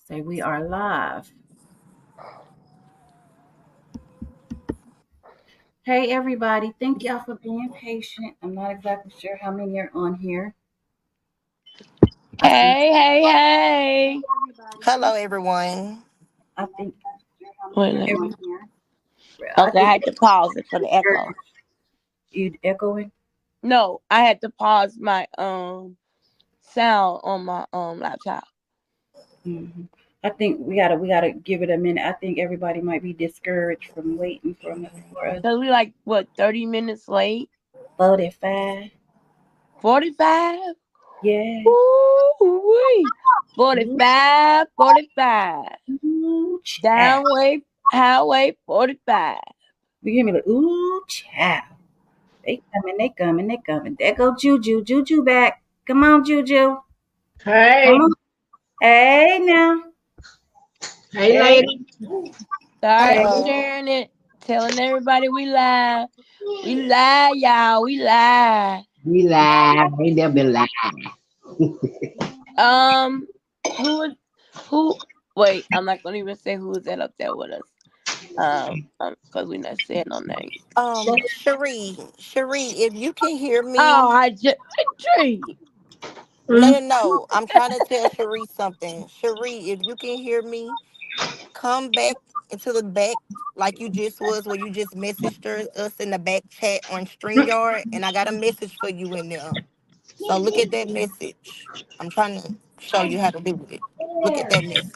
Say we are live. Hey everybody, thank y'all for being patient. I'm not exactly sure how many are on here. I see Hey. Hello, everyone. I think Wait, let every me. I Okay, I think had to pause it for the echo. you echoing. No, I had to pause my sound on my laptop. hmm I think we gotta give it a minute. I think everybody might be discouraged from waiting for us. Cause we like what 30 minutes late. 45. 45. Yes. Woo 45. 45. Ooh, child. Downway highway 45. You hear me like, ooh, child. They coming. There go Juju. Juju back. Come on, Juju. Come Hey, on. Hey now. hey, Hey, lady. Start hey. Hello. sharing it, telling everybody we live. We live, y'all. We live. We live. Ain't never been live. Um, who is who? Wait, I'm not gonna even say who is that up there with us. Because we're not saying no name. Cherie, if you can hear Oh, me, I just dream. no. I'm trying to tell Cherie something. Cherie, if you can hear me, come back into the back like you just was, where you just messaged us in the back chat on StreamYard, and I got a message for you in there. So look at that message. I'm trying to show you how to do it. Look at that message.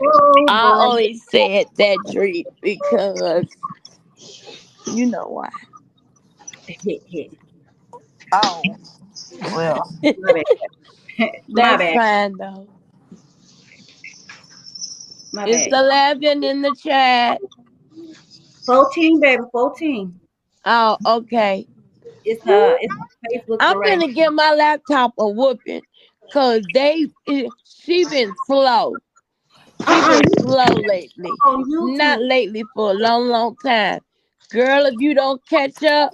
Oh I boy. only said that dream because you know why. Hit, hit. Oh, well. My bad. My That's bad. fine though. My It's bad. 11 in the chat. 14, baby. 14. Oh, okay. It's Facebook I'm for right gonna give my laptop a whooping because she been slow. now. She been You slow lately. on Not YouTube. lately for a long time. Girl, if you don't catch up,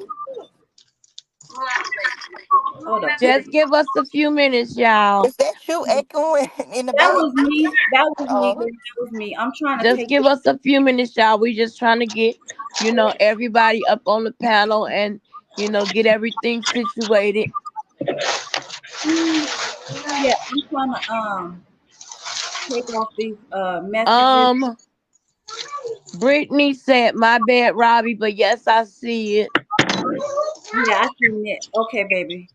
Hold up. just give us a few minutes, y'all. Is that you echoing in the That back? was me. That was me, Oh, baby. That was me. I'm trying to Just take give this. us a few minutes, y'all. We just trying to get, everybody up on the panel and, get everything situated. Yeah, I'm trying to take off these messages. Um, Brittany said, my bad, Robbie, but yes, I see it. Yeah, I seen it. Okay, baby.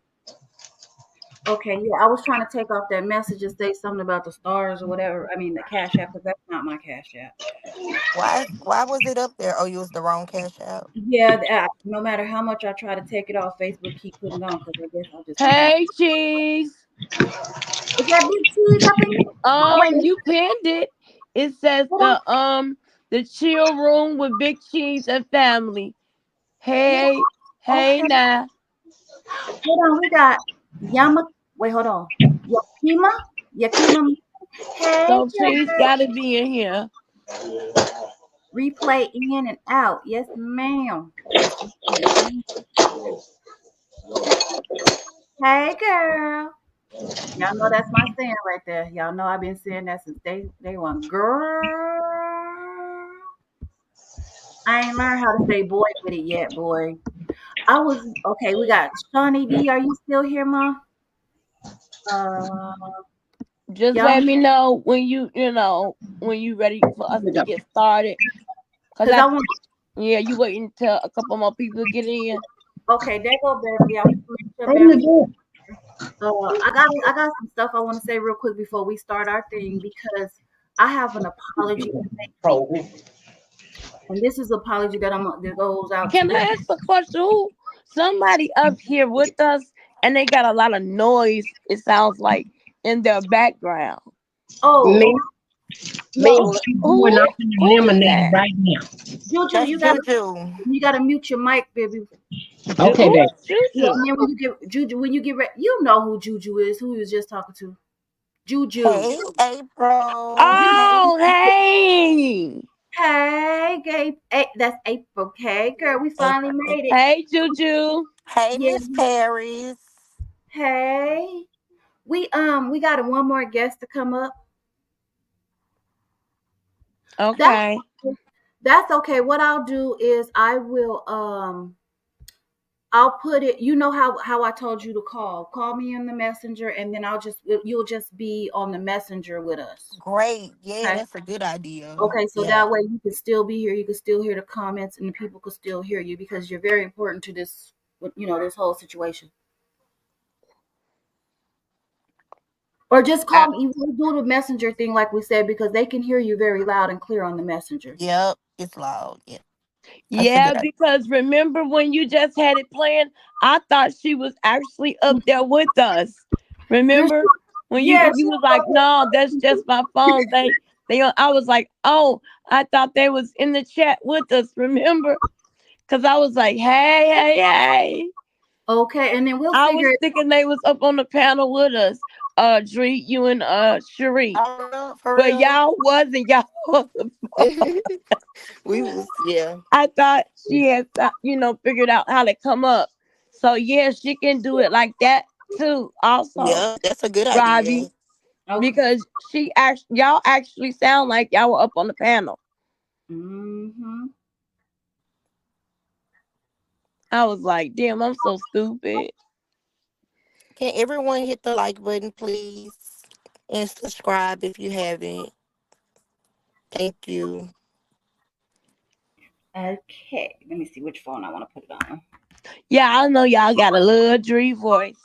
Okay, yeah, I was trying to take off that message and say something about the stars or whatever. I mean, the Cash App, because that's not my Cash App. why was it up there? Oh, you was the wrong cash out. Yeah, no matter how much I try to take it off, Facebook keep putting it on because I guess I just don't have. Hey, Cheese. Is that big cheese up in here? Wait, You pinned it. It says hold on. the chill room with Big Cheese and family. Hey, hey Okay, now. hold on. We got Yama. Wait, hold on. Yakima. Yakima. Hey, So Cheese girl. gotta be in here. Replay in and out. Yes, ma'am. Yes, ma'am. Hey, girl. Y'all know that's my saying right there. Y'all know I've been saying that since day one. Girl, I ain't learned how to say boy with it yet, boy. I was okay. We got Shawnee D. Are you still here, ma? Uh, Just y'all, let me know when when you ready for us to get started. Cause cause I want. you waiting until a couple more people get in. Okay, there go Beverly. I want to make sure Open the Beverly. door. I got some stuff I want to say real quick before we start our thing because I have an apology to make, and this is an apology that goes out to Can I ask a question? Who somebody up here with us and they got a lot of noise, it sounds like in their background. Me, oh me, no, Who she's doing who off in the who is lemonade that? right now. Juju, That's Juju. you gotta mute your mic, baby. Okay, Who baby. is Yeah, Juju? and then when you get ready, you know who Juju is, who you was just talking to. Juju. Hey, April. Ju- Hey, Oh, hey. Hey, Gabe. Hey, that's April. Okay, girl, we finally April. made it. Hey, Juju. Hey, Yeah. Miss Paris. Hey. We got one more guest to come up. That's Okay. that's okay. What I'll do is I'll put it, you know how I told you to call. Call me in the messenger, and then you'll just be on the messenger with us. Great. Yeah, Okay. that's a good idea. Okay, so Yeah. that way you can still be here, you can still hear the comments, and the people can still hear you because you're very important to this, this whole situation. Or just I, call me. We'll do the messenger thing like we said because they can hear you very loud and clear on the messenger. Yep. It's loud. Yeah. That's a yeah, good idea. because remember when you just had it playing, I thought she was actually up there with us. Girl, Remember when yeah, you was like, no, that's just my phone. I was like, oh, I thought they was in the chat with us. Remember? Because I was like, hey, hey, hey. okay, and then we'll I figure was it. thinking they was up on the panel with us, Dree, you and Cherie. For real? For But real? y'all wasn't. Y'all wasn't. We was, yeah. I thought she had, figured out how to come up. So yeah, she can do it like that too. Also, Yeah, that's a good idea. Robbie, Okay. because y'all actually sound like y'all were up on the panel. Mm-hmm. I was like, damn, I'm so stupid. Can everyone hit the like button, please? And subscribe if you haven't. Thank you. Okay. Let me see which phone I want to put it on. Yeah, I know y'all got a little Dree voice.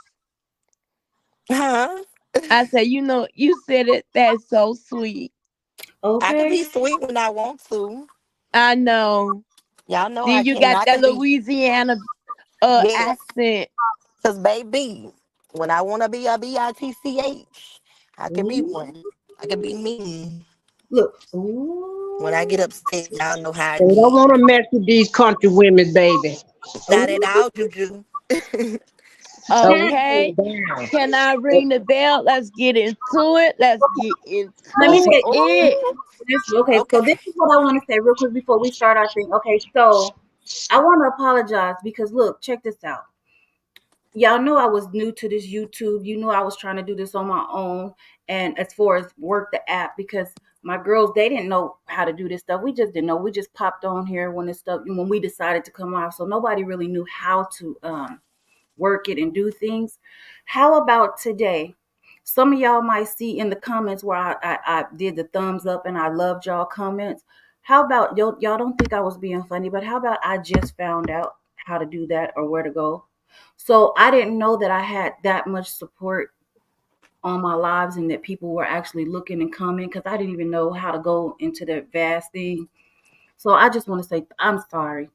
Huh? I said, you said it. That's so sweet. I could Okay. be sweet when I want to. I know. Y'all know I Then you can. got I that could be. Louisiana Yes. accent. Because, baby, when I want to be a bitch, I can be Ooh. one. I can be mean. Look. When I Ooh. get upset, y'all know how I They don't get. want to mess with these country women, baby. Not at Ooh. all, Juju. So we Okay. go down. Can I ring the bell? Let's get into it. Let's get Let me into say. it. Oh, Okay. So okay. this is what I want to say real quick before we start our thing. Okay. So I want to apologize because look, check this out. Y'all know I was new to this YouTube. You know I was trying to do this on my own. And as far as work the app, because my girls, they didn't know how to do this stuff. We just didn't know. We just popped on here when we decided to come off. So nobody really knew how to work it and do things. How about today? Some of y'all might see in the comments where I did the thumbs up and I loved y'all comments. How about y'all don't think I was being funny, but how about I just found out how to do that or where to go? So I didn't know that I had that much support on my lives and that people were actually looking and coming because I didn't even know how to go into the vast thing. So I just want to say I'm sorry.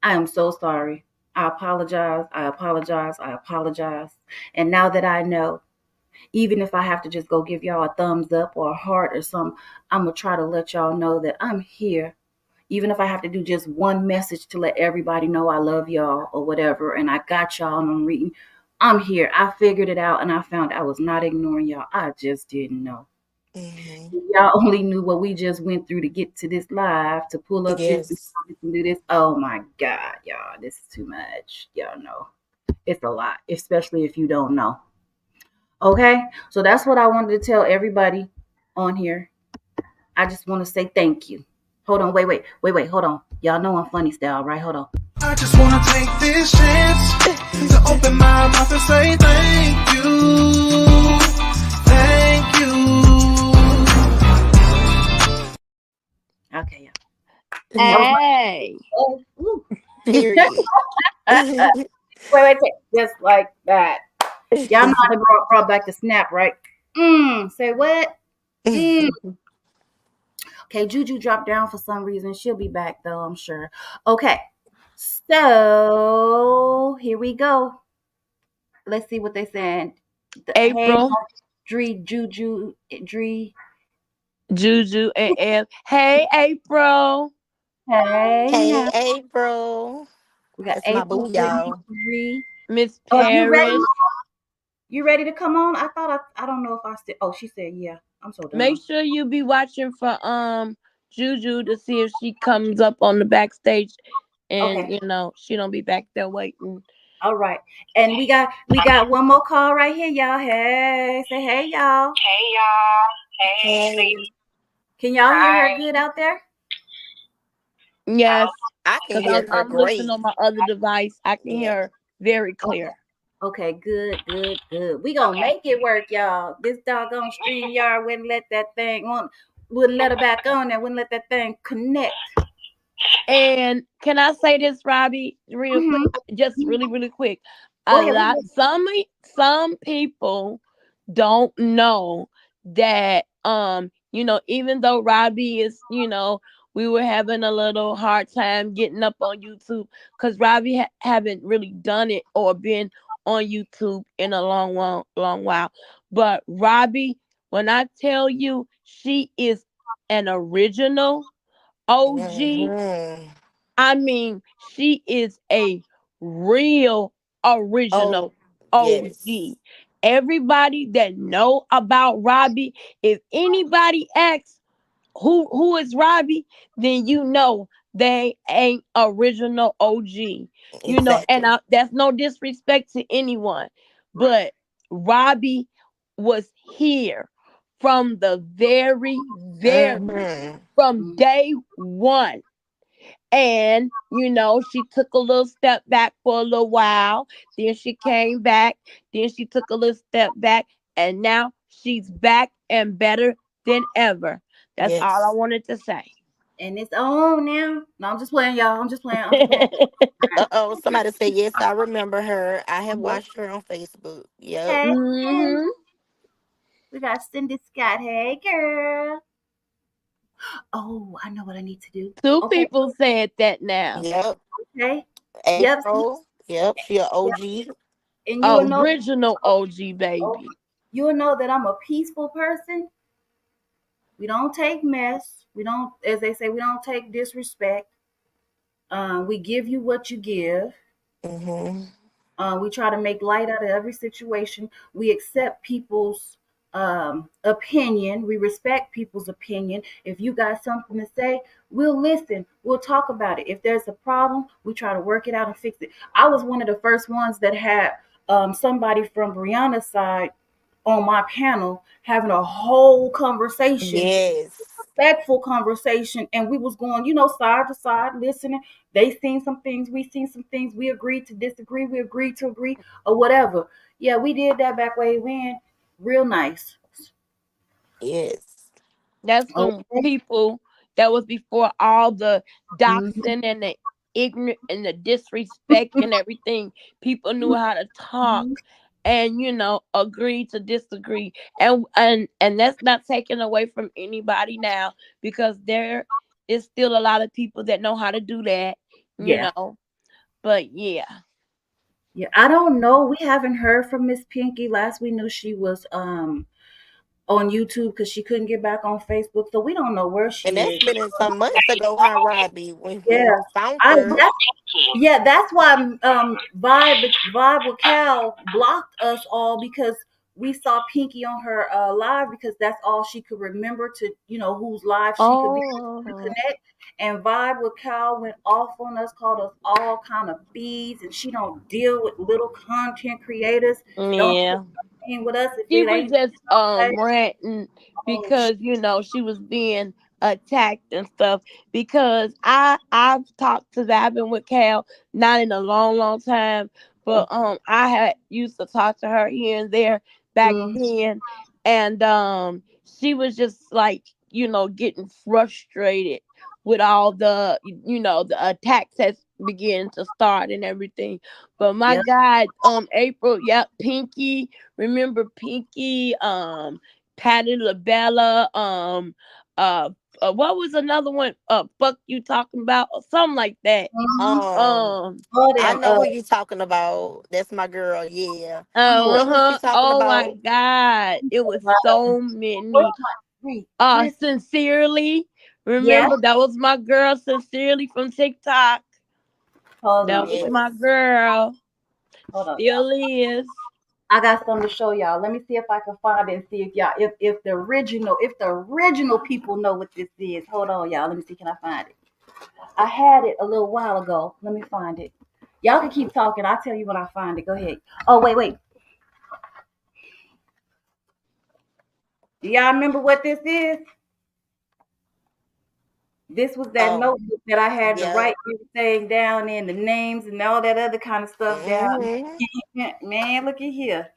I am so sorry. I apologize. I apologize. I apologize. And now that I know, even if I have to just go give y'all a thumbs up or a heart or something, I'm going to try to let y'all know that I'm here. Even if I have to do just one message to let everybody know I love y'all or whatever, and I got y'all and I'm reading, I'm here. I figured it out and I found I was not ignoring y'all. I just didn't know. Hmm. Y'all only knew what we just went through to get to this live, to pull up this Yes. and do this. Oh my God, y'all, this is too much. Y'all know it's a lot, especially if you don't know. Okay, so that's what I wanted to tell everybody on here. I just want to say thank you. Hold on, wait, hold on. Y'all know I'm funny style, right? Hold on. I just wanna take this chance to open my mouth and say thank you. Thank you. Okay, yeah. That was Hey. my. Ooh. Period. Wait. Just like that. Y'all know how to brought back the snap, right? Say what? Mm. Okay, Juju dropped down for some reason. She'll be back though, I'm sure. Okay, so here we go. Let's see what they said. Hey, April, Juju, Dree. Juju, and Ed. Hey, April. Hey, Hey, now April. we got That's my April, boo, Brittany, y'all. Dree. Miss Oh, you ready? Paris. You ready to come on? I thought I don't know if I said. Oh, she said yeah. I'm so Make dumb. sure you be watching for Juju to see if she comes up on the backstage, and Okay. she don't be back there waiting. All right. And we got one more call right here, y'all. Hey, say hey, y'all. Hey y'all. Hey, Hey, ladies. Can y'all hear her Hi. good out there? Yes, I can because hear her I'm listening great. on my other device. I can Yeah. hear her very Okay. clear. Okay, good, good, good. We gonna Okay. make it work, y'all. This doggone stream yard wouldn't let her back on there, wouldn't let that thing connect. And can I say this, Robbie, real quick? Mm-hmm. Just really, really quick. Go A ahead. lot, some people don't know that, even though Robbie is, we were having a little hard time getting up on YouTube because Robbie haven't really done it or been on YouTube in a long while. But Robbie, when I tell you she is an original OG, Mm-hmm. I mean, she is a real Oh, original yes. OG. Everybody that know about Robbie, if anybody asks who is Robbie, then you know they ain't original OG. And Exactly. that's no disrespect to anyone, but Robbie was here from the Mm-hmm. from day one. And, she took a little step back for a little while. Then she came back. Then she took a little step back. And now she's back and better than ever. That's all I Yes. wanted to say. And it's on now. No, I'm just playing, y'all. I'm just playing. I'm just playing. Uh-oh, somebody said yes, I remember her. I have Yep. watched her on Facebook. Yep. Hey, hey. hmm We got Cindy Scott. Hey, girl. Oh, I know what I need to do. Two Okay, people said that now. Yep. okay. Yep. April. Yep. She a Yep. OG. And you will know. Original OG Oh, baby. you'll know that I'm a peaceful person. We don't take mess. We don't, as they say, we don't take disrespect. We give you what you give. Mm-hmm. We try to make light out of every situation. We accept people's opinion. We respect people's opinion. If you got something to say, we'll listen. We'll talk about it. If there's a problem, we try to work it out and fix it. I was one of the first ones that had somebody from Brianna's side on my panel having a whole conversation, Yes. respectful conversation, and we was going, side to side, listening. They seen some things, we seen some things. We agreed to disagree, we agreed to agree, or whatever. Yeah, we did that back way when, real nice. Yes. That's when Okay. people that was before all the Mm-hmm. doxing and the ignorant and the disrespect and everything. People knew how to talk and agree to disagree. And that's not taken away from anybody now because there is still a lot of people that know how to do that, you Yeah. know. But yeah. Yeah, I don't know. We haven't heard from Miss Pinky. Last we knew she was on YouTube because she couldn't get back on Facebook. So we don't know where And she that's is. been in some months ago, huh, Robbie? When Yeah. we found I her. that's Yeah, that's why Vibe with Cal blocked us all because we saw Pinky on her live because that's all she could remember to whose live she could be to Oh, connect. And Vibe with Cal went off on us, called us all kind of bees, and she don't deal with little content creators. Don't put yeah. in with us if She it was ain't. just Okay? ranting Oh, because she was being attacked and stuff. Because I've talked to that. I've been with Cal not in a long time, but I had used to talk to her here and there back mm, then, and she was just like getting frustrated with all the attacks that's beginning to start and everything. But my yeah. God, April, yep, Pinky. Remember Pinky, Patty LaBella, uh, what was another one? Fuck you talking about, or something like that. Mm-hmm. Um, Um, All I them. know who you talking about. That's my girl. Yeah. Yeah. What was she talking oh my about? God, it was so Where's many. my wait? Where's Sincerely, yeah? remember that was my girl, Sincerely from TikTok. Hold That on. was Wait. my Yes. girl, Hold on, y'all. still is. I got something to show y'all. Let me see if I can find it and see if y'all if the original people know what this is. Hold on, y'all. Let me see. Can I find it? I had it a little while ago. Let me find it. Y'all can keep talking. I'll tell you when I find it. Go ahead. Oh, wait, wait. Do y'all remember what this is? This was that Oh, notebook that I had to yeah. write everything down in, the names and all that other kind of stuff down. Hmm. Man, look at here.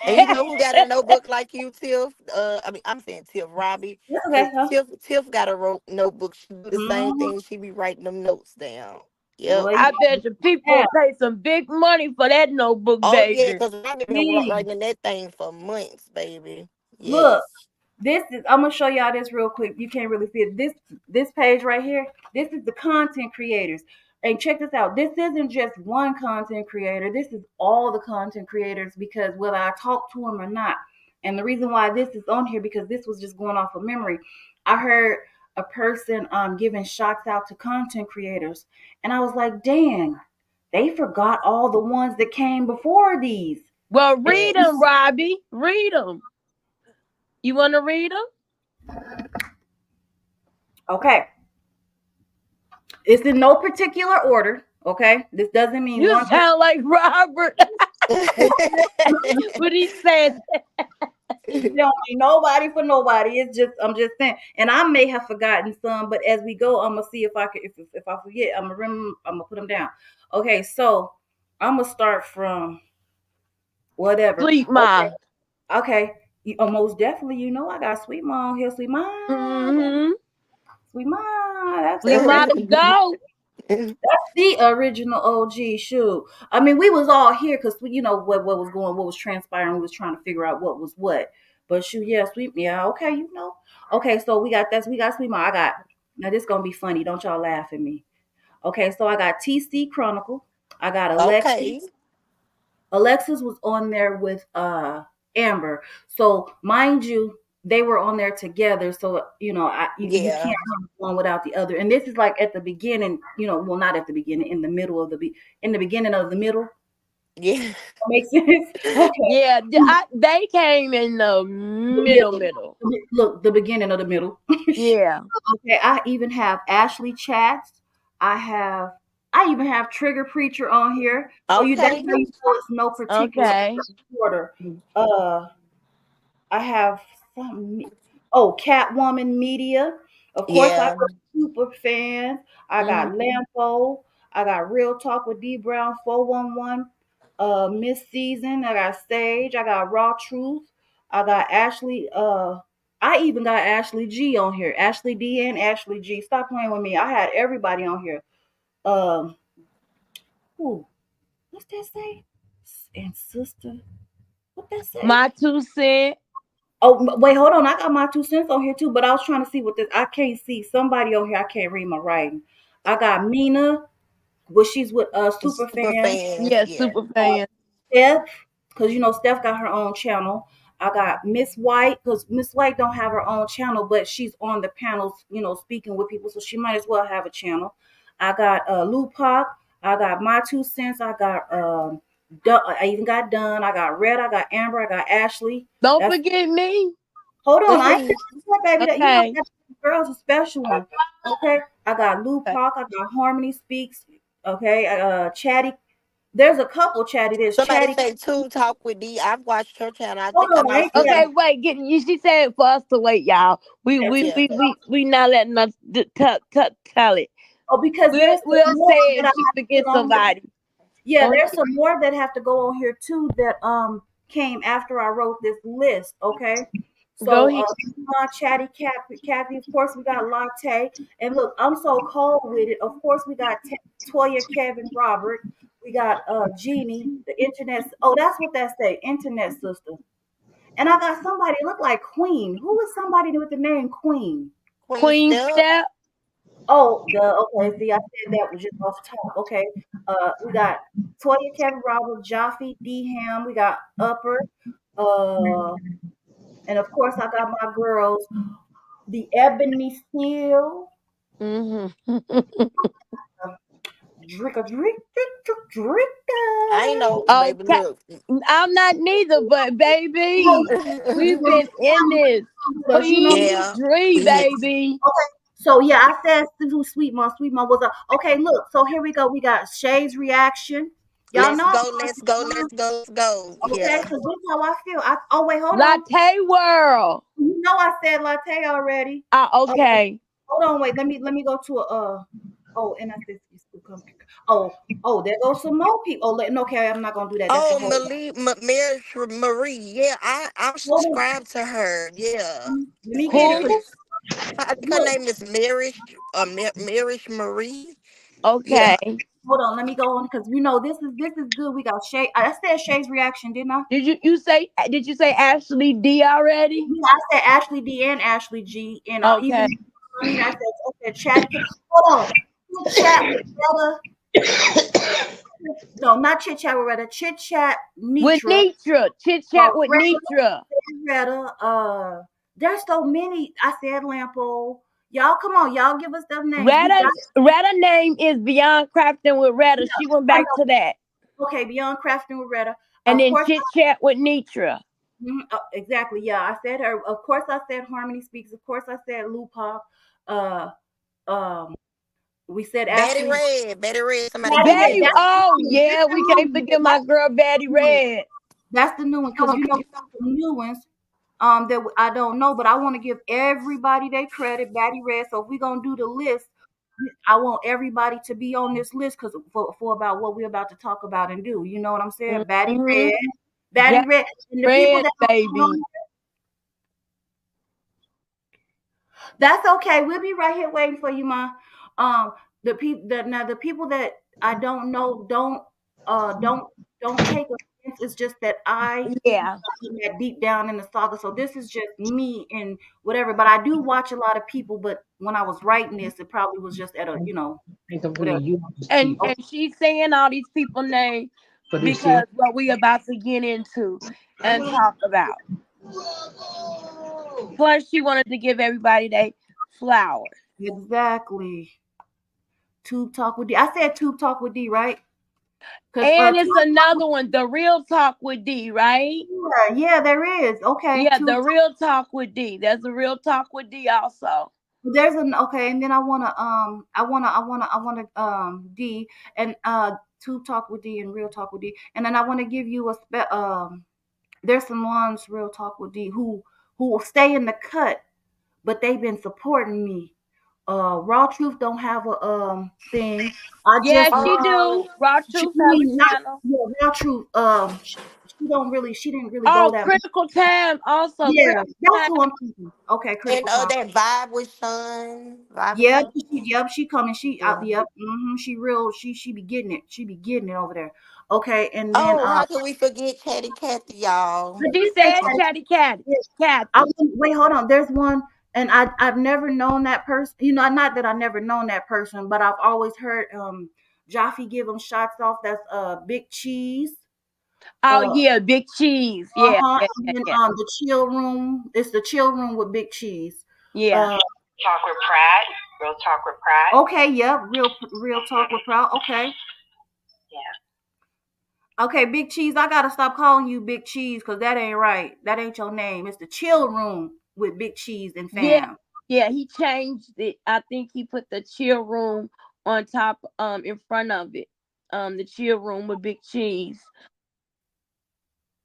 And you know who got a notebook like you, Tiff? I mean, I'm saying Tiff, Robbie, That's okay, because huh? Tiff got a notebook. She do the same Mm-hmm. thing. She be writing them notes down. Yep. Boy, you I bet you people yeah. will pay some big money for that notebook, Oh yeah, baby. because Robbie been Man, writing that thing for months, baby. look. Yes. This is I'm gonna show y'all this real quick. You can't really see it. This page right here, this is the content creators. And check this out. This isn't just one content creator. This is all the content creators because whether I talk to them or not. And the reason why this is on here because this was just going off of memory. I heard a person giving shots out to content creators, and I was like, dang, they forgot all the ones that came before these. Well, read them, Yes. Robbie. Read them. You want to read them? Okay, it's in no particular order. Okay, this doesn't mean You one. sound like Robert when he said Don't need nobody for nobody. It's just I'm just saying, and I may have forgotten some, but as we go, I'm gonna see if I can. If I forget, I'm gonna put them down. Okay, so I'm gonna start from whatever. sleep, Okay, ma. okay. Most definitely, I got Sweet Mom here. Sweet Mom, Mm-hmm. Sweet Mom. That's the Sweet ma original. to go. The original OG shoot. I mean, we was all here because what was going, what was transpiring. We was trying to figure out what was what. But shoot, yeah, sweet, yeah, okay, Okay, so we got Sweet Mom. I got now. This gonna be funny. Don't y'all laugh at me. Okay, so I got TC Chronicle. I got Okay. Alexis. Alexis was on there with Amber. So mind you, they were on there together. So you can't Yeah. have one without the other. And this is like at the beginning, well, not at the beginning, in the middle of in the beginning of the middle. Yeah. That makes sense. Okay. Yeah, they came in the The middle, middle. middle. Look, the beginning of the middle. Yeah. Okay, I even have Ashley Chats. I have I even have Trigger Preacher on here. So that's Okay. how you know it's no particular Okay. order. Uh I have some. Oh, Catwoman Media. Of course, I Yeah. got super fans. I got Mm-hmm. Lampo. I got Real Talk with D Brown 411. Miss Season. I got Sage. I got Raw Truth. I got Ashley. I even got Ashley G on here. Ashley D and Ashley G. Stop playing with me. I had everybody on here. Um, who? What's that say? And sister. What that say? My 2 cent. Oh, wait, hold on. I got my 2 cents on here too, but I was trying to see what this. I can't see somebody on here. I can't read my writing. I got Mina, she's with Super Super Fan. fans. Yeah, Yeah. super fan. Steph, because Steph got her own channel. I got Miss White, because Miss White don't have her own channel, but she's on the panels, speaking with people, so she might as well have a channel. I got Lupac. I got my 2 cents. I got I even got Dunn. I got Red. I got Amber. I got Ashley. Don't That's forget me. Hold on, I ain't finished yet, baby. That Okay. that girl's a special one. Okay, I got Lou Okay. Park. I got Harmony Speaks. Okay, Chatty. There's a couple Chatty. There's Somebody Chatty. say Tune Talk with D. I've watched her channel. I Hold think I on, I might ain't see Okay, her. finished. wait. Get you. She said for us to wait, y'all. We Yet. we Yeah. we we we not letting us tell it. Oh, because We'll there's some we'll more say that it I if she have to forgets put on here. somebody. Yeah, Go there's ahead. some more that have to go on here too that came after I wrote this list. Okay, Go so ahead. Chatty Kathy, of course we got Latte, and look, I'm so cold with it. Of course we got Toya, Kevin, Robert. We got Jeannie, the internet. Oh, that's what that say, internet sister. And I got somebody look like Queen. Who is somebody with the name Queen? Queen Queen Step. Step. Oh, okay. See, I said that was just off top. Okay. We got Toya, Kevin, Robert, Jaffe, D Ham. We got Upper. Uh, and of course, I got my girls, the Ebony Steel, Mm-hmm. Dricka, Drick, Dricka. I ain't know, baby. Okay. Look. I'm not neither, but baby, You we've know, been in this. because Queen Yeah. Dree, Yes. baby. okay. So yeah, I said Sweet Mom. Sweet Mom was a okay. Look, so here we go. We got Shay's reaction. Y'all Let's know. go, let's go, let's go, let's go. Okay, Yeah. because this is how I feel. Oh wait, hold on. Latte world. You know I said latte already. Oh, Okay. hold on, wait. Let me go to a Oh, and I said oh there goes some more people. Oh, no, okay, I'm not gonna do that. That's a Oh, whole. Marie. Yeah, I'm Hold on. subscribed to her. Yeah. Let me get it. Who? 'Cause I think her look, name is Marish Marie. yeah. Okay. Hold on. Let me go on because this is good. We got Shay. I said Shay's reaction, didn't I? Did you say Ashley D already? Yeah, I said Ashley D and Ashley G, and even Okay. I mean I said chat. Hold on. Chit chat with Retta. No, not chit chat with Retta. Chit chat With Nitra. Nitra. Chit chat with Retta. Nitra. Retta. There's so many. I said Lampo. Y'all, come on. Y'all give us them names. We got. Retta name is Beyond Crafting with Retta. She went I back know. to that. Okay, Beyond Crafting with Retta. And Of then course, Chit Chat with Nitra. exactly. Yeah, I said her. Of course, I said Harmony Speaks. Of course, I said Lupa. Uh, um, we said Betty Ashley. Red. Betty Red. Somebody Patty get Red. Betty, Betty That's Red. the oh new one. yeah, we can't forget my girl Betty That's the new one. Red. That's the new one because some new ones that I don't know, but I want to give everybody their credit. Batty Red. So if we're gonna do the list, I want everybody to be on this list because for about what we're about to talk about and do. You know what I'm saying? Batty Mm-hmm. Red. Batty Jack Red. And the people Red, that don't know, baby. that's okay. We'll be right here waiting for you, Ma. Um, the people that I don't know don't take offense. It's just that I Yeah. am that deep down in the saga. So this is just me and whatever. But I do watch a lot of people. But when I was writing this, it probably was just at a Think of whatever. when you And see and she's saying all these people names for this here. because what we about to get into and talk about. Plus, she wanted to give everybody their flowers. Exactly. Tube talk with D. I said tube talk with D, right? Because And it's another one, the real talk with D, right? yeah, there is. Okay, Yeah, tube. the real talk with D. There's a real talk with D also. There's an okay, and then I wanna D and tube talk with D and real talk with D, and then I want to give you there's some ones real talk with D who will stay in the cut, but they've been supporting me. Raw Truth don't have a thing. I Yeah, just she do. Raw she Truth I have a mean not channel. yeah Raw Truth she didn't really go Oh, that much. Critical Time also. Yeah, Critical that's Time. who I'm thinking. Okay, And critical time. that vibe with Sean. Vibe with Yeah, Sean. yep, she coming. She out. Yeah. Yep, she real. She be getting it. She be getting it over there. Okay, and then Oh, how could we forget Chatty Cathy, y'all? But you say said Chatty Cathy. Kathy. wait, hold on. There's one, and I've never known that person. Not that I never known that person, but I've always heard Jaffe give him shots off. That's Big Cheese. Oh Uh yeah, Big Cheese. Yeah, huh. yeah, And yeah, then yeah. the chill room. It's the chill room with Big Cheese. Yeah. Uh Talk with Pratt. Real talk with Pratt. okay, yep. Real talk with proud. Okay. Yeah. Okay, Big Cheese, I gotta stop calling you Big Cheese because that ain't right. That ain't your name. It's the chill room with Big Cheese and Yeah. fam. Yeah, he changed it. I think he put the chill room on top in front of it. The chill room with Big Cheese.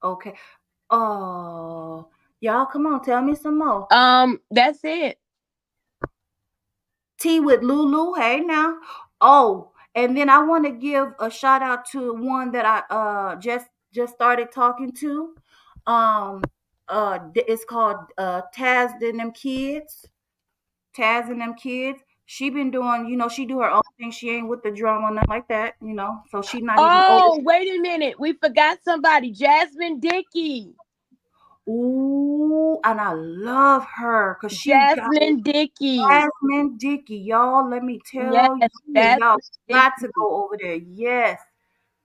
Okay. Oh, y'all, come on, tell me some more. That's it. Tea with Lulu. Hey now. Oh, and then I want to give a shout out to one that I just started talking to. Um it's called Taz and them kids. Taz and them kids. She been doing, she do her own thing. She ain't with the drama, nothing like that. So she not even over. Oh, wait a minute. We forgot somebody. Jasmine Dickey. Ooh, and I love her because she got Jasmine Dickey. Jasmine Dickey, y'all. Let me Yes, tell you, y'all Jasmine got to Dickey. go over there. Yes,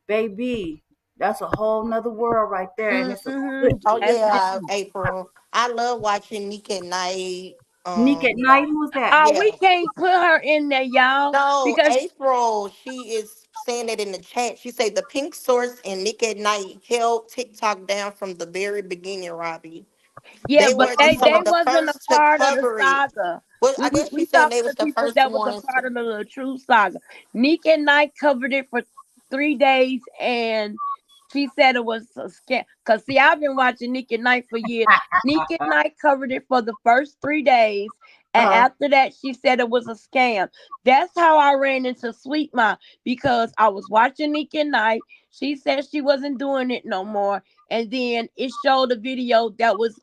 baby, that's a whole nother world right there, and it's a good Mm-hmm. Oh Jasmine. yeah, April. I love watching Nick at Night. Nick at Night. Who's that? Oh, Yeah. we can't put her in there, y'all, No, because April, she is saying it in the chat. She said the pink source and Nick at Night held TikTok down from the very beginning, Robbie. yeah, They but were they some they of the wasn't a first to part of the cover it. saga. Well, I We guess we she's saying talking they to was the people first that was a ones part to. of the True Saga. Nick and Knight covered it for 3 days, and she said it was a scam. Cause see, I've been watching Nick and Knight for years. Nick and Knight covered it for the first 3 days, and Uh, after that, she said it was a scam. That's how I ran into Sweet Ma, because I was watching Nick and Knight. She said she wasn't doing it no more, and then it showed a video that was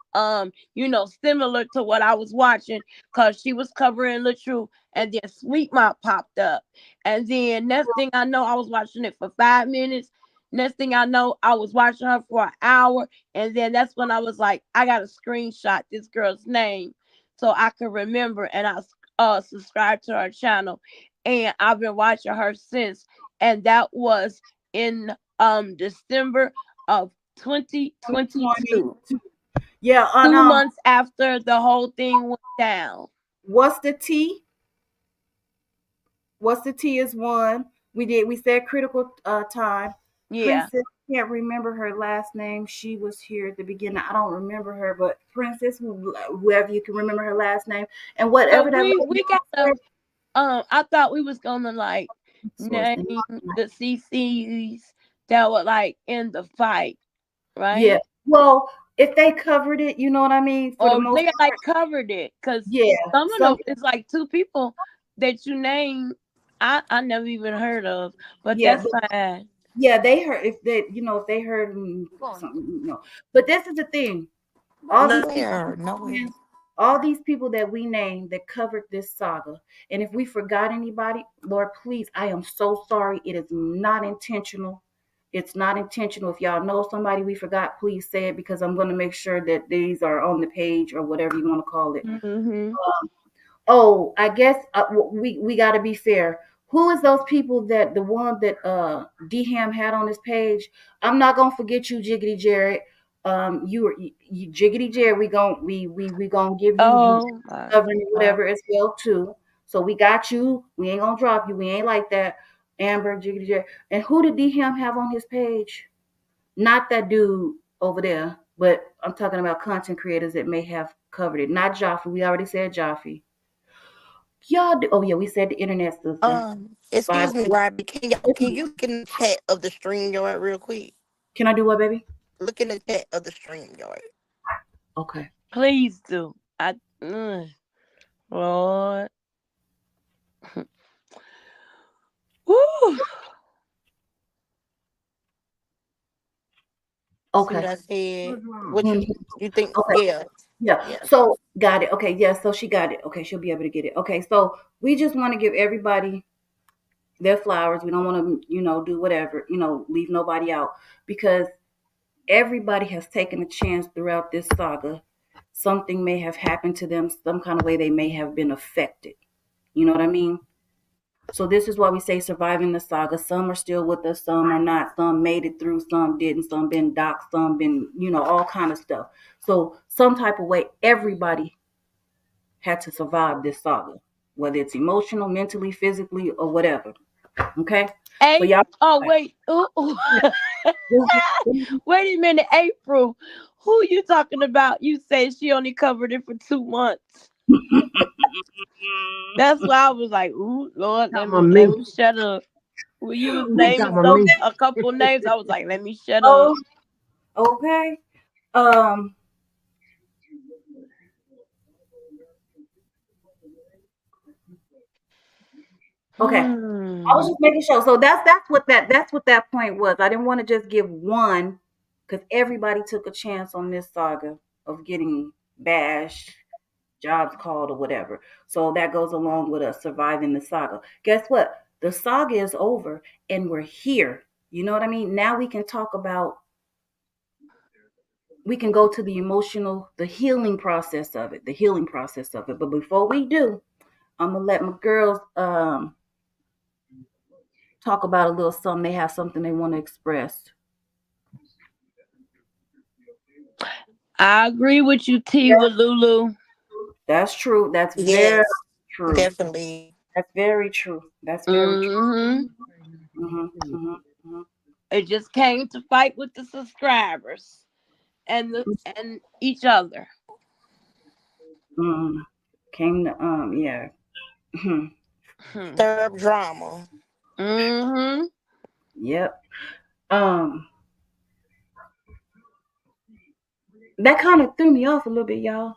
similar to what I was watching, cause she was covering the truth, and then Sweet Mop popped up, and then next thing I know, I was watching it for 5 minutes. Next thing I know, I was watching her for an hour, and then that's when I was like, I gotta screenshot this girl's name so I can remember, and I subscribed to her channel, and I've been watching her since, and that was in December of 2022, 22. Yeah, on 2 months after the whole thing went down. what's the T? What's the T is one. We said critical time. Yeah. Princess, can't remember her last name. She was here at the beginning. I don't remember her, but Princess, whoever you can remember her last name, and So whatever that we lady gotta said, I thought we was gonna like source. name the CCs that were like in the fight, Yeah. right? Well, if they covered it, you know what I mean. For the Or most they part, like covered it, because yeah. some of Some, them it's like two people that you name I never even heard of, but yeah, that's fine. yeah. They heard if they, if they heard Going something, But this is the thing. All these people nowhere, nowhere. all these people that we named that covered this saga. And if we forgot anybody, Lord, please, I am so sorry. It is not intentional. It's not intentional. If y'all know somebody we forgot, please say it, because I'm going to make sure that these are on the page or whatever you want to call it. Mm-hmm. Oh, I guess we got to be fair. Who is those people that the one that Ham had on his page? I'm not gonna forget you, Jiggity Jared. You Jiggity Jared. We gonna give you Oh my covering God. whatever as well too. So we got you. We ain't gonna drop you. We ain't like that. Amber, Jiggity Jared, and who did Ham have on his page? Not that dude over there, but I'm talking about content creators that may have covered it. Not Jaffe. We already said Jaffe. Y'all do. Oh yeah, we said the internet sister. Five. Excuse me, Robbie. Can you look in the chat of the stream yard real quick? Can I do what, baby? Look in the chat of the stream yard. Okay. Please do. Mm, Lord. Woo. See what Okay. I said? What Mhm. you think? Okay. Yeah, Yeah. yeah. So got it. Okay. Yeah. So she got it. Okay. She'll be able to get it. Okay. So we just want to give everybody their flowers. We don't want to, do whatever, leave nobody out, because everybody has taken a chance throughout this saga. Something may have happened to them, some kind of way they may have been affected. You know what I mean? So this is why we say surviving the saga. Some are still with us, some are not. Some made it through, some didn't. Some been docked, some been, all kind of stuff. So some type of way, everybody had to survive this saga, whether it's emotional, mentally, physically, or whatever. Okay. So Hey, y'all. oh wait. Ooh. Wait a minute, April. Who you talking about? You say she only covered it for 2 months. That's why I was like, "Ooh, Lord, Talking let about me let me. me shut up." When you was He talking naming about some me. a couple names, I was like, "Let me shut up." Oh, okay. Um. Okay. I was Hmm. just making sure. So that's what that point was. I didn't want to just give one, because everybody took a chance on this saga of getting bashed, jobs called, or whatever. So that goes along with us surviving the saga. Guess what? The saga is over and we're here. You know what I mean? Now we can go to the emotional, the healing process of it, the healing process of it. But before we do, I'm gonna let my girls talk about a little something. They have something they want to express. I agree with you, Yeah, Tiva Lulu. that's true. That's very Yes, true. definitely. That's very true. That's very true. Hmm. Hmm. Hmm. Hmm. It just came to fight with the subscribers and each other. Mm. Came to yeah. Stir up drama. Mm-hmm. Yep. Um, that kind of threw me off a little bit, y'all.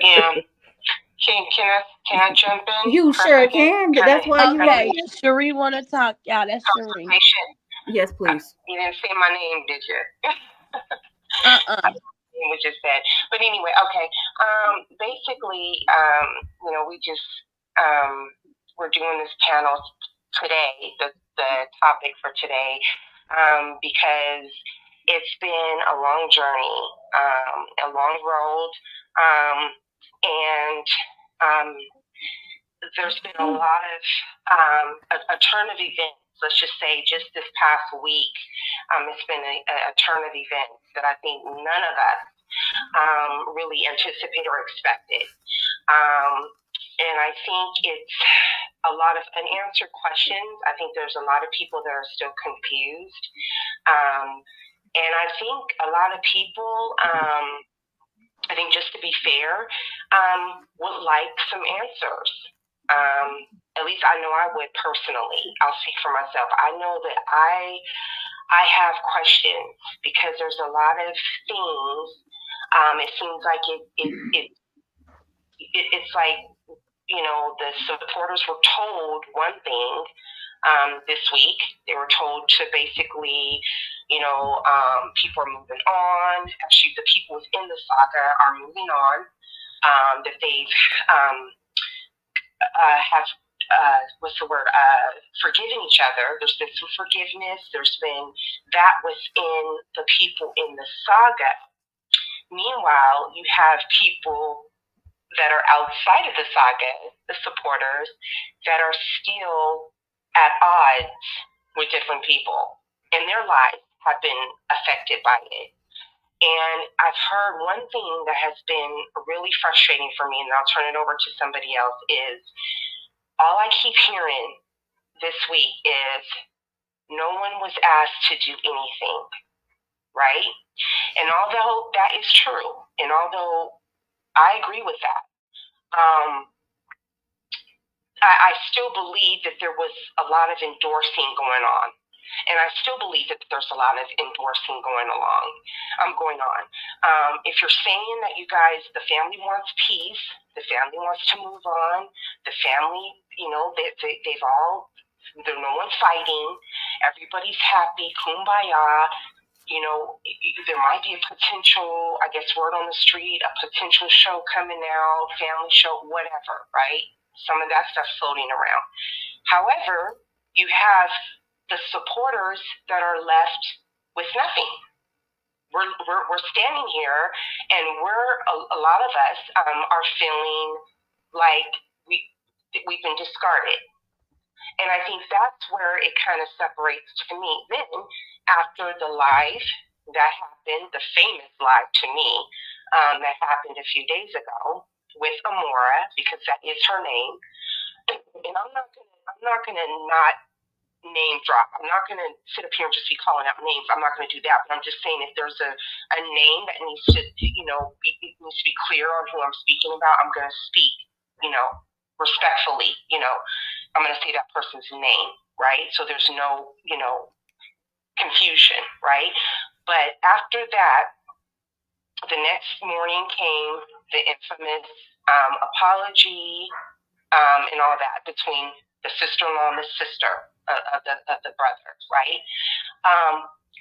Yeah. Can I jump in You for a sure second? can. Kind of That's why you Okay, on confrontation. here. Cherie wanna talk, y'all. That's Cherie. Yes, please. You didn't say my name, did you? Uh-uh. It was just said. But anyway, okay. Basically, we just we're doing this panel today. The topic for today, because it's been a long journey, a long road, and there's been a lot of a turn of events. Let's just say, just this past week, it's been a turn of events that I think none of us really anticipated or expected. And I think it's a lot of unanswered questions. I think there's a lot of people that are still confused. And I think a lot of people, I think just to be fair, would like some answers. At least I know I would personally. I'll speak for myself. I know that I have questions because there's a lot of things. It seems like it's like, the supporters were told one thing this week. They were told to basically, people are moving on. Actually, the people within the saga are moving on. That they've have what's the word? Forgiven each other. There's been some forgiveness. There's been that within the people in the saga. Meanwhile, you have people that are outside of the saga, the supporters, that are still at odds with different people, and their lives have been affected by it. And I've heard one thing that has been really frustrating for me, and I'll turn it over to somebody else, is all I keep hearing this week is no one was asked to do anything, right? And although that is true, and although I agree with that, I still believe that there was a lot of endorsing going on. And I still believe that there's a lot of endorsing going on. If you're saying that you guys, the family wants peace, the family wants to move on, the family, they've all, there's no one fighting, everybody's happy, kumbaya, there might be a potential, I guess, word on the street, a potential show coming out, family show, whatever, right? Some of that stuff floating around. However, you have the supporters that are left with nothing. We're standing here, and a lot of us are feeling like we've been discarded. And I think that's where it kind of separates to me. Then, after the live that happened, the famous live to me, that happened a few days ago with Amora, because that is her name. And I'm not gonna not name drop. I'm not gonna sit up here and just be calling out names. I'm not gonna do that. But I'm just saying, if there's a name that needs to, needs to be clear on who I'm speaking about, I'm gonna speak, respectfully. I'm gonna say that person's name, right? So there's no, confusion, right? But after that, the next morning came the infamous apology, and all that between the sister-in-law and the sister of the brother, right?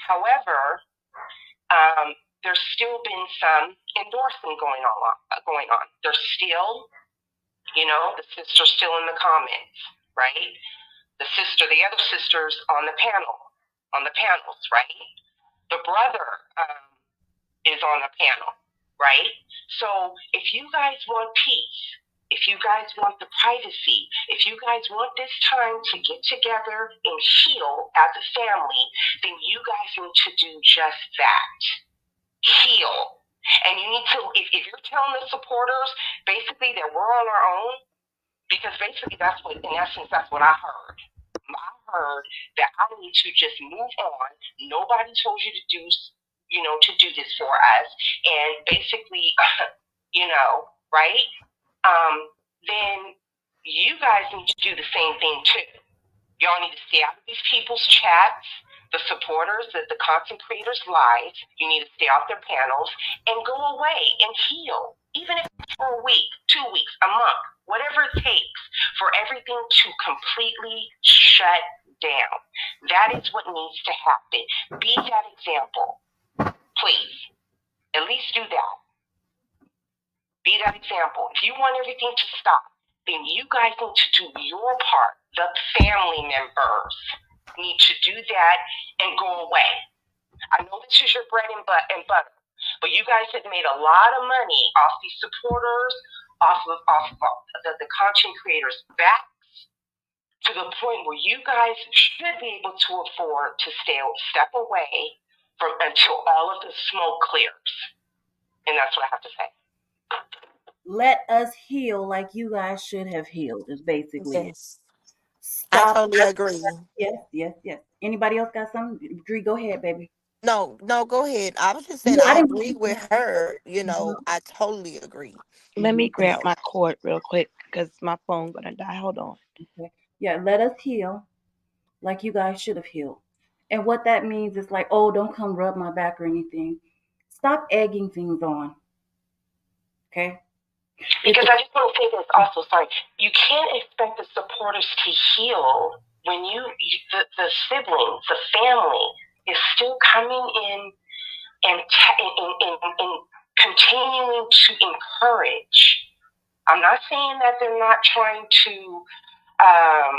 However, there's still been some endorsement going on. There's still, the sister's still in the comments, right? The other sisters on the panels, right? The brother is on the panel, right? So if you guys want peace, if you guys want the privacy, if you guys want this time to get together and heal as a family, then you guys need to do just that. Heal. And you need to, if you're telling the supporters basically that we're on our own, because basically that's what I heard. I heard that I need to just move on. Nobody told you to do this for us. And basically, right? Then you guys need to do the same thing too. Y'all need to stay out of these people's chats, the supporters, the content creators' lives. You need to stay off their panels and go away and heal, even if it's for a week, 2 weeks, a month, whatever it takes for everything to completely shut down. That is what needs to happen. Be that example, please. At least do that. Be that example. If you want everything to stop, then you guys need to do your part. The family members need to do that and go away. I know this is your bread and butter, but you guys have made a lot of money off these supporters, off of the content creators' backs, to the point where you guys should be able to afford to step away from until all of the smoke clears. And that's what I have to say. Let us heal like you guys should have healed is basically it. Yes. I Stop. totally agree. Yes. Anybody else got something? Dree, go ahead, baby. No, no, go ahead. I was just saying No, I I didn't. agree with her. Mhm, I totally agree. Let me You grab know. my cord real quick because my phone gonna die. Hold on. okay. Yeah, let us heal like you guys should have healed. And what that means is like, oh, don't come rub my back or anything. Stop egging things on. Okay. If Because I just want to say this also, sorry, you can't expect the supporters to heal when the siblings, the family is still coming in and continuing to encourage. I'm not saying that they're not trying to. Um,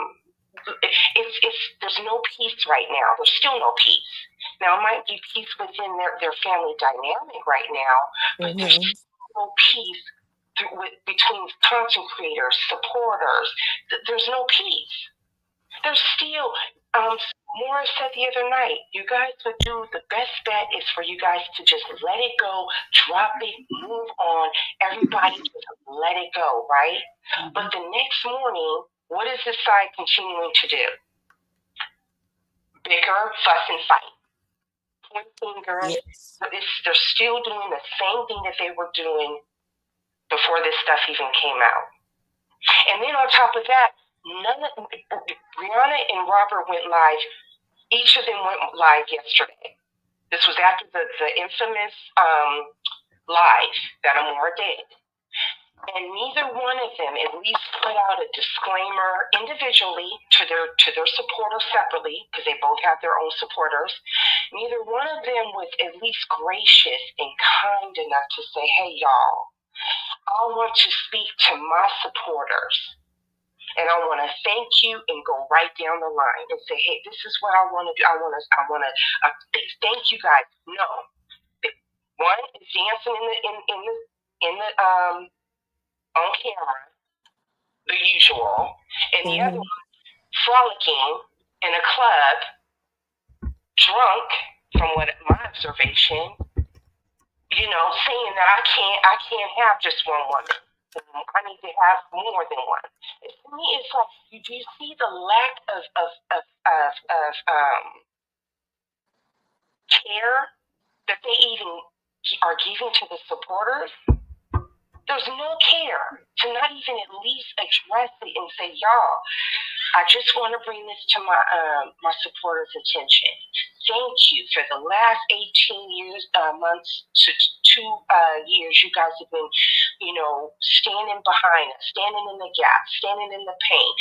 there's no peace right now. There's still no peace. Now it might be peace within their family dynamic right now, but there's Mm-hmm. no peace between content creators, supporters. There's no peace. There's still, Morris said the other night, you guys would do the best bet is for you guys to just let it go, drop it, move on. Everybody just let it go, right? But the next morning, what is this side continuing to do? Bicker, fuss, and fight. Point fingers. Yes. They're still doing the same thing that they were doing before this stuff even came out. And then on top of that, Brianna and Robert went live. Each of them went live yesterday. This was after the infamous live that Amora did. And neither one of them at least put out a disclaimer individually to their supporters separately, because they both have their own supporters. Neither one of them was at least gracious and kind enough to say, hey, y'all, I want to speak to my supporters. And I want to thank you and go right down the line and say, hey, this is what I want to do. I want to thank you guys. No, one is dancing in the on camera, the usual, and the other Mm-hmm. one frolicking in a club, drunk, from what my observation, saying that I can't have just one woman. I need to have more than one. To me, it's like, do you see the lack of care that they even are giving to the supporters? There's no care to not even at least address it and say, y'all, I just want to bring this to my supporters' attention. Thank you for the last 18 months to 2 years. You guys have been, standing behind us, standing in the gap, standing in the pain.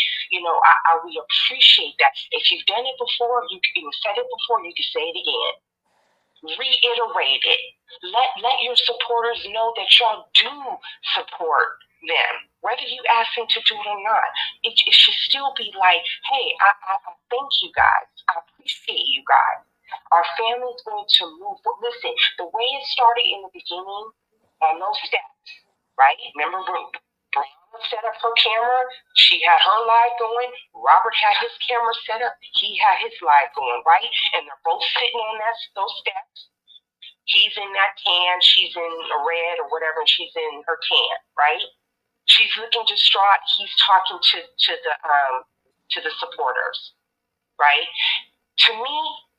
We appreciate that. If you've done it before, you said it before, you can say it again. Reiterate it. Let your supporters know that y'all do support them, whether you ask them to do it or not. It should still be like, hey, I thank you guys. I appreciate you guys. Our family's going to move. Listen, the way it started in the beginning on those steps, right? Remember, Brianna set up her camera. She had her live going. Robert had his camera set up. He had his live going, right? And they're both sitting on those steps. He's in that can, she's in a red or whatever, and she's in her can, right? She's looking distraught. He's talking to the supporters, right? To me,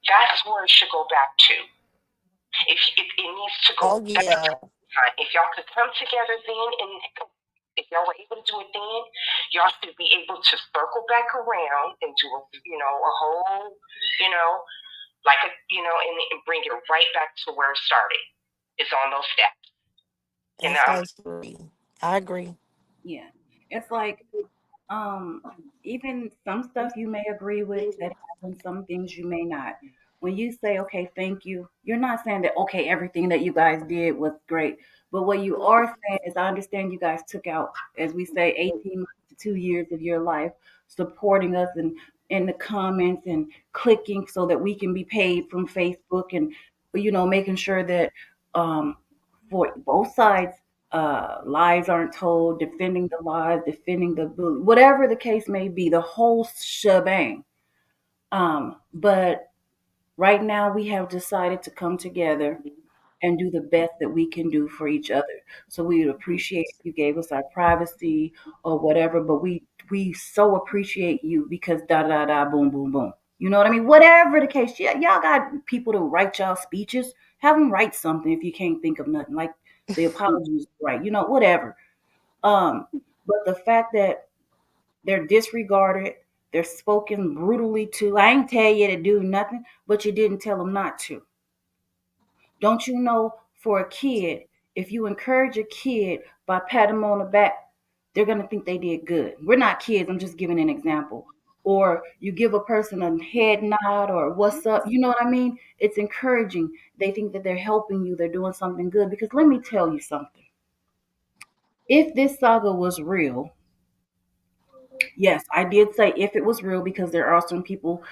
that's where it should go back to. If it needs to go Oh back, yeah. If y'all could come together then, and if y'all were able to do it then, y'all should be able to circle back around and do a whole, you know, like and bring it right back to where it started. It's on those steps, you That's know. so sweet. I agree. Yeah. It's like um even some stuff you may agree with that happens, some things you may not. When you say okay, thank you, you're not saying that okay, everything that you guys did was great. But what you are saying is I understand you guys took out, as we say, 18 months to 2 years of your life supporting us and in the comments and clicking so that we can be paid from Facebook and making sure that um for both sides lies aren't told, defending the lies, defending the bully, whatever the case may be, the whole shebang. But right now we have decided to come together and do the best that we can do for each other. So we would appreciate if you gave us our privacy or whatever, but we so appreciate you because da da da boom boom boom. You know what I mean? Whatever the case, yeah, y'all got people to write y'all speeches. Have them write something if you can't think of nothing. Like the apologies, right? Whatever. Um, but the fact that they're disregarded, they're spoken brutally to. I ain't tell you to do nothing, but you didn't tell them not to. Don't you know for a kid, if you encourage a kid by patting them on the back, they're going to think they did good. We're not kids. I'm just giving an example. Or you give a person a head nod or what's up. You know what I mean? It's encouraging. They think that they're helping you. They're doing something good. Because let me tell you something. If this saga was real, yes, I did say if it was real because there are some people,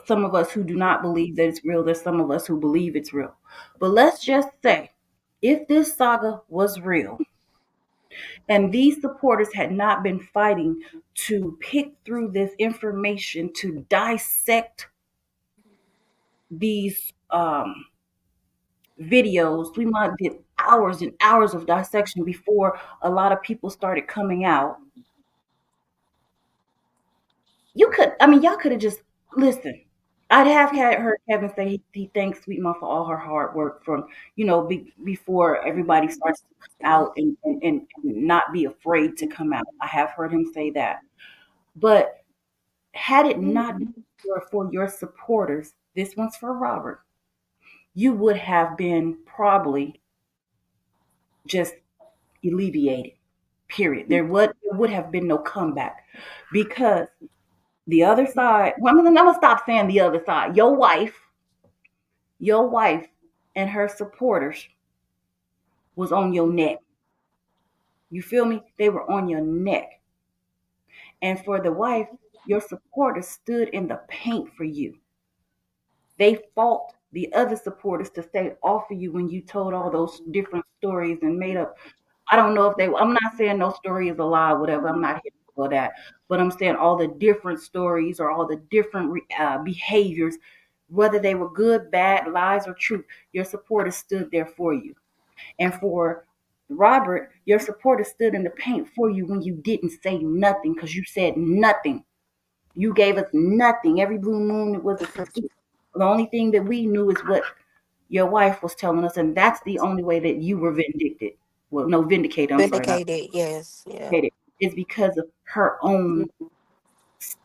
some of us who do not believe that it's real. There's some of us who believe it's real. But let's just say if this saga was real and these supporters had not been fighting to pick through this information to dissect these videos, we might get hours and hours of dissection before a lot of people started coming out. Y'all could have just listen. I'd have had heard Kevin say he thanks Sweet Mom for all her hard work from, before everybody starts to come out and not be afraid to come out. I have heard him say that. But had it not been for your supporters, this one's for Robert, you would have been probably just alleviated. Period. There would have been no comeback because the other side. Well, I'm gonna stop saying the other side. Your wife, and her supporters was on your neck. You feel me? They were on your neck. And for the wife, your supporters stood in the paint for you. They fought the other supporters to stay off of you when you told all those different stories and made up. I don't know if they. I'm not saying no story is a lie, whatever. I'm not here for that. But I'm saying all the different stories or all the different behaviors, whether they were good, bad, lies, or truth, your supporters stood there for you. And for Robert, your supporters stood in the paint for you when you didn't say nothing because you said nothing. You gave us nothing. Every blue moon it was a skit. The only thing that we knew is what your wife was telling us, and that's the only way that you were vindicted. Well, no, vindicated. I'm sorry, not Vindicated, yes, yeah. vindicated. It's because of her own,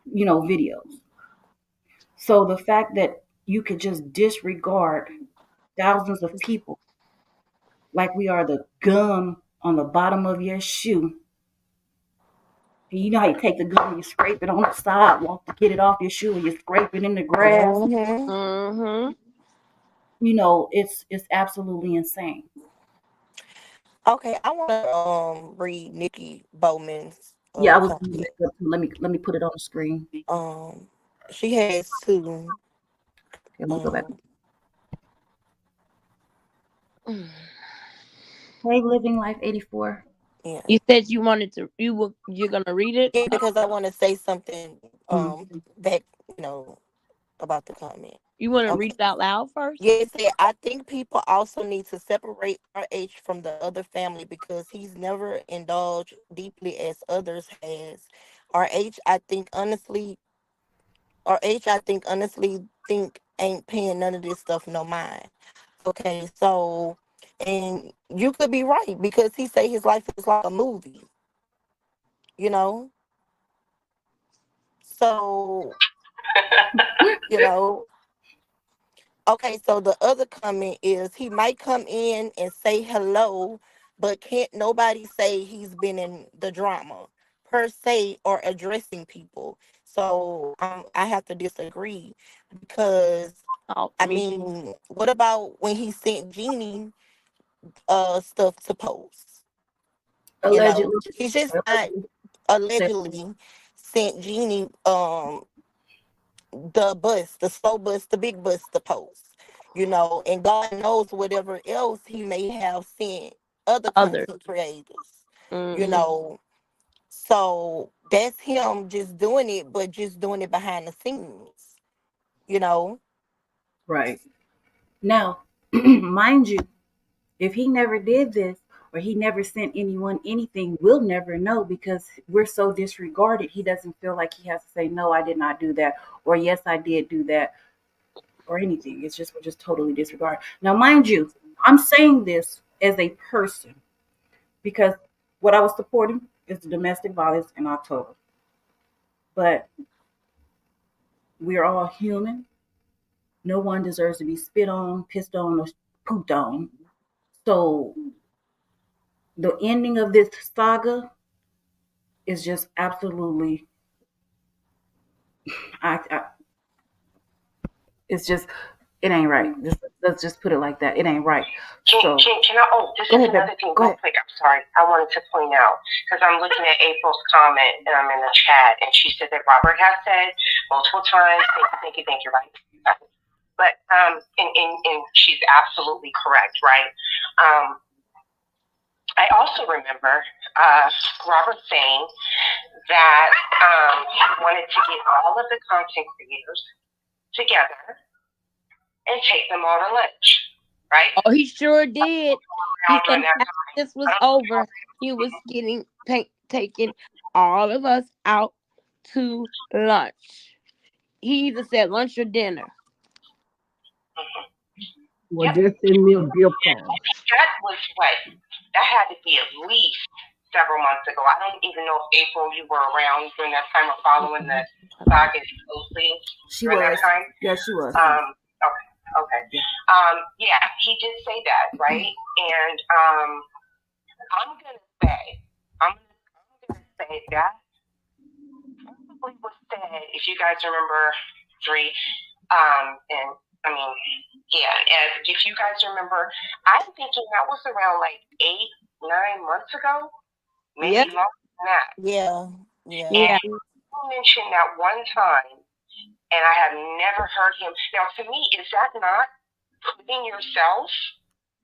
videos. So the fact that you could just disregard thousands of people like we are the gum on the bottom of your shoe. You know how you take the gum and you scrape it on the sidewalk to get it off your shoe, and you scrape it in the grass. Hmm. Mm-hmm. It's absolutely insane. Okay, I want to read Nikki Bowman's Yeah, I was gonna comment. make up. Let me put it on the screen. Um, she has two. Okay, let me go back. Um, Hey, Living Life 84. yeah, You said you're gonna read it. yeah, because I want to say something Mm. back, you know, about the comment. You want to read Okay. it out loud first? Yeah, it said, I think people also need to separate RH from the other family because he's never indulged deeply as others has. RH, I think honestly, RH, I think honestly think ain't paying none of this stuff no mind. Okay, so And you could be right because he say his life is like a movie, you know. So you know, okay, so the other comment is he might come in and say hello, but can't nobody say he's been in the drama per se or addressing people. So I have to disagree because Oh, I me. mean, what about when he sent Jeannie stuff to post? You know, Allegedly. he's just not Allegedly. Say, allegedly sent Jeannie the bus, the slow bus, the big bus to post, you know, and God knows whatever else he may have sent other Other. content creators, you Mm-hmm. know. So that's him just doing it, but just doing it behind the scenes, you know. right. Now, mind you, if he never did this or he never sent anyone anything, we'll never know because we're so disregarded. He doesn't feel like he has to say, no, I did not do that, or yes, I did do that, or anything. It's just, we're just totally disregarded. Now, mind you, I'm saying this as a person because what I was supporting is the domestic violence in October. But we're all human. No one deserves to be spit on, pissed on, or pooped on. So the ending of this saga is just absolutely, I it's just, it ain't right. Let's just put it like that. It ain't right. So Can I? Oh, this go is ahead, baby. another thing, Go real ahead. quick. I'm sorry. I wanted to point out because I'm looking at April's comment and I'm in the chat, and she said that Robert has said multiple times, thank you, right? But and she's absolutely correct, right? I also remember Robert saying that he wanted to get all of the content creators together and take them all to lunch, right? Oh, he sure did. He Around said that after time. this I was don't know over, he was taking all of us out to lunch. He either said lunch or dinner. Mhm. Well, Yep. just send me a bill form. That was what? That had to be at least several months ago. I don't even know if April you were around during that time or following the saga closely She during that was. time. Yeah, she was. Okay. Okay. Yeah. Yeah, he did say that, right? And I'm gonna say, I'm gonna say that probably was said. If you guys remember, three, and I mean, yeah, and if you guys remember, I'm thinking that was around like 8, 9 months ago, Yep. maybe longer than that. Yeah, yeah. And Yeah. he mentioned that one time, and I have never heard him. Now, to me, is that not putting yourself?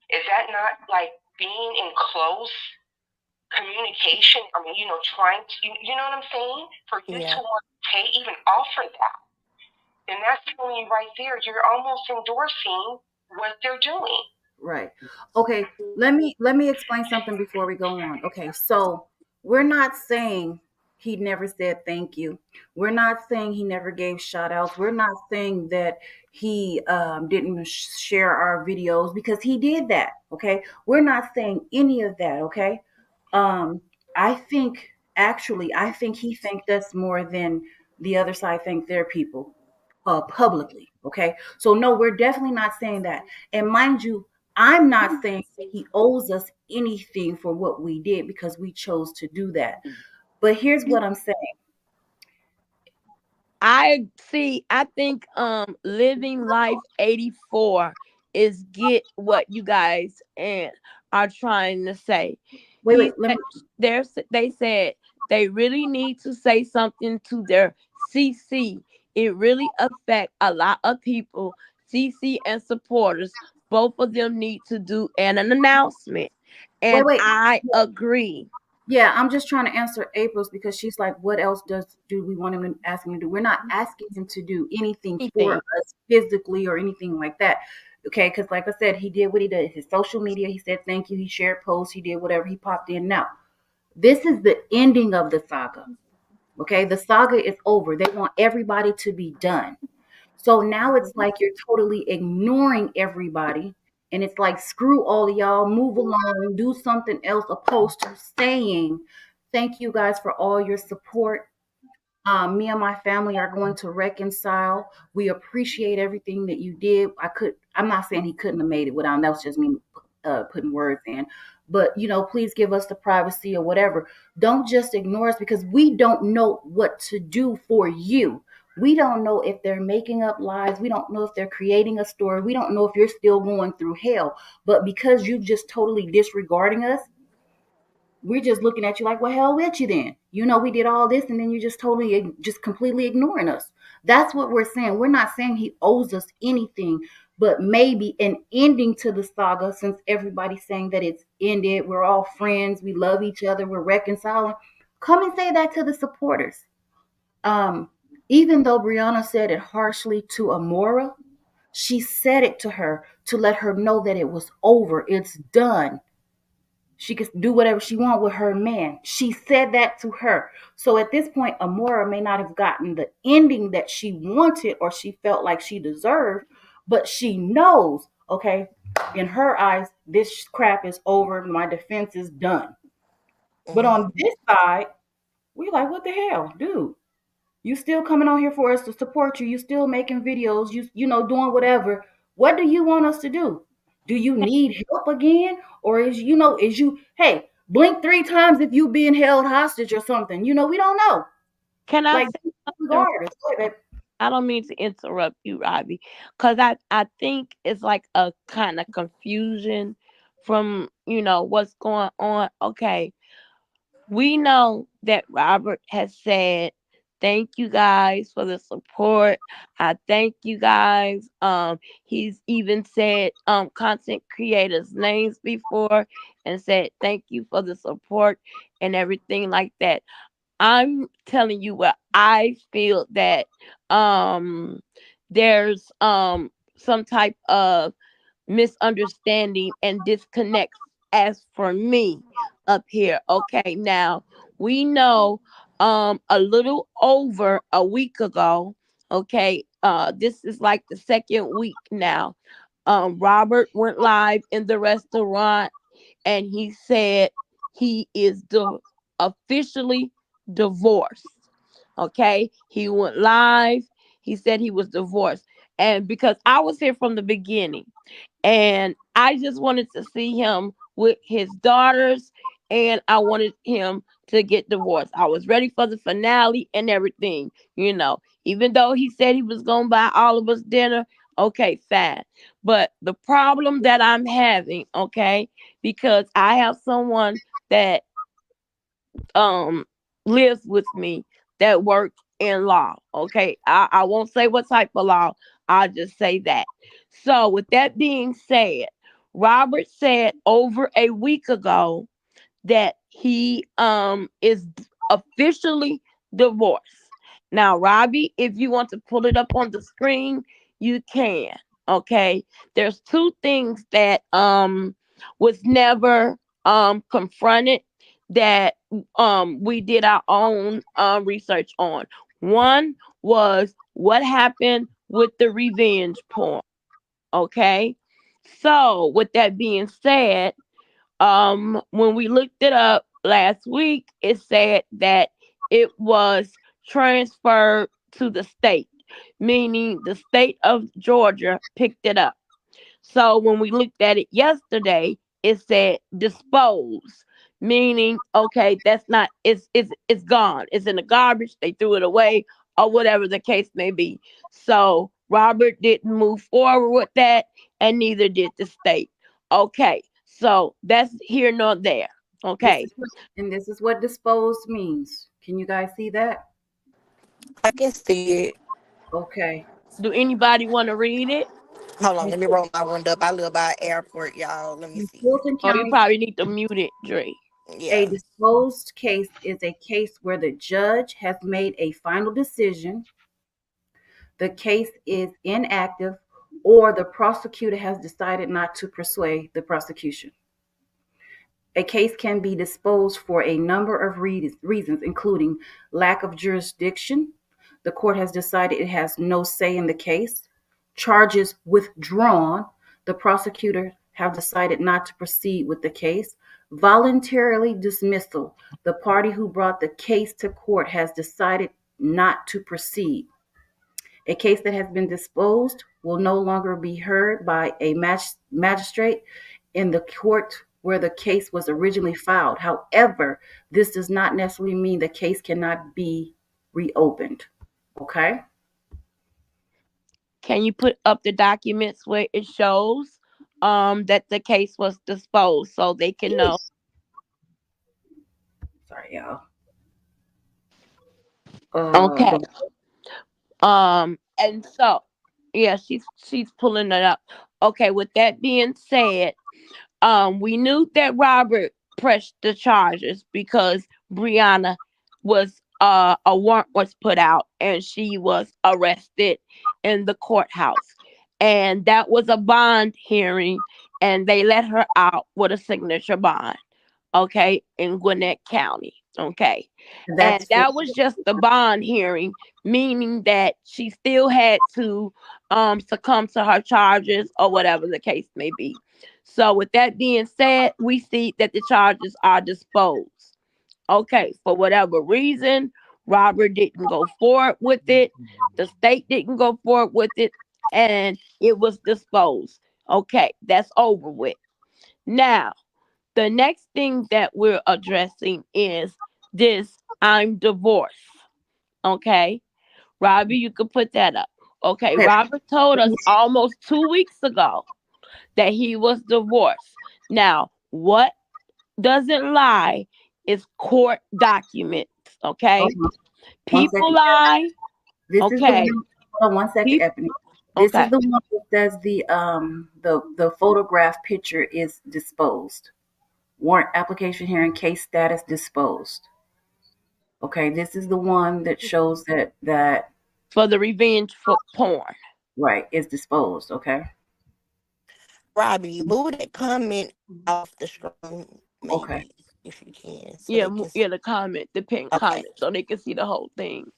Is that not like being in close communication? I mean, trying to, you know what I'm saying? For you to Yeah. want to even offer that, then that's telling you right there, you're almost endorsing what they're doing. Right. Okay. Let me explain something before we go on. Okay. So we're not saying he never said thank you. We're not saying he never gave shout outs. We're not saying that he didn't share our videos because he did that. Okay. We're not saying any of that. Okay. Um, I think I think he thanked us more than the other side thanked their people publicly. Okay. So no, we're definitely not saying that. And mind you, I'm not saying that he owes us anything for what we did because we chose to do that. But here's what I'm saying. I see. I think living life 84 is get what you guys and are trying to say. Wait, He wait, let said me they said they really need to say something to their CC. It really affect a lot of people. CC and supporters, both of them need to do an announcement. wait, And wait. I agree. Yeah, I'm just trying to answer April's because she's like, what else do we want him to ask him to do? We're not asking him to do anything for Anything. us physically or anything like that. Okay, because like I said, he did what he did. His social media, he said thank you, he shared posts, he did whatever, he popped in. Now, this is the ending of the saga. Okay, the saga is over. They want everybody to be done. So now it's like you're totally ignoring everybody And it's like, screw all of y'all, move along, do something else opposed to saying, thank you guys for all your support. Me and my family are going to reconcile. We appreciate everything that you did. I'm not saying he couldn't have made it without, that was just me putting words in. But, please give us the privacy or whatever. Don't just ignore us, because we don't know what to do for you. We don't know if they're making up lies. We don't know if they're creating a story. We don't know if you're still going through hell. But because you just totally disregarding us, we're just looking at you like, well, hell with you then. We did all this, and then you just totally, just completely ignoring us. That's what we're saying. We're not saying he owes us anything, but maybe an ending to the saga, since everybody's saying that it's ended. We're all friends. We love each other. We're reconciling. Come and say that to the supporters. Um, Even though Brianna said it harshly to Amora, she said it to her to let her know that it was over. It's done. She could do whatever she wants with her man. She said that to her. So at this point, Amora may not have gotten the ending that she wanted or she felt like she deserved, but she knows, okay, in her eyes, this crap is over. My defense is done. But Mhm. on this side, we're like, what the hell, dude? You still coming on here for us to support you. You still making videos. Doing whatever. What do you want us to do? Do you need help again, or is you hey, blink 3 times if you being held hostage or something? We don't know. Can I Like, say something? regardless. Go ahead, I don't mean to interrupt you, Robbie, because I think it's like a kind of confusion from what's going on. Okay, we know that Robert has said, thank you guys for the support. I thank you guys. He's even said content creators' names before and said thank you for the support and everything like that. I'm telling you what I feel that um there's some type of misunderstanding and disconnects as for me up here. Okay, now we know a little over a week ago, okay, this is like the second week now. Robert went live in the restaurant and he said he is officially divorced. Okay, he went live. He said he was divorced. And because I was here from the beginning, and I just wanted to see him with his daughters, and I wanted him to get divorced. I was ready for the finale and everything, Even though he said he was going to buy all of us dinner, okay, fine. But the problem that I'm having, okay, because I have someone that um lives with me that works in law. Okay. I won't say what type of law. I'll just say that. So with that being said, Robert said over a week ago that he is officially divorced. Now, Robbie, if you want to pull it up on the screen, you can. Okay. There's two things that was never confronted that we did our own research on. One was what happened with the revenge porn. Okay. So with that being said, when we looked it up last week, it said that it was transferred to the state, meaning the state of Georgia picked it up. So when we looked at it yesterday, it said dispose, meaning okay, that's not it's gone. It's in the garbage. They threw it away or whatever the case may be. So Robert didn't move forward with that, and neither did the state. Okay, so that's here nor there. this Okay, is this is what disposed means. Can you guys see that? I can see it. Okay. do anybody want to read it? Hold on, let me roll my window up. I live by an airport, y'all. Let me In see. Fulton Oh, you County, probably need to mute it, Dre. Yeah. a disposed case is a case where the judge has made a final decision, the case is inactive, or the prosecutor has decided not to pursue the prosecution. A case can be disposed for a number of reasons, including lack of jurisdiction. The court has decided it has no say in the case. Charges withdrawn. the prosecutor have decided not to proceed with the case. Voluntarily dismissal. The party who brought the case to court has decided not to proceed. A case that has been disposed will no longer be heard by a magistrate in the court where the case was originally filed. However, this does not necessarily mean the case cannot be reopened. Okay? Can you put up the documents where it shows that the case was disposed so they can know? Sorry, y'all. Okay. The And so yeah, she's pulling it up. Okay, with that being said, we knew that Robert pressed the charges because Brianna was a warrant was put out and she was arrested in the courthouse. And that was a bond hearing and they let her out with a signature bond, okay, in Gwinnett County. Okay. And that's for that was just the bond hearing, meaning that she still had to succumb to her charges or whatever the case may be. So, with that being said, we see that the charges are disposed. Okay, for whatever reason, Robert didn't go forward with it, the state didn't go forward with it, and it was disposed. Okay, that's over with. Now, the next thing that we're addressing is this: I'm divorced. Okay, Robbie, you could put that up. Okay, okay. Robert told us almost 2 weeks ago that he was divorced. Now, what doesn't lie is court documents. Hold Okay, on one people second. lie. This is the one. Okay, Hold on one second, people. Ebony. This is Okay, the one that says the photograph picture is disposed. Warrant application hearing case status disposed. Okay, this is the one that shows that for the revenge for porn. right is disposed. Okay, Robbie, move that comment off the screen, okay. maybe, if you can, so Yeah, they can. yeah, the comment, the pin Okay. comment, so they can see the whole thing.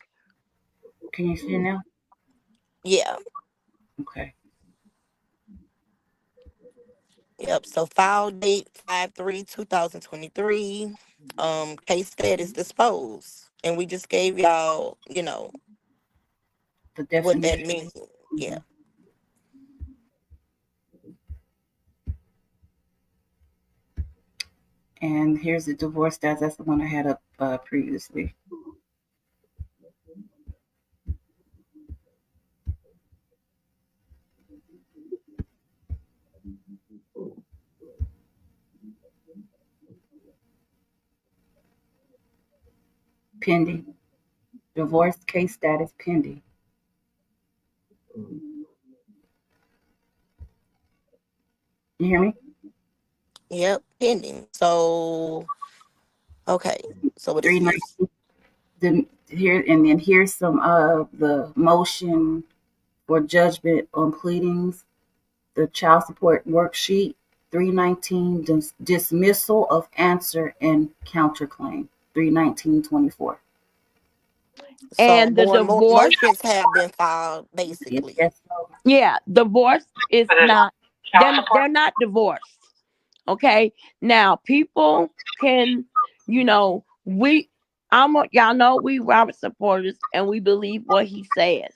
Can you see it now? Yeah. Okay. Yep. So file date 5/3/2023. Case status disposed. And we just gave y'all, The what that definition. means. Yeah. Mhm. And here's the divorce status. That's the one I had up previously. Pending. Divorce case status pending. You hear me? Yep. Pending. So okay. So what is this? 319. Then here and then here's some of the motion for judgment on pleadings. The child support worksheet. 319 dismissal of answer and counterclaim. 31924. So And the more divorce, motions have been filed, basically. Yes. yeah, divorce is But there's not child support. they're not divorced. Okay. Now people can, we y'all know we Robert supporters and we believe what he says.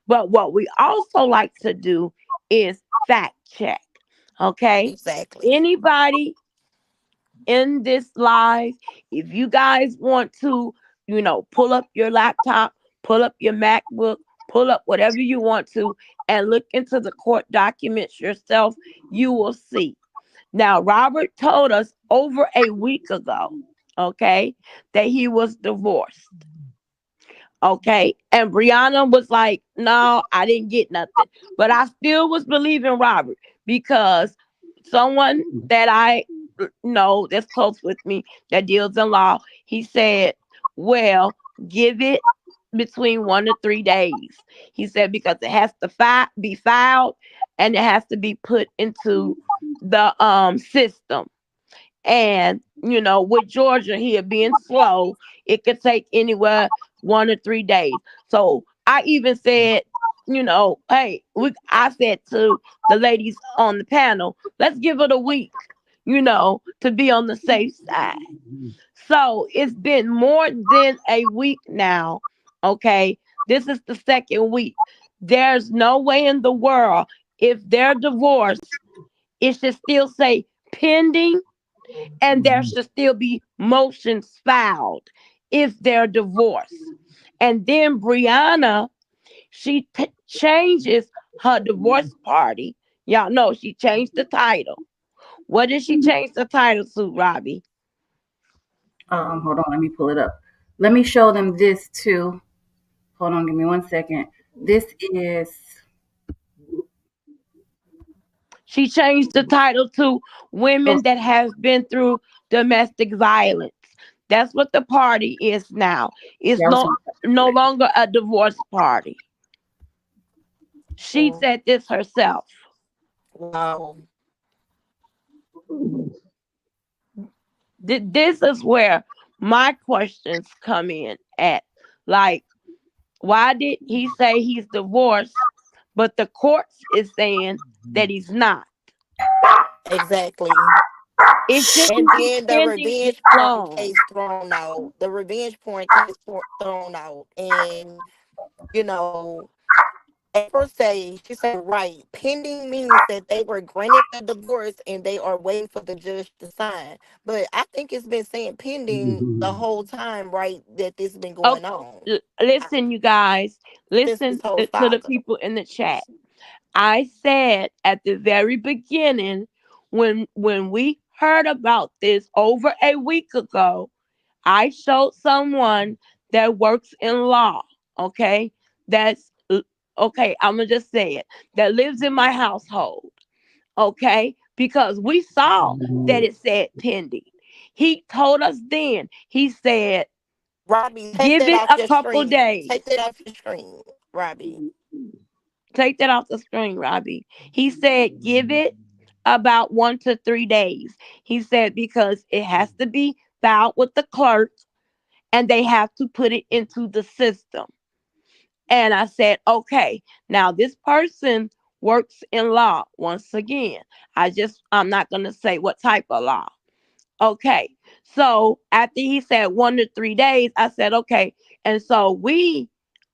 But what we also like to do is fact check. Okay. Exactly. Anybody in this live, if you guys want to, pull up your laptop, pull up your MacBook, pull up whatever you want to, and look into the court documents yourself, you will see. Now, Robert told us over a week ago, okay, that he was divorced. Okay. And Brianna was like, no, I didn't get nothing. But I still was believing Robert because someone that I know that's close with me that deals in law, he said, well, give it between 1 to 3 days. He said, because it has to be filed and it has to be put into the system. And, with Georgia here being slow, it could take anywhere 1 or 3 days. So I even said, hey, I said to the ladies on the panel, let's give it a week, to be on the safe side. So it's been more than a week now. Okay. This is the second week. There's no way in the world, if they're divorced, it should still say pending, and there should still be motions filed if they're divorced. And then Brianna, she changes her divorce party. Y'all know she changed the title. What did she change the title to, Robbie? Hold on, let me pull it up. Let me show them this too. Hold on, give me 1 second. This is She changed the title to oh, Women That Have Been Through Domestic Violence. That's what the party is now. It's yeah, I was no longer a divorce party. She Mm, said this herself. wow. This is where my questions come in at. Like, why did he say he's divorced, but the courts is saying that he's not? Exactly. It And shouldn't be then the pending this revenge porn long. case thrown out. The revenge porn case thrown out. And, you know, April she said, right, pending means that they were granted the divorce and they are waiting for the judge to sign. But I think it's been saying pending the whole time, right, that this been Oh, going on listen, you guys. since this Listen whole to the saga. people in the chat. I said at the very beginning, when we heard about this over a week ago, I showed someone that works in law. Okay, that's okay. I'm gonna just say it. That lives in my household. Okay, because we saw that it said pending. He told us then. He said, Robbie, take give that it off a your couple screen. Take days. that off your screen, Robbie. Take that off the screen, Robbie. He said, give it about 1 to 3 days. He said, because it has to be filed with the clerk and they have to put it into the system. And I said, okay, now this person works in law. Once again, I'm not going to say what type of law. Okay. So after he said 1 to 3 days, I said, okay. And so we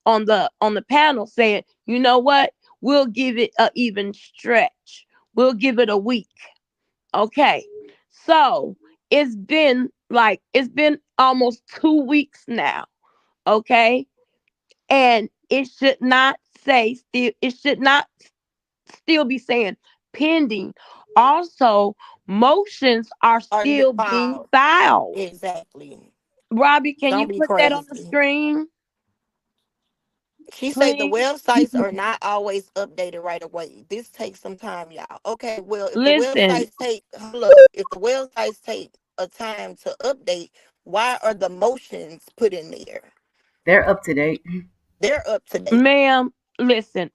on the panel said, you know what? We'll give it a even stretch. We'll give it a week. Okay. So it's been almost 2 weeks now. Okay. And it should not still be saying pending. Also, motions are Are still being filed. filed. Exactly. Robbie, can Don't you be put that on the crazy. screen, She said the please? websites are not always updated right away. This takes some time, y'all. Okay, well, if the Listen, websites take, hold up, if the websites take a time to update, why are the motions put in there? they're up to date. They're up to date. ma'am, listen.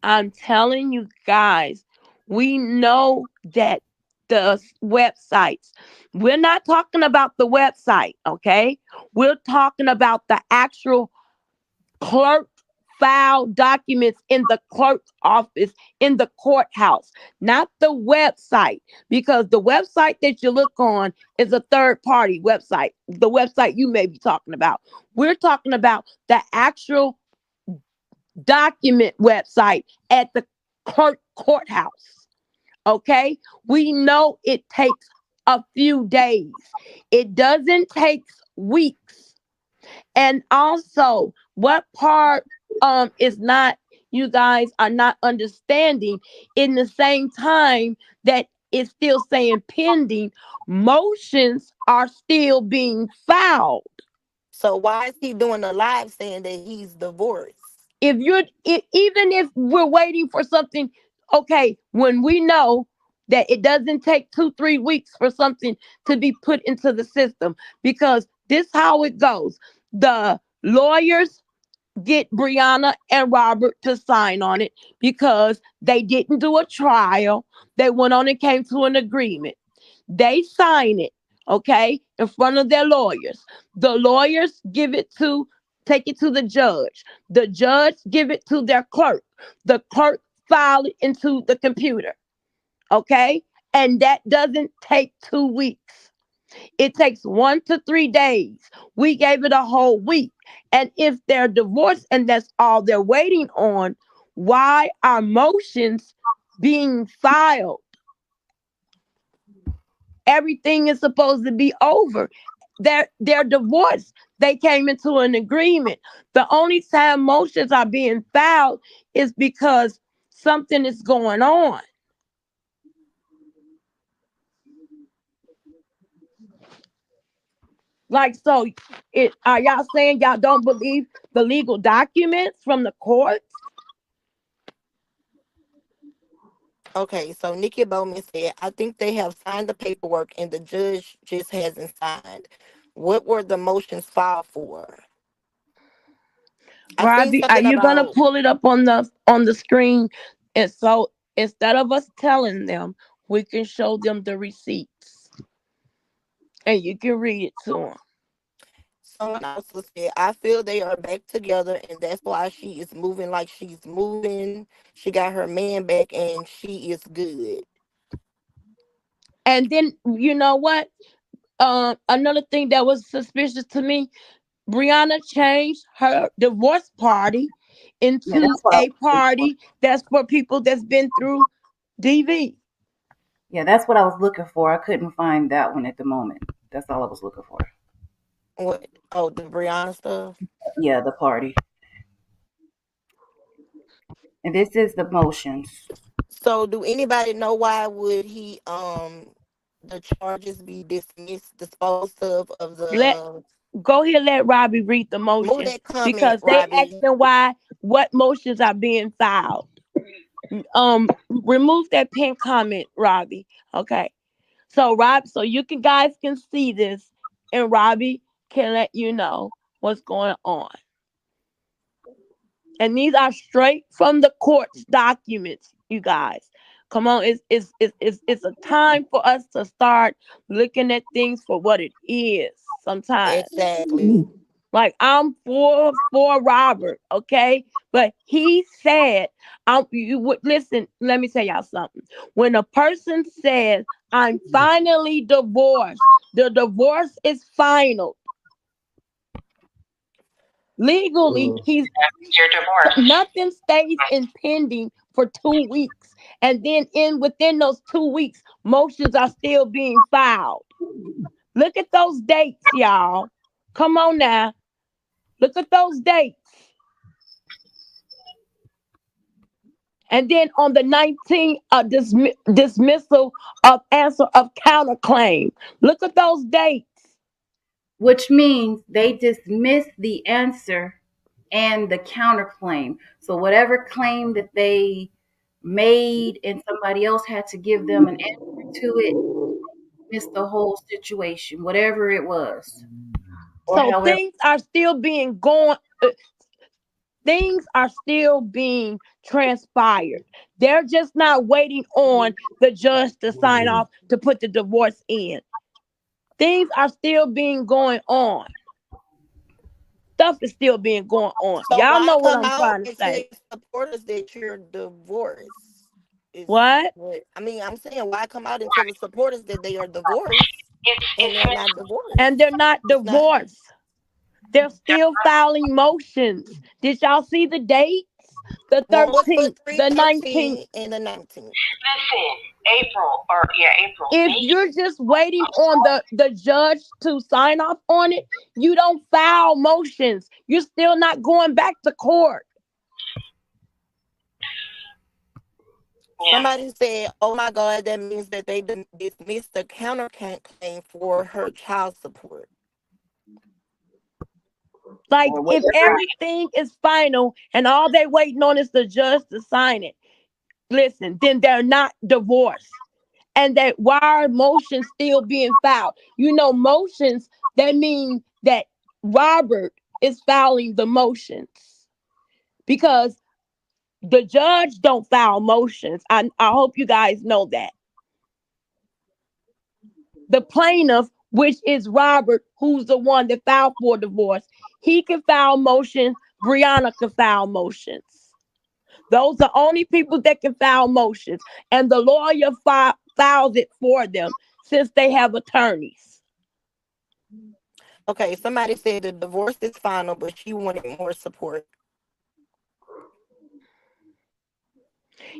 I'm telling you guys, we know that the websites, we're not talking about the website, okay? We're talking about the actual clerk file documents in the clerk's office in the courthouse, not the website, because the website that you look on is a third party website, the website you may be talking about. We're talking about the actual document website at the clerk courthouse. Okay, we know it takes a few days, it doesn't take weeks. And also, what part is not, you guys are not understanding, in the same time that it's still saying pending, motions are still being filed. So why is he doing a live saying that he's divorced? Even if we're waiting for something, okay, when we know that it doesn't take 2 3 weeks for something to be put into the system, because this how it goes. The lawyers get Brianna and Robert to sign on it because they didn't do a trial. They went on and came to an agreement. They sign it, okay, in front of their lawyers. The lawyers give it to take it to the judge give it to their clerk, the clerk file it into the computer. Okay, and that doesn't take 2 weeks. It takes 1 to 3 days. We gave it a whole week. And if they're divorced and that's all they're waiting on, why are motions being filed? Everything is supposed to be over. They're divorced. They came into an agreement. The only time motions are being filed is because something is going on. Like, so it are y'all saying y'all don't believe the legal documents from the courts? Okay, so Nikki Bowman said, I think they have signed the paperwork and the judge just hasn't signed. What were the motions filed for? I seen Robbie, are something you gonna about, pull it up on the screen? And so instead of us telling them, we can show them the receipts and you can read it to them. someone also said, I feel they are back together and that's why she is moving like she's moving. She got her man back and she is good. And then you know what? Another thing that was suspicious to me, Brianna changed her divorce party Yeah, into that's what I a was looking for. party that's for people that's been through DV. Yeah, that's what I was looking for. I couldn't find that one at the moment. That's all I was looking for. What? Oh, the Brianna stuff. Yeah, the party. And this is the motions. So do anybody know why would he the charges be dismissed, disposed of Let the Go here, let Robbie read the move motions that comment, because they Robbie? asking why what motions are being filed. Remove that pin comment, Robbie. Okay. So you can guys can see this, and Robbie can let you know what's going on. And these are straight from the court's documents, you guys. Come on, it's a time for us to start looking at things for what it is sometimes. Exactly. Like, I'm for Robert, okay? But he said, you would listen, let me tell y'all something. When a person says, I'm finally divorced, the divorce is final. Legally, he's You're divorced. nothing stays in pending for 2 weeks. And then within those 2 weeks, motions are still being filed. Look at those dates, y'all. Come on now. Look at those dates. And then on the 19th, dismissal of answer of counterclaim. Look at those dates. Which means they dismiss the answer and the counterclaim. So whatever claim that they made and somebody else had to give them an answer to it, missed the whole situation, whatever it was, or So however. things are still being transpired. They're just not waiting on the judge to sign off to put the divorce in. Things are still being going on. Stuff is still being going on. So Y'all why know what come I'm out trying to and tell say. your supporters that you're divorced? Is What? what I mean. I'm saying why come out and tell the supporters that they are divorced and It's they're not And divorced? they're not It's not. divorced. They're still filing motions. Did y'all see the dates? The One was for 13th, the 19th. 3/13 and the 19th. listen, April, or yeah, April. If They you're just waiting on the judge to sign off on it, you don't file motions. You're still not going back to court. yeah. Somebody said, "Oh my God, that means that they dismissed the counterclaim for her child support." Like, Or if whatever. everything is final and all they waiting on is the judge to sign it, listen, then they're not divorced. And that why are motions still being filed? You know, motions that mean that Robert is filing the motions because the judge don't file motions. I hope you guys know that. The plaintiff which is Robert, who's the one that filed for divorce. He can file motions. Brianna can file motions. Those are only people that can file motions, and the lawyer files it for them since they have attorneys. Okay, somebody said the divorce is final, but she wanted more support.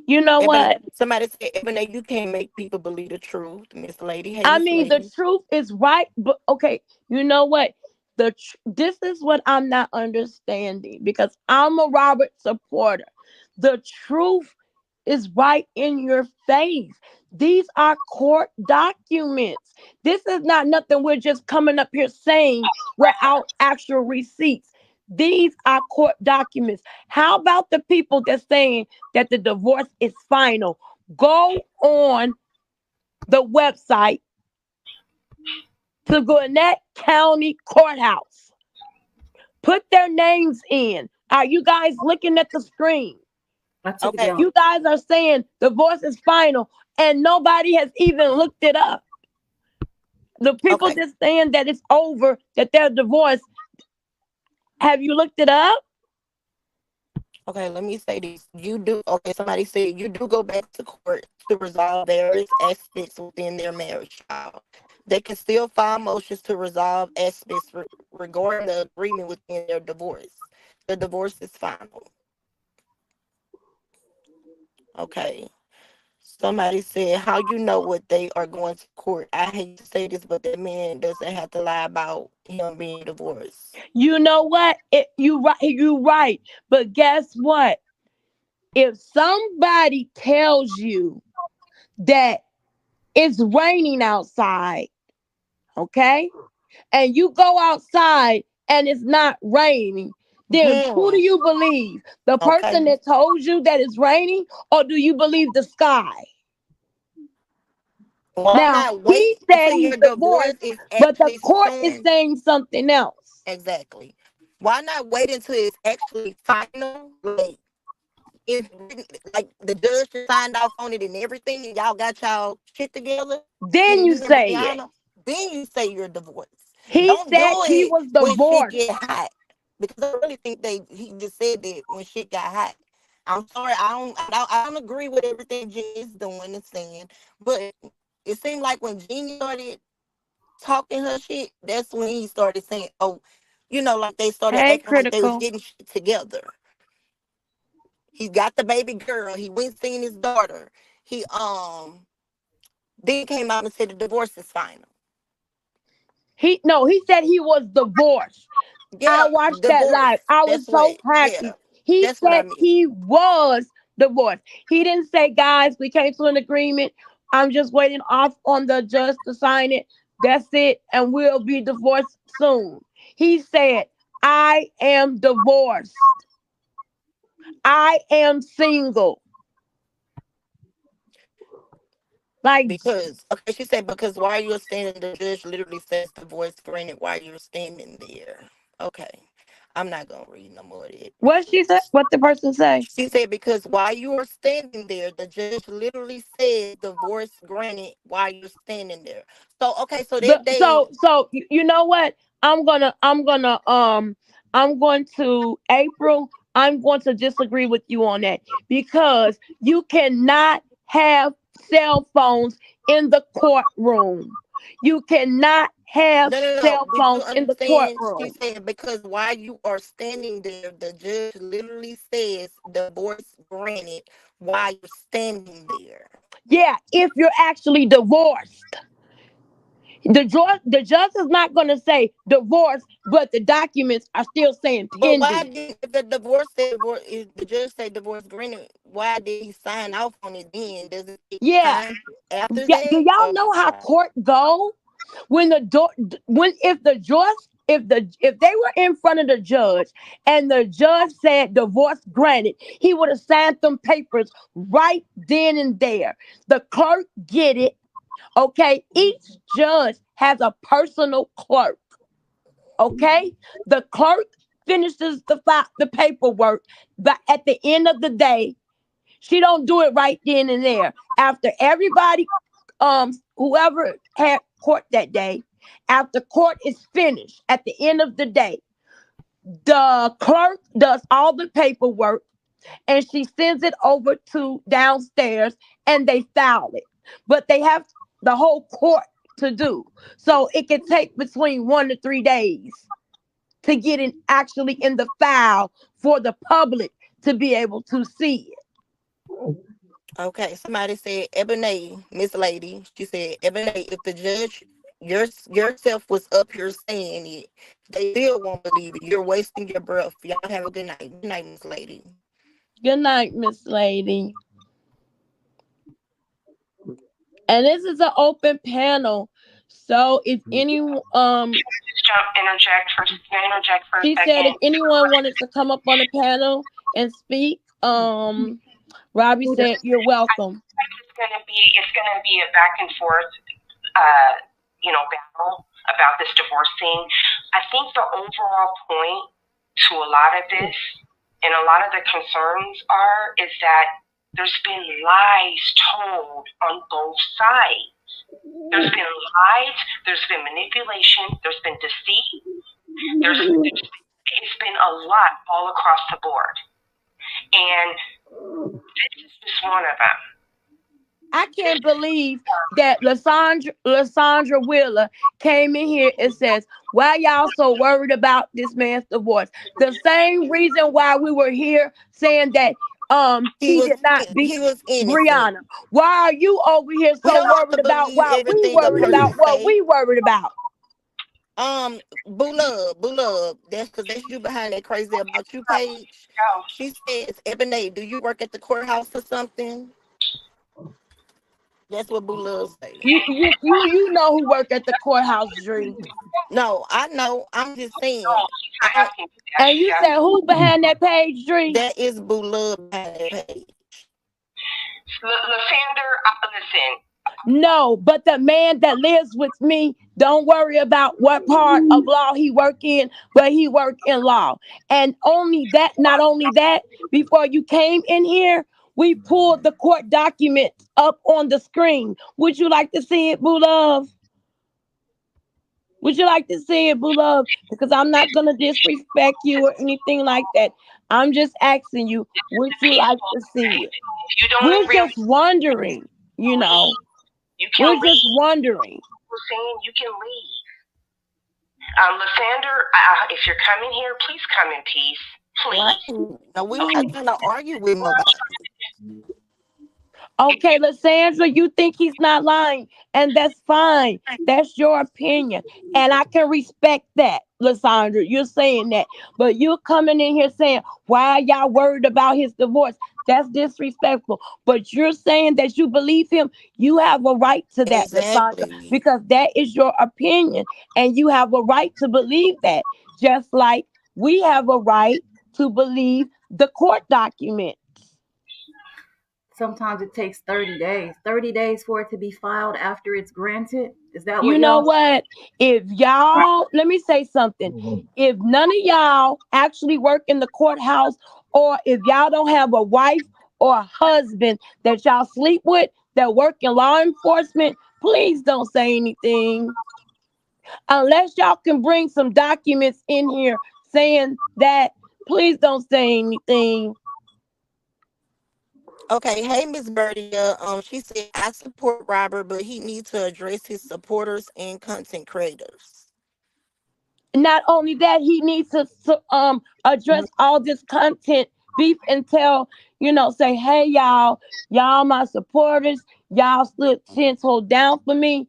You know Ebony, what? somebody said, Ebony, you can't make people believe the truth. Miss Lady. Hey, I Miss mean, the Lady. truth is right, but okay, you know what? This is what I'm not understanding because I'm a Robert supporter. The truth is right in your face. These are court documents. This is not nothing we're just coming up here saying without actual receipts. These are court documents. How about the people that's saying that the divorce is final? Go on the website to Gwinnett County Courthouse. Put their names in. Are you guys looking at the screen? I took it Okay, down. You guys are saying divorce is final, and nobody has even looked it up. The people okay, that's saying that it's over, that they're divorced, have you looked it up? okay. Let me say this. You do. Okay, somebody said you do go back to court to resolve various aspects within their marriage, child. They can still file motions to resolve aspects regarding the agreement within their divorce. The divorce is final. Okay. Somebody said, "How you know what they are going to court?" I hate to say this, but that man doesn't have to lie about him being divorced. You know what? You right. But guess what? If somebody tells you that it's raining outside, okay? And you go outside and it's not raining, then who do Hmm. you believe? The person Okay. that told you that it's raining, or do you believe the sky? Why Now, not he wait said until he's your divorce divorced, is but the actually court is suing? saying something else. Exactly. Why not wait until it's actually final? Like it's like the judge just signed off on it and everything, and y'all got y'all shit together. Then And you you and say it. Brianna, then you say you're divorced. He Don't said do he it was when shit divorced. get hot, because I really think he just said that when shit got hot. I'm sorry, I don't agree with everything Jeannie is doing and saying, but it seemed like when Jeannie started talking her shit, that's when he started saying, "Oh, like they started Hey, acting like they was critical. getting shit together." He got the baby girl. He went seen his daughter. He then came out and said the divorce is final. He said he was divorced. I Yeah, watched that live. divorce. I was That's so what. happy. Yeah, He that's what I said meant. he was divorced. He didn't say, guys, we came to an agreement. I'm just waiting off on the judge to sign it. That's it. And we'll be divorced soon. He said, I am divorced. I am single. Like, Because okay, she said because while you're standing, the judge literally says divorce granted while you're standing there. Okay, I'm not gonna read no more of it. what she said? What the person say? She said because while you are standing there, the judge literally says divorce granted while you're standing there. So okay, so The that day, so you know what? I'm going to April. I'm going to disagree with you on that because you cannot have cell phones in the courtroom. You cannot have no, no, no. cell Did you phones in the understand? She courtroom. said because while you are standing there, the judge literally says divorce granted while you're standing there. Yeah, if you're actually divorced. The judge is not going to say divorce, but the documents are still saying But why pending. didn't if the divorce said divorce? If the judge said divorce granted, why did he sign off on it then? Does it take Yeah. time after Yeah, do that, y'all or know how why? court go? When the door, when if the judge, if they were in front of the judge and the judge said divorce granted, he would have signed them papers right then and there. The clerk get it. Okay, each judge has a personal clerk. Okay, the clerk finishes the paperwork, but at the end of the day, she don't do it right then and there. After everybody whoever had court that day, After court is finished, at the end of the day, the clerk does all the paperwork and she sends it over to downstairs and they file it. But they have the whole court to do. So it can take between 1 to 3 days to get it actually in the file for the public to be able to see it. Okay, somebody said Ebony, Miss Lady. She said Ebony, if the judge yourself was up here saying it, they still won't believe it. You're wasting your breath. Y'all have a good night. Good night, Miss Lady. Good night, Miss Lady. And this is an open panel. So if any Interject for a she said if second. anyone wanted to come up on the panel and speak, Robbie Who the said you're welcome. It's gonna be a back and forth, battle about this divorce thing. I think the overall point to a lot of this and a lot of the concerns is that there's been lies told on both sides. There's been lies, there's been manipulation, there's been deceit, it's been a lot all across the board. And this is just one of them. I can't believe that Lysandra Wheeler came in here and says, why y'all so worried about this man's divorce? The same reason why we were here saying that He he was did not beat he was innocent. Brianna. Why are you over here We so don't have to worried about believe why we everything a worried about person what say. we worried about? Boo love. That's because that's you behind that crazy about you page. Go. She says, Ebony, do you work at the courthouse or something? That's what Boo love say. You know who work at the courthouse, Dree. No, I know. I'm just No, saying. she's I not don't. asking you that. And She's you said asking. who behind that page, Dree? That is Boo love behind that page. Lysander, listen. No, but the man that lives with me, don't worry about what part of law he work in, but he work in law. And only that, not only that, before you came in here, we pulled the court documents up on the screen. Would you like to see it, Boo Love? Would you like to see it, Boo Love? Because I'm not gonna disrespect you or anything like that. I'm just asking you, This is would a you like peaceful to see it? space. If you don't We're agree just with wondering, you know. leave, you can We're just leave. wondering. We're saying you can leave. Lysander, if you're coming here, please come in peace. Right? Please. No, we're not Okay. trying to argue with nobody. Okay, Lysandra, you think he's not lying, and that's fine. That's your opinion, and I can respect that, Lysandra. You're saying that, but you're coming in here saying, "Why are y'all worried about his divorce?" That's disrespectful. But you're saying that you believe him. You have a right to that, Lysandra, Exactly. because that is your opinion, and you have a right to believe that. Just like we have a right to believe the court document. sometimes it takes 30 days. 30 days for it to be filed after it's granted. Is that You what know y'all what? If y'all, let me say something. If none of y'all actually work in the courthouse, or if y'all don't have a wife or a husband that y'all sleep with that work in law enforcement, please don't say anything. Unless y'all can bring some documents in here saying that, please don't say anything. Okay, hey Miss Bertia. She said I support Robert, but he needs to address his supporters and content creators. Not only that, he needs to address all this content beef and tell, say, hey y'all my supporters, y'all stood 10 toes down for me.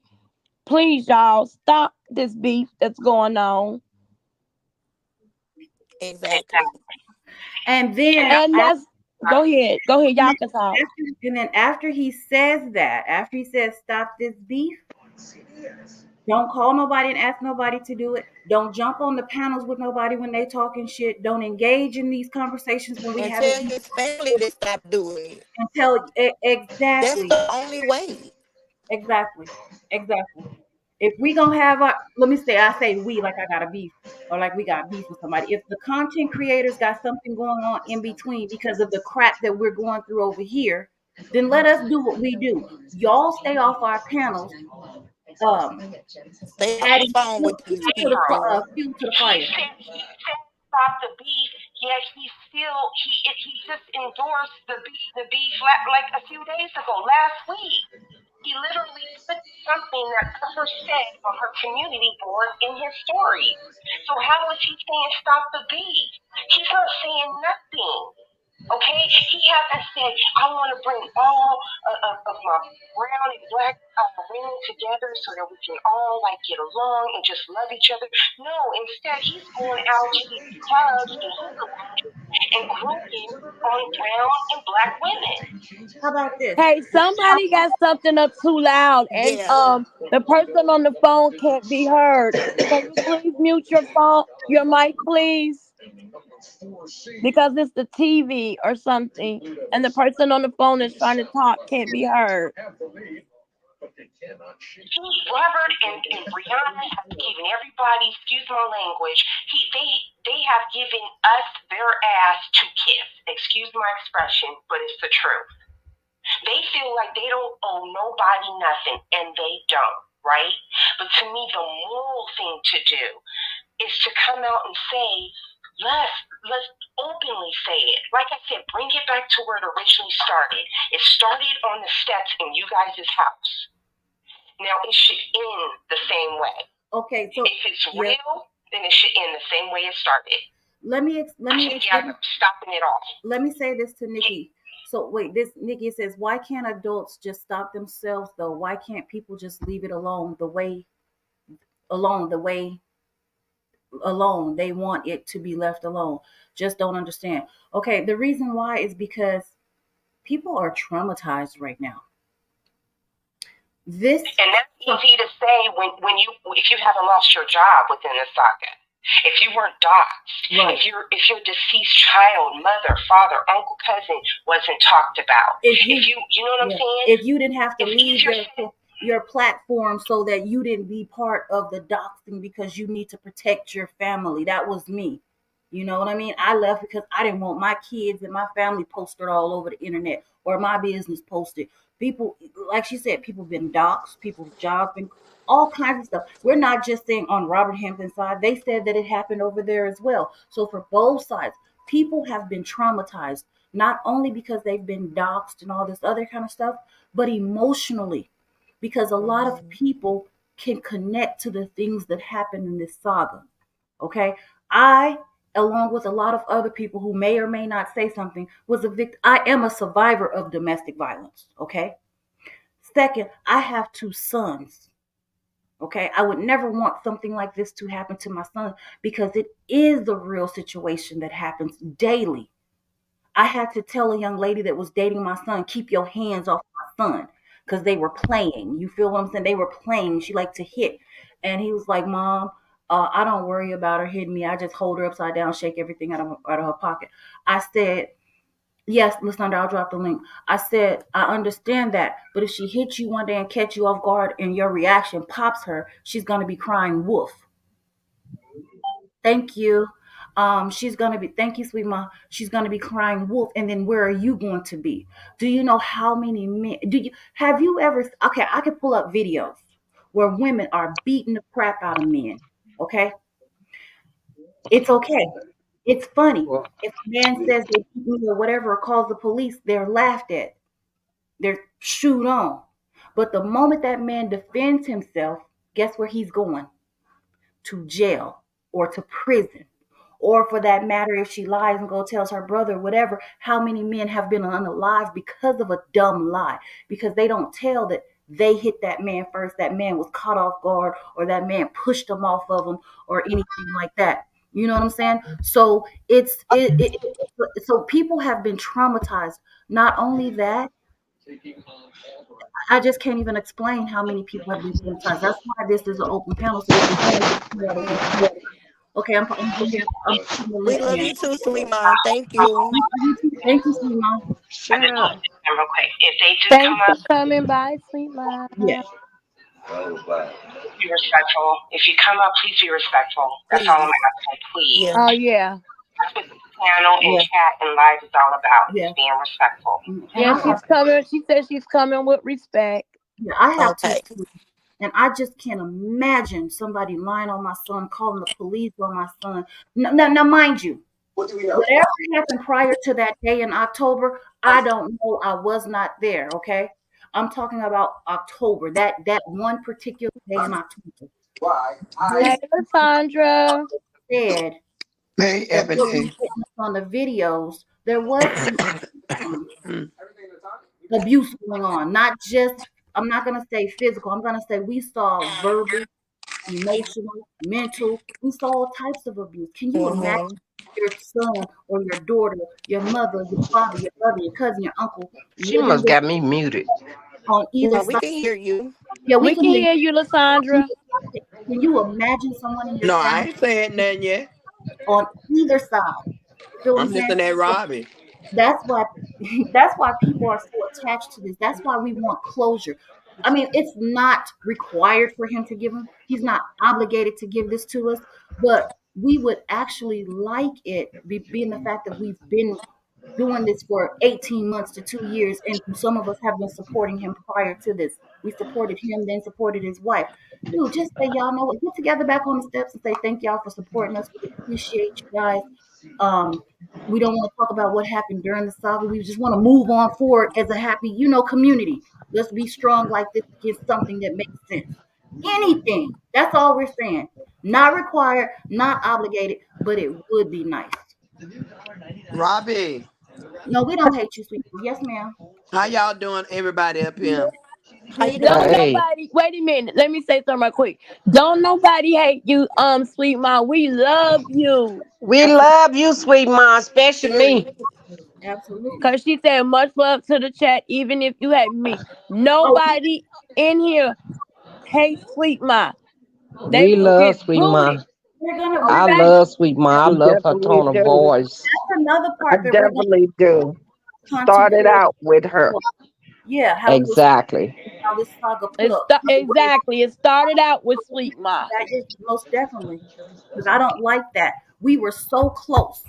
Please, y'all, stop this beef that's going on. Exactly. and then And And that's go ahead, y'all can talk. after he says that, after he says stop this beef, don't call nobody and ask nobody to do it. Don't jump on the panels with nobody when they talking shit. Don't engage in these conversations when we And having tell his family to stop doing it. until That's exactly, the only way. exactly, exactly. If we gonna have our, let me say, I say we like I got a beef or like we got beef with somebody. If the content creators got something going on in between because of the crap that we're going through over here, then let us do what we do. Y'all stay off our panels um Stay off the adding phone with these people. fuel to the fire. He said stop the beef, yet he just endorsed the beef like a few days ago, last week. He literally put something that Pepper said on her community board in his story. So how is he saying stop the beef? He's not saying nothing. Okay, he hasn't said I want to bring all of my brown and black women together so that we can all like get along and just love each other. No, instead he's going out to these clubs and hookah lounges and grouping on brown and black women. How about this? Hey, somebody got something up too loud, and Yeah. the person on the phone can't be heard. Can you please mute your phone, your mic, please? Because it's the TV or something, and the person on the phone is trying to talk can't be heard. Robert and Brianna have given everybody, excuse my language, they have given us their ass to kiss. Excuse my expression, but it's the truth. They feel like they don't owe nobody nothing, and they don't, right? But to me, the moral thing to do is to come out and say, let's openly say it. Like I said, bring it back to where it originally started. It started on the steps in you guys' house. Now it should end the same way. Okay, so if it's real, then it should end the same way it started. Let me stopping it all. Let me say this to Nikki. So wait, this Nikki says, why can't adults just stop themselves though? Why can't people just leave it alone the way they want it to be left alone? Just don't understand. Okay, the reason why is because people are traumatized right now. And that's easy to say if you haven't lost your job within the saga. If you weren't doxxed, right. if your deceased child, mother, father, uncle, cousin wasn't talked about, if you know what I'm saying? If you didn't have to leave your platform so that you didn't be part of the doxing because you need to protect your family. That was me. You know what I mean? I left because I didn't want my kids and my family posted all over the internet or my business posted. People, like she said, people been doxxed, people's jobs been all kinds of stuff. We're not just saying on Robert Hampton's side. They said that it happened over there as well. So for both sides, people have been traumatized, not only because they've been doxxed and all this other kind of stuff, but emotionally, because a lot of people can connect to the things that happen in this saga. Okay? I, along with a lot of other people who may or may not say something, was a victim. I am a survivor of domestic violence. Okay? Second, I have 2 sons. Okay, I would never want something like this to happen to my son because it is the real situation that happens daily. I had to tell a young lady that was dating my son, keep your hands off my son, because they were playing. You feel what I'm saying? They were playing. She liked to hit. And he was like, Mom, I don't worry about her hitting me. I just hold her upside down, shake everything out of her pocket. I said, yes, Miss Thunder, I'll drop the link. I said, I understand that, but if she hits you one day and catch you off guard and your reaction pops her, she's going to be crying wolf. Thank you. She's going to be, thank you, sweet mom. She's going to be crying wolf. And then where are you going to be? Do you know how many men, have you ever, okay, I could pull up videos where women are beating the crap out of men. Okay. It's okay. It's funny. If a man says they beat me or whatever or calls the police, they're laughed at. They're shooed on. But the moment that man defends himself, guess where he's going? To jail or to prison. Or for that matter, if she lies and go tells her brother, whatever, how many men have been unalive because of a dumb lie? Because they don't tell that they hit that man first, that man was caught off guard, or that man pushed them off of them, or anything like that. You know what I'm saying? So so people have been traumatized. Not only that, I just can't even explain how many people have been traumatized. That's why this is an open panel, so we can okay, I'm putting the We link love in. you too, sweet mom. Thank you. Thank you, sweet mom. I just want to say real quick. If they do come Thanks for up, coming by, sweet mom. Yeah. be respectful. If you come up, please be respectful. That's Please. all I'm asking. Please. Yeah. Oh yeah. That's what the panel and chat and live is all about. Yeah. Is being respectful. Yeah, she's coming. She said she's coming with respect. Yeah, I have Okay. two. And I just can't imagine somebody lying on my son, calling the police on my son. Now, mind you, whatever happened prior to that day in October, I don't know. I was not there. Okay, I'm talking about October. That one particular day in October. Hey, This Cassandra. said Hey, that what we Ebony. witnessed on the videos, there was some um, Mm. abuse going on. Not just, I'm not going to say physical. I'm going to say we saw verbal, emotional, mental. We saw all types of abuse. Can you imagine Mm-hmm. your son or your daughter, your mother, your father, your brother, your cousin, your uncle She living must with got me muted. on either No, we side? can hear you. Yeah, we We can can hear hear you, you. Lysandra. Can you imagine someone in your No, I family ain't saying nothing yet. on either side? You feel what I'm I'm saying? listening at So Robbie. that's why that's why people are so attached to this. That's why we want closure. I mean, it's not required for him to give him. He's not obligated to give this to us, but we would actually like it, being the fact that we've been doing this for 18 months to 2 years, and some of us have been supporting him prior to this. We supported him, then supported his wife. Dude, just say y'all know what. Get together back on the steps and say thank y'all for supporting us. We appreciate you guys. Um, we don't want to talk about what happened during the saga. We just want to move on forward as a happy, community. Let's be strong like this against something that makes sense. Anything. That's all we're saying. Not required, not obligated, but it would be nice. Robbie, No, we don't hate you, sweetie. Yes, ma'am. how y'all doing, everybody up here? How you Don't doing? Hey, nobody wait a minute. Let me say something real quick. Don't nobody hate you, sweet mom. We love you. we Absolutely. love you, sweet mom, especially me. Absolutely. Cause she said much love to the chat, even if you hate me. Oh, Nobody in here hates sweet mom. They We love get sweet booted. mom. we're gonna I we're Okay? gonna love sweet mom. I You love her definitely tone of do. voice. that's another I part that we're gonna definitely do. content Started for. out with her. Yeah, how it was, Exactly. how this saga put up. Exactly. It started out with sweet mom. That is most definitely, because I don't like that. We were so close.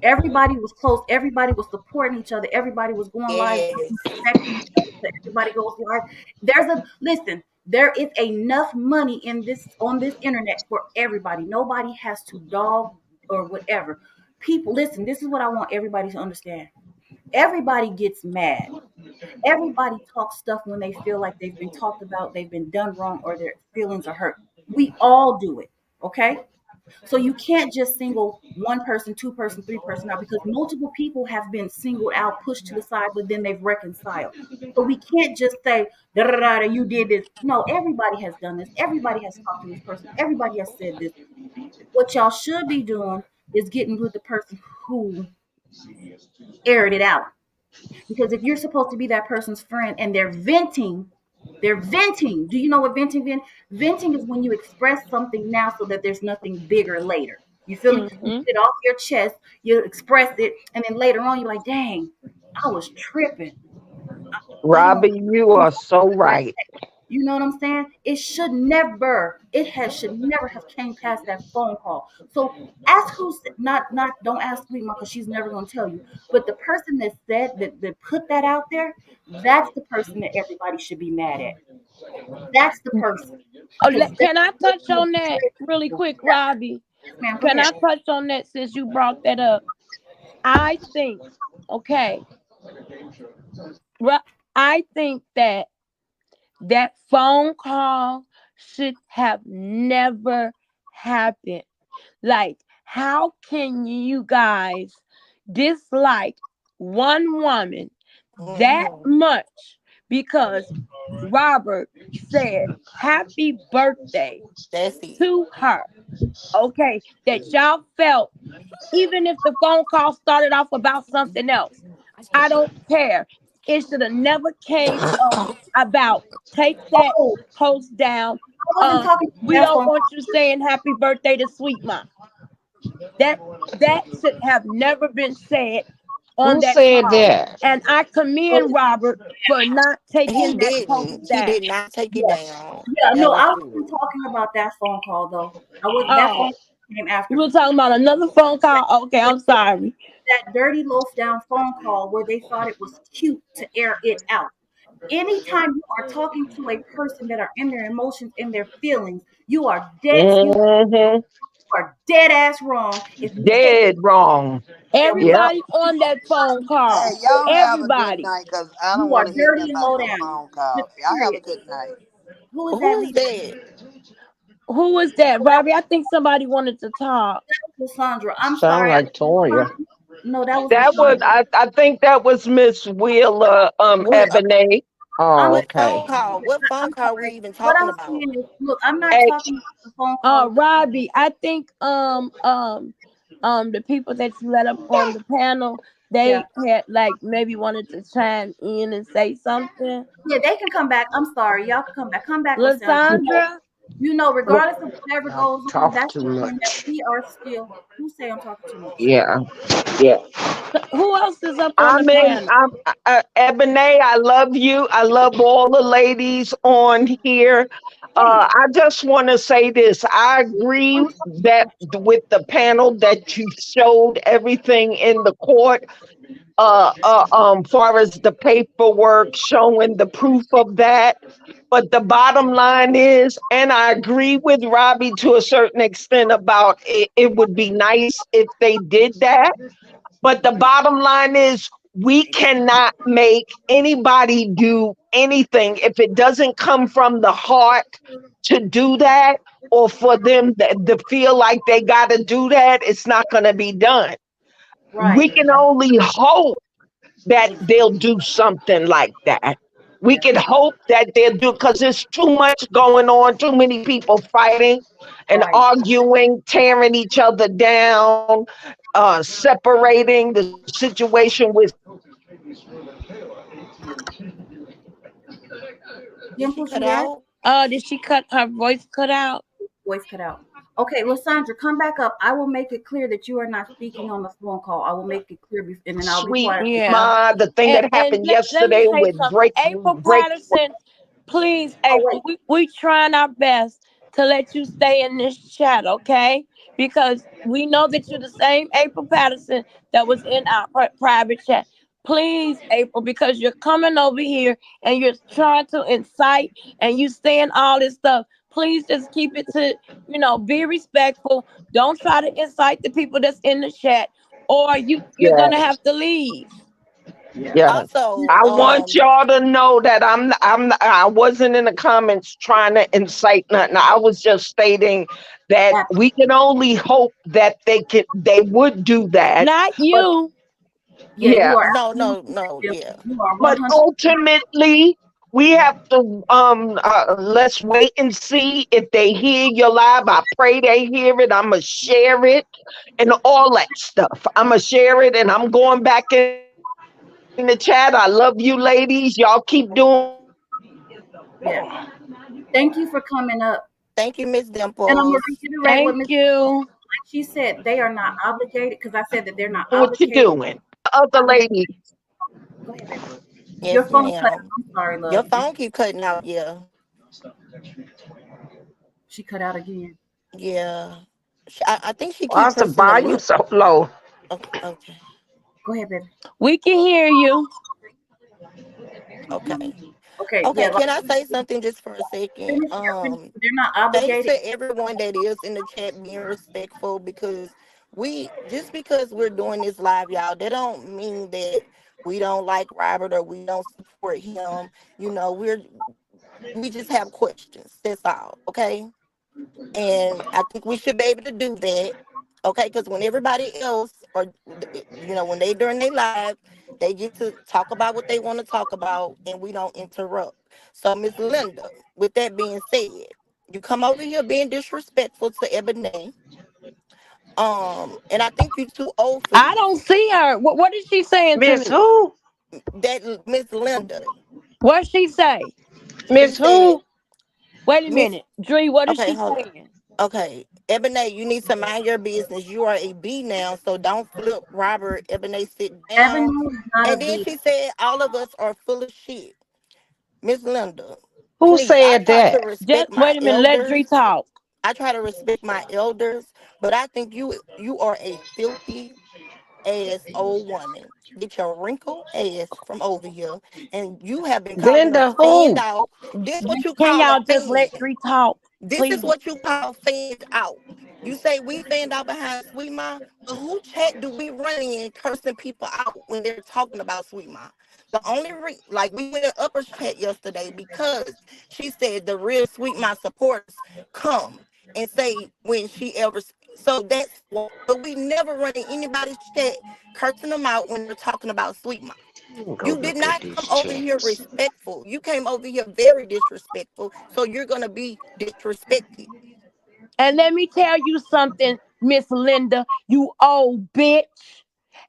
Everybody was close. Everybody was supporting each other. Everybody was going live, Yes. respecting each other. So everybody goes live. There's a listen. There is enough money in this on this internet for everybody. Nobody has to dog or whatever. People, listen. This is what I want everybody to understand. Everybody gets mad. Everybody talks stuff when they feel like they've been talked about, they've been done wrong, or their feelings are hurt. We all do it. Okay. So you can't just single one person, two-person, three-person out, because multiple people have been singled out, pushed to the side, but then they've reconciled. So we can't just say, da da da, you did this. No, everybody has done this. Everybody has talked to this person. Everybody has said this. What y'all should be doing is getting with the person who aired it out. Because if you're supposed to be that person's friend and they're venting. Do you know what venting is? Venting is when you express something now so that there's nothing bigger later. You feel me? You Hmm. get it off your chest, you express it, and then later on you're like, dang, I was tripping. I don't Robbie, you I'm are so so sorry. right. You know what I'm saying? Should never have came past that phone call. So ask who's not don't ask Sweet Mom because she's never gonna tell you. But the person that said that put that out there, that's the person that everybody should be mad at. That's the person Oh, because can I they're touch gonna on that betray really people. quick, Yeah, Robbie? yes, ma'am. Go Can ahead. I touch on that since you brought that up? I think, okay, Ro- I think that phone call should have never happened. Like, how can you guys dislike one woman that Mm-hmm. much because Robert said happy birthday That's it. to her? Okay, that y'all felt, even if the phone call started off about something else, I don't care. It should have never came up about take that Oh, post down. I wasn't talking about We that don't phone want call. you saying happy birthday to Sweet Mom. That that should have never been said on Who that said call. that? And I commend Robert for not He taking that post didn't. He down. did not take it Yeah, down. yeah. No, Never I should. wasn't talking about that phone call though. I was that Oh, phone call came we after. were talking about another phone call. Okay, I'm sorry. That dirty loaf down phone call where they thought it was cute to air it out. Anytime you are talking to a person that are in their emotions, in their feelings, you Hmm. are dead ass wrong if you say Dead wrong. them words. Yep. Everybody on that phone Hey, call. y'all have a good Everybody. night, cause I don't You are want to hear dirty nothing and about low no down. phone call. Just Y'all have a period. good night. Who is Who that is leaving? that? Who was that, Robbie? I think somebody wanted to talk. Cassandra. I'm Sound sorry. like Toya. No, that was That was Cassandra. I think that was Miss Wheeler What Ebony. I'm Oh, what okay. phone call? What phone I'm call we sorry. even What talking I'm about? saying is, look, I'm not Hey, talking about the phone call with Robbie, I think the people that you let up on the panel, yeah. they had like maybe wanted to chime in and say something. Yeah, they can come back. I'm sorry. Y'all can come back. Come back, Lysandra. Lysandra, Regardless of whatever I goes on, talk that too doesn't mean that much. we are still. Who say I'm talking too much? Yeah, yeah. who else is up on I the mean, panel? Ebony, I love you. I love all the ladies on here. Hey, I just want to say this. I agree that with the panel that you showed everything in the court, far as the paperwork showing the proof of that. But the bottom line is, and I agree with Robbie to a certain extent about it, it would be nice if they did that. But the bottom line is, we cannot make anybody do anything if it doesn't come from the heart to do that, or for them to feel like they got to do that. It's not going to be done. right. We can only hope that Ex- they'll do something like that. We Yeah, can hope that they'll do, because there's too much going on, too many people fighting and right. arguing, tearing each other down, separating the situation with Did she Dimples, cut you there? out? Did she cut her voice cut out? Voice cut out. Okay, Lysandra, come back up. I will make it clear that you are not speaking on the phone call. I will make it clear, and then I'll be Sweet quiet. Yeah. Ma, the thing that And happened let me yesterday say with something. April break. Patterson, please, Oh wait, April, we trying our best to let you stay in this chat, okay? Because we know that you're the same April Patterson that was in our private chat. Please, April, because you're coming over here and you're trying to incite and you saying all this stuff. Please just keep it to, be respectful. Don't try to incite the people that's in the chat, or you're Yeah, gonna have to leave. yeah, yeah. Also, I want y'all to know that I wasn't in the comments trying to incite nothing. I was just stating that that, we can only hope that they would do that. Not But you. yeah. yeah, You are no, no, absolutely no, correct. yeah. You are but 100. ultimately we Yeah, have to let's wait and see if they hear your live. I pray they hear it. I'ma share it and all that stuff. I'ma share it, and I'm going back in the chat. I love you ladies. Y'all keep doing what you're doing. yeah. Thank you for coming up. Thank you, Miss And I'm gonna Dimples. reiterate what Thank Miss you. like she said. They are not obligated because I said that they're not What obligated. the other lady? Go ahead, baby. Your Yes, phone cut out. ma'am. I'm sorry, Your love. phone keep cutting out. Yeah, She cut out again. yeah. I think she keep Why's the pressing the volume mute. so low? Okay, okay, Go ahead, baby. We can hear you. okay. Okay, yeah. Okay, Like, can I say something just for a second? finish your finish. They're not Thanks obligated. to everyone that is in the chat being respectful, because we just because we're doing this live, y'all, that don't mean that we don't like Robert or we don't support him. We just have questions. That's all. Okay. And I think we should be able to do that. Okay, because when everybody else, or when they during their live, they get to talk about what they want to talk about and we don't interrupt. So Miss Linda, with that being said, you come over here being disrespectful to Ebony. And I think you too old for I don't this. see her. What is she saying to Miss me? who? That Miss Linda, What she say? she Miss said, who? Wait a Miss, minute, Dree. What is okay, she hold on. saying? Okay, Ebony, you need to mind your business. You are a B now, so don't flip Robert. Ebony, sit down. Avenue is not a And then B. she said, all of us are full of shit. Miss Linda, Who please, I said try to that? respect Just my wait a minute. Let Dree elders. talk. I try to respect my elders, but I think you are a filthy. ass old woman. Get your wrinkled ass from over here. And you have been calling us Glenda, stand who? out. This what you Can call a y'all just let fan. Dree talk, This is please? what you call fanned out. You say we fanned out behind Sweet Ma, but who chat do we run in cursing people out when they're talking about Sweet Ma? The only like we went in Upper's chat yesterday because she said the real Sweet Ma supporters come and say when she ever. So that's why. But we never run in anybody's chat cursing them out when they're talking about Sweet Ma. Go You did look at not these come over here chats. respectful. You came over here very disrespectful. So you're gonna be disrespected. And let me tell you something, Miss Linda, you old bitch.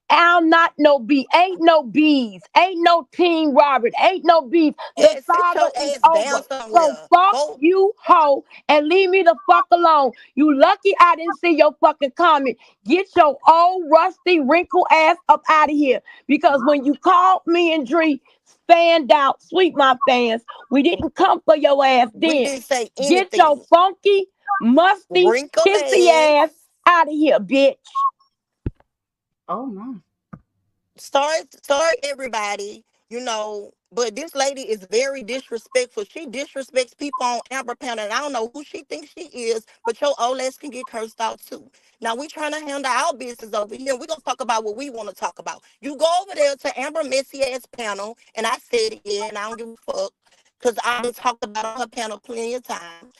I'm not no B. Ain't no bees. Ain't no Team Robert. Ain't no beef. The Yeah, sit saga your is ass down over. So somewhere. fuck Go. you, hoe, and leave me the fuck alone. You lucky I didn't see your fucking comment. Get your old rusty wrinkle ass up out of here. Because when you called me and Dree fanned out, sweet my fans, we didn't come for your ass We then. didn't say Get your anything. funky, musty, Wrinkled pissy ass ass. out of here, bitch. Oh my. Sorry, everybody. But this lady is very disrespectful. She disrespects people on Amber Panel, and I don't know who she thinks she is, but your old ass can get cursed out too. Now we trying to handle our business over here. We're gonna talk about what we want to talk about. You go over there to Amber Messy ass panel, and I said it, yeah, and I don't give a fuck. Cause I been talked about on her panel plenty of times.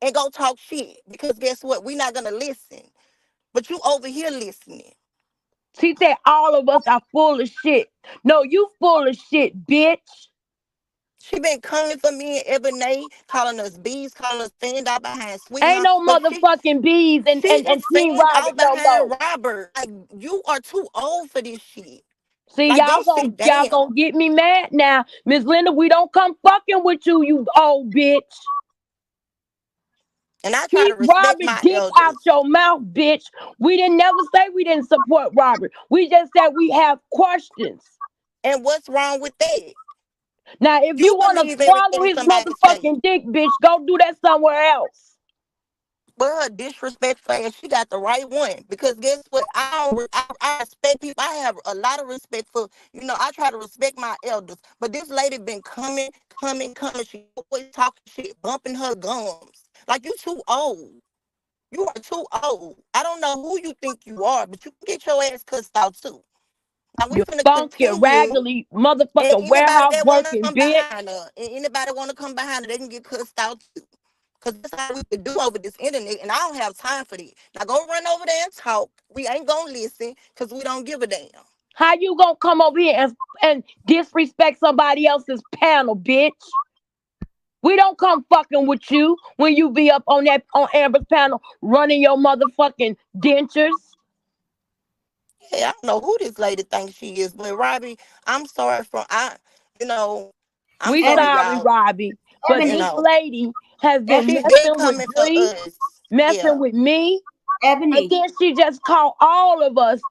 And go talk shit. Because guess what? We're not gonna listen. But you over here listening. She said all of us are full of shit. No, you full of shit, bitch. She been coming for me and Ebony, calling us bees, calling us stand out behind Sweet Ain't Mom. no But she motherfucking bees she and is Team stand Robert out no more. behind Robert. Like you are too old for this shit. See, Like go sit y'all down. gonna get me mad now. Miss Linda, we don't come fucking with you, you old bitch. And I try to Keep respect Robert my dick out elders. your mouth, bitch. We didn't never say we didn't support Robert. We just said we have questions. And what's wrong with that? Now, if you You want to believe swallow everything his somebody say. motherfucking dick, bitch, go do that somewhere else. But her disrespectful and she got the right one. Because guess what? I respect people. I have a lot of respect for, I try to respect my elders. But this lady been coming. She always talking shit, bumping her gums. Like you too old. You are too old. I don't know who you think you are, but you can get your ass cussed out too. Now we You finna funky, continue. raggedy And motherfucking anybody warehouse that wanna working come bitch. behind her, and anybody wanna come behind her, they can get cussed out too. Cause that's how we could do over this internet, and I don't have time for that. Now go run over there and talk. We ain't gonna listen, cause we don't give a damn. How you gonna come over here and disrespect somebody else's panel, bitch? We don't come fucking with you when you be up on Amber's panel running your motherfucking dentures. Yeah, I don't know who this lady thinks she is, but Robbie, I'm sorry for you know, I'm We sorry, Ebony, sorry, y'all. Robbie, but You Ebony, this know, lady has been she Ebony, been messing with coming for Dree, us. messing Yeah. with me, and Ebony. then she just called all of us,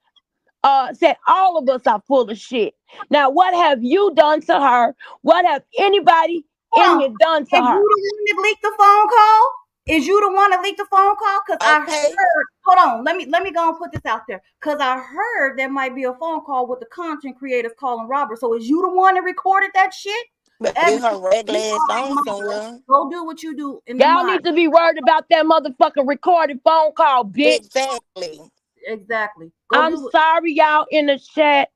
said all of us are full of shit. Now, what have you done to her? What have anybody Hold in on. here done to Is you her? the one that leaked the phone call? Is you the one that leaked the phone call? Cause I Okay. heard. Hold on. Let me go and put this out there. Cause I heard there might be a phone call with the content creators calling Robert. So is you the one that recorded that shit? Better get Ebony, her regular you ass already on moderate. somewhere. Go do what you do in the Y'all mod. need to be worried about that motherfucking recorded phone call, bitch. Exactly. Exactly. Go I'm do it. sorry, y'all in the chat,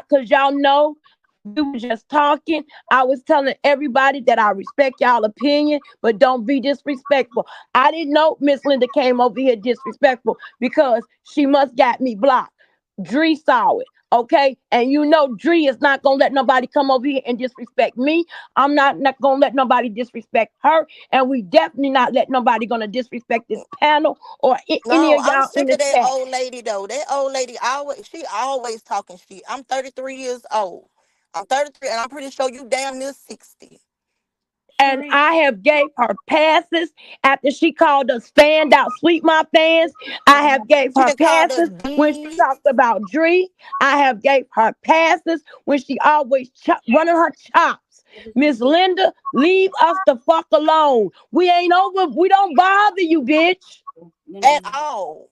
cause y'all know we were just talking. I was telling everybody that I respect y'all opinion, but don't be disrespectful. I didn't know Miss Linda came over here disrespectful because she must got me blocked. Dree saw it. Okay, and you know Dree is not gonna let nobody come over here and disrespect me. I'm not gonna let nobody disrespect her, and we definitely not let nobody gonna disrespect this panel or any No, of I'm y'all in sick the of that chat. old lady though. That old lady always talking shit. I'm 33 years old. I'm 33 and I'm pretty sure you damn near 60. And Sharice. I have gave her passes after she called us stand out sweet my fans. I have gave She her done called us passes when she bees. talked about Dree. I have gave her passes when she always running her chops. Miss Linda, leave us the fuck alone. We ain't over. We don't bother you, bitch. At all.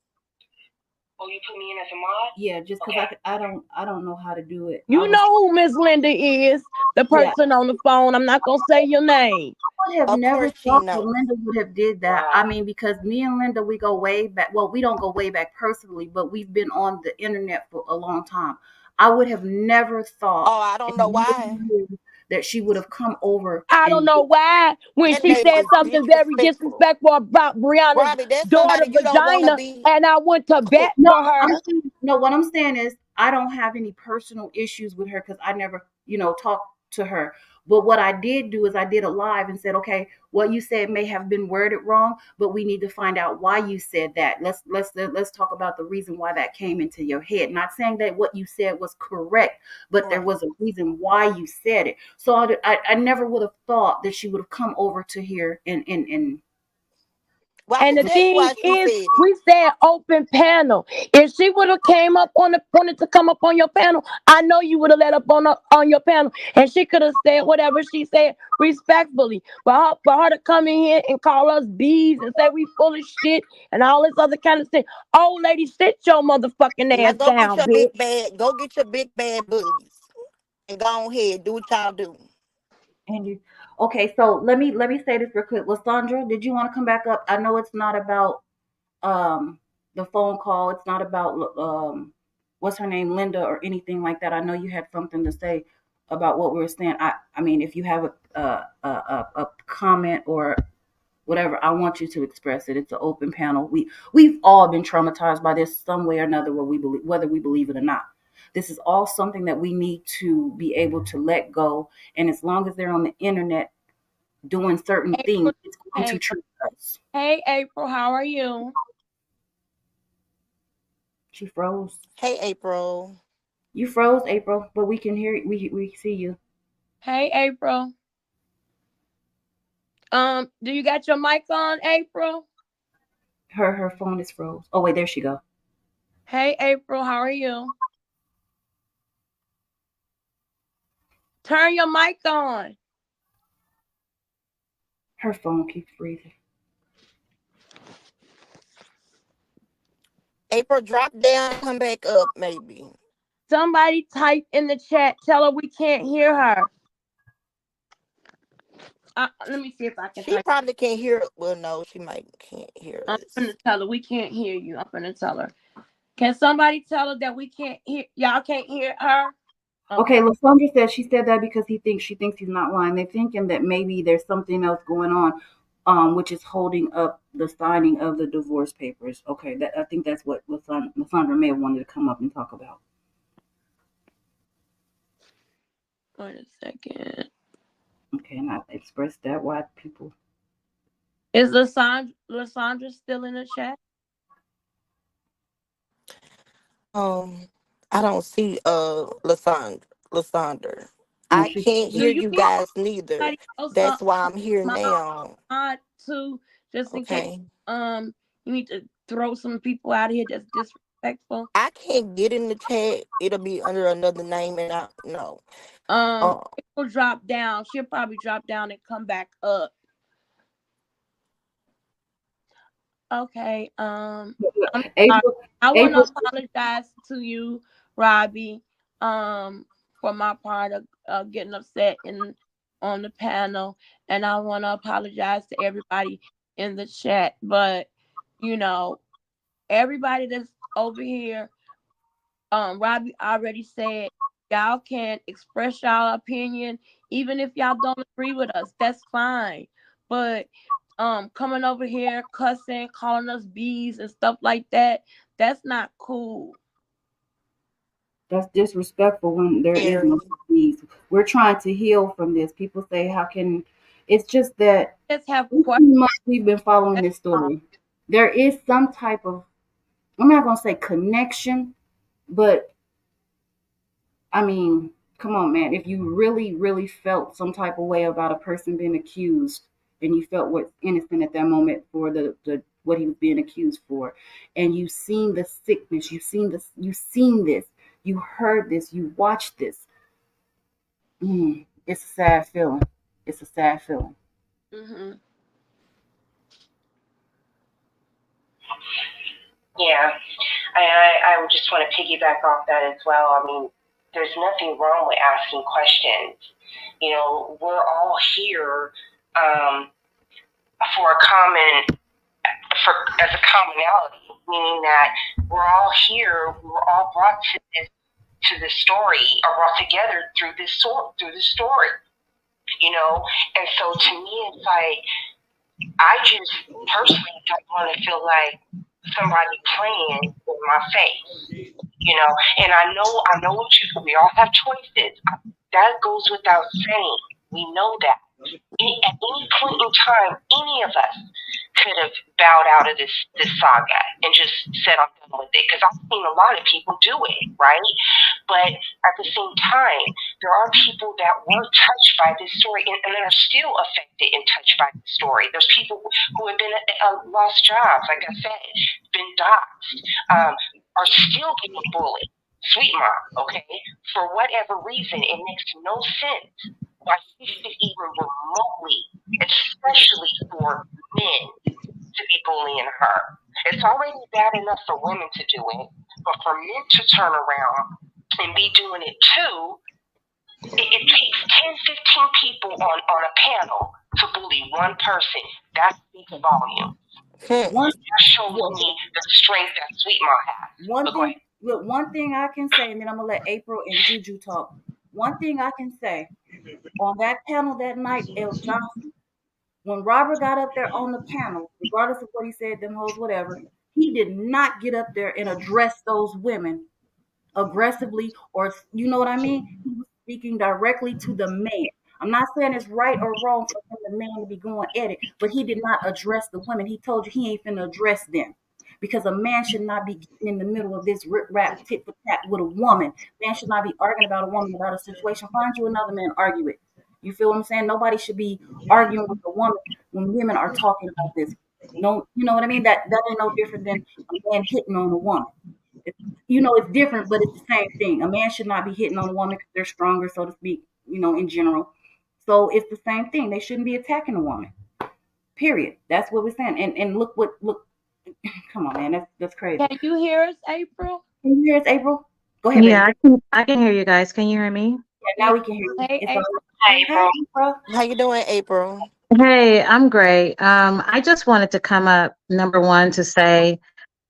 Oh, you put me in as a mod? Yeah, just because Okay. I don't know how to do it. I You was know who Miss Linda is, the yeah. person on the phone. I'm not gonna say your name. Would have Of never course she thought that know. Linda would have did that. I Wow. mean, because me and Linda, we go way back. Well, we don't go way back personally, but we've been on the internet for a long time. I would have never thought Oh, I don't in a know why. million years that she would have come over I don't and know why when That she lady said is something very disrespectful. disrespectful about Brianna's Robbie, that's daughter somebody you don't want to vagina, be. and I went to bat no, for her. no. What I'm saying is, I don't have any personal issues with her because I never, talked to her. But what I did do is I did a live and said, okay, what you said may have been worded wrong, but we need to find out why you said that. Let's talk about the reason why that came into your head. Not saying that what you said was correct, but there Right. was a reason why you said it. So I never would have thought that she would have come over to here and Well, I And can the tell you thing why she is, said it. we said open panel. If she would have came up on the wanted to come up on your panel, I know you would have let up on your panel, and she could have said whatever she said respectfully. For her to come in here and call us bees and say we full of shit and all this other kind of thing, old lady, sit your motherfucking Now ass go get down, your big bitch. bad. Go get your big bad bullies and go on ahead. Do what y'all do. And you, okay, so let me say this real quick. Lysandra, did you want to come back up? I know it's not about um the phone call. It's not about what's her name, Linda, or anything like that. I know you had something to say about what we were saying. I mean, if you have a comment or whatever, I want you to express it. It's an open panel. We've all been traumatized by this some way or another, whether we believe it or not. This is all something that we need to be able to let go. And as long as they're on the internet doing certain things, April, it's going to hey, trigger us. hey, April, how are you? She froze. Hey, April. You froze, April, but we can hear, we see you. Hey, April. Do you got your mic on, April? Her phone is froze. Oh wait, there she go. Hey, April, how are you? Turn your mic on. Her phone keeps freezing. April, drop down and come back up, maybe. Somebody type in the chat. Tell her we can't hear her. Let me see if I can She type. probably can't hear. Well, no, she might can't hear I'm us. gonna tell her we can't hear you. I'm gonna tell her. Can somebody tell her that we can't hear? Y'all can't hear her. Okay, Okay. Lasandra said she said that because she thinks he's not lying. They're thinking that maybe there's something else going on, which is holding up the signing of the divorce papers. Okay, that I think that's what Lasandra may have wanted to come up and talk about. Wait a second. Okay, and I expressed that why people. Is Lasandra still in the chat? Um, I don't see Lasandra. No, I she. can't Do hear you you want guys neither. somebody else That's why I'm here my now. too, just in case Okay. you need to throw some people out of here that's disrespectful. I can't get in the chat. It'll be under another name, and I no. Um, Uh, April drop down. She'll probably drop down and come back up. Okay. I'm sorry. April. I want to April. apologize to you, Robbie, for my part of getting upset in on the panel, and I want to apologize to everybody in the chat. But you know, everybody that's over here, Robbie already said y'all can express y'all opinion, even if y'all don't agree with us. That's fine. But coming over here cussing, calling us bees and stuff like that, that's not cool. That's disrespectful when there is Very. no peace. We're trying to heal from this. People say, "How can?" It's just that Just have it's questions. too much we've been following That's this all. story. There is some type of, I'm not gonna say connection, but I mean, come on, man. If you really, really felt some type of way about a person being accused, and you felt what's innocent at that moment for the what he was being accused for, and you seen the sickness, you heard this, you watched this. It's a sad feeling. It's a sad feeling. Hmm. Yeah. I just want to piggyback off that as well. I mean, there's nothing wrong with asking questions. You know, we're all here um, for a common, for as a commonality, meaning that we're all here. We were all brought to this story, or brought together through this story. You know, and so to me, it's like I just personally don't want to feel like somebody playing in my face. You know, and I know what you. We all have choices. That goes without saying. We know that. At any point in time, any of us could have bowed out of this saga and just said, I'm done with it. Because I've seen a lot of people do it, right? But at the same time, there are people that were touched by this story and that are still affected and touched by the story. There's people who have been lost jobs, like I said, been doxxed, are still getting bullied. Sweet mom, okay? For whatever reason, it makes no sense why she should even remotely, especially for men, to be bullying her. It's already bad enough for women to do it, but for men to turn around and be doing it too, it takes 10, 15 people on a panel to bully one person. That speaks volumes. One, That shows well, me the strength that Sweet Mom has. one But go thing, ahead. look, one thing I can say, and then I'm gonna let April and Juju talk. One thing I can say on that panel that night, El Johnson, when Robert got up there on the panel, regardless of what he said, them hoes, whatever, he did not get up there and address those women aggressively, or you know what I mean? He was speaking directly to the man. I'm not saying it's right or wrong for him, the man, to be going at it, but he did not address the women. He told you he ain't finna address them. Because a man should not be getting in the middle of this rip rap tit for tat with a woman. Man should not be arguing about a woman about a situation. Find you another man, argue it. You feel what I'm saying? Nobody should be arguing with a woman when women are talking about this. No, you know what I mean? That ain't no different than a man hitting on a woman. It's different, but it's the same thing. A man should not be hitting on a woman because they're stronger, so to speak, in general. So it's the same thing. They shouldn't be attacking a woman. Period. That's what we're saying. And look. Come on, man. That's crazy. Can you hear us, April? Can you hear us, April? Go ahead, Yeah, baby. I can hear you guys. Can you hear me? Yeah, Yeah. now we can hear you. Hey, It's all Hi, April. right. Hey, April. April. How you doing, April? Hey, I'm great. I just wanted to come up, number one, to say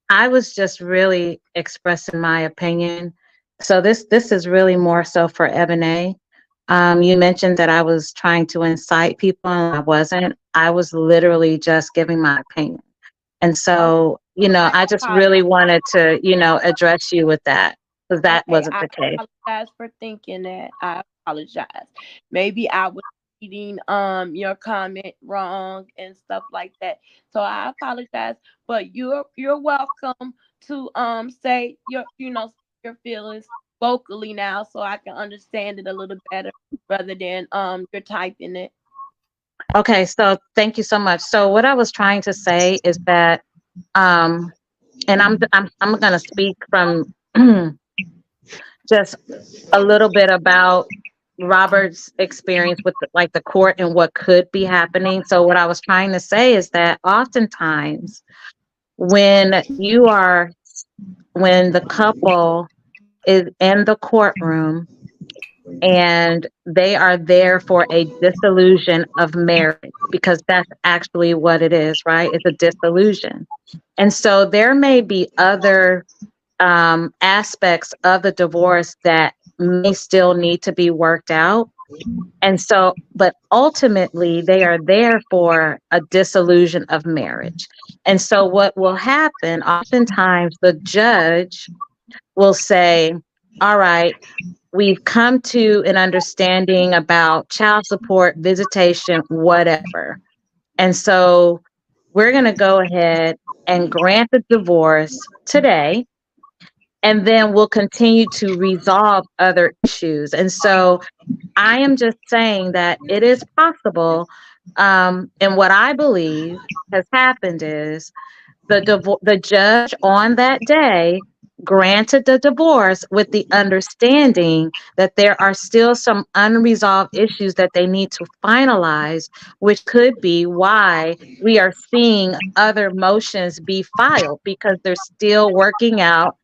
I was just really expressing my opinion. So this is really more so for Ebony. You mentioned that I was trying to incite people, and I wasn't. I was literally just giving my opinion. And so, I I just apologize. really wanted to, address you with that, because that Okay, wasn't I the case. apologize for thinking that. I apologize. Maybe I was reading your comment wrong and stuff like that. So I apologize. But you're welcome to say your feelings vocally now so I can understand it a little better rather than you're typing it. Okay, so thank you so much. So what I was trying to say is that, um, and I'm going to speak from just a little bit about Robert's experience with like the court and what could be happening. So what I was trying to say is that oftentimes when when the couple is in the courtroom and they are there for a dissolution of marriage, because that's actually what it is, right? It's a dissolution. And so there may be other aspects of the divorce that may still need to be worked out. And so, but ultimately, they are there for a dissolution of marriage. And so, what will happen, oftentimes, the judge will say, all right, we've come to an understanding about child support, visitation, whatever. And so, we're going to go ahead and grant the divorce today, and then we'll continue to resolve other issues. And so I am just saying that it is possible. And what I believe has happened is the judge on that day granted the divorce with the understanding that there are still some unresolved issues that they need to finalize, which could be why we are seeing other motions be filed, because they're still working out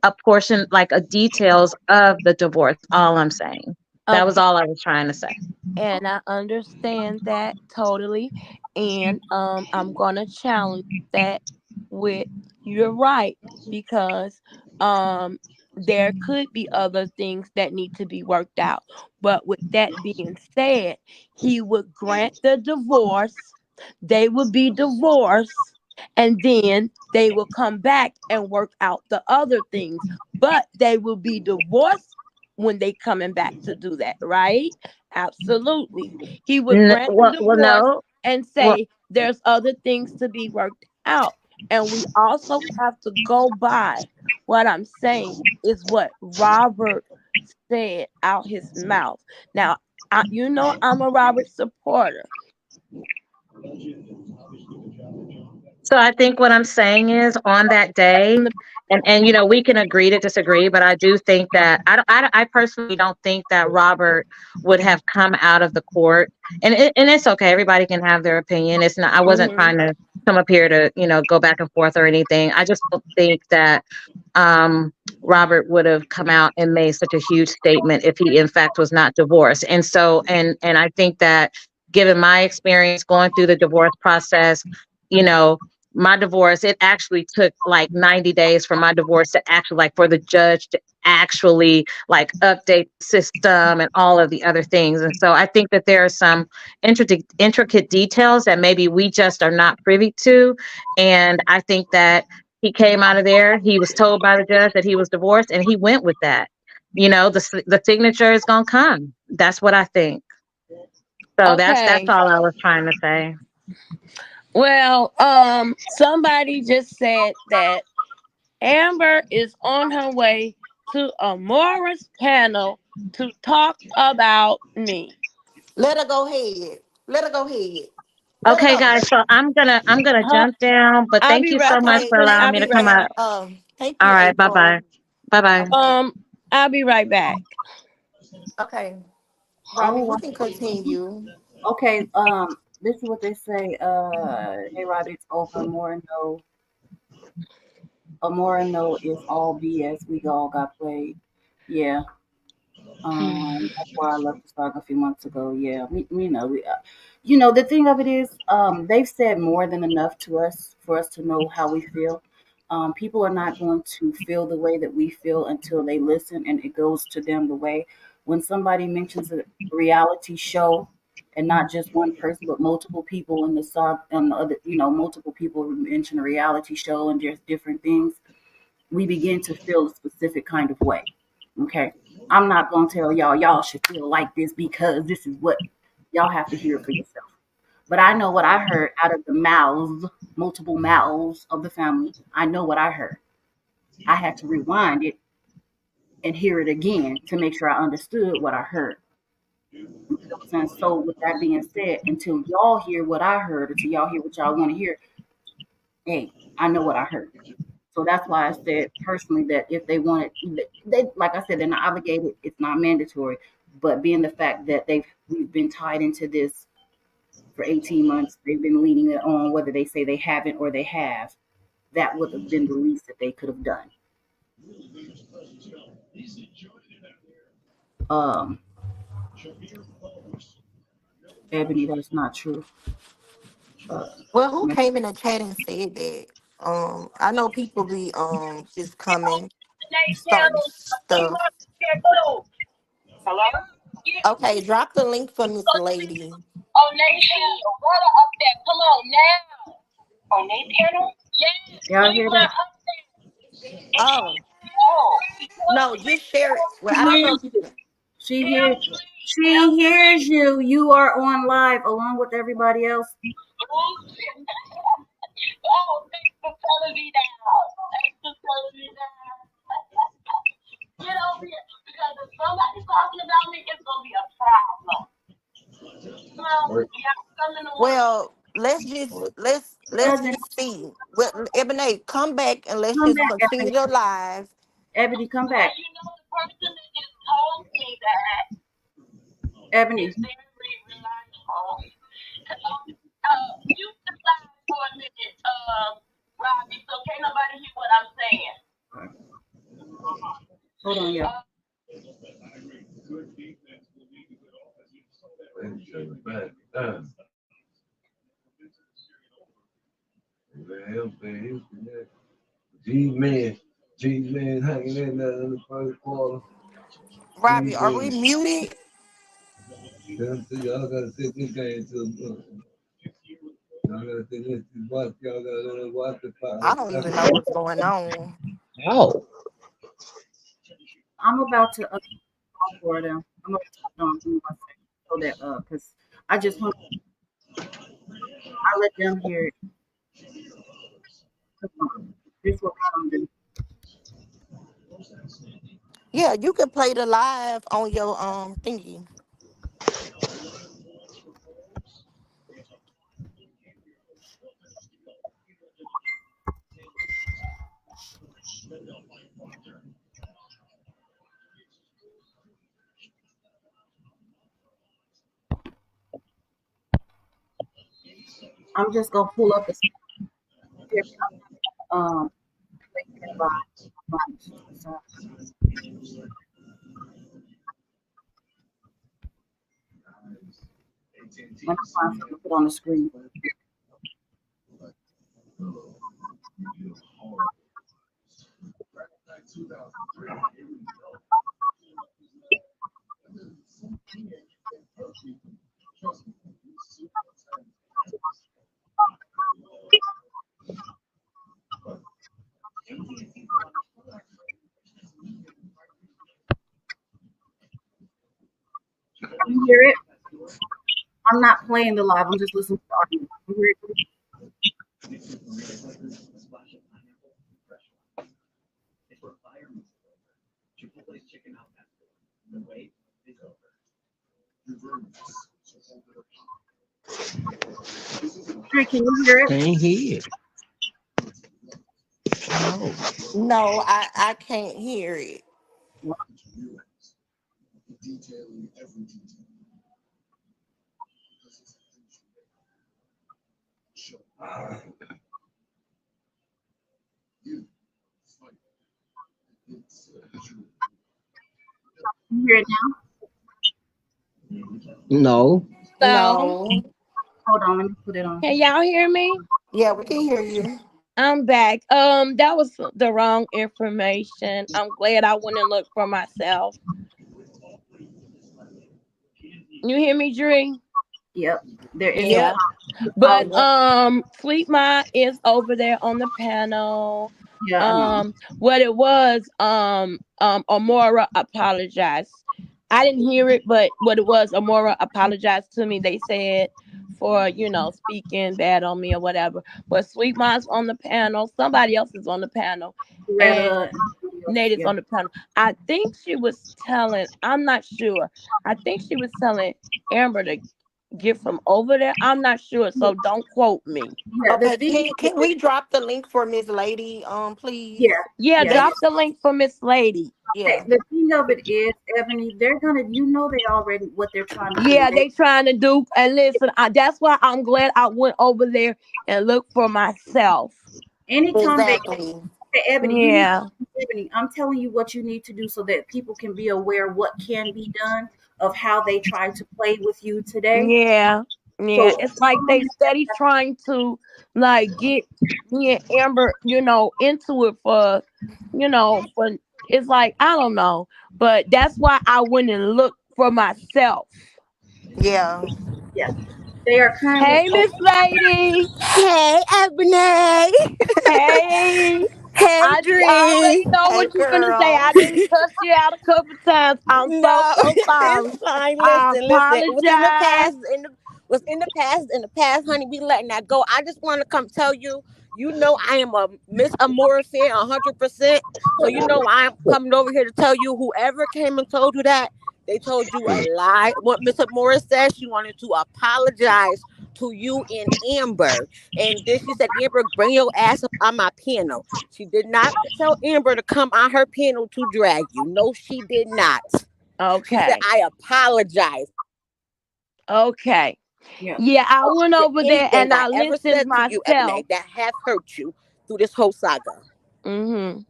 a portion, like a details of the divorce. All I'm saying. That was Okay. all I was trying to say. And I understand that totally. And I'm gonna challenge that with you're right, because um there could be other things that need to be worked out. But with that being said, he would grant the divorce, they would be divorced, and then they will come back and work out the other things. But they will be divorced when they coming back to do that, right? Absolutely. He would grant the Well, divorce no. and Well, say there's other things to be worked out. And we also have to go by what I'm saying is what Robert said out his mouth. Now, I'm a Robert supporter. so I think what I'm saying is on that day, and we can agree to disagree, but I do think that I personally don't think that Robert would have come out of the court, and it's okay. Everybody can have their opinion. It's not. I wasn't Hmm. trying to come up here to go back and forth or anything. I just don't think that um, Robert would have come out and made such a huge statement if he in fact was not divorced. And so and I think that given my experience going through the divorce process, you know my divorce, it actually took like 90 days for my divorce to actually, like, for the judge to actually like update the system and all of the other things. And so I think that there are some intricate details that maybe we just are not privy to. And I think that he came out of there, he was told by the judge that he was divorced, and he went with that. The signature is gonna come. That's what I think. So that's Okay. all I was trying to say. Well, somebody just said that Amber is on her way to a Morris panel to talk about me. Let her go ahead. Let her go ahead. Let her Okay, go. guys, so I'm gonna Huh? jump down, but I'll thank be you right. so much Okay, for allowing I'll thank me be to you. right. come up. Thank All you, right, bye April. bye. Bye bye. Okay. I'll be right back. Okay. Robbie, Oh, we wow. can continue. Okay. This is what they say. Hey, Robbie, it's over. More no is all BS. We all got played. Yeah. That's why I left the saga a few months ago. Yeah, we know. The thing of it is, they've said more than enough to us for us to know how we feel. People are not going to feel the way that we feel until they listen, and it goes to them the way. When somebody mentions a reality show, and not just one person, but multiple people in the saga, and the other, multiple people mention a reality show and just different things, we begin to feel a specific kind of way. Okay. I'm not going to tell y'all should feel like this because this is what y'all have to hear for yourself. But I know what I heard out of the mouths, multiple mouths of the family. I know what I heard. I had to rewind it and hear it again to make sure I understood what I heard. You feel what I'm saying? So, with that being said, until y'all hear what I heard, until y'all hear what y'all want to hear, hey, I know what I heard. So that's why I said personally that if they wanted, they like I said, they're not obligated. It's not mandatory. But being the fact that we've been tied into this for 18 months, they've been leading it on, whether they say they haven't or they have. That would have been the least that they could have done. Um, Ebony, that's not true. Uh, Well, who came in the chat and said that? I know people be just coming, starting stuff. Hello? Okay, drop the link for Miss Lady. On they channel. Brother up there. Come on now. On their panel? Yes. y'all We hear want that? up there. Oh Oh. no, just share it. Well, She I don't know hears if you. She Help, hears. please. She Help, hears please. you. You are on live along with everybody else. Oh, oh, thanks for telling me that. Thanks for telling me that. Get over here. Because if somebody's talking about me, it's going to be a problem. Well, yeah, coming to one. well, let's Doesn't just see. Well, Ebony, come back and let's come just back, continue Ebony. the live. Ebony, come Well, back. the person that just told me that is Ebony, very reliable. You step out for a minute, Robbie, so can't nobody hear what I'm saying. Hold on, y'all. G-Man. G-Man hanging in there in the first quarter. Robbie, are we muted? Y'all gotta take this game to y'all gotta take this watch. Y'all gotta watch the I fire. don't even know what's going on. Oh, I'm about to for them. I'm about to turn on. Give me 1 second. So that because I just want I let them hear it. Come on. This is what we're gonna do. Yeah, you can play the live on your thingy. I'm just gonna pull up a script. Like that live. So when I find something to put on the screen. Can you hear it? I'm not playing the live. I'm just listening to the audio. You hear it? Hey, can you hear it? can't hear. No. No, I can't hear it. Can you hear it now? No. So, No. Hold on. Let me put it on. can y'all hear me? Yeah, we can hear you. I'm back. That was the wrong information. I'm glad I went and looked for myself. You hear me, Dree? Yep. There is a Yep. Yeah. problem. But Yep. Sweet Ma is over there on the panel. Yeah, I know. What it was, Amora apologized. I didn't hear it, but what it was, Amora apologized to me. They said for, speaking bad on me or whatever. But Sweet Ma's on the panel, somebody else is on the panel, and Loretta and somebody else. Nate is Yeah. on the panel. I think she was telling, I'm not sure. I think she was telling Amber to get from over there. I'm not sure, so don't quote me. Yeah. The Okay, thing can is, we drop the link for Miss Lady, yeah, please? Yeah, yeah. Thank drop the link for Miss Lady. yeah. The thing of it is, Ebony, they're gonna, they already what they're trying to do. Yeah, they trying to do. And listen, that's why I'm glad I went over there and looked for myself. Anytime they Exactly. say, Ebony, you need Yeah, Ebony, I'm telling you what you need to do so that people can be aware what can be done of how they try to play with you today. yeah, yeah. So It's like they steady trying to like get me and Amber, into it for it's like I don't know, but that's why I went and looked for myself. Yeah. yeah, they are currently Hey, Miss Lady. Hey, Ebony. Hey. Hey, I already Dree. know Hey what you're gonna say. girl. I didn't cuss you out a couple times. I'm so No, so sorry. it's fine. I Listen. It was in the apologize. past. Was in the past. In the past, honey. We letting that go. I just want to come tell you. You know I am a Miss Amora fan, 100%. So you know I'm coming over here to tell you. Whoever came and told you that, they told you a lie. What Miss Amora said, she wanted to apologize to you and Amber, and then she said, "Amber, bring your ass up on my panel." She did not tell Amber to come on her panel to drag you. No, she did not. She said, Okay. "I apologize Okay. yeah. Yeah, I went for over there anything and I I ever listened said to you, Ebony, myself. that have hurt you through this whole saga." Mm-hmm.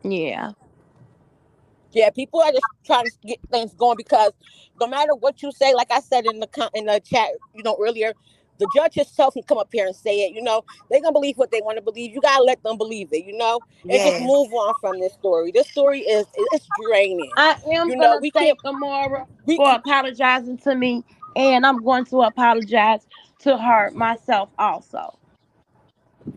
Yeah. Yeah, people are just trying to get things going because no matter what you say, like I said in the chat, earlier, the judge herself can come up here and say it. They gonna believe what they want to believe. You gotta let them believe it. And just Yes. move on from this story. This story it's draining. I am gonna We can't. thank Amora We for apologizing to me, and I'm going to apologize to her myself also.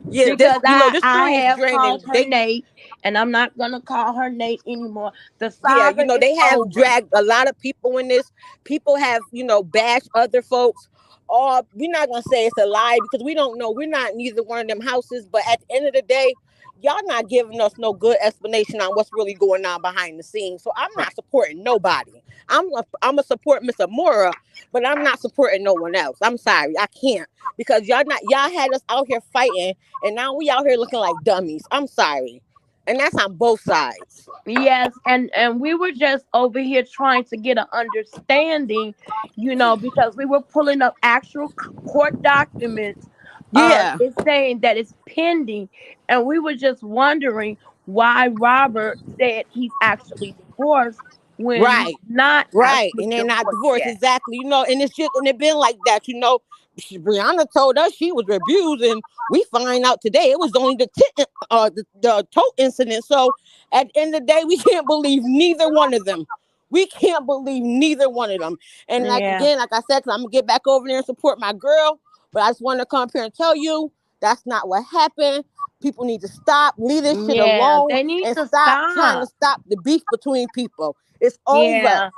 Yeah, Because this I story is have called draining. her Nate, and I'm not gonna call her Nate anymore. The Yeah, saga is they have over. dragged a lot of people in this. People have, bashed other folks. Or we're not gonna say it's a lie because we don't know. We're not neither one of them houses. But at the end of the day, y'all not giving us no good explanation on what's really going on behind the scenes. So I'm Right. not supporting nobody. I'm a support Miss Amora, but I'm not supporting no one else. I'm sorry, I can't because y'all had us out here fighting, and now we out here looking like dummies. I'm sorry, and that's on both sides. Yes, and we were just over here trying to get an understanding, because we were pulling up actual court documents. Yeah. It's saying that it's pending, and we were just wondering why Robert said he's actually divorced when he's Right. not Right. actually And they're not divorced divorced. yet. Exactly. And it been like that, Brianna told us she was abused, and we find out today it was only the toe incident. So at the end of the day, we can't believe neither one of them. We can't believe neither one of them. And Yeah, like I said, 'cause I'm gonna get back over there and support my girl. But I just wanted to come up here and tell you that's not what happened. People need to stop, leave this shit yeah, alone, they need and to stop trying to stop. stop the beef between people. It's over. Yeah,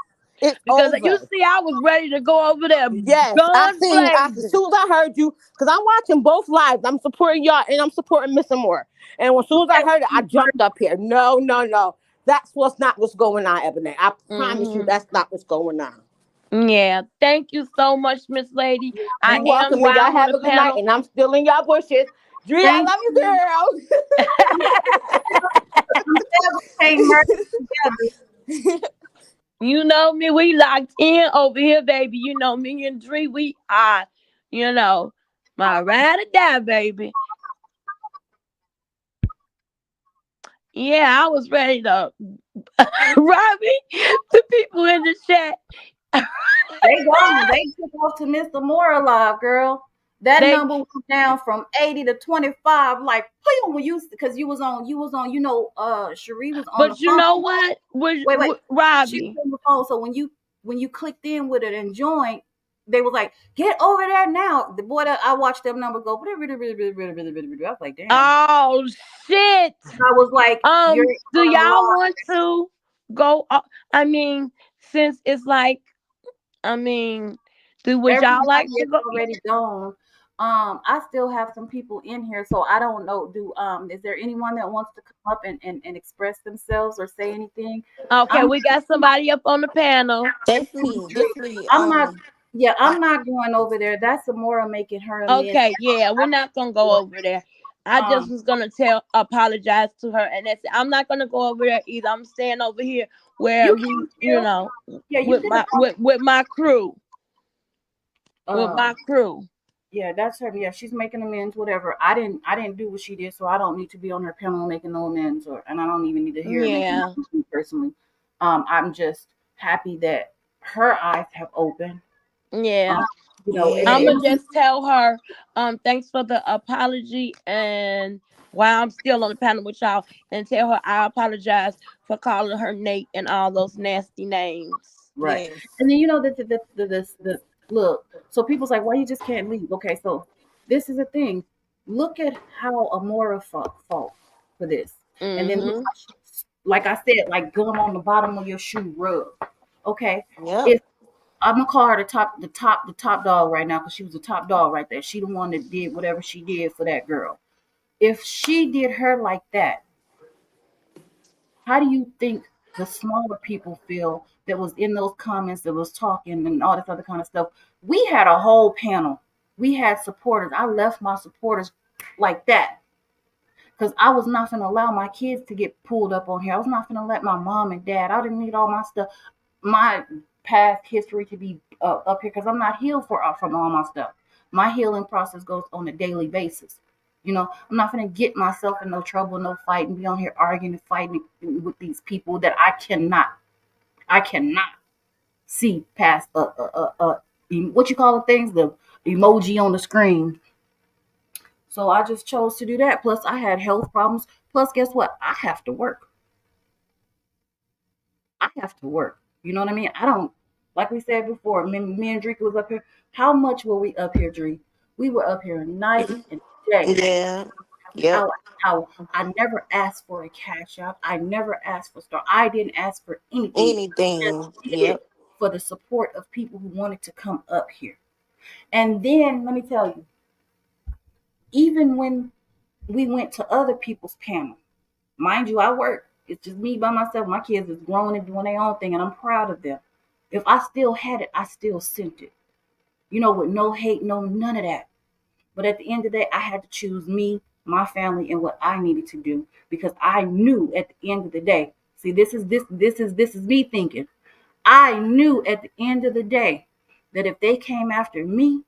It's because you over. see, I was ready to go over there, Yes, I guns seen you. As blazing. soon as I heard you, because I'm watching both lives. I'm supporting y'all and I'm supporting Miss Moore. And as soon as I heard it, I jumped up here. No, no, no. That's not what's going on, Ebony. I promise you, Hmm. that's not what's going on. Yeah, thank you so much, Miss Lady. I You am welcome, and y'all Wild on have the a good night. panel. And I'm still in y'all bushes. Dree, I Thank love you, you. girl. I'm glad we came merged together. You know me, we locked in over here, baby. You know me and Dree, we are, you know, my ride or die, baby. Yeah, I was ready to Robbie, the people in the chat. They gone. They took off to Mr. More Alive, girl. That They number went down from 80 to 25. Like, please, when you because you was on, Cherie was on the but you phone. know what? Wait. She was Robbie. on the phone. So when you clicked in with it and joined, they was like, get over there now. The boy that I watched them number go. I was like, damn. Oh shit. I was like, you're Do y'all unlocked. want to go? I mean, since it's like, I mean, would y'all like Everybody to is go? already gone. I still have some people in here, so I don't know. Is there anyone that wants to come up and express themselves or say anything? Okay, I'm we got somebody up on the panel. That's me. That's me. I'm not. Yeah, I, I'm not going over there. That's Amora making her amends. Okay, yeah, we're not gonna go over there. I just Um, was gonna apologize to her, and that's it. I'm not gonna go over there either. I'm staying over here where you we, can still. Yeah, you with could have. with my crew, with Uh, my crew. yeah, that's her. Yeah, she's making amends. Whatever. I didn't do what she did, so I don't need to be on her panel making no amends, and I don't even need to hear her making Yeah, amends personally. I'm just happy that her eyes have opened. yeah. Um, I'm yes. gonna just tell her, thanks for the apology, and while I'm still on the panel with y'all, and tell her I apologize for calling her Nate and all those nasty names. right. Yes. And then the look. So people's like, why you just can't leave? Okay, so this is the thing. Look at how Amora fought for this, and then look Mm-hmm. how like I said, like gum on the bottom of your shoe rub. Okay, Yep. if I'm gonna call her the top dog right now because she was the top dog right there. She the one that did whatever she did for that girl. If she did her like that, how do you think the smaller people feel that was in those comments that was talking and all this other kind of stuff? We had a whole panel. We had supporters. I left my supporters like that because I was not going to allow my kids to get pulled up on here. I was not going to let my mom and dad. I didn't need all my stuff, my past history to be up here because I'm not healed from all my stuff. My healing process goes on a daily basis. I'm not gonna get myself in no trouble, no fight, and be on here arguing and fighting with these people that I cannot see past what you call the things, the emoji on the screen. So I just chose to do that. Plus, I had health problems. Plus, guess what? I have to work. I have to work. You know what I mean? I don't, like we said before, me and Drake was up here. How much were we up here, Drake? We were up here night and day. Yeah. Yep. How I never asked for a cash out. I never asked for star. I didn't ask for anything. I Anything. just did Yep. it for the support of people who wanted to come up here. And then let me tell you, even when we went to other people's panel, mind you, I work. It's just me by myself. My kids is growing and doing their own thing, and I'm proud of them. If I still had it, I still sent it. With no hate, no none of that. But at the end of the day, I had to choose me, my family, and what I needed to do because I knew at the end of the day. See, this is me thinking. I knew at the end of the day that if they came after me,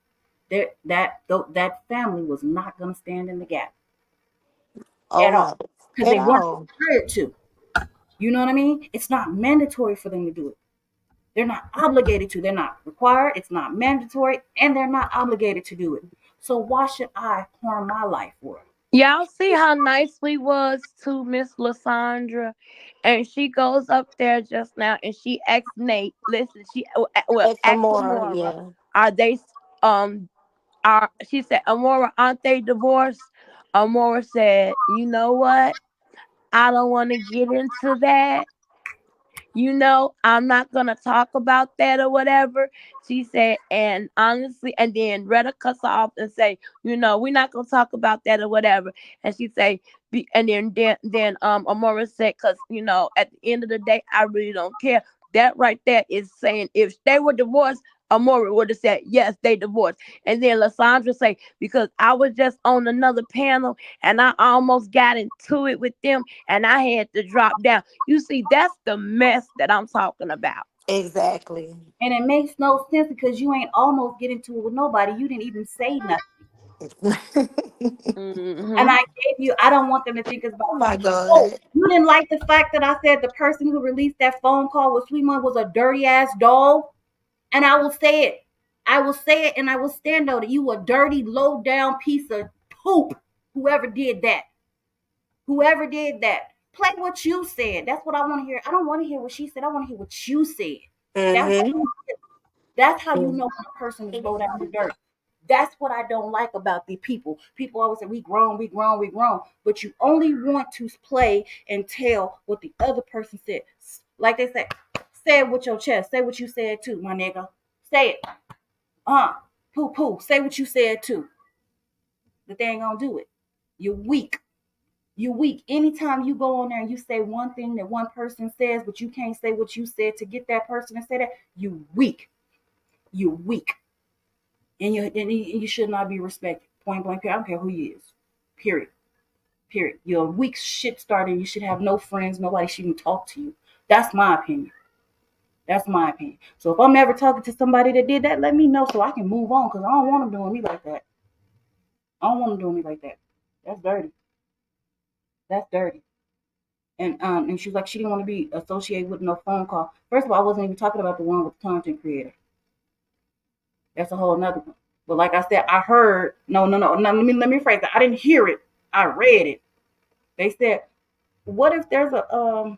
that family was not going to stand in the gap Oh at all no. because At they weren't all. required to. You know what I mean? It's not mandatory for them to do it. They're not obligated to. They're not required. It's not mandatory, and they're not obligated to do it. So why should I harm my life for it? Y'all see how nice we was to Miss Lysandra, and she goes up there just now and she asks Nate. Listen, she Extra asked more. Amora, Yeah. are they um are she said, Amora, aren't they divorced? Amora said, you know what? I don't want to get into that. I'm not gonna talk about that or whatever. She said, and honestly, and then Retta cuts her off and say, we're not gonna talk about that or whatever. And she say, and then Amora said, cause at the end of the day, I really don't care. That right there is saying if they were divorced, Amora would have said yes, they divorced. And then Lysandra say, because I was just on another panel and I almost got into it with them and I had to drop down. You see, that's the mess that I'm talking about. Exactly. And it makes no sense because you ain't almost getting to it with nobody. You didn't even say nothing. And Hmm. I gave you, I don't want them to think it's Oh about me. my Oh, God. you didn't like the fact that I said the person who released that phone call with Sweet Mom was a dirty ass dog? And I will say it. I will say it and I will stand on it. You a dirty, low down piece of poop. Whoever did that. Whoever did that. Play what you said. That's what I want to hear. I don't want to hear what she said. I want to hear what you said. That's Mm-hmm. that's how you know when a person is low down and dirty. That's what I don't like about the people. People always say we grown, we grown, we grown, but you only want to play and tell what the other person said. Like they say it with your chest. Say what you said too, my nigga. Say it. Poo poo. Say what you said too. But they ain't gonna do it. You're weak. You're weak. Anytime you go on there and you say one thing that one person says, but you can't say what you said to get that person to say that, you weak. You're weak. And you should not be respected. Point blank. I don't care who he is. Period. Period. You're a weak shit starter. You should have no friends. Nobody should even talk to you. That's my opinion. That's my opinion. So if I'm ever talking to somebody that did that, let me know so I can move on because I don't want them doing me like that. I don't want them doing me like that. That's dirty. That's dirty. And she was like she didn't want to be associated with no phone call. First of all, I wasn't even talking about the one with the content creator. That's a whole another one. But like I said, I heard no. Let me phrase that. I didn't hear it. I read it. They said, what if there's a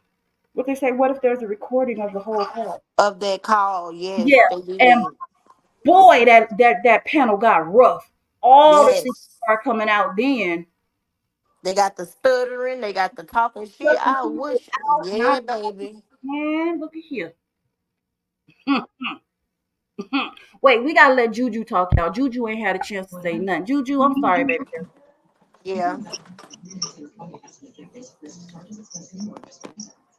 what they say? What if there's a recording of the whole call? Of that call, yes, Yeah, they and did. boy, that panel got rough. All the secrets Yes. are coming out then. They got the stuttering, they got the talking shit. I wish, Not yeah, baby. man, look at here. Wait, we gotta let Juju talk, y'all. Juju ain't had a chance to say nothing. Juju, I'm sorry, baby girl. Yeah.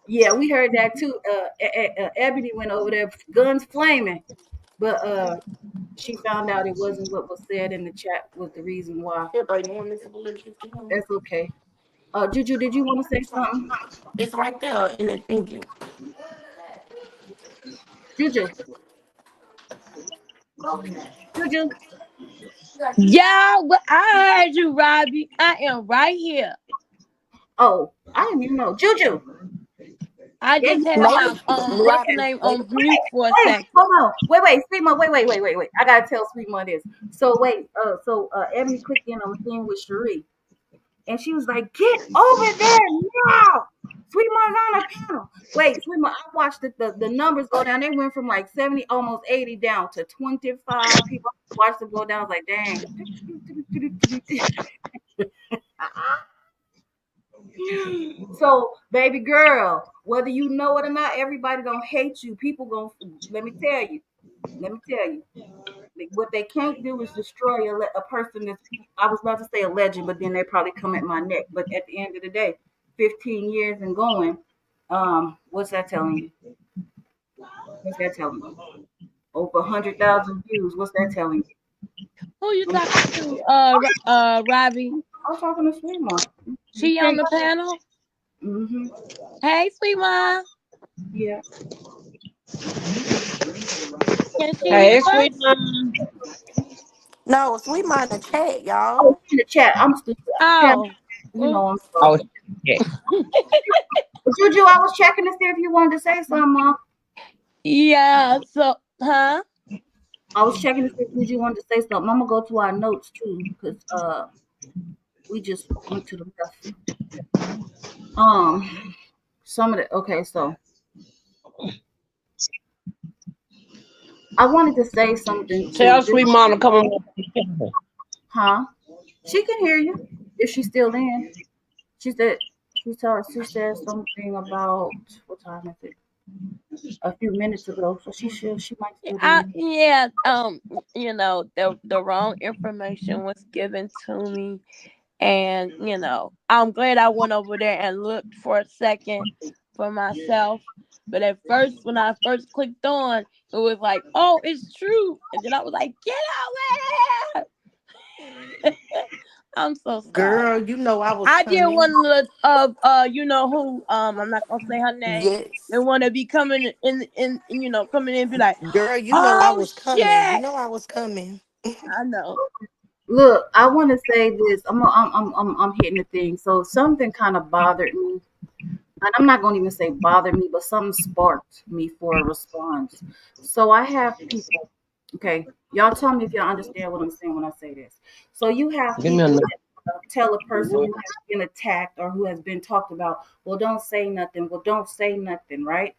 Yeah, we heard that too. Ebony went over there, guns flaming, but she found out it wasn't what was said in the chat was the reason why. Everybody want this electricity. That's okay. Juju, did you want to say something? It's right there in the thinking. Juju, Juju. Yeah, well, I heard you, Robbie. I am right here. Oh, I didn't even know. Juju. I Yeah, just you had know my Maybe what's the Robbie. name Maybe. on mute for a Wait, second. hold on. Wait, Sweetma, wait. I gotta tell Sweetma this. So wait, Ebony clicked in on the thing with Cherie. And she was like, "Get over there now!" Sweetma's on the panel. Wait, Sweetma, I watched the numbers go down. They went from like 70, almost 80 down to 25 people. I watched them go down. I was like, dang. So, baby girl, whether you know it or not, everybody gonna hate you. People gonna let me tell you. Let me tell you. What they can't do is destroy a person that's, I was about to say a legend, but then they probably come at my neck. But at the end of the day, 15 years and going, what's that telling you? What's that telling you? Over 100,000 views. What's that telling Who you you? talking to, Robbie? I'm talking to Sweet Mom. You She on can't. the panel? Mm-hmm. Hey, sweet mom. Yeah. Can she hear Hey, sweet us? mom. No, Sweet Mind the chat, Oh, y'all. in the chat. I'm stupid. Pam, Oh. you Oh. know I'm Oh, slow. shit. Juju, I was checking to see if you wanted to say something, Mom. Yeah, so huh? I was checking to see if Juju wanted to say something. I'm gonna go to our notes too, because we just went to the left. Um, some of the okay, so I wanted to say something Tell to this, sweet mom to come on. huh? She can hear you if she's still in. She said she said something about what time is it? A few minutes ago, so she might still be in. Yeah, the wrong information was given to me, and I'm glad I went over there and looked for a second for myself. But at first, when I first clicked on, it was like, "Oh, it's true," and then I was like, "Get out there!" I'm so sorry. Girl, you know I was I did coming. one of you know who, I'm not gonna say her name. They Yes. want to be coming in coming in and be like, Girl, you know I "Oh was coming. You shit!" know I was coming. I know. Look, I want to say this. I'm hitting the thing. So something kind of bothered me, and I'm not going to even say bothered me, but something sparked me for a response. So I have people. Okay, y'all tell me if y'all understand what I'm saying when I say this. So you have Give me a people minute. that tell a person who has been attacked or who has been talked about, well, don't say nothing. Well, don't say nothing, right?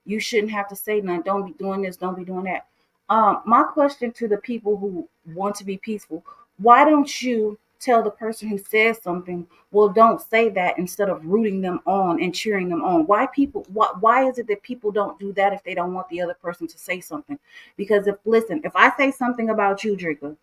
You shouldn't have to say nothing. Don't be doing this. Don't be doing that. My question to the people who want to be peaceful: why don't you tell the person who says something, well, don't say that, instead of rooting them on and cheering them on? Why is it that people don't do that if they don't want the other person to say something? Because if I say something about you, Drika,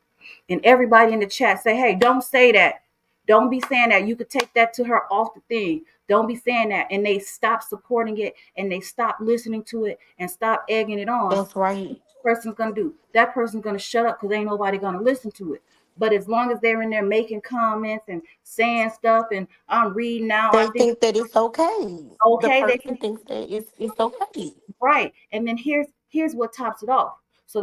and everybody in the chat say, hey, don't say that. Don't be saying that. You could take that to her off the thing. Don't be saying that. And they stop supporting it and they stop listening to it and stop egging it on. That's right. Person's gonna do? That person's gonna shut up because ain't nobody gonna listen to it. But as long as they're in there making comments and saying stuff, and I'm reading now, I They think think that it's okay. The okay, they person thinks that it's okay. right. And then here's what tops it off. So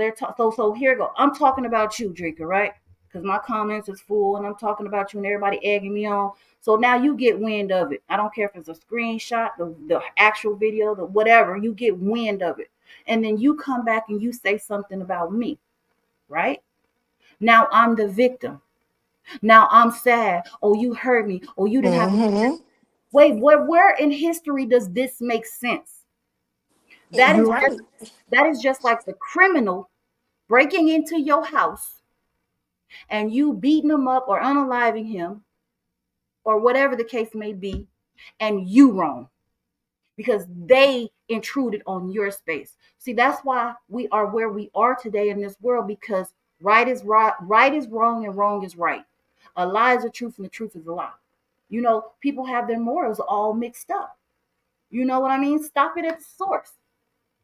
so here you go. I'm talking about you, Drinker, right? Because my comments is full and I'm talking about you and everybody egging me on. So now you get wind of it. I don't care if it's a screenshot, the actual video, the whatever, you get wind of it. And then you come back and you say something about me, right? Now I'm the victim. Now I'm sad. Oh, you hurt me. Oh, you didn't have to. Mm-hmm. Wait, where in history does this make sense? That You're is just right. that is just like the criminal breaking into your house and you beating him up or unaliving him or whatever the case may be, and you wrong because they intruded on your space. See, that's why we are where we are today in this world, because right is wrong and wrong is right. A lie is a truth and the truth is a lie. People have their morals all mixed up. You know what I mean? Stop it at the source.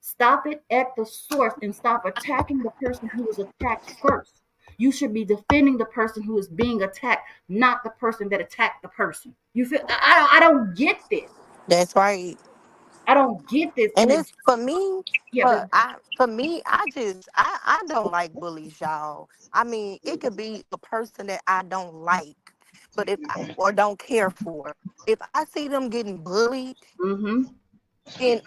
Stop it at the source and stop attacking the person who was attacked first. You should be defending the person who is being attacked, not the person that attacked the person. You feel? I don't get this. That's right. I don't get this. And And it, it's for me, yeah, go. I don't like bullies, y'all. I mean, it could be a person that I don't like, but or don't care for. If I see them getting bullied, Mm-hmm. then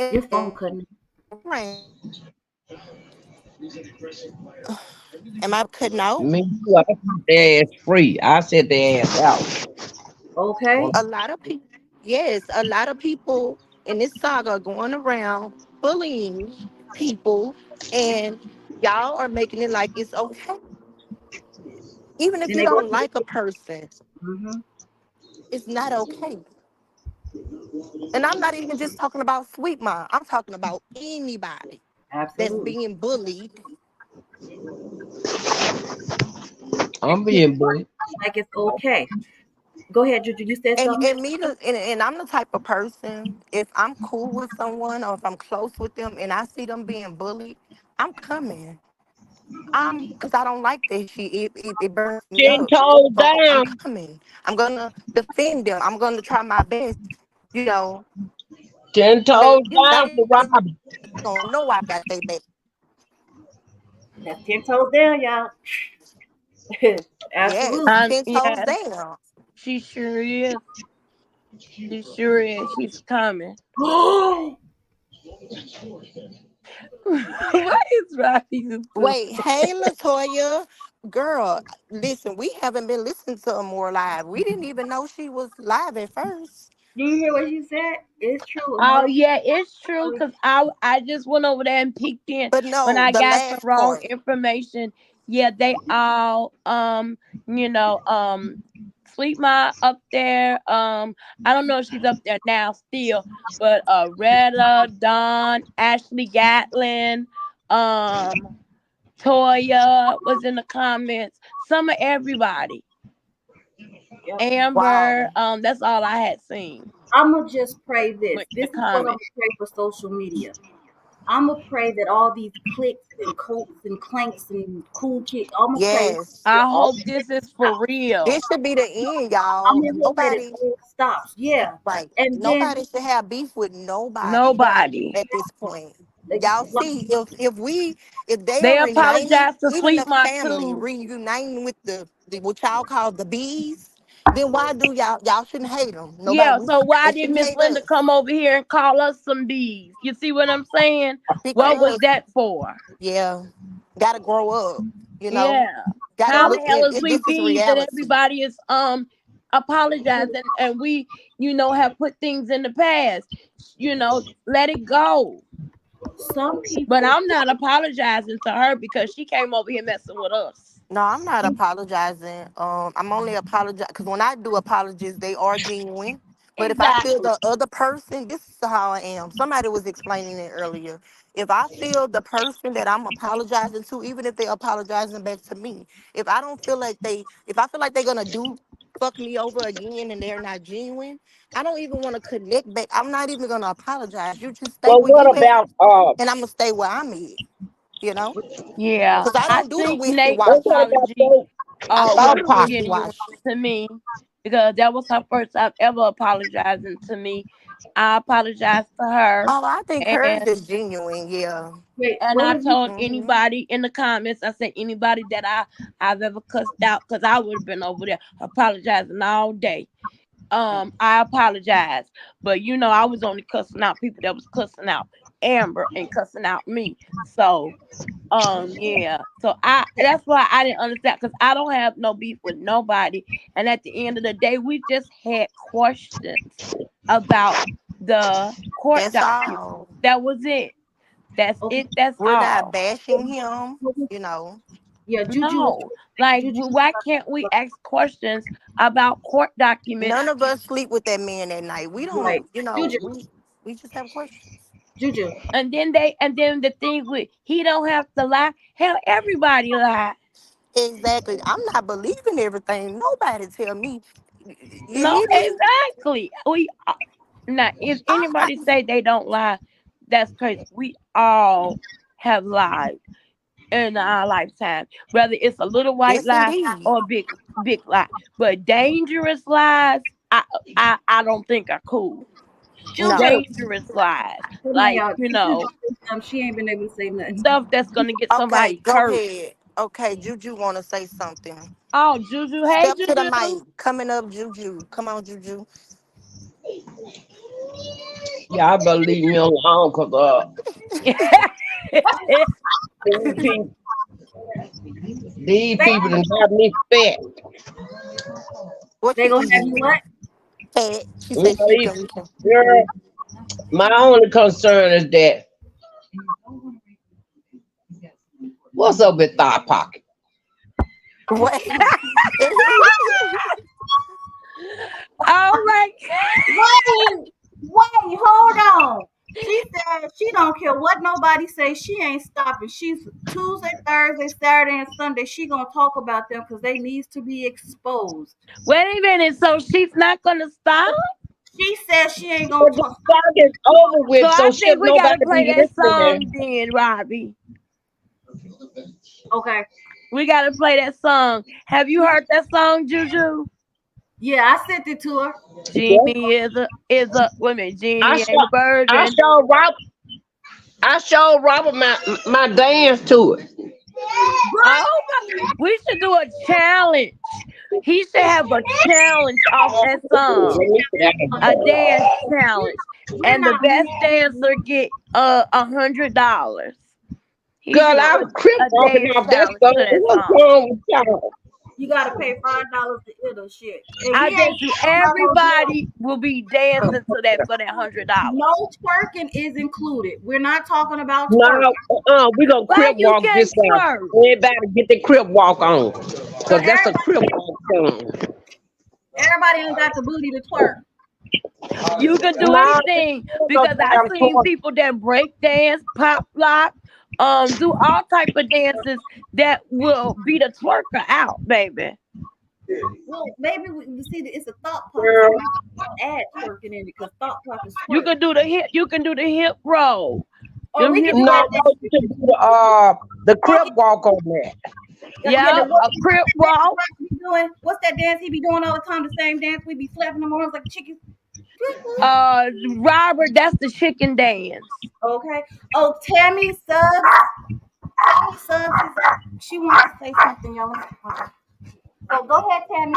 Your phone cutting. am I cutting out? Me too. I put their ass free. I set their ass out. Okay. A lot of people, yes, a lot of people in this saga are going around bullying people, and y'all are making it like it's okay. Even if Then you they go don't to the. like a person, Mm-hmm. it's not okay. And I'm not even just talking about Sweet Mom. I'm talking about anybody that's Absolutely. being bullied. I'm Yeah, being bullied. like it's okay. Go ahead, Juju. You said And something. and me to, and I'm the type of person, if I'm cool with someone or if I'm close with them and I see them being bullied, I'm coming. Because I don't like that shit. It burns me 10 up. toes So I'm down. coming. I'm gonna defend them. I'm gonna try my best. You know, 10 they toes down for they Robbie. don't know I got their back. That's 10 toes down, y'all. Yes, Absolutely. 10 toes Yes, down. she sure is. She sure is. She's coming. What is Robbie doing? Wait, hey Latoya, girl, listen, we haven't been listening to her more live. We didn't even know she was live at first. Do you hear what she said? It's true. Oh Her. yeah, it's true. Cause I just went over there and peeked in But when no, I the got some last wrong part. information. Yeah, they all you know Sweet Ma up there. I don't know if she's up there now still, but Retta, Dawn, Ashley Gatlin, um Toya was in the comments. Some of everybody. Yep. Amber, Wow. that's all I had seen I'm gonna just pray this. with the This is what I'm comments. gonna pray for social media. I'm gonna pray that all these clicks and cults and clanks and cool kids. I'm gonna pray Yes. that I all hope this is for stops. real. This should be the end, I'm y'all. gonna hope that it Nobody, all stops. Yeah, right. and then Nobody should have beef with nobody Nobody. at this point. Y'all like, see, if they are They reuniting, apologized to even Sweet the Ma family too. reuniting with the what y'all call the bees, then why do y'all shouldn't hate them? Yeah, Nobody, so why they did shouldn't Miss hate Linda us come over here and call us some bees? You see what I'm saying? What was because that for? yeah, gotta grow up. You know, Yeah. gotta How some the look hell at is it. we This is bees and reality. everybody is apologizing and we, have put things in the past. Let it go. some But people. I'm not apologizing to her because she came over here messing with us. No, I'm not apologizing. I'm only apologize because when I do apologies, they are genuine. But if I feel Exactly. the other person, this is how I am. Somebody was explaining it earlier. If I feel the person that I'm apologizing to, even if they're apologizing back to me, if I feel like they're gonna do fuck me over again and they're not genuine, I don't even want to connect back. I'm not even gonna apologize. You just stay Well, where what you at, about and I'm gonna stay where I'm at. You know, Yeah. because I I don't do the think wishy Nate's what washy. about apology those I don't do thought the was wishy pocket? genuine washy. to me because that was her first time ever apologizing to me. I apologized to her Oh, I think hers and is genuine. Yeah. Wait, and what I was you? told Hmm. anybody in the comments, I said anybody that I've ever cussed out, because I would have been over there apologizing all day. I apologize. But I was only cussing out people that was cussing out Amber and cussing out me. So yeah. So that's why I didn't understand because I don't have no beef with nobody. And at the end of the day, we just had questions about the court That's documents. all. That was it. That's Okay, it. That's We're not all. bashing him. You know, yeah, Juju was. No. Like, Juju. why can't we ask questions about court documents? none of us sleep with that man at night. We Right, don't. You know, Juju, we just have questions. Juju. And then the thing with he don't have to lie. Hell, everybody lie. Exactly. I'm not believing everything. Nobody tell me. You No, hear me? exactly. Now, if anybody say they don't lie, that's crazy. We all have lied. in our lifetime. Whether it's a little white Yes, lie indeed. or a big lie. But dangerous lies, I don't think are cool. No. Juju. Dangerous lies. Hold on, Like, y'all. Juju just said something. She ain't been able to say nothing. stuff that's gonna get Okay, somebody go hurt. ahead. Okay, Juju want to say something. Oh, Juju, hey Step to the Juju. mic. Coming up, Juju. Come on, Juju. Y'all better leave me alone, cause these people, these They people done got me fat. What they you gonna have you eating? what? Fat. She You said know, she can. girl, my only concern is that what's up with Thought Pocket? Wait. Oh my God. Wait, hold on. She said she don't care what nobody say. She ain't stopping. She's Tuesday, Thursday, Saturday, and Sunday. She gonna talk about them because they needs to be exposed. Wait a minute. So she's not gonna stop? She says she ain't gonna But the talk. song is over So with, so I should think we gotta nobody play be that listening? song then, Robbie. Okay. We gotta play that song. Have you heard that song, Juju? Yeah, I sent it to her. Genie is a woman. I Genie saw, ain't a I virgin. showed Rob, I showed Robert my dance to it. Oh my! We should do a challenge. He should have a challenge off that song. A dance challenge, We're and the not best moving. dancer get $100. He should Girl, do I was crip a walking dance off that challenge song. to that What's song. wrong with y'all? You gotta pay $5 to hear the shit. And we I ain't bet you talking about no everybody will be dancing to that for that $100. no twerking is included. We're not talking about No, twerk. we gonna Why crip you walk can't this time. twerk? Everybody get the crip walk on, Cause cause that's a crip walk song. everybody ain't got the booty to twerk. You can do No, anything no because I damn seen twerk. people that break dance, pop lock, do all type of dances that will beat a twerker out, baby. Well, maybe you see that it's a thought pocket, so Girl, maybe we don't add twerking in it because thought pockets You twerk. can do the hip. You can do the hip roll. Or Them we hip can do no, that. roll. no, you should do the crip walk on that. Yeah, Yeah, the a crip dance walk. Rocky be doing. What's that dance he be doing all the time? The same dance we be flapping them arms like chickens. Uh, Robert, that's the chicken dance. Okay. Oh, Tammy Subs is up. She wants to say something, y'all. So go ahead, Tammy.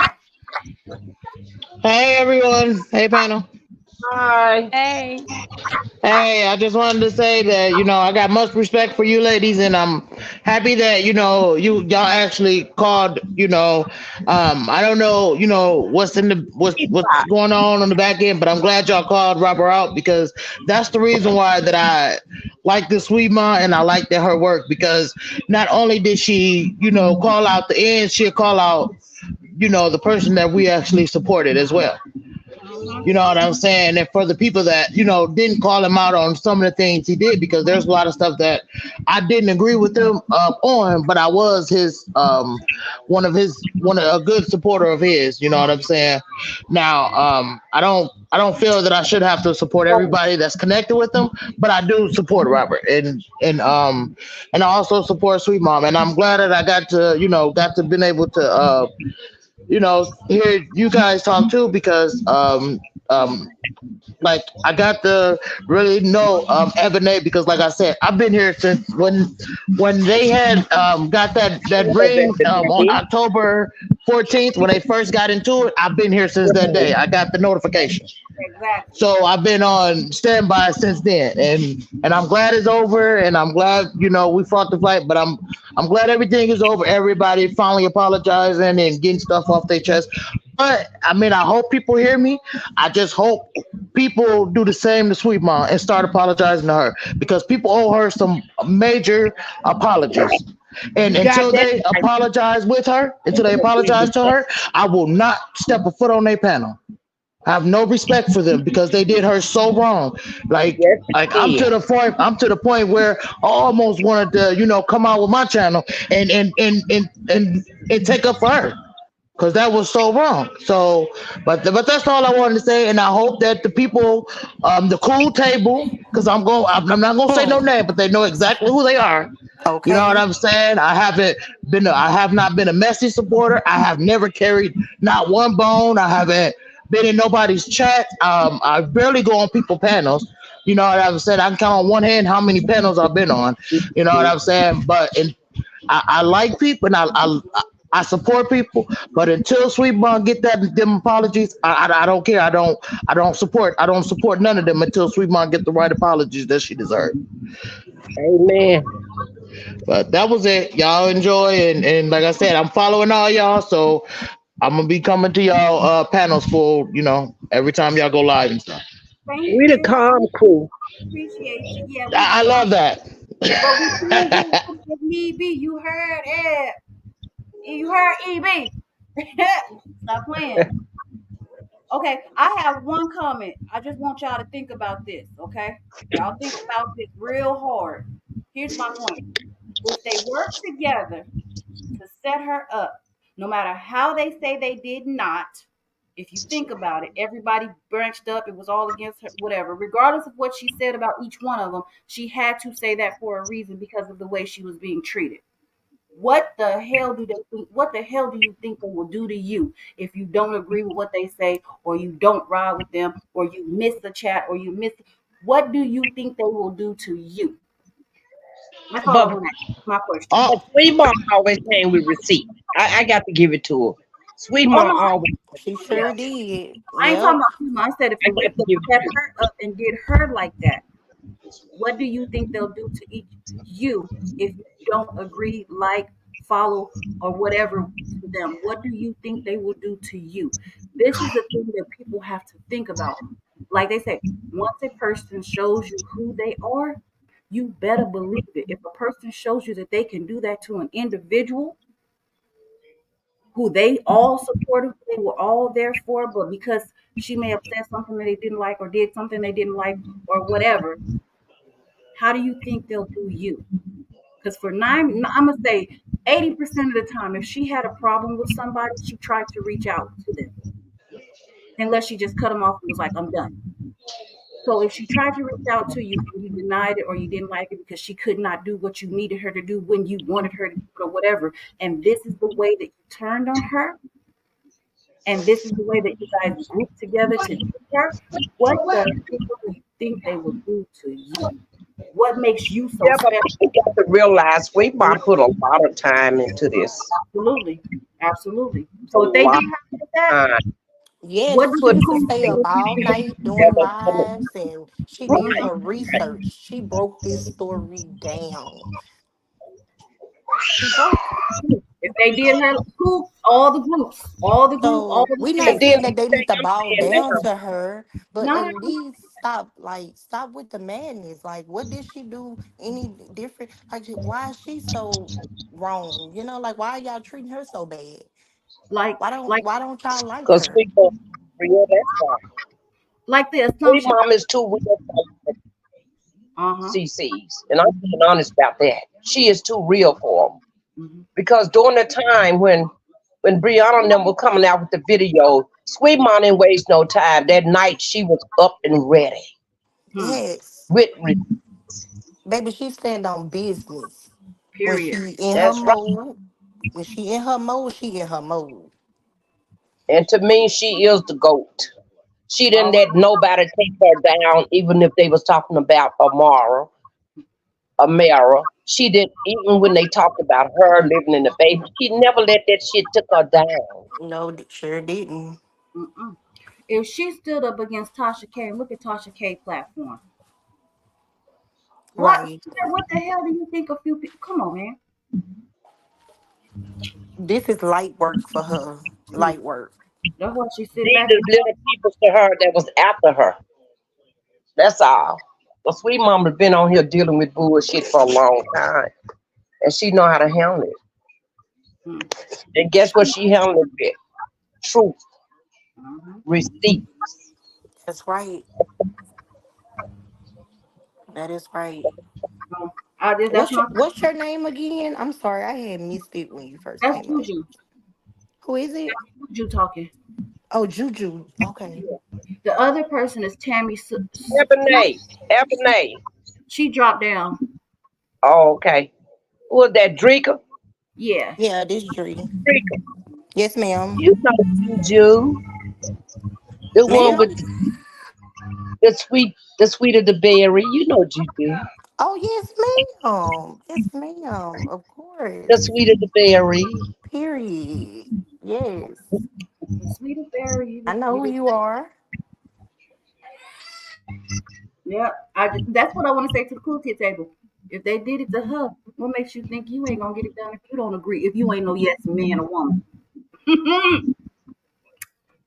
Hey everyone. Hey panel. Hi. Hey, Hey, I just wanted to say that, I got much respect for you ladies and I'm happy that, y'all actually called, I don't know, what's in the what's going on the back end, but I'm glad y'all called Robert out because that's the reason why that I like this sweet ma and I like that her work because not only did she, call out the end, she'll call out, the person that we actually supported as well. Mm-hmm. You know what I'm saying? And for the people that, didn't call him out on some of the things he did, because there's a lot of stuff that I didn't agree with him on, but I was his one of a good supporter of his, you know what I'm saying? Now, I don't feel that I should have to support everybody that's connected with him, but I do support Robert and I also support Sweet Mom. And I'm glad that I got to been able to hear you guys talk too because um like I got to really know Ebony because like I said, I've been here since when they had got that ring on October 14th when they first got into it. I've been here since that day. I got the notification. Exactly. So I've been on standby since then, and I'm glad it's over, and I'm glad we fought the fight, but I'm glad everything is over. Everybody finally apologizing and getting stuff off their chest. But I mean, I hope people hear me. I just hope people do the same to Sweet Mom and start apologizing to her because people owe her some major apologies. And You got until that they right. apologize with her, until they apologize to her, I will not step a foot on their panel. I have no respect for them because they did her so wrong. Like Yes, like it is. I'm to the point where I almost wanted to, come out with my channel and take up for her. Because that was so wrong. So, but that's all I wanted to say, and I hope that the people, the cool table, because I'm not gonna say no Hmm. name, but they know exactly who they are. You know what Okay. I'm saying? I have not been a messy supporter. I have never carried not one bone. I haven't been in nobody's chat. I barely go on people panels. You know what I'm saying? I can count on one hand how many panels I've been on. You know what I'm saying? I like people and I support people, but until Sweet Bun get them apologies, I don't care. I don't support none of them until Sweet Bun get the right apologies that she deserves. Amen. But that was it. Y'all enjoy and like I said, I'm following all y'all, so I'm gonna be coming to y'all panels for every time y'all go live and stuff. Thank We the you. calm crew. Appreciate you. Yeah, we I do. love that. But we can do it if need be. You heard it. You heard EB. Stop playing. Okay, I have one comment. I just want y'all to think about this, okay? Y'all think about this real hard. Here's my point. If they work together to set her up, no matter how they say they did not, if you think about it, everybody branched up. It was all against her, whatever. Regardless of what she said about each one of them, she had to say that for a reason because of the way she was being treated. What the hell do they think? What the hell do you think they will do to you if you don't agree with what they say, or you don't ride with them, or you miss the chat, or you miss? What do you think they will do to you? That's all I But want to ask. My question. Oh, Sweet Mom always came with receipts. I got to give it to her. Sweet Oh Mom no, always. She yeah. sure did. I ain't talking Yep. about you. I said I if got to they give it set to her. her up and did her like that, what do you think they'll do to each you if you don't agree, like, follow, or whatever to them? What do you think they will do to you? This is the thing that people have to think about. Like they say, once a person shows you who they are, you better believe it. If a person shows you that they can do that to an individual who they all supported, who they were all there for, but because she may have said something that they didn't like or did something they didn't like or whatever, how do you think they'll do you? Because for nine, I'm gonna say 80% of the time, if she had a problem with somebody, she tried to reach out to them, unless she just cut them off and was like, "I'm done." So if she tried to reach out to you and you denied it or you didn't like it because she could not do what you needed her to do when you wanted her to do it or whatever, and this is the way that you turned on her, and this is the way that you guys grouped together to hit her, what the hell do you think they will do to you? What makes you so Yeah, but special? people got to realize Sweet Mom put a lot of time into this. Absolutely. Absolutely. A So if they do lot her like that, of time. Yes, what She do she put you used to think stay they up will do all to you? night doing together. lives and she did Mhm. her research. She broke this story down. She broke it. If they did her group, all the groups, all the group, all So the we're But not spaces. then saying that they need everything to I'm bow saying down now, to her, but Not at at all. least stop with the madness. Like what did she do any different? Like why is she so wrong? Like why y'all treating her so bad? like like Why don't y'all like because her? Sweet Mom is real, that's why. like the Sweet assumption. Mom is too real for Uh-huh. CCs. And I'm being honest about that. She is too real for them. Hmm. Because during the time when Brianna and them were coming out with the video, Sweet Mom didn't waste no time. That night she was up and ready Hmm. Yes. with Baby, she stand on business. When Period. she in her that's right. mode, when she in her mode, she in her mode. And to me, she is the GOAT. She didn't Always. let nobody take her down, even if they was talking about Amara. She did, even when they talked about her living in the basement, she never let that shit took her down. No, sure didn't. Mm-mm. If she stood up against Tasha K, and look at Tasha K platform. What Right. what the hell do you think a few people? Come on, man. This is light work for her. Hmm. Light work. That's why she sit These back the and little people to her that was after her. That's all. The Sweet Mama's been on here dealing with bullshit for a long time, and she know how to handle it. hmm. And guess what she handled it with? Truth, Uh-huh. receipts. That's right. That is right. So, that's my What's your name again? I'm sorry, I had missed it when you first that's came up. Juju. Who is it? That's Juju talking. Oh, Juju. Okay. The other person is Tammy. Ebony, Ebony. She dropped down. Oh, okay. Who was that? Drika? Yeah. Yeah, this Dree. Drika. Yes, ma'am. You know Juju. The one Ma'am? with the sweet of the berry. You know Juju. Oh, yes, ma'am. Yes, ma'am. Of The course. sweet of the berry. Period. Yes. The sweetest berry I know you who just you are. yeah. That's what I want to say to the cool kid table. If they did it to her, what makes you think you ain't gonna get it done if you don't agree? If you ain't no yes man or woman,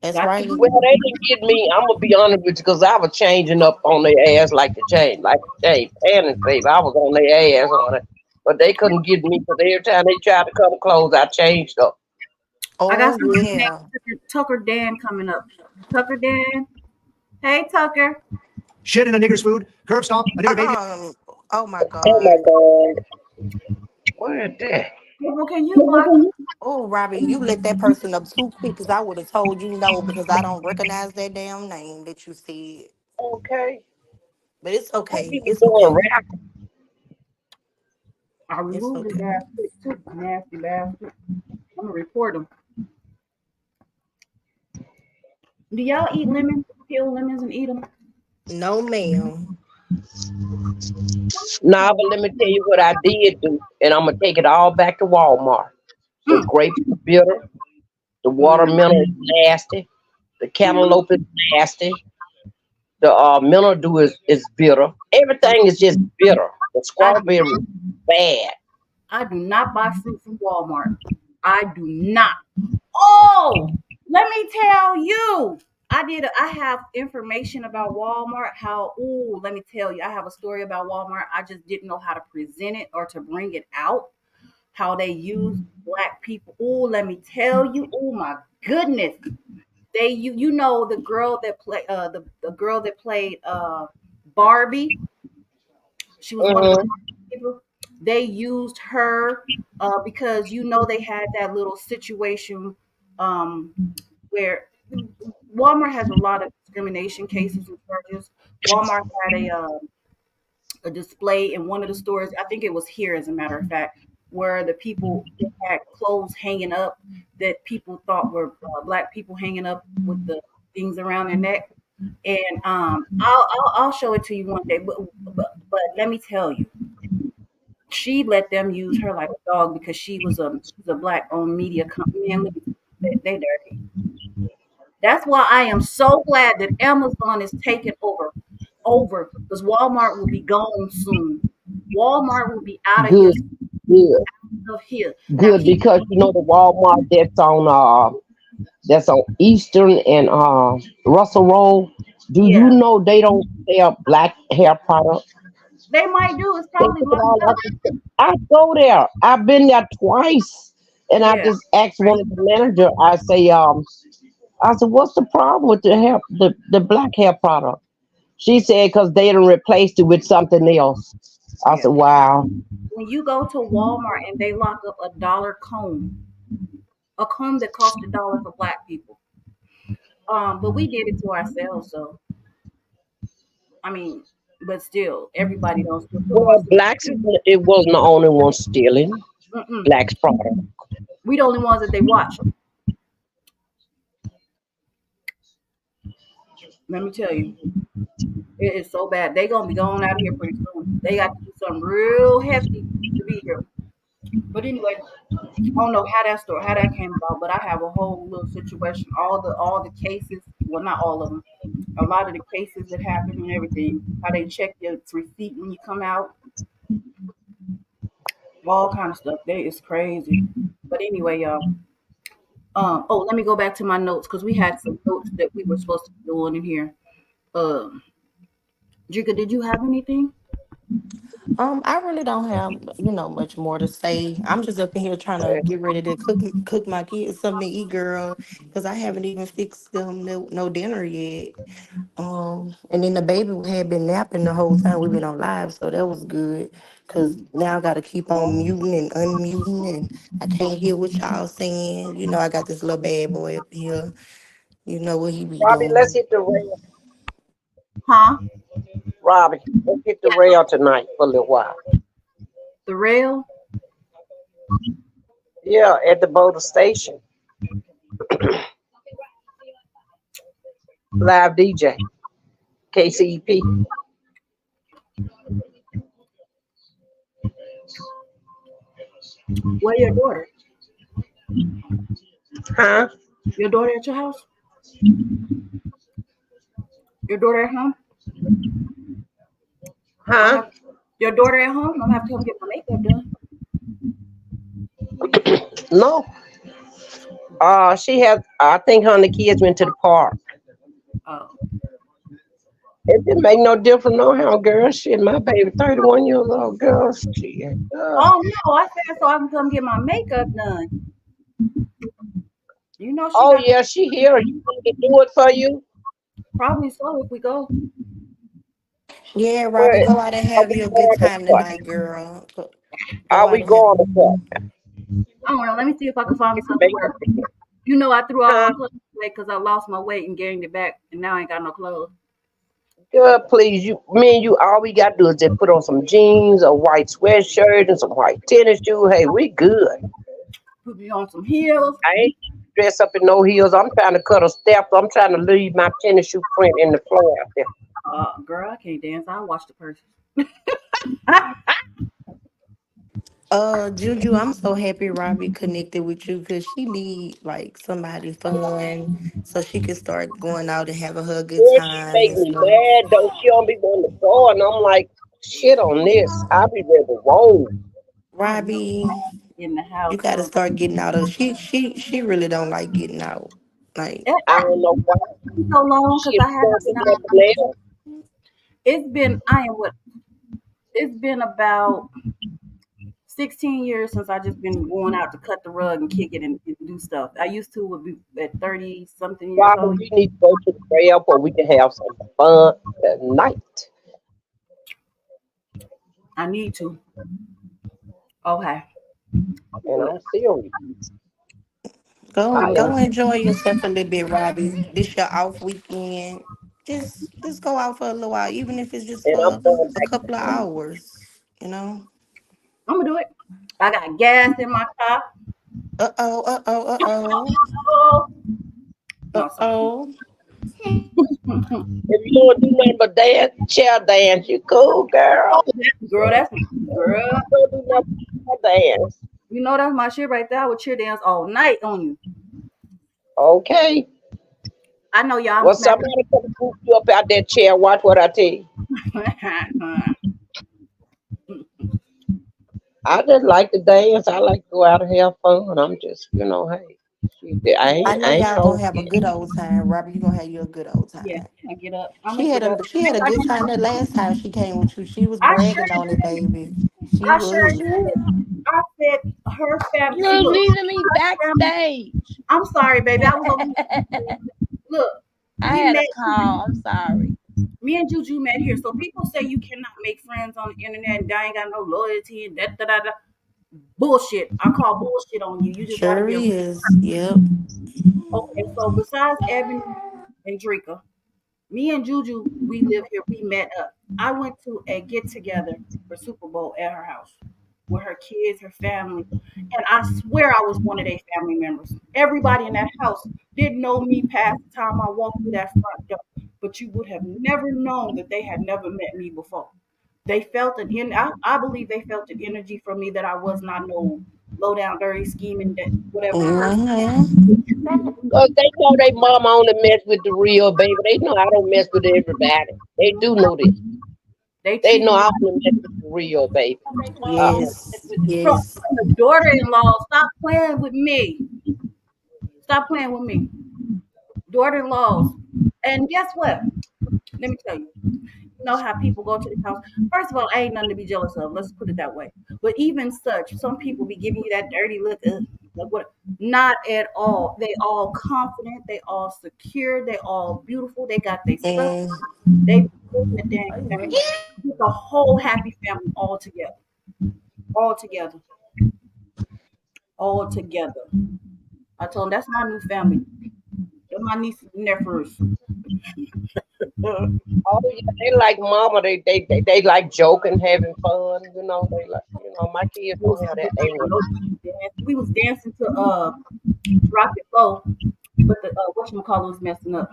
That's got to right. Well, be. they didn't get me. I'm gonna be honest with you, because I was changing up on their ass like the change, Panelist, baby. I was on their ass on it, but they couldn't get me because every time they tried to come close, I changed up. I got Oh, somebody yeah. named Tucker Dan coming up. Tucker Dan. Hey Tucker. Shit in a nigger's food. Curb stomp. A nigger baby. Um, oh, my Oh my God. God, where is that? Well, can you block? Oh, Robbie, you let that person up too quick because I would have told you no because I don't recognize that damn name that you said. Okay, But it's hope he okay. was It's doing okay. rap. I It's removed his okay. ass quick too. Nasty bastard. I'm gonna report him. Do y'all eat lemons? Peel lemons and eat them? No, ma'am. Nah, but let me tell you what I did do, and I'm gonna take it all back to Walmart. The Mm, grapes are bitter. The mm, watermelon is nasty. The mm. cantaloupe is nasty. The mildew is bitter. I'm, Everything is just bitter. The I do strawberry is bad. I do not buy fruit from Walmart. I do not. Oh, let me tell you. I have information about Walmart. How, ooh, let me tell you. I have a story about Walmart. I just didn't know how to present it or to bring it out. How they use black people. Ooh, let me tell you. Oh my goodness. You know the girl that the girl that played Barbie. She was one of the Hmm. people. They used her because they had that little situation um, where Walmart has a lot of discrimination cases and charges. Walmart had a display in one of the stores. I think it was here, as a matter of fact, where the people they had clothes hanging up that people thought were black people hanging up with the things around their neck. And I'll show it to you one day. But let me tell you, she let them use her like a dog because she's a black owned media company. Man, look, they dirty. That's why I am so glad that Amazon is taking over because Walmart will be gone soon. Walmart will be out of here, Good, good, of here. Now good. keep Because you know the Walmart that's on Eastern and Russell Road. Do you yeah. know they don't sell black hair products? They might do. It's They probably took it locked all up. out. I go there. I've been there twice, and I Yeah, just asked one of the manager. I said, what's the problem with the black hair product? She said, because they done replaced it with something else. I yeah. said, wow. When you go to Walmart and they lock up $1 comb, a comb that cost $1 for black people. But we did it to ourselves, so I mean, but still, everybody don't steal. Who Well, wants to? blacks, it wasn't the only one stealing Mm-mm. blacks product. We the only ones that they watch. Let me tell you, it is so bad. They gonna be going out of here pretty soon. They got to do something real hefty to be here. But anyway, I don't know how that came about, but I have a whole little situation. All the cases, well, not all of them. A lot of the cases that happen and everything. How they check your receipt when you come out, all kind of stuff. They is crazy. But anyway, y'all. Oh, let me go back to my notes because we had some notes that we were supposed to be doing in here. Um, Jika, did you have anything? I really don't have, much more to say. I'm just up in here trying to get ready to cook my kids something to eat, girl, because I haven't even fixed them no dinner yet. And then the baby had been napping the whole time we've been on live, so that was good. Cause now I gotta keep on muting and unmuting, and I can't hear what y'all saying. I got this little bad boy up here. You know what he be Robbie, let's doing. hit the rail. Huh? Robbie, let's hit the Yeah, rail tonight for a little while. the rail. Yeah, at the Boulder station, live DJ, KCEP. Where your daughter? Huh? Your daughter at your house? Your daughter at home? I'm Huh? have your daughter at home? I'm gonna have to come get my makeup done. No. She had. I think her and the kids went to the park. Oh. It didn't make no difference no how, girl. Shit, my baby, 31 years old, girl. Shit. Oh no, I said so I can come get my makeup done. You know she Oh got yeah, she here. You want me to do it for you? probably so if we go. Yeah, Where Robbie, go out and are have we you a good going to time what? tonight, girl. Go Are out we and have. going to what? I don't know. Let me see if I can find me something to Make wear. up- You know, I threw all Huh? my clothes away because I lost my weight and gained it back, and now I ain't got no clothes. Girl, please, me and you, all we got to do is just put on some jeans, a white sweatshirt, and some white tennis shoes. Hey, we good. Put me on some heels. I ain't dressed up in no heels. I'm trying to cut a step. I'm trying to leave my tennis shoe print in the floor out there. Girl, I can't dance. I'll watch the person. Juju, I'm so happy Robbie connected with you because she need like somebody fun so she can start going out and having her a good Girl, she time make and me stuff. mad though. She don't be wanting to go, and I'm like, shit on this. I be ready to roll. I know Robbie, in the you house gotta too. start getting out of she really don't like getting out. Like It, I don't know why. been so long because She I don't haven't do been out. nothing else. It's been I am what it's been about 16 years since I just been going out to cut the rug and kick it and do stuff. I used to would be at 30 something years Barbara, old. we need to go to the crib where we can have some fun tonight. I need to. Okay. I'll And do it. I'm serious. go I I'm go am. enjoy yourself a little bit, Robbie. This your off weekend. Just go out for a little while, even if it's just And I'm for going a back to couple of sleep. hours, you know. gonna do it. I got gas in my car. Uh-oh, uh-oh, uh-oh. Oh no, sorry. Uh-oh. If you don't do nothing but dance, chair dance, you cool, Oh, girl. girl, that's girl. Don't do nothing but dance. You know that's my shit right there. I would cheer dance all night on you. Okay. I know y'all. I'm Well, smacking. somebody come scoop you up out that chair. Watch what I tell you. I just like to dance. I like to go out and have fun. I'm just, hey, shit, I know I ain't y'all gonna so have a good old time. Robbie, you gonna have you a good old Yeah, time. I get up. I'm gonna She had get up. a she had a I, good time that last time she came with you. She was I sure bragging on it, did. baby. She I sure was. did. I said her family. See, You're look, leaving me her family. backstage. I'm sorry, baby. I was over I here. Look, we had a met. call. I'm sorry. Me and Juju met here. So people say you cannot make friends on the internet and I ain't got no loyalty and that da da da. Bullshit. I call bullshit on you. You just gotta Sure be a is. Yep. okay. So besides Ebony and Drika, me and Juju, we live here. We met up. I went to a get together for Super Bowl at her house with her kids, her family, and I swear I was one of their family members. Everybody in that house didn't know me past the time I walked through that front door, but you would have never known that they had never met me before. They felt I believe they felt an energy from me that I was not no low down, dirty, scheming, that whatever person. Mm-hmm. Cause they know they mama only mess with the real baby. They know I don't mess with everybody. They do know this. They They treated know me I only mess with the real baby. Uh, Yes. from Yes. the daughter-in-law. Stop playing with me. Stop playing with me. Daughter-in-laws. And guess what? Let me tell you. You know how people go to the house. First of all, I ain't nothing to be jealous of. Let's put it that way. But even such, some people be giving you that dirty look. Like what? Not at all. They all confident. They all secure. They all beautiful. They got their stuff. Mm. They be building the dang thing. It's a whole happy family all together. All together. All together. I told them that's my new family. They're my nieces and nephews. oh yeah, they like mama. They like joking, having fun. They like my kids don't have that energy. We was dancing to Drop It Low, but the whatchamacallit was messing up.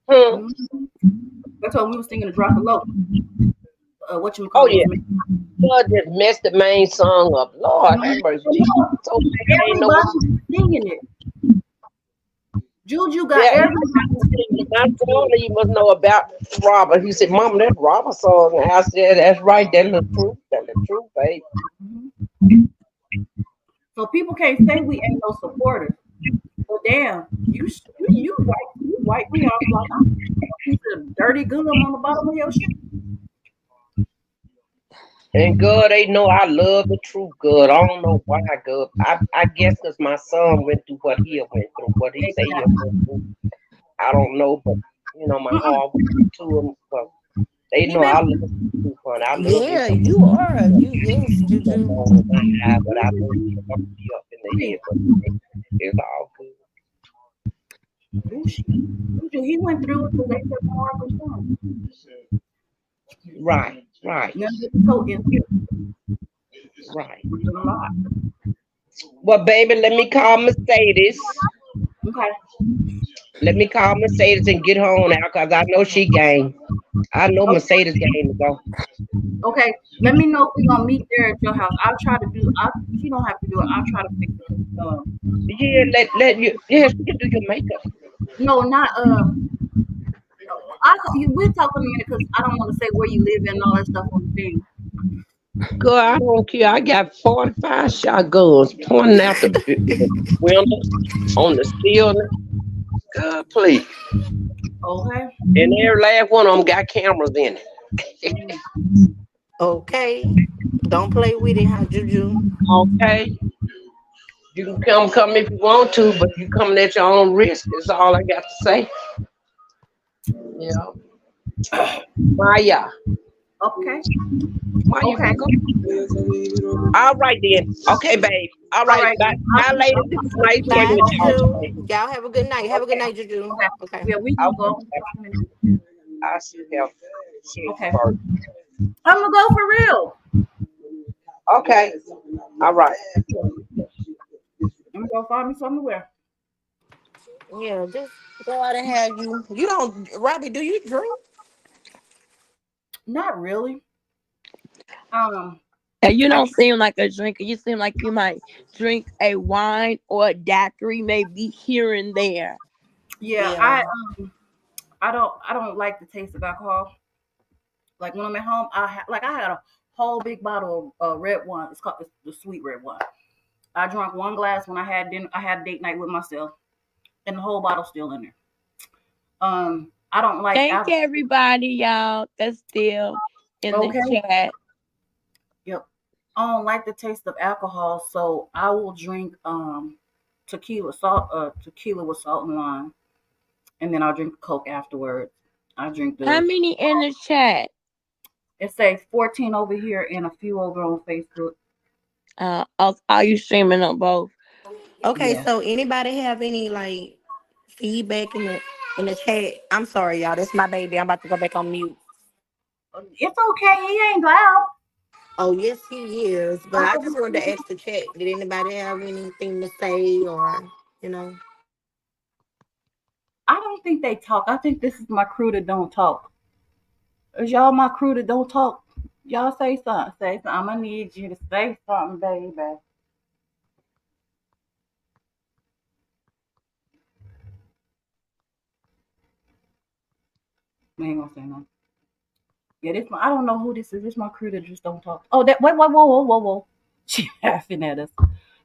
Hmm. Mm-hmm. That's why we was singing to Drop It Low. Oh Whatchamacallit yeah. was messing God just messed the main song up. Lord have mercy. up. She No, so bad I ain't know what everybody was singing it. Juju got yeah, everybody singing my son he must know about Robert. He said, Mama, that Robert song. And I said, that's right, that the truth, babe. it. So people can't say we ain't no supporters. Well, damn, you wipe me off like I'm a piece of dirty gum on the bottom of your shoe. And God, they know I love the truth, God. I don't know why, God. I guess because my son went through what he went through, what he say he Exactly. went through. I don't know, but my Mm-mm. heart went out to him. But they He know been I love the truth, honey. I love me Yeah, some you are. You yes, Juju. on my eye, but I know he fucked me up in the free. head. But it's all good. Bullshit. He went through it because they said my heart was strong. Right, right, None of the toe into right. a lot. Well, baby, let me call Mercedes. Okay. Let me call Mercedes and get her on out because I know she game. I know Okay. Mercedes game to go. Okay. Let me know if we're gonna meet there at your house. I'll try to do. She don't have to do it. I'll try to fix it. Yeah, let you. Yes, you can do your makeup. No, not we'll talk in a minute because I don't want to say where you live and all that stuff on the thing. Girl, I don't care. I got 45 shotguns pointing out the window on the ceiling. God, please. Okay. And every last one of them got cameras in it. Mm. Okay. Don't play with it, huh, Juju? Okay. You can come if you want to, but you coming at your own risk. Is all I got to say. Yeah. Maya. Okay. Maya Okay. finna go. All right then. Okay, babe. All All right. right. Bye, bye ladies. It was nice chatting Bye, with Okay. y'all Juju. today. Y'all have a good night. Have a good Okay. night, Juju. Okay. Okay. Yeah, we gonna go. Okay. Talk in a minute. I should have checked Okay. first. I'm gonna go for real. Okay. All right. I'm gonna go find me something to wear. Yeah, just go out and have you. You don't, Robbie? Do you drink? Not really. Um. And you I don't seem like a drinker. You seem like you might drink a wine or a daiquiri, maybe here and there. yeah. Yeah. I don't like the taste of alcohol. Like when I'm at home, I had a whole big bottle of red wine. It's the sweet red wine. I drank one glass when I had dinner. I had date night with myself, and the whole bottle's still in there. I don't like Thank alcohol. everybody, y'all, that's still in the Okay. chat. Yep. I don't like the taste of alcohol, so I will drink tequila with salt and lime, and then I'll drink Coke afterwards. I drink How the many in the chat? it says 14 over here and a few over on Facebook. Are you streaming on both? Okay. Yeah. So anybody have any like feedback in the chat? I'm sorry, y'all. That's my baby. I'm about to go back on mute. It's okay. He ain't loud. Oh yes, he is. But I just wanted to ask the chat. Did anybody have anything to say or you know? I don't think they talk. I think this is my crew that don't talk. Is y'all my crew that don't talk? Y'all say something. Say something. I'm gonna need you to say something, baby. We ain't gonna say nothing. Yeah, I don't know who this is. This my crew that just don't talk. Oh, that wait, whoa, whoa, whoa, whoa, whoa. She laughing at us.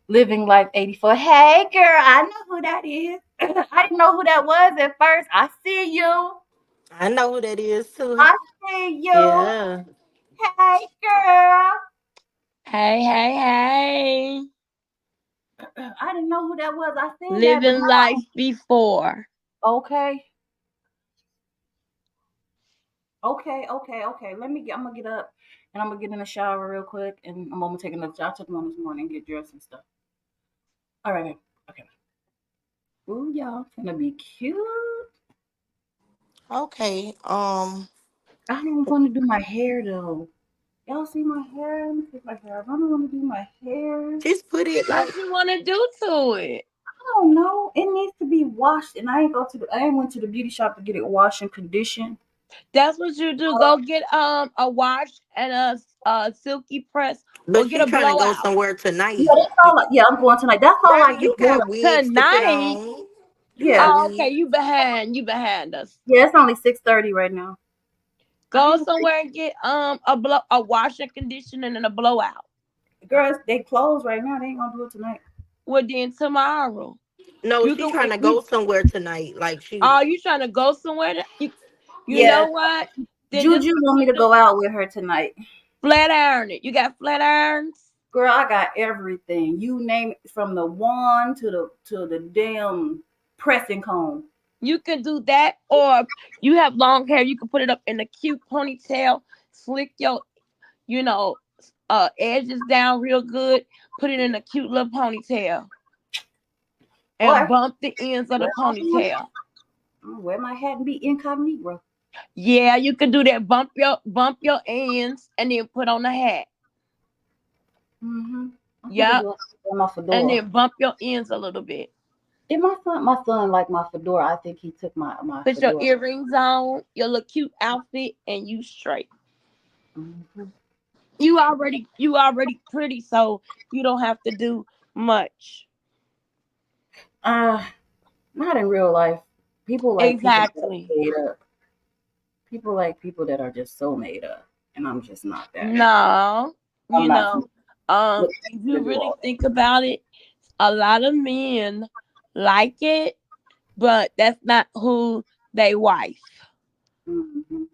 Living Life 84. Hey girl, I know who that is. I didn't know who that was at first. I see you. I know who that is too. I see you. Yeah. Hey girl. Hey, hey, hey. I didn't know who that was. I seen that, but Living life before. okay. Okay. I'm gonna get up and I'm gonna get in the shower real quick and I'm gonna take another shower. I took one this morning, get dressed and stuff. All right, babe. Okay. Ooh, y'all, it's gonna be cute. Okay. I don't want to do my hair though. Y'all see my hair? Let me take my hair off. I don't want to do my hair. Just put it What like you want to do to it? I don't know. It needs to be washed, and I ain't went to the beauty shop to get it washed and conditioned. That's what you do. Go get a wash and a silky press, or but get she a trying to go blowout. somewhere Yeah, tonight. that's all. Yeah, I'm going tonight. That's all I Robbie, be you doing. got wigs to put Tonight. on. You got Yeah, Oh, okay. wigs. You behind. You behind us. yeah. It's only 6:30 right now. I Go have somewhere and get a wash and conditioner and a blowout. girls. They closed right now. They ain't gonna do it tonight. Well, then tomorrow No, you she can trying wait. to go somewhere tonight. Like she Oh, you trying to go somewhere? You Yeah, know what? Then just Juju want me to go out with her tonight. flat iron it. You got flat irons. Girl, I got everything. You name it, from the wand to the damn pressing comb. You can do that, or you have long hair. You can put it up in a cute ponytail, slick your, you know, edges down real good. Put it in a cute little ponytail and Or bump the ends of the ponytail. wear my hat and be incognito. Yeah, you can do that. Bump your ends and then put on the hat. Mm-hmm. I'm gonna Yep, do it with my and fedora. then bump your ends a little bit. Did my son like my fedora? I think he took my Put your fedora. earrings on, your little cute outfit, and you straight. Hmm. You already pretty, so you don't have to do much. Uh, not in real life. People like people that Exactly. are made up. People like people that are just so made up, and I'm just not that. No, I'm you not know, if to you do really all think about it, a lot of men like it, but that's not who they wife. that. Hmm.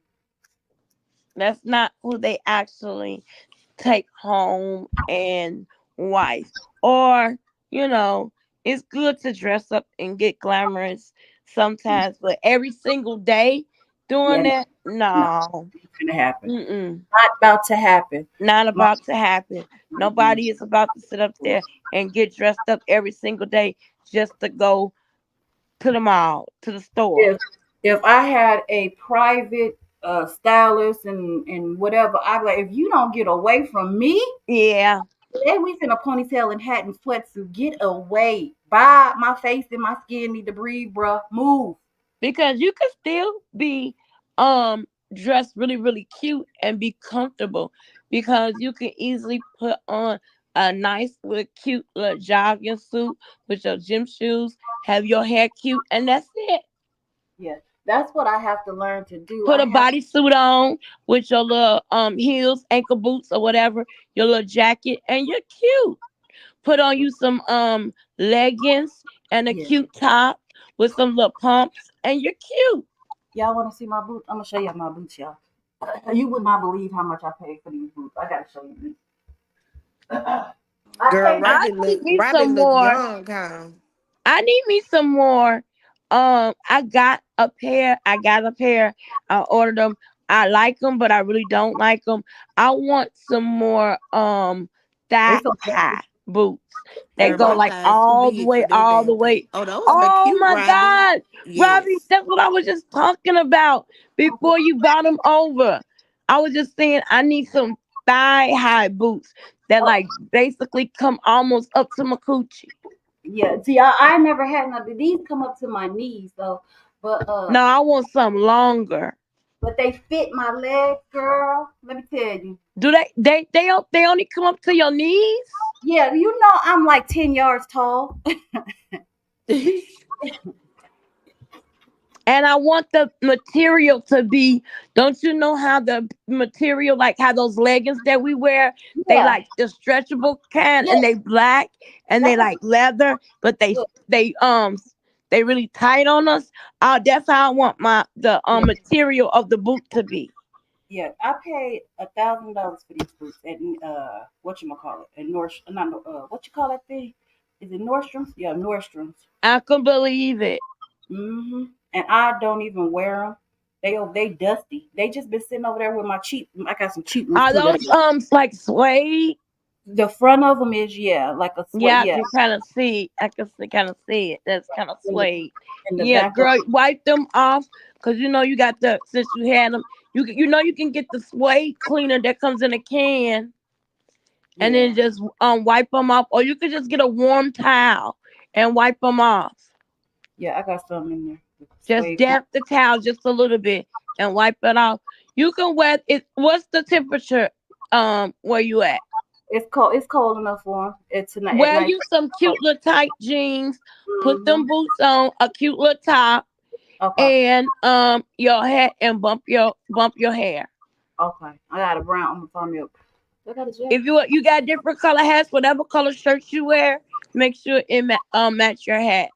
That's not who they actually take home and wife. Or, you know, it's good to dress up and get glamorous sometimes, but every single day Yeah, doing no, that, no, no. it's gonna happen. Mm-mm. Not about to happen. Not My, about to happen. mm-mm. Nobody is about to sit up there and get dressed up every single day just to go to the mall, to the store. if if I had a private stylist and whatever, I'd be like, if you don't get away from me, Yeah, they we in a ponytail and hat and sweatsuit. Get away. Bye. My face and my skin need to breathe, bruh. Move. because you can still be dressed really really cute and be comfortable, because you can easily put on a nice little cute little jogging suit with your gym shoes, have your hair cute, and that's it. Yeah, that's what I have to learn to do. Put I a have bodysuit on with your little heels, ankle boots or whatever, your little jacket, and you're cute. Put on you some leggings and a yeah. cute top with some little pumps, and you're cute. Y'all want to see my boots? I'm gonna show y'all my boots, y'all. You would not believe how much I paid for these boots. I gotta show you these. I girl, paid for I need me Robbie some look more. young, huh? I need me some more. I got a pair. I ordered them. I like them, but I really don't like them. I want some more they thigh so high boots that Girl, go my like thighs too all the big for way, that all the damn thing. way. Oh, those are Oh cute, my Robbie. God, Robbie, Yes. that's what I was just talking about before you brought them over. I was just saying I need some thigh high boots that oh, like basically come almost up to my coochie. yeah. See, I never had none of these come up to my knees though, but No, I want some longer. they fit my leg, girl. Let me tell you. Do they only come up to your knees? Yeah, you know I'm like 10 yards tall. And I want the material to be, don't you know how the material, like how those leggings that we wear, they Yeah, like the stretchable kind, yeah. and they black and they That's a like leather, but yeah, they really tight on us. That's how I want the yeah. material of the boot to be. Yeah, I paid $1,000 for these boots at what you call it at not what you call that thing? Is it Nordstrom's? Yeah, Nordstrom's. I can believe it. And I don't even wear them. They dusty. They just been sitting over there with my cheap. I got some cheap ones Are too. those like suede? The front of them is like a sweat. Yeah, I Yeah, can kind of see. I can kind of see it. That's kind of in the suede. in the Yeah, back of girl, wipe them off, cause you know you got the since you had them, You can get the suede cleaner that comes in a can, and then Yeah. just wipe them off, or you could just get a warm towel and wipe them off. Yeah, I got some in there. With the Just suede. damp the towel just a little bit and wipe it off. You can wear it. What's the temperature? Where you at? It's cold. It's cold enough for 'em. It's tonight at Wear night. you some cute little tight jeans. Put Mm-hmm. them boots on, a cute little top, Okay. and your hat, and bump your hair. Okay. I got a brown. I'm gonna find me up. I got a jacket. If you got different color hats, whatever color shirts you wear, make sure it match your hat.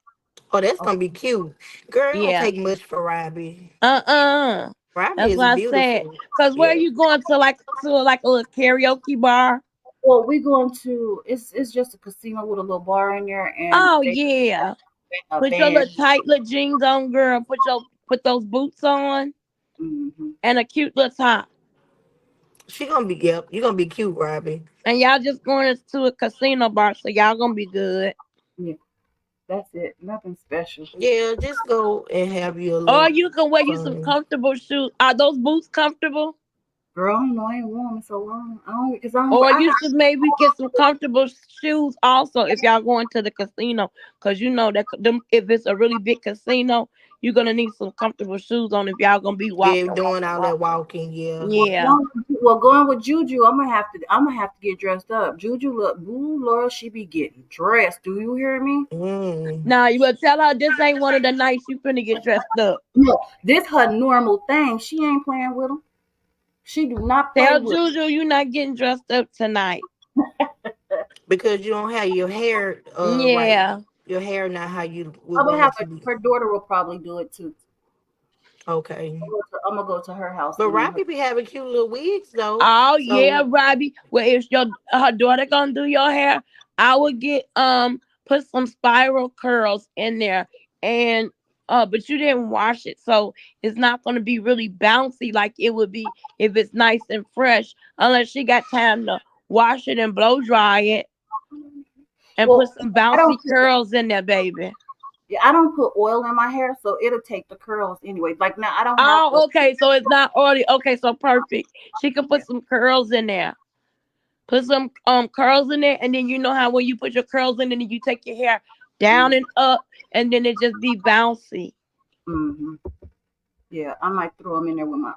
Oh, that's Okay. gonna be cute. Girl, it don't Yeah. take much for Robbie. Uh-uh. Robbie That's is what I said. beautiful. Cause where Yeah. you going to, like a little karaoke bar? Well, we going to. It's just a casino with a little bar in there, and Oh they yeah. a Put your band. little tight little jeans on, girl. Put those boots on Mm-hmm. and a cute little top. She gonna be, yep, you gonna be cute, Robbie. And y'all just going to a casino bar, so y'all gonna be good. Yeah, that's it. Nothing special. Yeah, just go and have you a Or little you can wear you some fun. comfortable shoes. Are those boots comfortable? Girl, I don't know. I ain't worn in so long. I don't because I don't. Or I you have. should maybe get some comfortable shoes also if y'all going to the casino. Cause you know that if it's a really big casino, you're gonna need some comfortable shoes on if y'all gonna be Yeah, walking, doing walking, all that walking. walking, yeah. Yeah. Well, going with Juju, I'm gonna have to. I'm gonna have to get dressed up. Juju, look, boo, Lord, she be getting dressed. Do you hear me? Mm. Now you will tell her this ain't one of the nights you finna get dressed up. No, this her normal thing. She ain't playing with them. She do not play Tell with. Juju you not getting dressed up tonight. Because you don't have your hair right. Yeah. Your hair not how you would I'm gonna want have it to be. her daughter will probably do it too. Okay. I'm gonna go to her house But and then her. Robbie be having cute little wigs though. Oh yeah, So Robbie. Well, if your her daughter gonna do your hair, I would get put some spiral curls in there, and but you didn't wash it, so it's not gonna be really bouncy like it would be if it's nice and fresh. Unless she got time to wash it and blow dry it and put Well, some I don't. bouncy curls in there, baby. Yeah, I don't put oil in my hair, so it'll take the curls anyway. Like now, I don't have to. Oh, okay, so it's not oily. Okay, so perfect. She can put Yeah. some curls in there. Put some curls in there, and then you know how when you put your curls in, and then you take your hair down and up, and then it just be bouncy. Mm-hmm. Yeah, I might throw them in there with my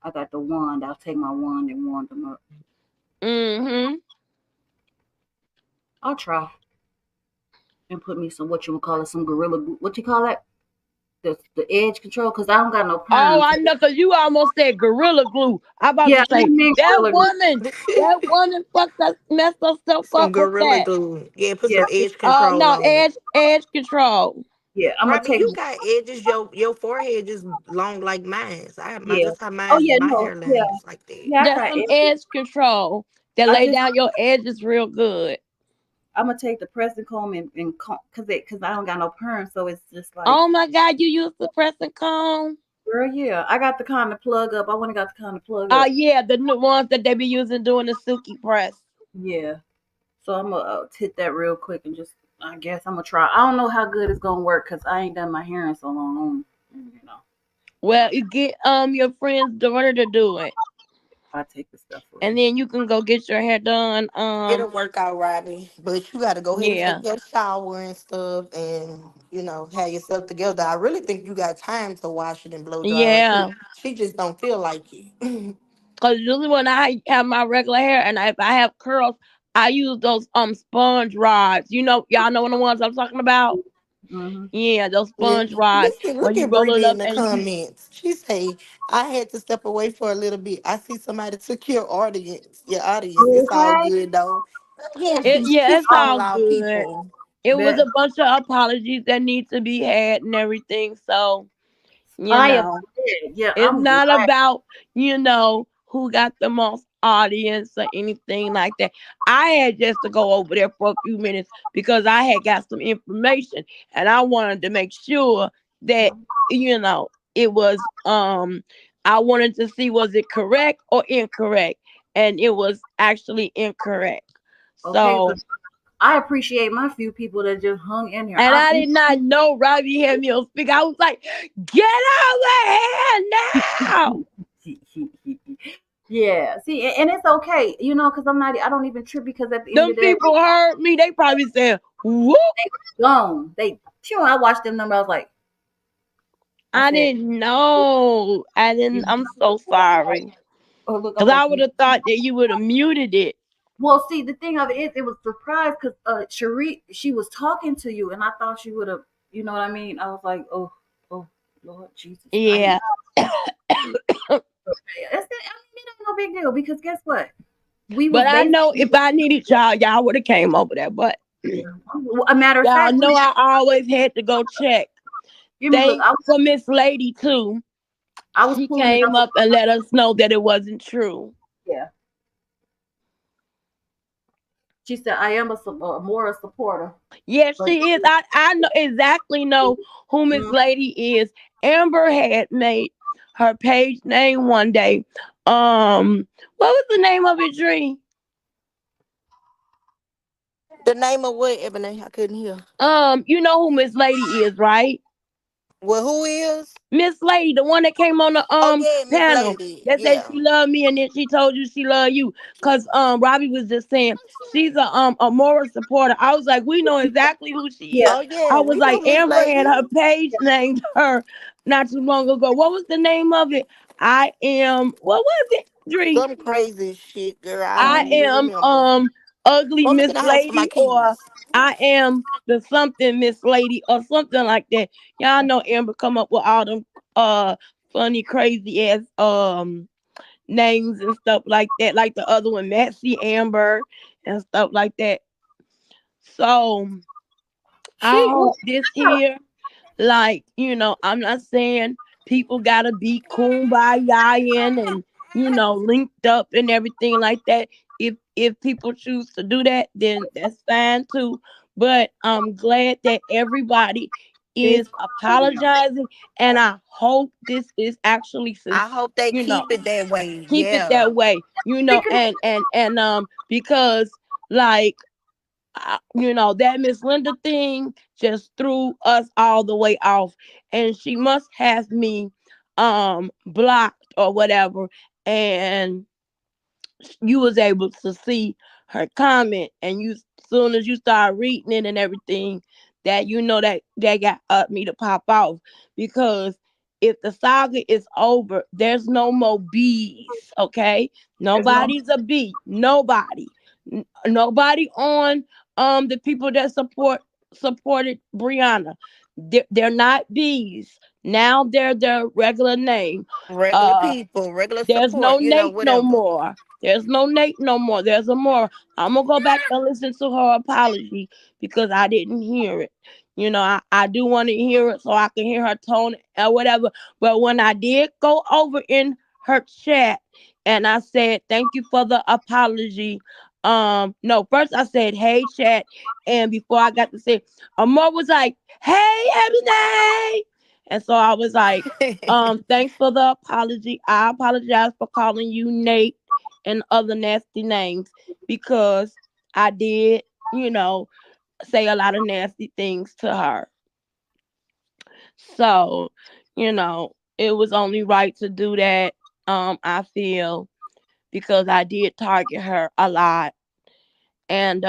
I got the wand. I'll take my wand and wand them up. Mm-hmm. I'll try and put me some what you would call it, some gorilla glue. What you call that? The edge control, cause I don't got no Oh, perm. I So know, cause you almost said gorilla glue. I'm about yeah, to I say mean that gorilla glue. woman, that woman fucked us, messed herself some up with gorilla that. glue. Yeah, put Yeah, some edge control No, on it. edge control. yeah. I'm gonna Robbie, take. you got edges. Your forehead is long like mine. So I have my Yeah. just how Oh mine's yeah, my no, yeah, hairline is like that. yeah. I Just got some edges. edge control that I lay just down your edges real good. I'm gonna take the pressing comb and comb cause I don't got no perm, so it's just like, Oh my God, you use the pressing comb? girl, yeah. I got the kind to plug up. I went and got the kind to plug Oh up. yeah, the new ones that they be using doing the silky press. Yeah. So I'm gonna hit that real quick and just. I guess I'm gonna try. I don't know how good it's gonna work because I ain't done my hair in so long. You know, Well, you get your friend's daughter to do it, I take the stuff for and you. then you can go get your hair done. It'll work out, Robbie. But you got to go ahead and Yeah, take your shower and stuff, and have yourself together. I really think you got time to wash it and blow dry it. yeah. She just don't feel like it. Cause usually when I have my regular hair and if I have curls, I use those sponge rods. Y'all know the ones I'm talking about. Hmm. Yeah, those Yeah. sponge rods where Look you at roll it Brittany in up the and you. comments. She say, I had to step away for a little bit. I see somebody took your audience. Your audience. It's all Okay. good though. Yeah, Yeah, she's it's calling all our good. people. It was Bet. a bunch of apologies that need to be had and everything. So you I am. know. Yeah, It's I'm glad. not about, who got the most audience or anything like that. I had just to go over there for a few minutes because I had got some information and I wanted to make sure that, it was I wanted to see was it correct or incorrect. And it was actually incorrect. Okay, So because I appreciate my few people that just hung in here. and I I did not know Robbie had me on speaker. I was like, get over here now. Yeah. See, and it's okay, you know, because I don't even trip because at the end Them of the day, people heard me. They probably said, "Whoop." they gone. I watched them number. I was like, I I said, didn't know. I didn't. you I'm know, so I was like, sorry. oh look, I was Cause like, I would you. have thought that you would have muted it. Well, see, the thing of it is, it was surprised because Cherie, she was talking to you, and I thought she would have, you know what I mean? I was like, oh, Lord Jesus, I didn't. Yeah. I mean, it ain't no big deal because guess what? We was But I know basically if I needed y'all, y'all would have came over there. But a matter of y'all fact, know I always had to go check. give me look. Thanks for Miss Lady too. I was She pulling it came up. up and let us know that it wasn't true. Yeah, she said I am more a supporter, Yes, but she is. I know exactly know who Miss mm, Lady is. Amber had made her page name one day. What was the name of it, Dream? The name of what, Ebony? I couldn't hear. You know who Miss Lady is, right? Well, who is? Miss Lady, the one that came on the Oh yeah, Miss panel Lady. that said Yeah. she loved me and then she told you she loved you. Cause Robbie was just saying she's a moral supporter. I was like, we know exactly who she yeah, is. Oh I yeah, was we know like, Miss Amber had Lady. her page named her not too long ago. What was the name of it? I am what was it, Dree? Some crazy shit, girl. I I don't mm, even am remember. ugly Go look Miss in the house for my Lady or keys. I am the something Miss Lady or something like that. Y'all know Amber come up with all them funny crazy ass names and stuff like that, like the other one, Maxie Amber and stuff like that. So I she well, hope this here, like, I'm not saying people gotta be kumbaya and linked up and everything like that. If people choose to do that, then that's fine too. But I'm glad that everybody is is apologizing, and I hope this is actually I hope they you know keep it that way. keep it Yeah. that way. speaking And because like that Miss Linda thing just threw us all the way off, and she must have me blocked or whatever, and you was able to see her comment, and you soon as you start reading it and everything, that that got me to pop off, because if the saga is over, there's no more bees, okay? there's no Nobody's a bee. Nobody. Nobody on the people that supported Brianna. They're not bees. Now they're their regular name. Regular Uh people, regular there's no support, Nate no whatever. more. There's no Nate no more. There's a more. I'm gonna go back and listen to her apology because I didn't hear it. I do want to hear it so I can hear her tone or whatever. But when I did go over in her chat and I said thank you for the apology. No, first I said hey chat, and before I got to say, Amor was like, hey Ebony, and so I was like, thanks for the apology. I apologize for calling you Nate and other nasty names because I did, say a lot of nasty things to her. So, it was only right to do that. I feel, because I did target her a lot. And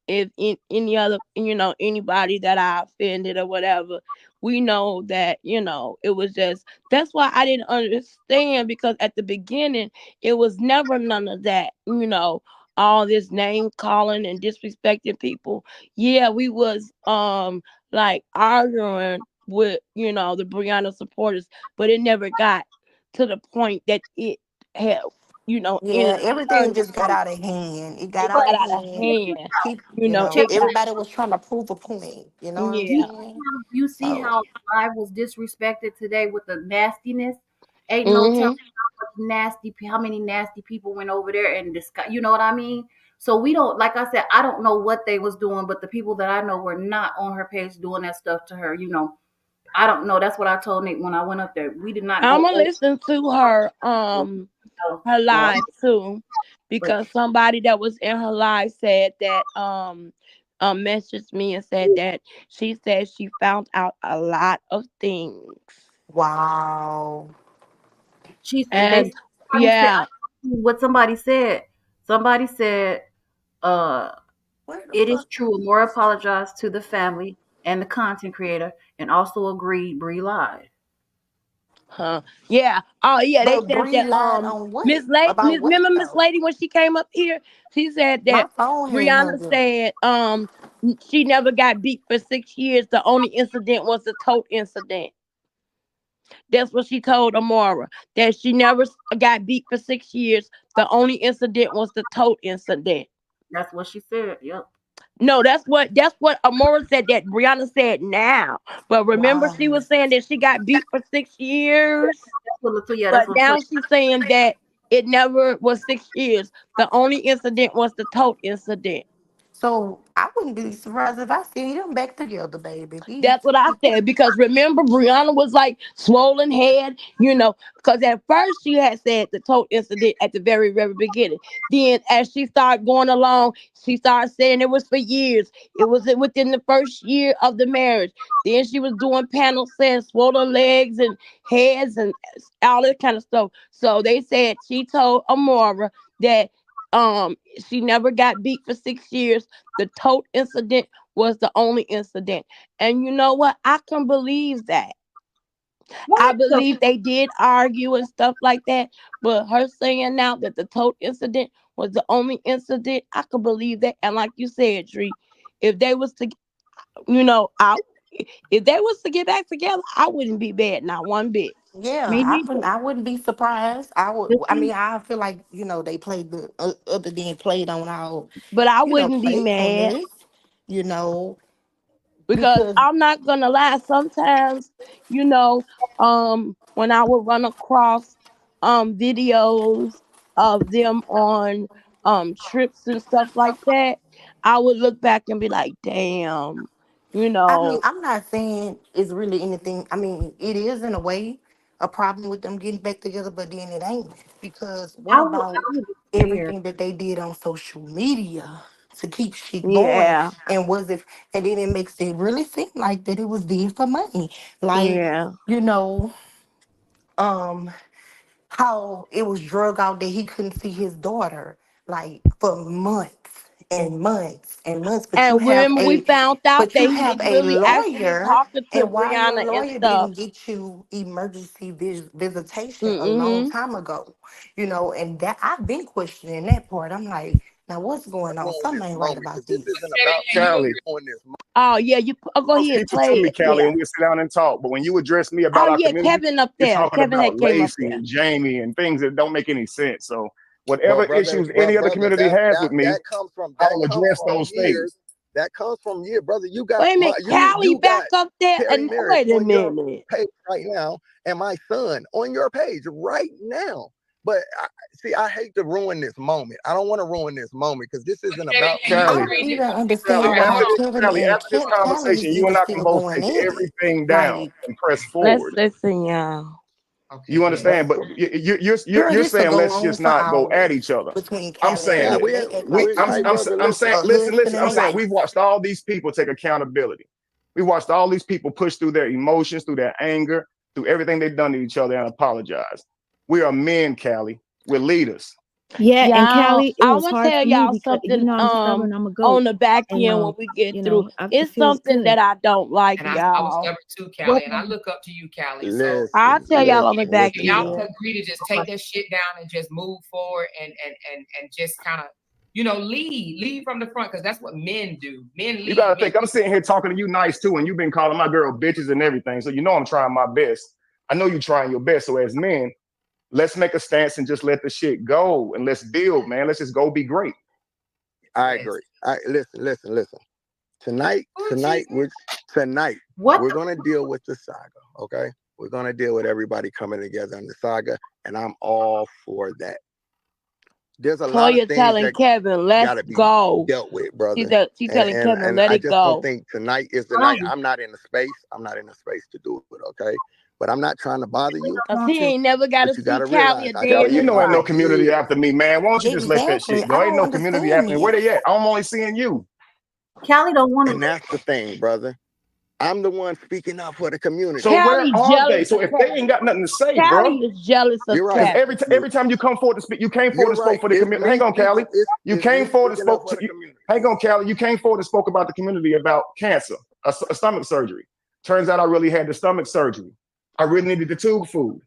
if any other, anybody that I offended or whatever, we know that it was just, that's why I didn't understand, because at the beginning it was never none of that, all this name calling and disrespecting people. Yeah, we was like arguing with the Brianna supporters, but it never got to the point that it had Yeah, ended everything turned just got from, out of hand. It got it but out got of out of hand. hand. Keep, It got, everybody was trying to prove a point. You know what I'm you yeah. saying? you see So how live was disrespected today with the nastiness. Ain't no telling Hmm. how many nasty people went over there and discuss. You know what I mean? So we don't, like I said, I don't know what they was doing, but the people that I know were not on her page doing that stuff to her. I don't know. That's what I told Nick when I went up there. We did not I'm go gonna over. listen to her her Yeah, live too, but because somebody that was in her live said that messaged me and said that she said she found out a lot of things. wow. She they And somebody said yeah, what somebody said. Somebody said, uh, Where the it is fuck? true. Amora apologized to the family and the content creator, and also agreed Bree lied. huh? Yeah. Oh yeah, they But said Bree that lied on what? About Miss what remember Miss though? Lady when she came up here, she said My that phone had Brianna hung up. said she never got beat for 6 years. The only incident was the tote incident. That's what she told Amora. That she never got beat for 6 years. The only incident was the tote incident. That's what she said. Yep. No, that's what Amora said that Brianna said now. But remember Wow. she was saying that she got beat for 6 years. That's what Latoya. That's But what Latoya. now she's saying that it never was 6 years. The only incident was the tote incident. So I wouldn't be surprised if I see them back together, baby. That's what I said because remember Brianna was like swollen head, because at first she had said the tote incident at the very, very beginning. Then as she started going along, she started saying it was for years. It was within the first year of the marriage. Then she was doing panels saying swollen legs and heads and all that kind of stuff. So they said she told Amora that she never got beat for 6 years. The tote incident was the only incident. And you know what? I can believe that. I What the? believe they did argue and stuff like that. But her saying now that the tote incident was the only incident, I could believe that. And like you said, Dree, if they was to, you know, I if they was to get back together, I wouldn't be bad, not one bit. Yeah, Me neither. I wouldn't be surprised. I would. The I thing, mean, I feel like they played the other than played on our But I wouldn't be mad. playfulness. You know, Because because I'm not gonna lie, sometimes, you know, when I would run across videos of them on trips and stuff like that, I would look back and be like, damn, you I mean, know, I'm not saying it's really anything. I mean, it is in a way a problem with them getting back together, but then it ain't because what about I would be scared. everything that they did on social media to keep shit going? yeah, And was it? And then it makes it really seem like that it was there for money, like yeah, you know, um, how it was drug out that he couldn't see his daughter like for months and months and months. and remember we found out But that you he was have a really actually lawyer, talking to and why your Brianna and lawyer stuff. didn't get you emergency visitation a long Mm-hmm. time ago, and that I've been questioning that part. I'm like, now what's going on? Something ain't right about this. Oh yeah, go Those ahead, people to play me, it, Callie, yeah. and we'll sit down and talk. But when you address me about Oh our yeah, community, Kevin up you're there. talking Kevin about had came up Lacey there. and Jamie and things that don't make any sense. So Well, whatever brother, issues any other brother, community has with me, I that will comes address from those things. years. That comes from years, brother. You got Wait a minute, Callie you got back up there, Terry and Merrick wait a on your minute. page right now, and my son on your page right now. But see, I hate to ruin this moment. I don't want to ruin this moment because this isn't about I Callie, me. don't even Callie, understand why Kevin and after this Callie conversation, is you even and I can still both going take at it. everything down Like, and press Let's forward. listen, y'all. You understand? But girl, you're this will saying go let's on just for not go at hours each other. between I'm Callie and saying Yeah, that Robbie. They act we like hey, brother, I'm listen. saying a listen. husband and I'm a saying wife. we've watched all these people take accountability. We watched all these people push through their emotions, through their anger, through everything they've done to each other and apologize. We are men, Callie. We're leaders. Yeah, and Y'all, Callie, it I'm was gonna hard tell for me y'all because something I'm stubborn, I'm a on goat. the back And end when we get through. it It's feels something good. that I don't like, And I was y'all. stubborn too, What? Callie, and I look up to you, Callie. So I'll Listen, tell y'all on the back if listen, y'all bro. end. can agree to just take that shit down and just move forward and just kind of, lead from the front because that's what men do. Men You lead. gotta think I'm sitting here talking to you nice too, and you've been calling my girl bitches and everything. So you know I'm trying my best. I know you're trying your best. So as men, let's make a stance and just let the shit go and let's build, man. Let's just go be great. I Yes. agree. I listen. Tonight, Oh, tonight, Jesus. tonight, What? we're gonna deal with the saga. Okay, we're gonna deal with everybody coming together in the saga, and I'm all for that. There's a lot of Toya things telling that Kevin, let's gotta be go. dealt with, brother. She telling Kevin, And let I it just don't go. think tonight is the night. Why? I'm not in the space. I'm not in the space to do it. Okay, but I'm not trying to bother We you. don't Cause want he to. ain't never got to But you see gotta Callie realize a I day Callie, in came you his in know here ain't for no life. community years. after me, man. Why don't you just let that Exactly. shit I go? Ain't don't no community after me. understand Where it. they at? I'm only seeing you. Callie don't want And that's the thing, brother. I'm the one speaking up for the community. So where Callie are they? jealous So of if they Kevin. ain't got nothing to say, bro, Callie is jealous of You're right. because Kevin. every time you come forward to speak, you came forward You're and spoke right. for the It's community. me Hang on, speaking. Callie. You It's came me forward and speaking up spoke for to the you. community. Hang on, Callie. You came forward and spoke about the community about cancer, a stomach surgery. Turns out I really had the stomach surgery. I really needed the tube food.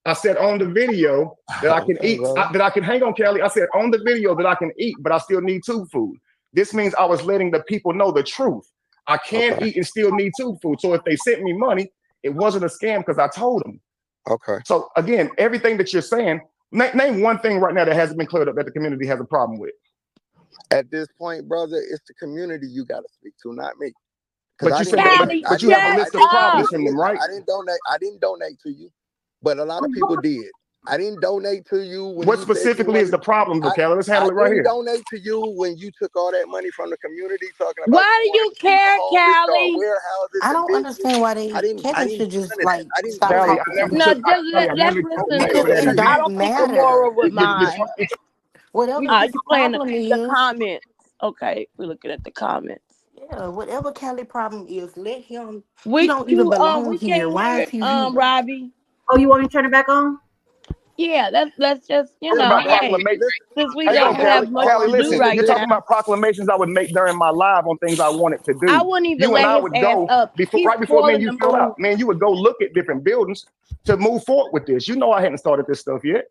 I said on the video that I can Okay, eat, brother. that I can hang on, Callie. I said on the video that I can eat, but I still need tube food. This means I was letting the people know the truth. I can Okay. eat and still need tube food. So if they sent me money, it wasn't a scam because I told them. Okay. So again, everything that you're saying, name one thing right now that hasn't been cleared up that the community has a problem with. At this point, brother, it's the community you got to speak to, not me. But I you didn't said that, donate. but you have a list of problems from them, Listen, right? I didn't donate to you, but a lot of people did. I didn't donate to you when What you said you specifically is wanted. the problem, I, Callie? Let's I handle it right didn't here. donate to you when you took all that money from the community, talking about Why you do wanted you to feed the care, homeless, start Callie? warehouses I and don't business. understand why I didn't. I Kevin didn't should do just none of that. like I didn't stop Callie, donate I to talking you. to never No, took, me. just Callie, I let's never took listen money to for it that It because either. I don't don't think the matter. moral with mine. Whatever You his playing problem the is, comments. Okay, we're looking at the comments. yeah, whatever Kelly problem is, let him. He We don't even belong we here. can't Why hear is it, he here? Robbie. Oh, you want me to turn it back on? Yeah, let's just Talking about hey, proclamation. Listen, since we Hang I on, don't have Callie. have much all Callie, to I'm do listen. saying right You're is talking now, about proclamations I would make during my live on things I wanted to I do. wouldn't even You and let I his would ass go up. before, He's right before me and spoiling you the fill out. mood. Man, you would go look at different buildings to move forward with this. You know I hadn't started this stuff yet.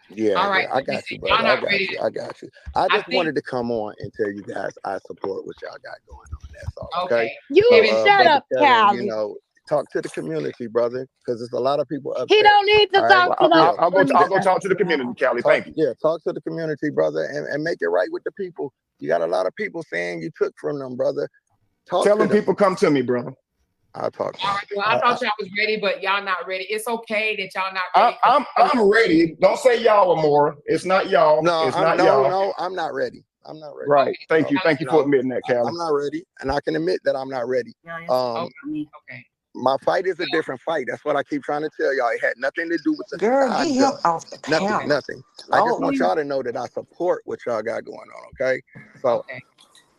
yeah, All right, I got you, brother. y'all I not got ready you. to. I got you. I I just think wanted to come on and tell you guys I support what y'all got going on. That's all. Okay. okay, You So, Kevin. shut brother up, Kevin, Callie. talk to the community, brother, because there's a lot of people He upset. don't need to All right. talk Well, to no Yeah. I'll go. I'll go community. talk to the community, Callie. Thank you. Talk to the community, brother, and make it right with the people. You got a lot of people saying you took from them, brother. Talk Tell to them them. people come to me, brother. I'll talk to All them. right. Well, I thought y'all was ready, but y'all not ready. It's okay that y'all not ready. I'm ready. Don't say y'all or more. It's not y'all. No, It's not y'all. no, I'm not ready. I'm not ready. Right. Thank No, you. Thank you for admitting that, Callie. I'm not ready, and I can admit that I'm not ready. Yeah, it's Um, Okay. my fight is a different fight. That's what I keep trying to tell y'all. It had nothing to do with the Girl, get him saga. off the camera. Nothing. I just want Lord. y'all to know that I support what y'all got going on. Okay, so Okay.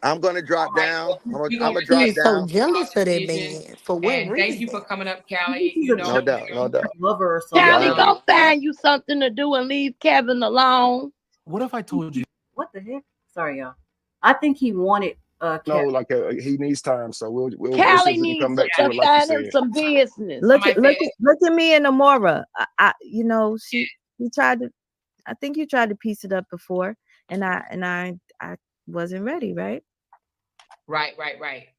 I'm gonna drop All right. down. Well, I'm we gonna gonna He drop is so down. jealous of that decision. man. For what And thank you reason? for coming up, I think Callie. he's You a know, No doubt, no doubt. lover or something. Y'all Callie, have go find you something to do and leave Kevin alone. What if I told you? What the heck? Sorry, y'all. I think he wanted No, Kevin. like he needs time, so we'll see Callie if we can come needs back to to it, like you find him said. some business. Look at me and Amora. You know, she tried to. I think you tried to piece it up before, and I wasn't ready, right? Right.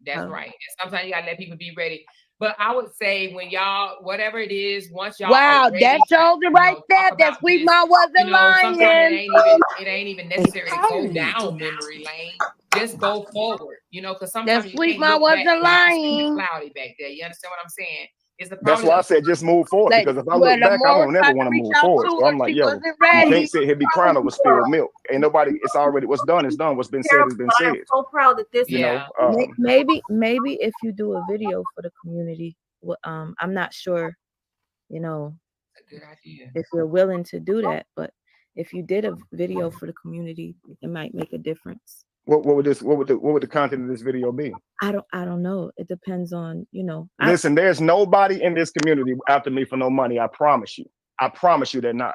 That's right. And sometimes you gotta let people be ready. But I would say when y'all, whatever it is, once y'all Wow, are ready, that shows it right there. That sweet mom wasn't sometimes lying. it ain't even It necessary to go hurt. down memory lane. Just go forward, because That sometimes you sweet can't mom look back wasn't because you can see lying. cloudy back there. You understand what I'm saying? It's the That's problem. why I said just move forward, Like, because if I well, look the back, I more won't never tried want to to reach move out forward. to So her, I'm like, she yo, wasn't you Oh, can't ready. sit here be crying over spilled milk. Ain't nobody. It's already what's done is done. What's been said has been but I am said. so proud that this. You know. Maybe if you do a video for the community, I'm not sure, you know, That's a good idea. if you're willing to do that, but if you did a video for the community, it might make a difference. What would the content of this video be? I don't know. It depends on, Listen, there's nobody in this community after me for no money. I promise you. I promise you they're not.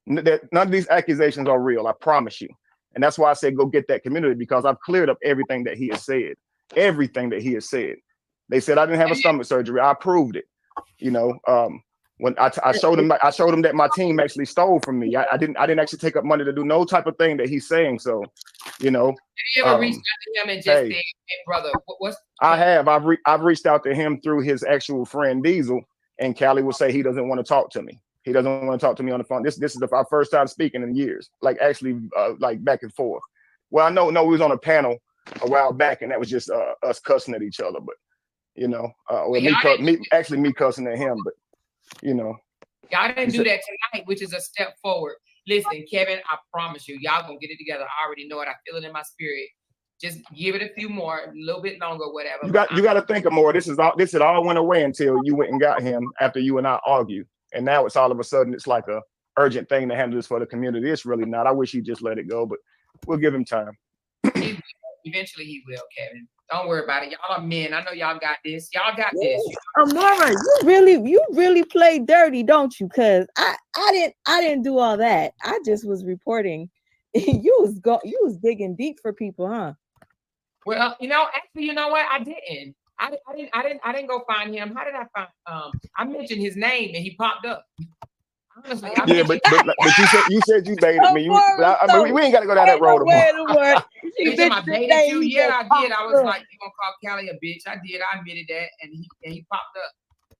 None of these accusations are real. I promise you. And that's why I said go get that community, because I've cleared up everything that he has said. Everything that he has said. They said I didn't have a stomach surgery. I proved it. When I showed him that my team actually stole from me. I didn't actually take up money to do no type of thing that he's saying. So, Have you ever reached out to him and just said, "Hey, brother, what's?" I have. I've reached out to him through his actual friend Diesel, and Callie will say he doesn't want to talk to me. He doesn't want to talk to me on the phone. This is our first time speaking in years, like actually like back and forth. Well, I know we was on a panel a while back, and that was just us cussing at each other. But me cussing at him. But y'all didn't do that tonight, which is a step forward. Listen, Kevin, I promise you, y'all gonna get it together. I already know it. I feel it in my spirit. Just give it a few more, a little bit longer, whatever. You got to think of more. This had all went away until you went and got him after you and I argued, and now it's all of a sudden it's like a urgent thing to handle this for the community. It's really not. I wish he'd just let it go, but we'll give him time. Eventually he will, Kevin. Don't worry about it. Y'all are men. I know y'all got this. Y'all got this. Amora, you really play dirty, don't you? Cause I didn't do all that. I just was reporting. You was digging deep for people, huh? Well, actually, you know what? I didn't. I didn't go find him. How did I find? I mentioned his name and he popped up. Honestly, I Yeah, mentioned. but you said you dated me. We ain't got to go down that road tomorrow. You talking about baited you? Yeah, I did. I was like, you gonna call Callie a bitch? I did. I admitted that, and he popped up.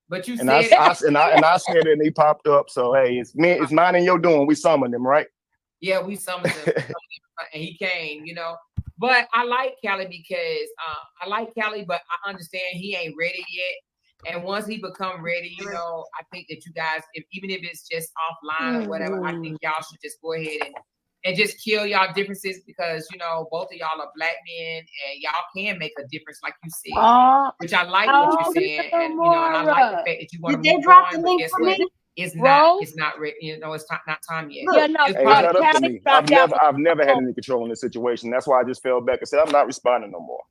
But you And I said said it, and he popped up. So hey, it's mine and your doing. We summoned him, right? Yeah, we summoned him, and he came. But I like Callie because I like Callie, but I understand he ain't ready yet. And once he become ready, I think that you guys, even if it's just offline or whatever, I think y'all should just go ahead and just kill y'all differences because both of y'all are black men and y'all can make a difference, like you said, which I like what you're saying, and I like the fact that you want to Did they move drop on. the But link guess for what? me? It's not ready. It's not time yet. Look, Hey, it's not up to me. I've never had any control in this situation. That's why I just fell back and said I'm not responding no more.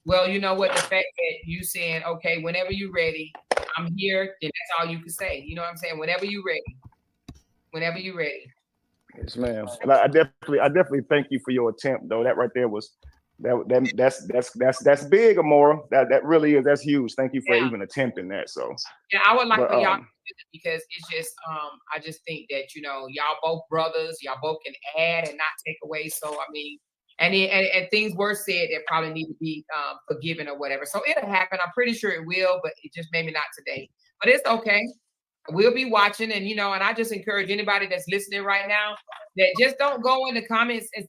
Well, you know what? The fact that you saying, okay, whenever you're ready, I'm here, then that's all you can say. You know what I'm saying? Whenever you're ready. Whenever you're ready. Yes, ma'am. And I definitely thank you for your attempt, though. That right there was that's big, Amora. That really is. That's huge. Thank you for even attempting that. So yeah, I would like for y'all to do it because it's just I just think that y'all both brothers, y'all both can add and not take away. So I mean, and things were said that probably need to be forgiven or whatever. So it'll happen. I'm pretty sure it will, but it just maybe not today. But it's okay. We'll be watching, and and I just encourage anybody that's listening right now that just don't go in the comments and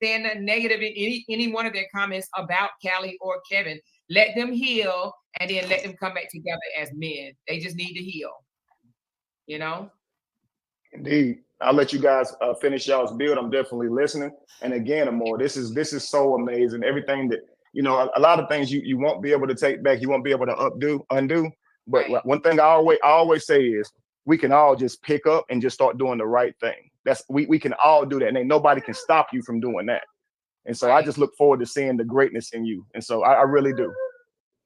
saying nothing negative in any one of their comments about Callie or Kevin. Let them heal, and then let them come back together as men. They just need to heal. Indeed. I'll let you guys finish y'all's build. I'm definitely listening. And again, Amor, this is so amazing. Everything that a lot of things you won't be able to take back, you won't be able to undo. But one thing I always say is we can all just pick up and just start doing the right thing. We can all do that, and ain't nobody can stop you from doing that. And so I just look forward to seeing the greatness in you. And so I really do.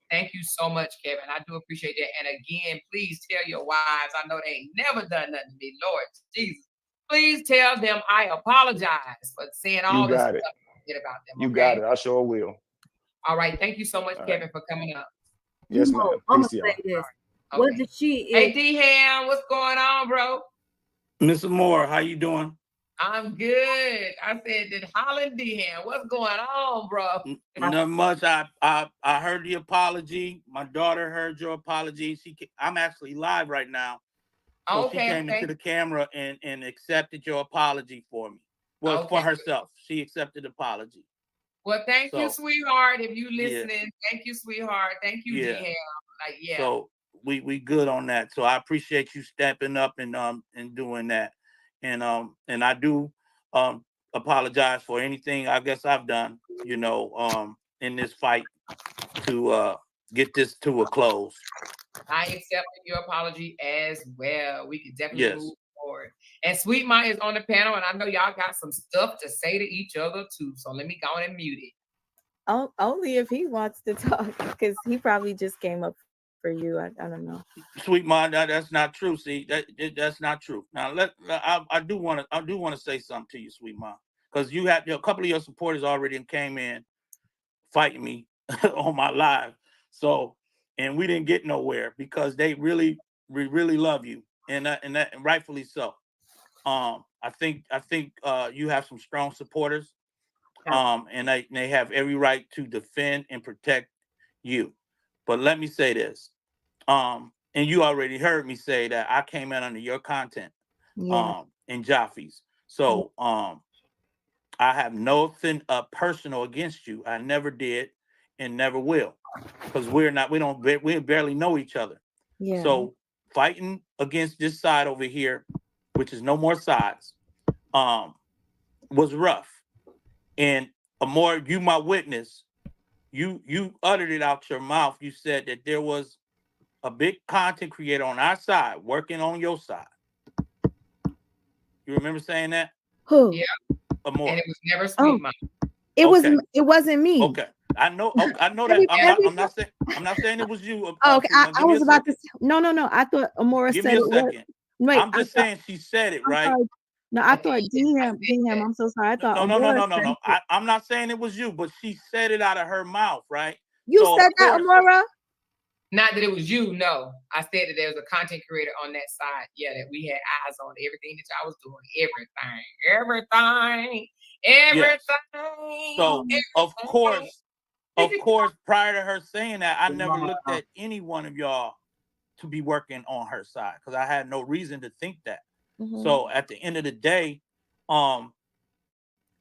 Thank you so much, Kevin. I do appreciate that. And again, please tell your wives. I know they ain't never done nothing to me. Lord Jesus. Please tell them I apologize for saying all this stuff about them. You got it. I sure will. All right. Thank you so much, Kevin, for coming up. Yes, ma'am. I'm gonna say this. Okay. What did she? Hey, D-Ham, what's going on, bro? Miss Moore, how you doing? I'm good. I said, did Holland D-Ham? What's going on, bro? Not much. I heard the apology. My daughter heard your apology. I'm actually live right now. So she came into the camera and accepted your apology for me. Well, for herself. She accepted the apology. Well, thank you, sweetheart. If you listening, thank you, sweetheart. Thank you, D-Ham. So we good on that. So I appreciate you stepping up and doing that. And I do apologize for anything I guess I've done, in this fight to get this to a close. I accepted your apology as well. We can definitely move forward. And Sweet Ma is on the panel, and I know y'all got some stuff to say to each other too. So let me go and mute it. Only if he wants to talk, because he probably just came up for you. I don't know. Sweet Ma, that's not true. See, that's not true. Now I do want to say something to you, Sweet Ma, because you have a couple of your supporters already came in fighting me on my live. So, and we didn't get nowhere because they really love you, and rightfully so. I think you have some strong supporters, and they have every right to defend and protect you. But let me say this, and you already heard me say that I came in under your content, in Jaffe's. So, I have nothing personal against you. I never did and never will, because we barely know each other. Yeah. So fighting against this side over here, which is no more sides, was rough. And Amor, you my witness. You uttered it out your mouth. You said that there was a big content creator on our side working on your side. You remember saying that? Who? Yeah. Amor. And it was never Sweet Ma. It wasn't me. Okay. I know. I know that. Every, every, I'm not saying it was you. oh, okay, Sweet. I Give me a was about to. second. No, no, no. I thought Amora Give said me a it was. second. Wait, I'm I just thought. saying she said it I'm right. sorry. No, I thought Okay, yeah, I DM. said DM. that. I'm so sorry. I thought No, no, no, Amora no, no, said no. it. I'm not saying it was you, but she said it out of her mouth, right? You So said of that, course, Amora? Not that it was you, no. I said that there was a content creator on that side. Yeah, that we had eyes on everything that y'all was doing. Everything. yes. Everything. So Everything. of course, prior to her saying that, I never looked at any one of y'all to be working on her side because I had no reason to think that. So at the end of the day, um,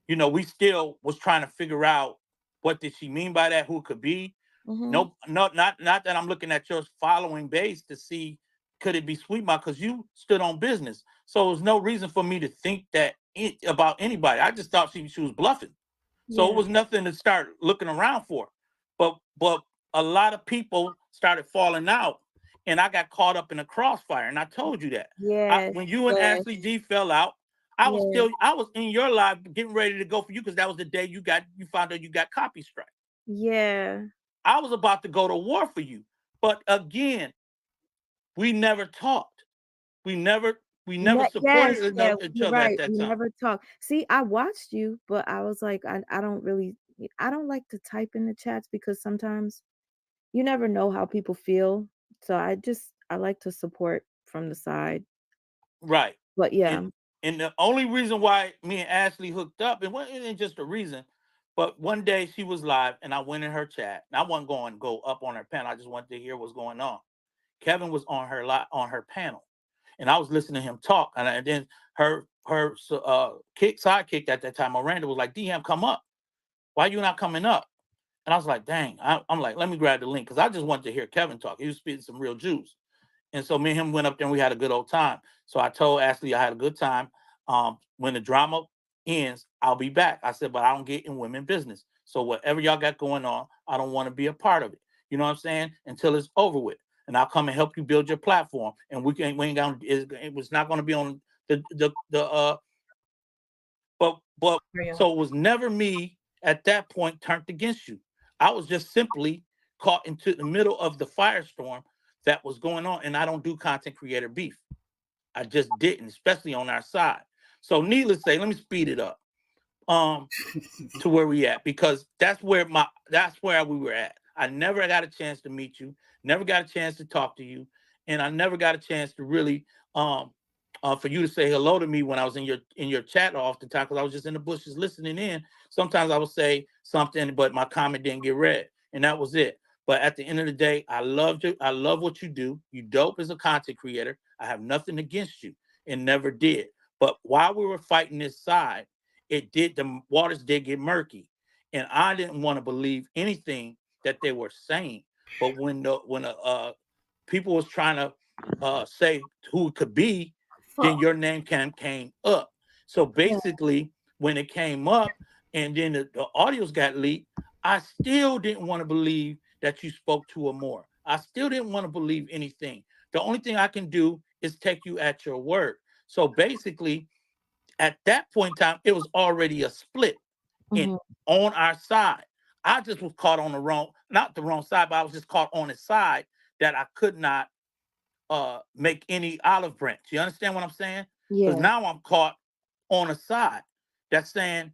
we still was trying to figure out what did she mean by that, who it could be. No, not that I'm looking at your following base to see could it be Sweet Mouth because you stood on business. So there's no reason for me to think that about anybody. I just thought she was bluffing. So it was nothing to start looking around for. But a lot of people started falling out, and I got caught up in a crossfire. And I told you that. Yes. When you and Yes. Ashley D fell out, I was in your live getting ready to go for you because that was the day you found out you got copy strike. Yeah. I was about to go to war for you. But again, we never talked. We never Yes, supported yeah, each you're other at right. that We time. never talk. See, I watched you, but I was like, I don't really, I don't like to type in the chats because sometimes you never know how people feel. So I like to support from the side. Right. But yeah. And the only reason why me and Ashley hooked up, it wasn't just a reason, but one day she was live and I went in her chat. And I wasn't going to go up on her panel. I just wanted to hear what's going on. Kevin was on her panel, and I was listening to him talk. And then her sidekick at that time, Miranda, was like, "DM, come up. Why you not coming up?" And I was like, "Dang!" I'm like, "Let me grab the link," because I just wanted to hear Kevin talk. He was spitting some real juice. And so me and him went up there and we had a good old time. So I told Ashley I had a good time. When the drama ends, I'll be back. I said, but I don't get in women business. So whatever y'all got going on, I don't want to be a part of it. You know what I'm saying? Until it's over with. And I'll come and help you build your platform. And we ain't gonna, it was not going to be on but so it was never me at that point turned against you. I was just simply caught into the middle of the firestorm that was going on, and I don't do content creator beef. I just didn't, especially on our side. So needless to say, let me speed it up to where we at, because that's where we were at. I never got a chance to meet you, never got a chance to talk to you, and I never got a chance to really for you to say hello to me when I was in your chat off the time, because I was just in the bushes listening in. Sometimes I would say something, but my comment didn't get read, and that was it. But at the end of the day, I loved you. I love what you do. You dope as a content creator. I have nothing against you, and never did. But while we were fighting this side, the waters did get murky, and I didn't want to believe anything that they were saying. But when people was trying to say who it could be, then your name came up. So basically, when it came up and then the audios got leaked, I still didn't want to believe that you spoke to Amor. I still didn't want to believe anything. The only thing I can do is take you at your word. So basically, at that point in time, it was already a split on our side. I just was caught on not the wrong side, but I was just caught on a side that I could not make any olive branch. You understand what I'm saying? Because Yeah. now I'm caught on a side that's saying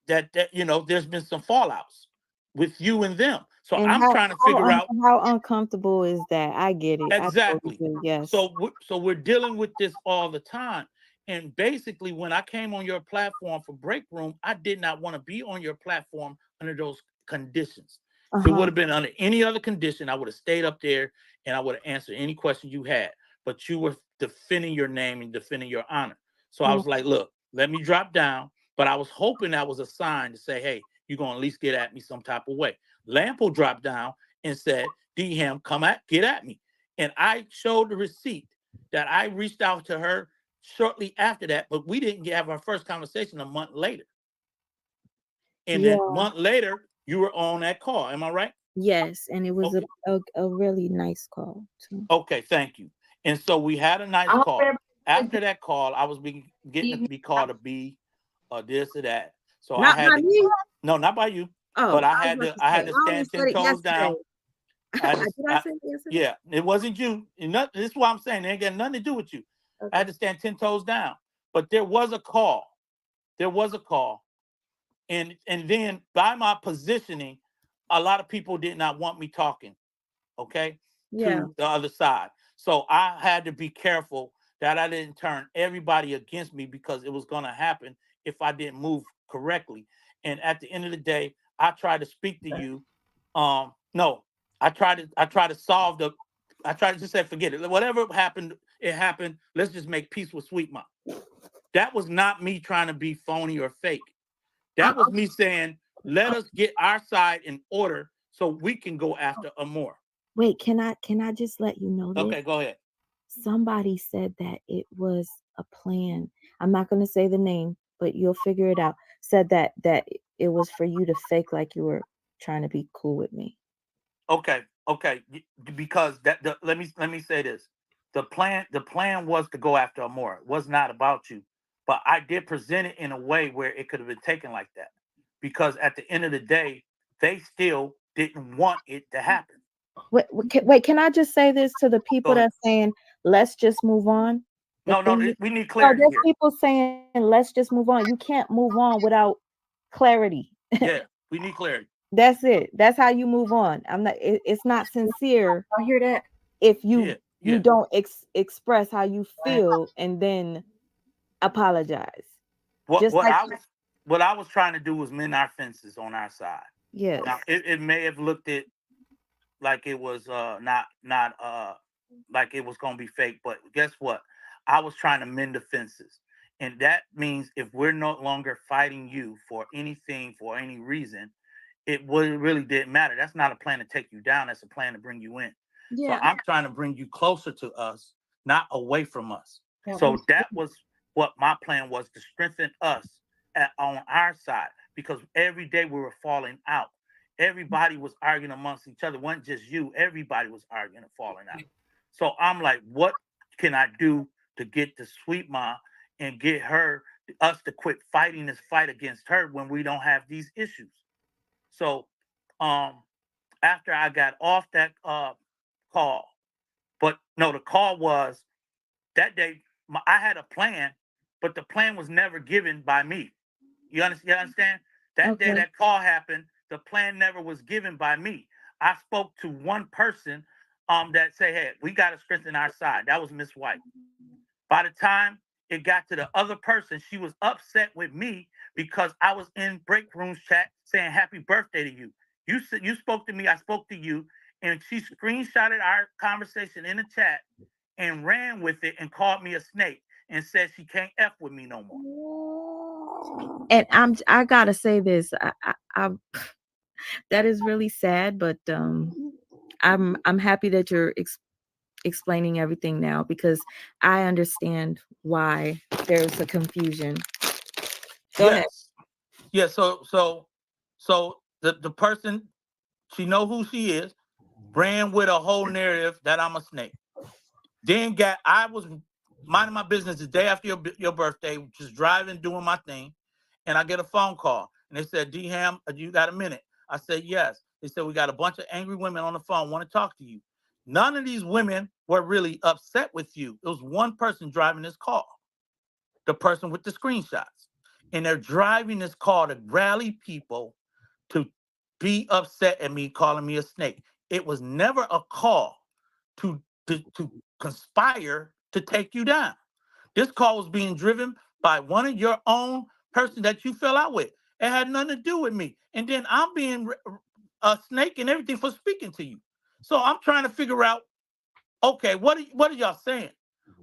that there's been some fallouts with you and them. So And I'm trying to figure out how uncomfortable is that? I get it. I totally exactly. do. Yes. So we're dealing with this all the time. And basically, when I came on your platform for Break Room, I did not want to be on your platform under those conditions. If it would have been under any other condition, I would have stayed up there and I would have answered any question you had. But you were defending your name and defending your honor. So I was like, look, let me drop down. But I was hoping that was a sign to say, hey, you're going to at least get at me some type of way. Lampo dropped down and said, DM, get at me. And I showed the receipt that I reached out to her shortly after that, but we didn't have our first conversation a month later. And then a month later, you were on that call. Am I right? Yes, and it was a really nice call too. Okay, thank you. And so we had a nice call. After that call, I was getting to be called a B or this or that. So I Not had by to me. no, not by you. Oh, But I was about to I say, had to I only stand said 10 it toes yesterday. down. I had to, Did I say it yesterday? yeah, it wasn't you. This is what I'm saying. It ain't got nothing to do with you. I Okay. had to stand 10 toes down. But there was a call. There was a call. And then by my positioning, a lot of people did not want me talking, okay, Yeah. to the other side. So I had to be careful that I didn't turn everybody against me because it was going to happen if I didn't move correctly. And at the end of the day, I tried to speak to you. No, I tried to solve the. I tried to just say forget it. Whatever happened, it happened. Let's just make peace with Sweet Mom. That was not me trying to be phony or fake. That was me saying, let us get our side in order so we can go after Amor. Wait, can I just let you know this? Okay, go ahead. Somebody said that it was a plan. I'm not going to say the name, but you'll figure it out. Said that it was for you to fake like you were trying to be cool with me. Okay, okay. Because let me say this. The plan was to go after Amor. It was not about you. But I did present it in a way where it could have been taken like that. Because at the end of the day, they still didn't want it to happen. Wait, can I just say this to the people Go ahead. that's saying, let's just move on? The No, no, thing is, we need no, clarity there's here. people saying, let's just move on. You can't move on without clarity. Yeah, we need clarity. That's it. That's how you move on. It's not sincere I hear that. if Yeah, you yeah. don't express how you feel and then apologize. What Just what like I was what I was trying to do was mend our fences on our side. yes. Now it may have looked it like it was not like it was gonna be fake, but guess what? I was trying to mend the fences. And that means if we're no longer fighting you for anything for any reason, really didn't matter. That's not a plan to take you down, that's a plan to bring you in. So Yeah. I'm trying to bring you closer to us, not away from us. That So was that was what my plan was, to strengthen us on our side, because every day we were falling out. Everybody was arguing amongst each other. It wasn't just you. Everybody was arguing and falling out. So I'm like, what can I do to get the Sweet Ma and get us to quit fighting this fight against her when we don't have these issues? So um after I got off that call, but no, the call was that day. I had a plan, but the plan was never given by me. You understand? That day Okay. that call happened, the plan never was given by me. I spoke to one person that said, hey, we got to strengthen our side. That was Miss White. By the time it got to the other person, she was upset with me because I was in break rooms chat saying happy birthday to you. You spoke to me, I spoke to you, and she screenshotted our conversation in the chat and ran with it and called me a snake and said she can't F with me no more. And I gotta say this. I that is really sad, but I'm happy that you're explaining everything now because I understand why there's a confusion. Go ahead. Yes. Yeah, so the person, she know who she is, ran with a whole narrative that I'm a snake. Then I was minding my business the day after your birthday, just driving, doing my thing, and I get a phone call, and they said, "D Ham, you got a minute?" I said, "Yes." They said, "We got a bunch of angry women on the phone, want to talk to you." None of these women were really upset with you. It was one person driving this call, the person with the screenshots, and they're driving this call to rally people to be upset at me calling me a snake. It was never a call to conspire to take you down. This call was being driven by one of your own person that you fell out with. It had nothing to do with me. And then I'm being a snake and everything for speaking to you. So I'm trying to figure out, okay, what are y'all saying?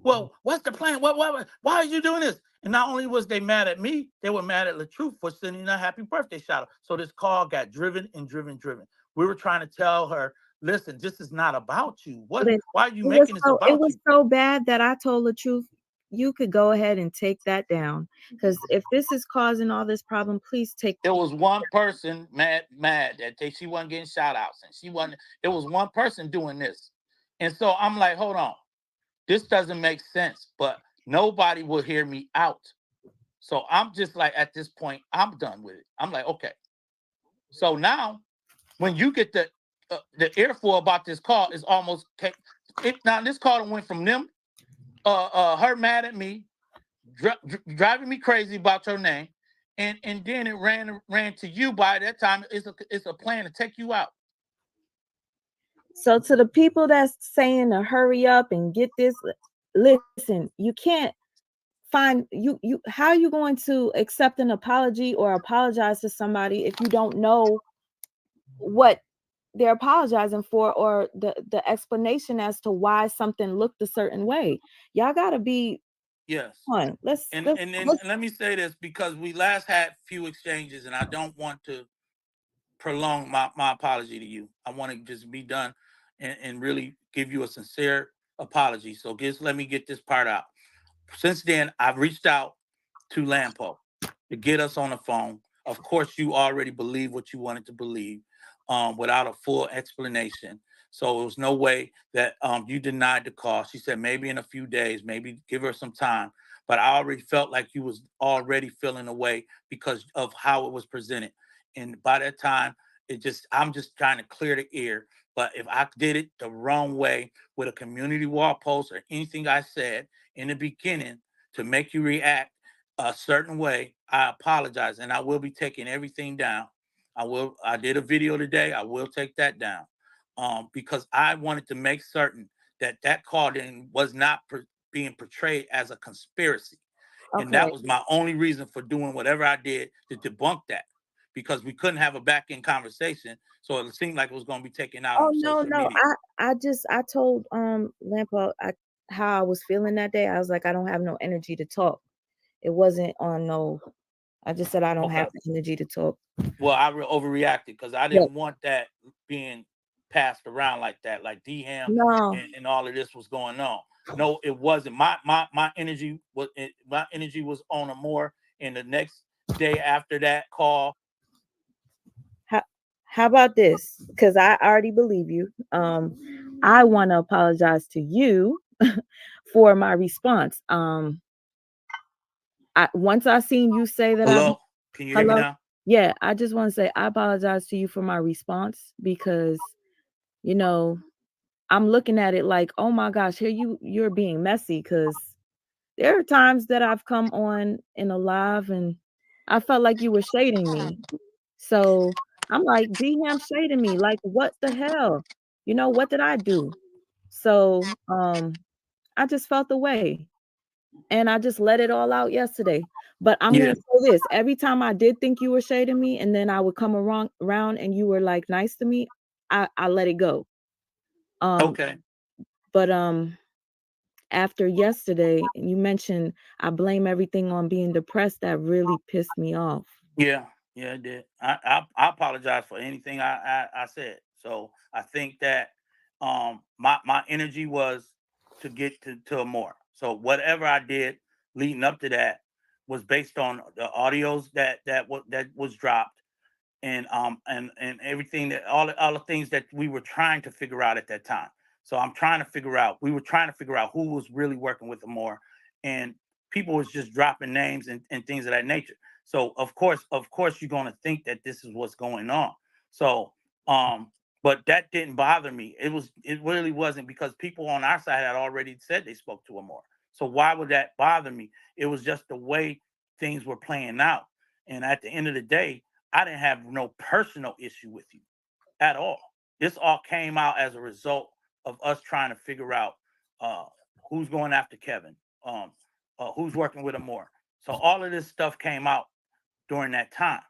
Well, what's the plan? Why are you doing this? And not only was they mad at me, they were mad at LaTruth for sending a happy birthday shout out. So this call got driven and driven, driven. We were trying to tell her, listen, this is not about you. Why are you making this It about was you? so bad that I told the truth. You could go ahead and take that down because if this is causing all this problem, please take. There was one person mad that she wasn't getting shout outs, and she wasn't. It was one person doing this. And so I'm like, hold on, this doesn't make sense, but nobody will hear me out. So I'm just like, at this point, I'm done with it. I'm like, okay, So now, when you get the earful about this call, is almost now this call went from them, her mad at me, driving me crazy about your name, and then it ran to you. By that time, it's a plan to take you out. So to the people that's saying to hurry up and get this, listen, you can't find you how are you going to accept an apology or apologize to somebody if you don't know what they're apologizing for, or the explanation as to why something looked a certain way? Y'all gotta be Yes. on. And let me say this, because we last had few exchanges, and I don't want to prolong my apology to you. I want to just be done and really give you a sincere apology. So just let me get this part out. Since then, I've reached out to Lampo to get us on the phone. Of course, you already believe what you wanted to believe, without a full explanation. So there was no way that you denied the call. She said maybe in a few days, maybe give her some time. But I already felt like you was already feeling away because of how it was presented. And by that time, I'm just trying to clear the air. But if I did it the wrong way with a community wall post or anything I said in the beginning to make you react a certain way, I apologize, and I will be taking everything down. I did a video today. I will take that down, because I wanted to make certain that call was not being portrayed as a conspiracy. And that Okay. was my only reason for doing whatever I did to debunk that, because we couldn't have a back end conversation. So it seemed like it was going to be taken out Oh on no, social no. media. I told Lampo how I was feeling that day. I was like, I don't have no energy to talk. It wasn't on no, I just said I don't have Okay. the energy to talk. Well, I overreacted because I Yeah. didn't want that being passed around like that, like D-Ham No. and all of this was going on. No, it wasn't. My energy was on a more. And the next day after that call, How about this? Because I already believe you. I want to apologize to you for my response. Once I seen you say that hello, can you hear me hello, now? yeah, I just want to say I apologize to you for my response because, you know, I'm looking at it like, oh my gosh, here you're being messy, because there are times that I've come on in a live and I felt like you were shading me. So I'm like, DM shading me. Like, what the hell? What did I do? So I just felt the way. And I just let it all out yesterday. But I'm Yeah. gonna say this: every time I did think you were shading me, and then I would come around and you were like nice to me, I let it go. Okay. But after yesterday, you mentioned I blame everything on being depressed. That really pissed me off. Yeah, yeah, it did. I apologize for anything I said. So I think that my energy was to get to more. So whatever I did leading up to that was based on the audios that was dropped, and everything, that all the things that we were trying to figure out at that time. So we were trying to figure out who was really working with Amore, and people was just dropping names and things of that nature. So of course you're going to think that this is what's going on. So but that didn't bother me. It really wasn't, because people on our side had already said they spoke to Amore. So why would that bother me? It was just the way things were playing out. And at the end of the day, I didn't have no personal issue with you at all. This all came out as a result of us trying to figure out uh, who's going after Kevin, who's working with him more. So all of this stuff came out during that time.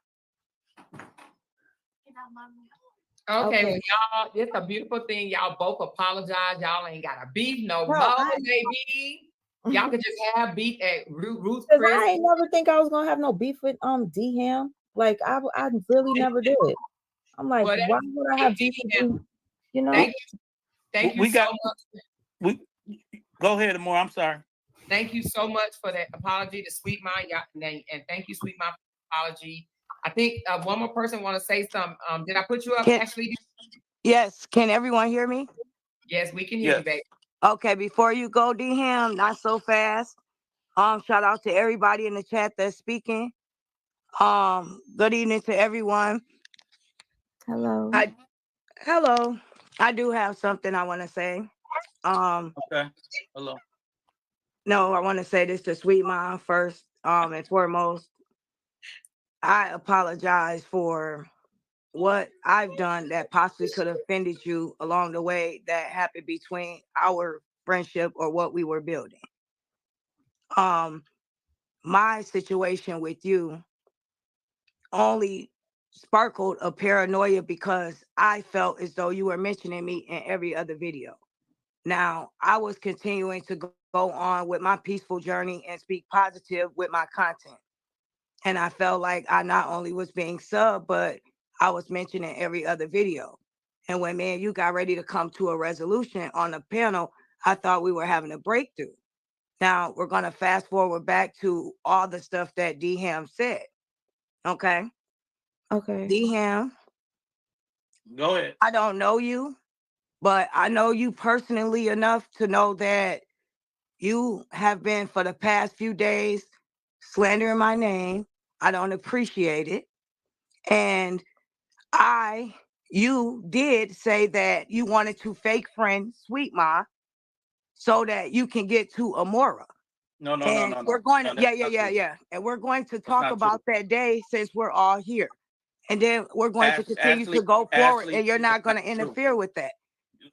Okay, well, Okay. y'all, it's a beautiful thing. Y'all both apologize. Y'all ain't got a beef no No, more, baby. Y'all could just have beef at Ruth because Chris. I ain't never think I was gonna have no beef with DM. Like I really never did. I'm like, Well, why would I have beef with DM, you? You know? thank you We so got much. we go ahead, Amore. I'm sorry. Thank you so much for that apology to Sweet Mind. And thank you, Sweet Mind, for the apology. I think one more person want to say something. Did I put you up, Ashley? Yes, can everyone hear me? Yes, we can hear you, Yes. baby. Okay, before you go, D-Ham, not so fast. Shout out to everybody in the chat that's speaking. Good evening to everyone. Hello. Hello. I do have something I want to say. Okay. Hello. No, I want to say this to Sweet Mom first. And foremost, I apologize for what I've done that possibly could have offended you along the way that happened between our friendship or what we were building. My situation with you only sparkled a paranoia because I felt as though you were mentioning me in every other video. Now, I was continuing to go on with my peaceful journey and speak positive with my content. And I felt like I not only was being sub, but I was mentioned in every other video. And when me and you got ready to come to a resolution on the panel, I thought we were having a breakthrough. Now we're gonna fast forward back to all the stuff that D Ham said. Okay. Okay. D Ham, Go ahead. I don't know you, but I know you personally enough to know that you have been for the past few days slandering my name. I don't appreciate it. And you did say that you wanted to fake friend Sweet Ma so that you can get to Amora. No, no, no, And no, we're no. going to, No, that's not true. yeah. And we're going to That's talk not true. about that day since we're all here. And then we're going to continue to Ashley, go forward, and Ashley, you're that's not going not to true. interfere with that.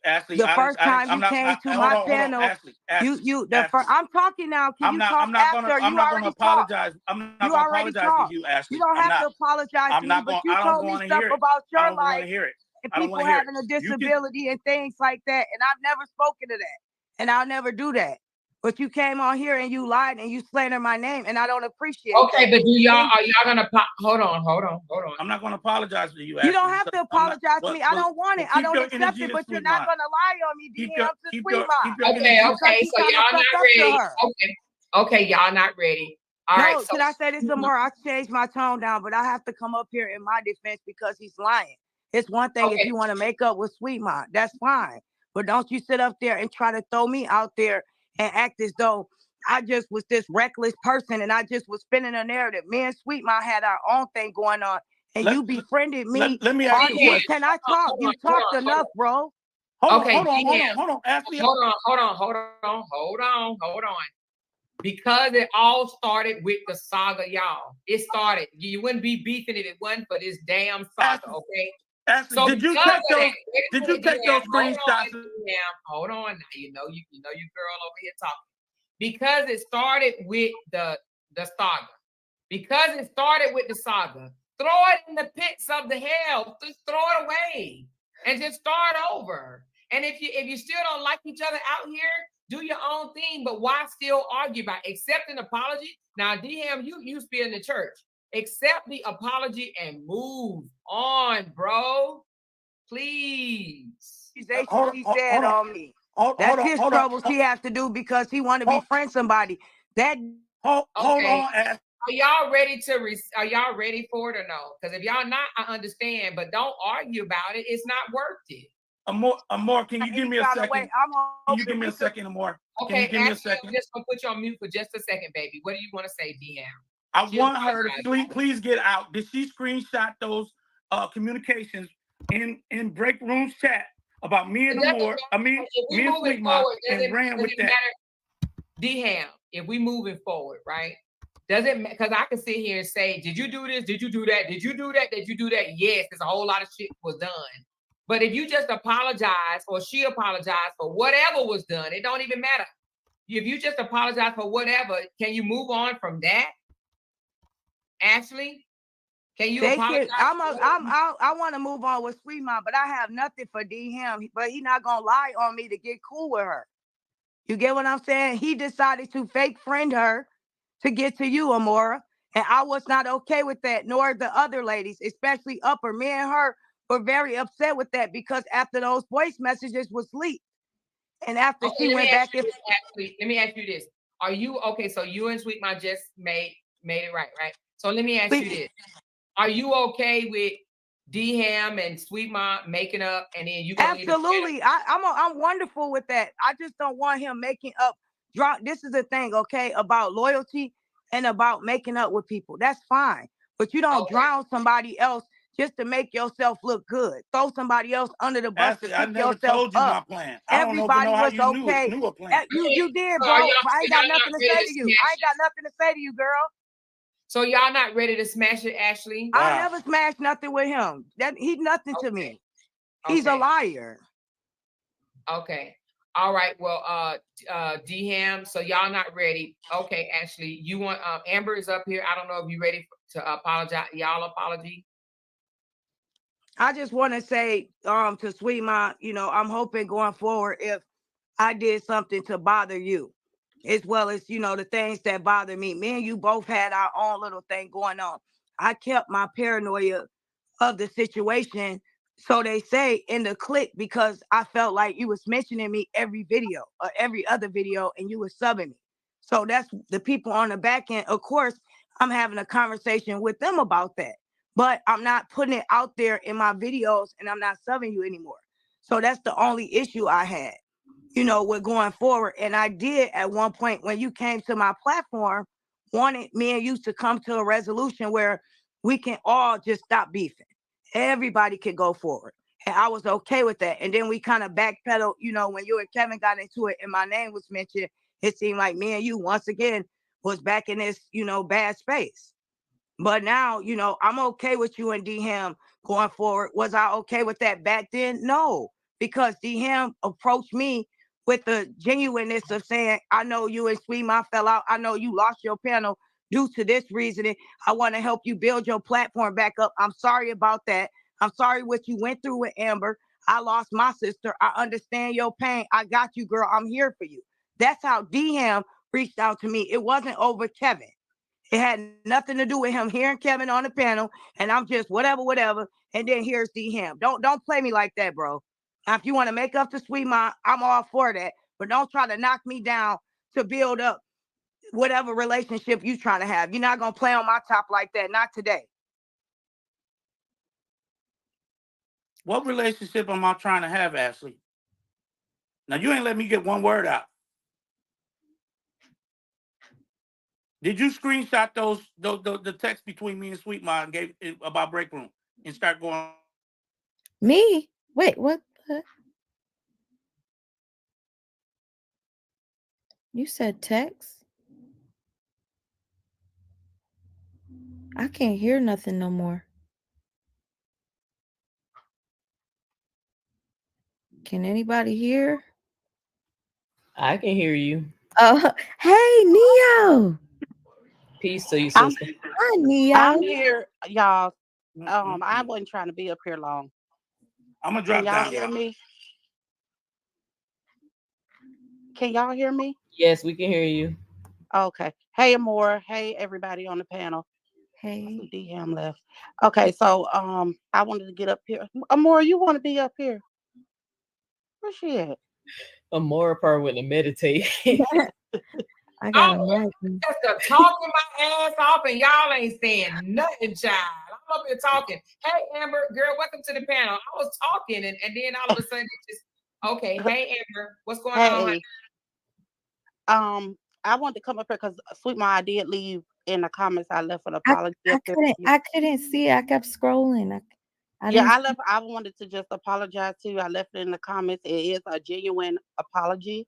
Ashley, The first time you I'm not. came to Hold my on, hold on, panel, Ashley, Ashley, Ashley. I'm talking now. Can you talk after? I'm You not gonna already talked. apologize. I'm not You gonna already apologize to talked. you, You Ashley. don't I'm have not. to apologize I'm to me, not but going. you I don't told me want to stuff hear it. about I your don't want life to hear it. and I don't people want to hear it. having a You can. disability and things like that. And I've never spoken to that. And I'll never do that. But you came on here and you lied and you slandered my name, and I don't appreciate that. Okay, but are y'all gonna hold on. I'm not going to apologize to you, You Ashley, don't have because to I'm not. apologize to me. I don't want it. I Keep don't your accept energy it, to but you're Sweet not Mind. gonna lie on me, DM, to Sweet Mind. Keep your Okay, energy. Because you so trying to y'all suck not up to ready. her. Okay, y'all not ready. All right, No, so can I say this some more? I changed my tone down, but I have to come up here in my defense because he's lying. It's one thing if okay, you want to make up with Sweet Mind, that's fine. But don't you sit up there and try to throw me out there and act as though I just was this reckless person and I just was spinning a narrative. Me and Sweet Mind had our own thing going on, and Let, you befriended me let me ask on you a here. question. Can I talk? You talked enough, bro. okay, Hold on, Ashley. hold on. Because it all started with the saga, y'all. It started. You wouldn't be beefing if it wasn't for this damn saga, Ashley, okay? Ashley, So did you because take of those? that, Did you take those screenshots? hold on now. You know you girl over here talking. Because it started with the saga. Because it started with the saga, throw it in the pits of the hell. Just throw it away and just start over. And if you still don't like each other out here, do your own thing. But why still argue about it? Accept an apology? Now, DM, you used to be in the church. Accept the apology and move on, bro. Please. She said on me. That's his trouble she has to do because he want to befriend somebody. That hold on, Ashley. Are y'all ready are y'all ready for it or no? Because if y'all not, I understand, but don't argue about it. It's not worth it. Amor, can you give me a second? Can you give me a second, Amor? Okay, can you give me a Ashley, second? I'm just gonna put you on mute for just a second, baby. What do you want to say, DM? I want her to please get out. Did she screenshot those communications in break rooms chat about me and Amor? Me and Sweet Mom, and ran with that. DM, if we moving forward, right? Does it, because I can sit here and say, did you do this? Did you do that? Did you do that? Did you do that? Yes, because a whole lot of shit was done. But if you just apologize or she apologized for whatever was done, it don't even matter. If you just apologize for whatever, can you move on from that? Ashley, can you apologize? I want to move on with Sweet Mom, but I have nothing for D him. But he not gonna lie on me to get cool with her. You get what I'm saying? He decided to fake friend her to get to you, Amora. And I was not okay with that, nor the other ladies, especially Upper. Me and her were very upset with that because after those voice messages was leaked. And after she went back and let me ask you this. Are you okay? So you and Sweet Mom just made it right? So let me ask you this. Are you okay with D Ham and Sweet Mom making up and then you gonna absolutely. I'm wonderful with that. I just don't want him making up this is the thing, okay, about loyalty and about making up with people. That's fine. But you don't drown somebody else just to make yourself look good. Throw somebody else under the bus to Ashley, I pick never yourself told you up. my plan. I don't even Everybody know how was you okay. knew a plan. You did, So are bro. y'all, But I so ain't got y'all nothing not to say ready to to you. I smash ain't it? got nothing to say to you, girl. So y'all not ready to smash it, Ashley? I Wow. never smashed nothing with him. That he's nothing to Okay. me. He's a Okay. liar. Okay. All right. Well, D Ham. So y'all not ready. Okay, Ashley, you want Amber is up here. I don't know if you ready to apologize. Y'all apology. I just want to say to Sweet Ma, I'm hoping going forward, if I did something to bother you, as well as, the things that bother me. Me and you both had our own little thing going on. I kept my paranoia of the situation, so they say, in the click, because I felt like you was mentioning me every video or every other video and you was subbing me. So that's the people on the back end. Of course, I'm having a conversation with them about that, but I'm not putting it out there in my videos and I'm not subbing you anymore. So that's the only issue I had, with going forward. And I did at one point, when you came to my platform, wanted me and you to come to a resolution where we can all just stop beefing. Everybody could go forward. And I was okay with that. And then we kind of backpedaled, when you and Kevin got into it and my name was mentioned, it seemed like me and you once again was back in this, bad space. But now, I'm okay with you and D Ham going forward. Was I okay with that back then? No, because D Ham approached me with the genuineness of saying, I know you and Sweet Ma fell out. I know you lost your panel due to this reasoning. I want to help you build your platform back up. I'm sorry about that. I'm sorry what you went through with Amber. I lost my sister. I understand your pain. I got you, girl. I'm here for you. That's how D Ham reached out to me. It wasn't over Kevin. It had nothing to do with him hearing Kevin on the panel, and I'm just whatever. And then here's D Ham. Don't play me like that, bro. Now, if you want to make up to Sweet Ma, I'm all for that. But don't try to knock me down to build up whatever relationship you trying to have. You're not gonna play on my top like that. Not today. What relationship am I trying to have, Ashley? Now you ain't let me get one word out. Did you screenshot those the text between me and Sweet Ma and gave about break room and start going? Me? Wait, what? You said text? I can't hear nothing no more. Can anybody hear? I can hear you. Oh, hey, Neo. Peace to you, I'm sister. Hi, Neo. I'm here, y'all. I wasn't trying to be up here long. I'm gonna Can drop y'all down, hear y'all. me? Can y'all hear me? Yes, we can hear you. Okay. Hey, Amora. Hey, everybody on the panel. I Hey. see DM left. Okay, so I wanted to get up here. Amora, you want to be up here? Where's she at? I'm more part with the meditate. I got a Oh, mic. just talking my ass off, and y'all ain't saying nothing, child. I'm up here talking. Hey, Amber, girl, welcome to the panel. I was talking, and then all of a sudden, it just okay. Hey, Amber, what's going on, honey? Hey, I wanted to come up here because Sweet Ma, I did leave in the comments. I left an apology up there for you. I couldn't see it. I kept scrolling. I Yeah, didn't I left. I wanted to just apologize to you. I left it in the comments. It is a genuine apology.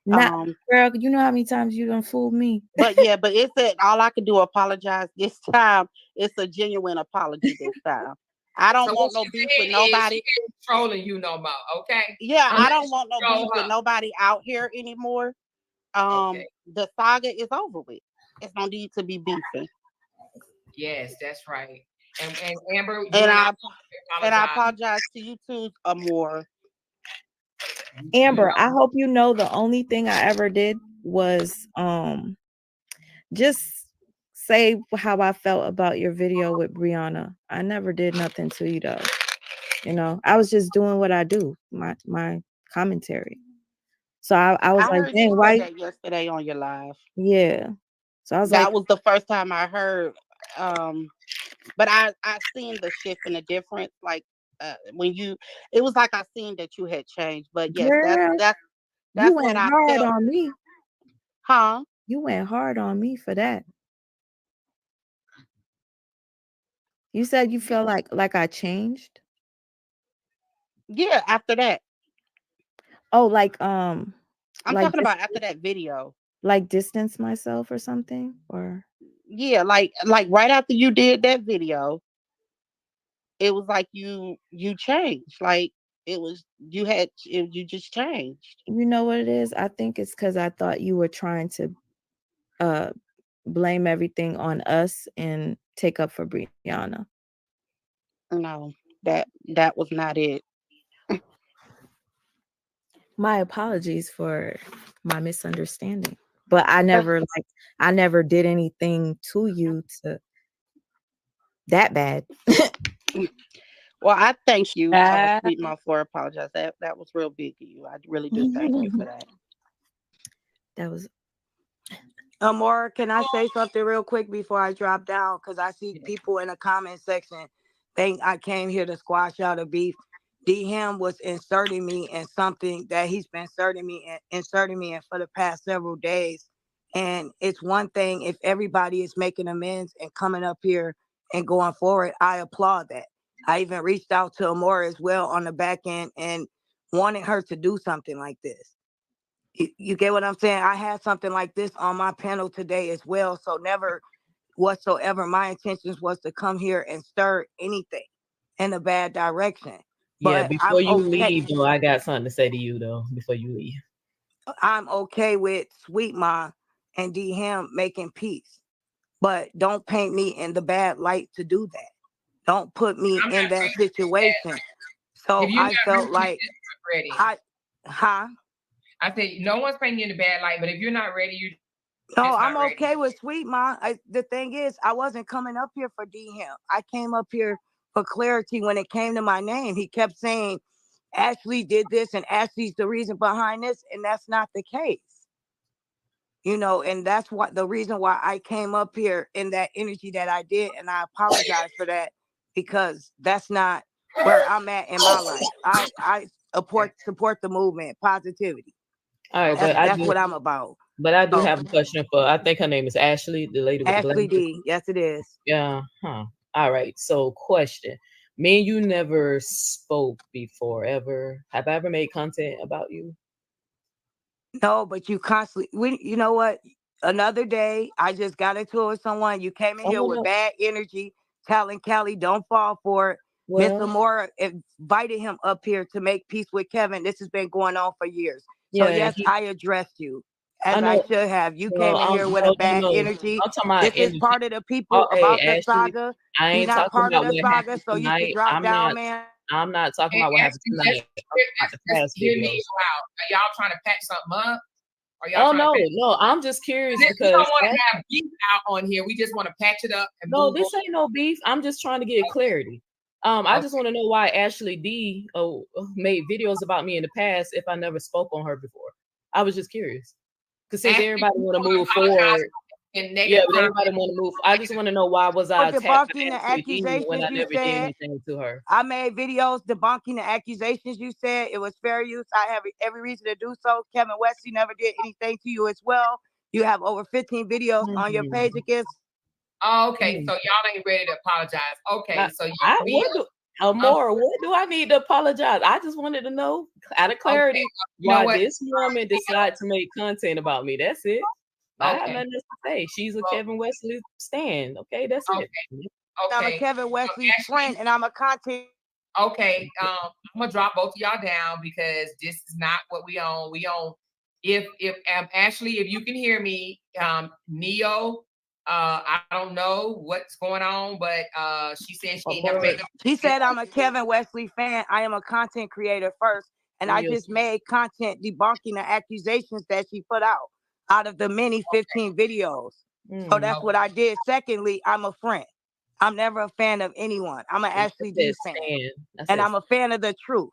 not Um, girl, you know how many times you done fooled me. but yeah, but it's that all I could do apologize this time. It's a genuine apology this time. I don't So what want no she beef with said is she nobody. ain't trolling you no more. Okay, Yeah, I unless don't want no you beef troll with her. nobody out here anymore. Okay. The saga is over with. It's no need to be beefing. Yes, that's right. And Amber, you And and I I apologize. apologize to you too, more. You Amber, know, I hope you know the only thing I ever did was just say how I felt about your video with Brianna. I never did nothing to you though. I was just doing what I do, my commentary. So I was I like, heard you dang, say why? that yesterday on your live. Yeah. So I was like, That was the first time I heard. But I seen the shift and the difference. Like when you, it was like I seen that you had changed. But yes, girl, you that's what went I hard felt. on me. Huh? You went hard on me for that. You said you feel like I changed? Yeah, after that. Oh, I'm like talking about after that video. distance myself or something? Or Yeah, like right after you did that video, it was like you changed. Like it was you just changed. you know what it is? I think it's because I thought you were trying to uh blame everything on us and take up for Brianna. No, that was not it. My apologies for my misunderstanding. But I never did anything to you to that bad. Well, I thank you, Ah, Sweet Mouth, for apologize. That was real big of you. I really do thank you for that. That was Amora, can I say something real quick before I drop down? Because I see people in the comment section think I came here to squash out a beef. D Him was inserting me in something that he's been inserting me in for the past several days. And it's one thing if everybody is making amends and coming up here and going forward. I applaud that. I even reached out to Amora as well on the back end and wanted her to do something like this. You get what I'm saying? I had something like this on my panel today as well. So never whatsoever my intentions was to come here and stir anything in a bad direction. Yeah, But before I'm you okay. leave, though, I got something to say to you, though, before you leave. I'm okay with Sweet Ma and D Ham making peace. But don't paint me in the bad light to do that. Don't put me I'm in not that saying you that. situation. So If you're I not ready, felt you're like just not ready. I huh? I said no one's painting you in a bad light, but if you're not ready, you're No, just I'm not ready. okay with Sweet Ma. The thing is, I wasn't coming up here for D Him. I came up here for clarity when it came to my name. He kept saying Ashley did this and Ashley's the reason behind this, and that's not the case. And that's what the reason why I came up here in that energy that I did, and I apologize for that because that's not where I'm at in my life. I support the movement, positivity. All right, That's what I'm about. but I do So have a question for. I think her name is Ashley, the lady with the Ashley glasses. D, yes it is. Yeah. Huh. All right. So, question. Me and you never spoke before, ever. Have I ever made content about you? No, but you constantly. You know what? Another day, I just got into it with someone. You came in Oh here no, with no. bad energy, telling Kelly, "Don't fall for it." Miss Well, Amora invited him up here to make peace with Kevin. This has been going on for years. So yeah. yes, I addressed you I as I know. should have. You Well, came in here with a no, no, bad no. energy. I'm talking about This is energy. part of the Oh, people hey, about the Ashley. saga. I You're ain't not talking part of about the what saga, happened so you should tonight. drop down, man. I'm not talking Hey, about what happened Ashley, tonight. I'm talking about the let's past hear me videos. out. Are y'all trying to patch something up? Or y'all Oh trying to no, patch? no. I'm just curious We because don't want to have beef out on here. We just want to patch it up and no, move this on. ain't no beef. I'm just trying to get clarity. I just Okay. want to know why Ashley D made videos about me in the past if I never spoke on her before. I was just curious. Because since Ashley, everybody you want to want to move apologize forward, in yeah, negative but comments. everybody want to move. I just want to know why was For I attacked by debunking the Ashley D when accusations I you never did said. anything to her? I made videos debunking the accusations you said it was fair use. I have every reason to do so. Kevin Wesley never did anything to you as well. You have over 15 videos on your page Hmm. against. Oh, okay, Hmm. so y'all ain't ready to apologize. Okay, so I y'all be what do um Amora, what do I need to apologize? I just wanted to know out of okay, clarity you know why what? this woman decided to make content about me. That's it. I have Okay, nothing else to say. She's a well, Kevin Wesley stand. Okay, that's it. okay, I'm a okay. Kevin Wesley Ashley, friend and I'm a content. okay, I'm gonna drop both of y'all down because this is not what we own. We own if Ashley, if you can hear me, Neo, I don't know what's going on, but she said she ain't never made Amora, no She said I'm a Kevin Wesley fan. I am a content creator first. And I Neo's just made content debunking the accusations that she put out of the many 15 videos. So that's okay. what I did. Secondly, I'm a friend. I'm never a fan of anyone. I'm an that's Ashley that D fan. stand. That's And that I'm a fan of the truth.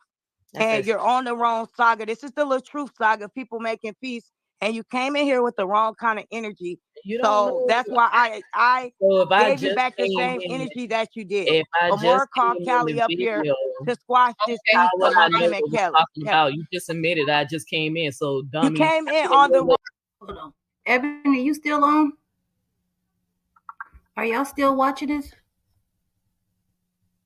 that's And that you're on the wrong saga. This is the little truth saga, people making peace. And you came in here with the wrong kind of energy. you don't So know. that's why I So if I gave you just back the came same in, energy that you did. if I just Amora called came in the Callie up here video, to squash this Okay, beef how would I amongst know him and what we're Kelly. talking about? You just admitted I just came in. So You dummy, came in I didn't on know the what hold on. Ebony, you still on? Are y'all still watching this?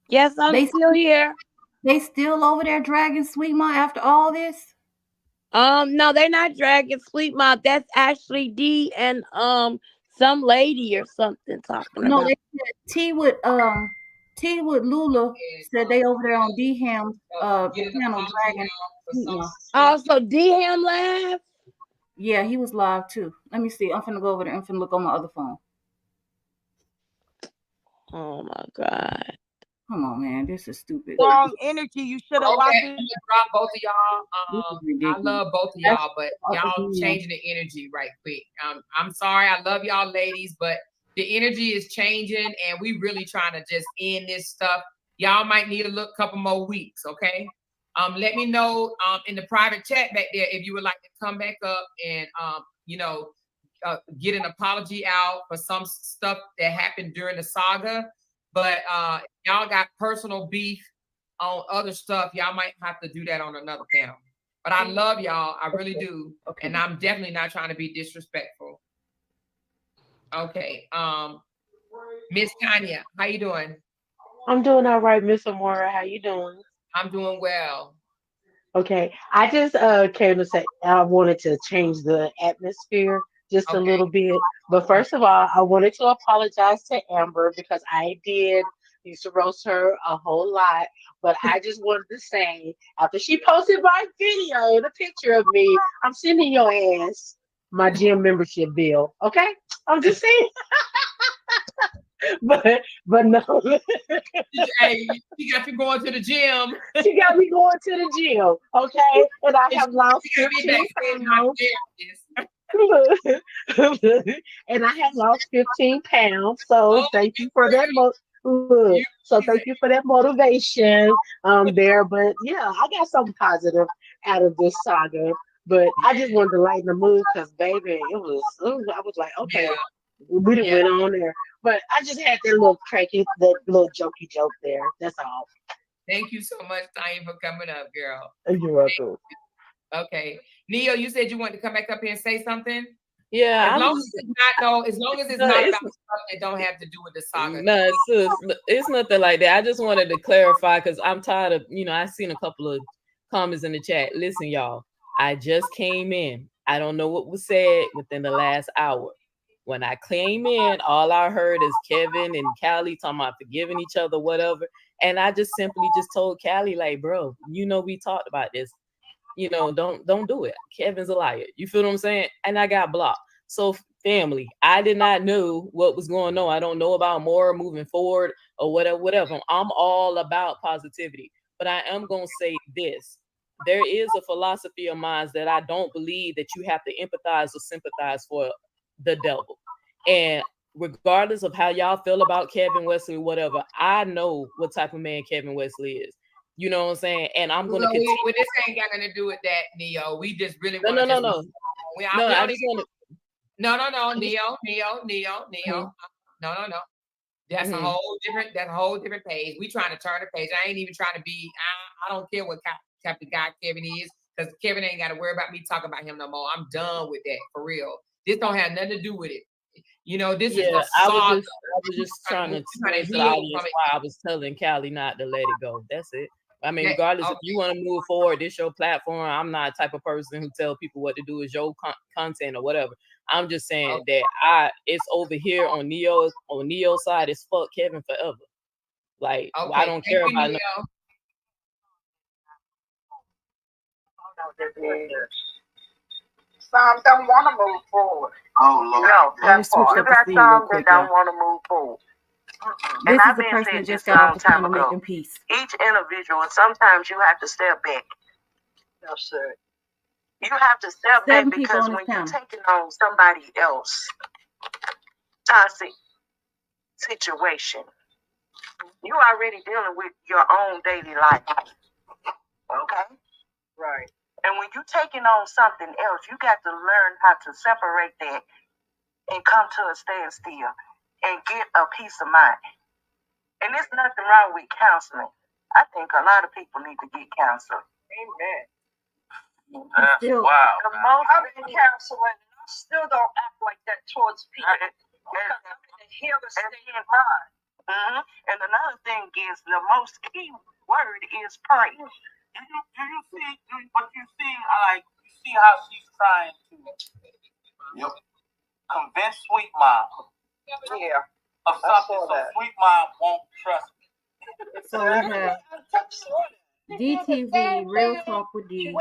Yes, I'm They still here. they still over there dragging Sweet Ma after all this? No, they're not dragging Sweet Mouth. That's actually D and some lady or something talking No, about. they said T with Lula said they over there on D Ham's Get an panel apology dragging out for Sweet some Ma. stuff. Also, D Ham laugh. Yeah, he was live too. Let me see. I'm finna go over there. I'm finna look on my other phone. Oh my god. Come on, man. This is stupid. Strong energy. You should have Okay, watched I'm it. gonna drop both of y'all. This is I ridiculous. love both of That's y'all, but other y'all DM. changing the energy right quick. I'm sorry, I love y'all ladies, but the energy is changing, and we really trying to just end this stuff. Y'all might need a look couple more weeks, okay? Let me know in the private chat back there if you would like to come back up and get an apology out for some stuff that happened during the saga. But y'all got personal beef on other stuff, y'all might have to do that on another panel. But I love y'all, I really do, and I'm definitely not trying to be disrespectful. Okay, Miss Tanya, how you doing? I'm doing all right, Miss Amora. How you doing? I'm doing well. Okay. I just came to say I wanted to change the atmosphere just a Okay. little bit. But first of all, I wanted to apologize to Amber because I did used to roast her a whole lot. But I just wanted to say after she posted my video and a picture of me, I'm sending your ass my gym membership bill. Okay? I'm just saying. But no. Hey, she got you going to the gym. She got me going to the gym, okay? And I And have lost she got me back 15 saying my pounds. therapist. And I have lost 15 pounds. So Oh, thank you for that. Look, you so thank amazing. you for that motivation there. But yeah, I got something positive out of this saga. But I just wanted to lighten the mood because, baby, I was like, Yeah, okay, we done yeah. went on there. But I just had that little jokey joke there. That's all. Thank you so much, Tanya, for coming up, girl. You're welcome. Okay. Neo, you said you wanted to come back up here and say something? Yeah, As I long was as just it's not no, as long as it's no, not it's about stuff that don't have to do with the saga. no, sis, it's nothing like that. I just wanted to clarify because I'm tired of, I seen a couple of comments in the chat. Listen, y'all, I just came in. I don't know what was said within the last hour. When I came in, all I heard is Kevin and Callie talking about forgiving each other, whatever. And I just simply just told Callie, like, bro, we talked about this. Don't do it. Kevin's a liar. You feel what I'm saying? And I got blocked. So family, I did not know what was going on. I don't know about more moving forward or whatever. I'm all about positivity. But I am gonna say this. There is a philosophy of mine that I don't believe that you have to empathize or sympathize for the devil. And regardless of how y'all feel about Kevin Wesley, whatever, I know what type of man Kevin Wesley is. You know what I'm saying? And I'm gonna Well, continue. this ain't got nothing to do with that, Neo. We just really No, want no, to no, just no. we No, don't I even just want to. no, I just, Neo. mhm, No. That's a mhm. whole different page. We trying to turn the page. I ain't even trying to be. I don't care what type of guy Kevin is, because Kevin ain't got to worry about me talking about him no more. I'm done with that for real. This don't have nothing to do with it. This is Yeah, the saga. I was just trying to Trying explain to to the heal from audience it. why I was telling Callie not to let it go. That's it. I mean, Yeah, regardless if okay. you want to move forward, this your platform. I'm not the type of person who tell people what to do. Is your content or whatever. I'm just saying that it's over here on Neo's side. It's fuck Kevin forever. Like I Okay. don't Thank care you, about. Neo. Some don't want to move forward. Oh, Lord. No, Let me that switch part. You up the got scene real some that quick, don't y'all. want to move forward. And This is I've the been person saying that just this a got off long the time panel ago. making peace. Each individual, sometimes you have to step back. No, sir. You have to step back 7 people because on this when you're panel. taking on somebody else toxic situation, you already dealing with your own daily life. Okay? Right. And when you're taking on something else, you got to learn how to separate that and come to a standstill and get a peace of mind. And there's nothing wrong with counseling. I think a lot of people need to get counseling. Amen. Still, Wow. The most I've been counseling, and I still don't act like that towards people. Because I'm in a healer state of mind. And another thing is the most key word is pray. Do you see what you see? Like you see how she's trying to convince Sweet Mom. Yeah. Of something so Sweet Mom won't trust me. So we have DTV, Real Talk with D,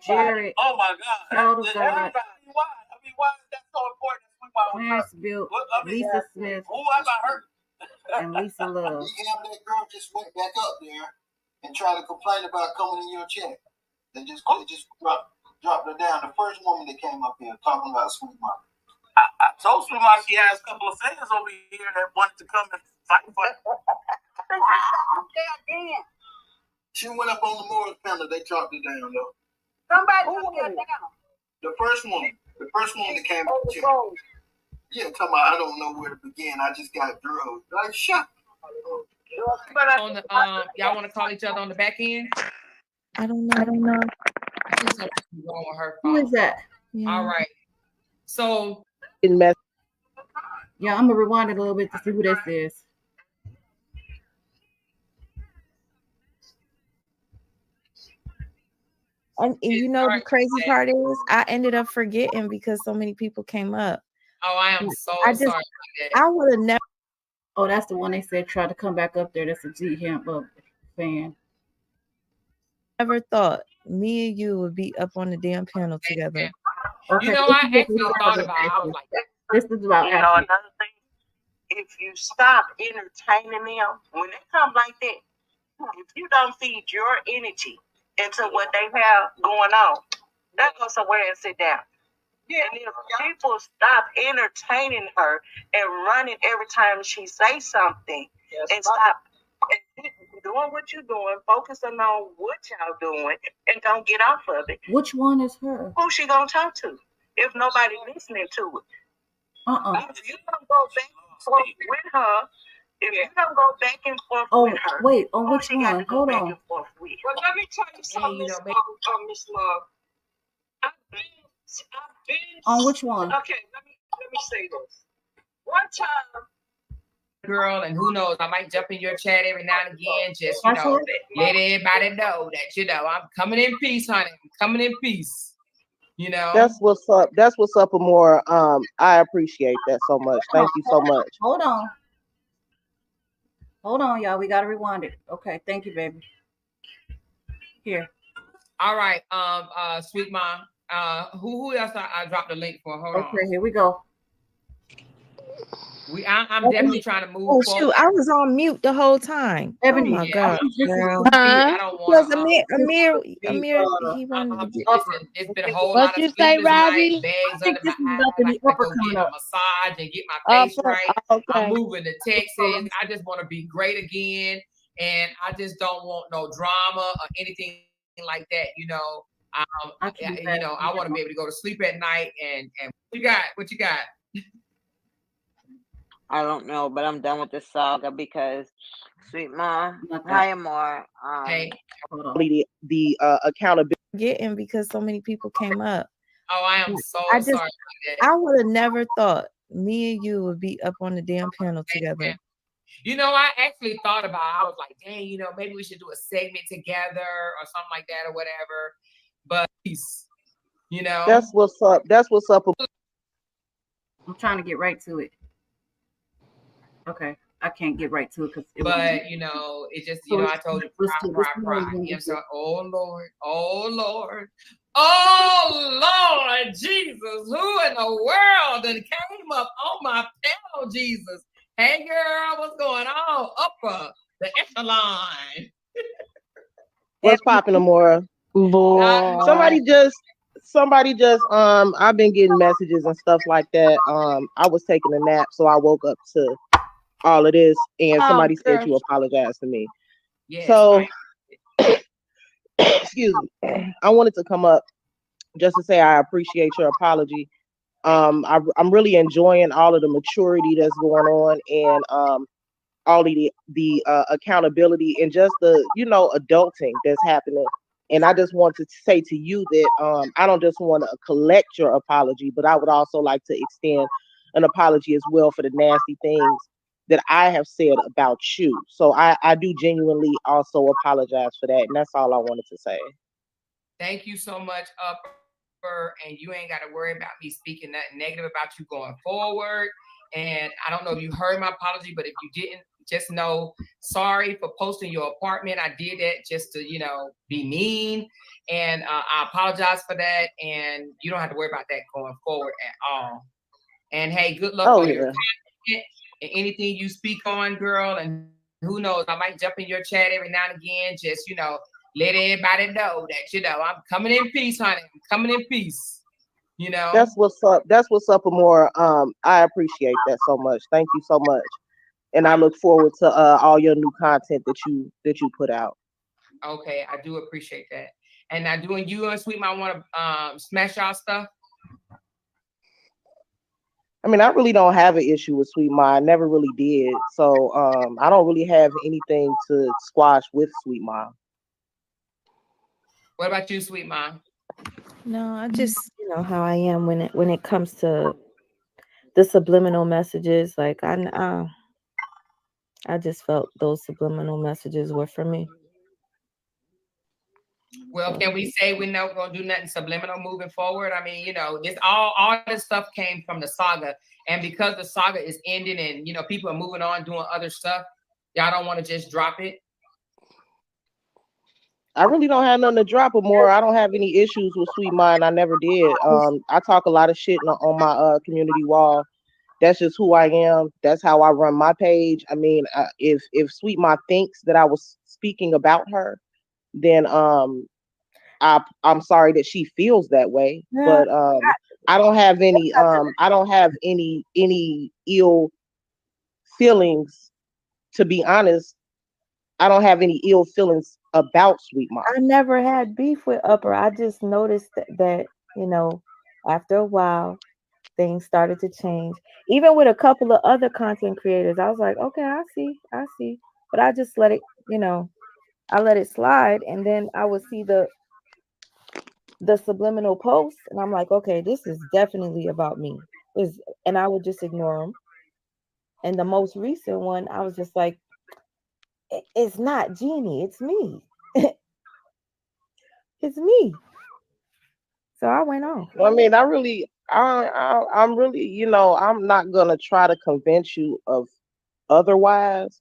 Jared, Oh my God. Child of God, Why? I mean, why is that so important? That Sweet Mom would Clarence trust me? Bill, I mean, Lisa Smith, who have I hurt? and Lisa Love. That girl just went back up there and tried to complain about coming in your check. They just dropped her down. The first woman that came up here talking about Sweet Mom. I told Sweet Mom she has a couple of fans over here that wanted to come and fight for her. She went up on the Morris panel. They dropped her down, though. Somebody took her down. The first woman that came up here. Yeah, talking about I don't know where to begin. I just got drugged. Like, shut. On the y'all want to call each other on the back end? I don't know. I think something's wrong with her Who phone. is that? Yeah. All right. So yeah, I'm gonna rewind it a little bit to see who that is. And you know the crazy part is I ended up forgetting because so many people came up. Oh, I am so sorry about that. I would have never. Oh, that's the one they said tried to come back up there. That's a G Hemp fan. Never thought me and you would be up on the damn panel together. Okay. You know, I actually thought about it. I was like, this is about another thing. If you stop entertaining them, when they come like that, if you don't feed your energy into what they have going on, they'll go somewhere and sit down. Yeah. And if people stop entertaining her and running every time she says something, and stop doing what you're doing, focusing on what y'all doing, and don't get off of it. Which one is her? Who's she gonna talk to if nobody listening to it? If you don't go back and forth with her, if you don't go back and forth with her, wait, on which one? Hold on. Well, let me tell you something, Miss Love. I've been. On which one? Okay, let me say this. One time. girl, and who knows, I might jump in your chat every now and again, just let everybody know that I'm coming in peace, honey. I'm coming in peace. That's what's up. That's what's up, Amora. I appreciate that so much. Thank you so much. Hold on, y'all. We gotta rewind it. Okay, thank you, baby. Here. All right, Sweet Mom. Who else I dropped the link for? Hold on. Okay, here we go. I'm definitely trying to move forward. Shoot, I was on mute the whole time. Ebony, oh my God, girl. I don't want Amir, he wanted to get it's been a whole lot of sleepless nights, bags under my eyes. I gotta go get a massage and get my face right. Okay. I'm moving to Texas. I just want to be great again, and I just don't want no drama or anything like that. I want to be able to go to sleep at night. And what you got? I don't know, but I'm done with the saga because Sweet Mom, hi more. Hey, the accountability getting because so many people came up. Oh, I am so sorry. I would have never thought me and you would be up on the damn panel together. I actually thought about it. I was like, dang, maybe we should do a segment together or something like that or whatever. But that's what's up. That's what's up. I'm trying to get right to it. Okay, I can't get right to it because. It just I told you, pride. So, oh Lord, Jesus, who in the world that came up on my panel, Jesus? Hey girl, what's going on? Upper the echelon. What's popping, Amora? Boy. Somebody just I've been getting messages and stuff like that. I was taking a nap, so I woke up to all of this, and somebody said you apologized to me. Yes, so excuse me. I wanted to come up just to say I appreciate your apology. I'm really enjoying all of the maturity that's going on, and all of the accountability and just the adulting that's happening. And I just want to say to you that I don't just want to collect your apology, but I would also like to extend an apology as well for the nasty things that I have said about you. So I do genuinely also apologize for that. And that's all I wanted to say. Thank you so much, Upper, and you ain't got to worry about me speaking nothing negative about you going forward. And I don't know if you heard my apology, but if you didn't, just know, sorry for posting your apartment. I did that just to, be mean. And I apologize for that. And you don't have to worry about that going forward at all. And hey, good luck Oh on your yeah. content and anything you speak on, girl. And who knows, I might jump in your chat every now and again. Just, let everybody know that, I'm coming in peace, honey. I'm coming in peace. You know? That's what's up. That's what's up, Amore. I appreciate that so much. Thank you so much. And I I'm look forward to all your new content that you put out. okay. I do appreciate that. And now, doing you and Sweet Mom want to smash y'all stuff? I mean, I really don't have an issue with Sweet Ma. I never really did. So I don't really have anything to squash with Sweet Ma. What about you, Sweet Mom? No, I just how I am when it comes to the subliminal messages. Like I just felt those subliminal messages were for me. Well, So can we say we're not gonna do nothing subliminal moving forward? I mean, this all this stuff came from the saga, and because the saga is ending, and people are moving on doing other stuff, y'all don't want to just drop it. I really don't have nothing to drop more. I don't have any issues with Sweet Ma, and I never did. I talk a lot of shit on my community wall. That's just who I am. That's how I run my page. I mean, if Sweet Ma thinks that I was speaking about her, then I'm sorry that she feels that way. yeah, But I don't have any ill feelings. To be honest, I don't have any ill feelings about Sweet Ma. I never had beef with Upper. I just noticed that after a while things started to change. Even with a couple of other content creators, I was like, okay, I see. But I just let it, I let it slide, and then I would see the subliminal posts, and I'm like, okay, this is definitely about me. And I would just ignore them. And the most recent one, I was just like, It's not Jeannie, it's me. It's me." So I went off. I mean, I'm really, I'm not gonna try to convince you of otherwise.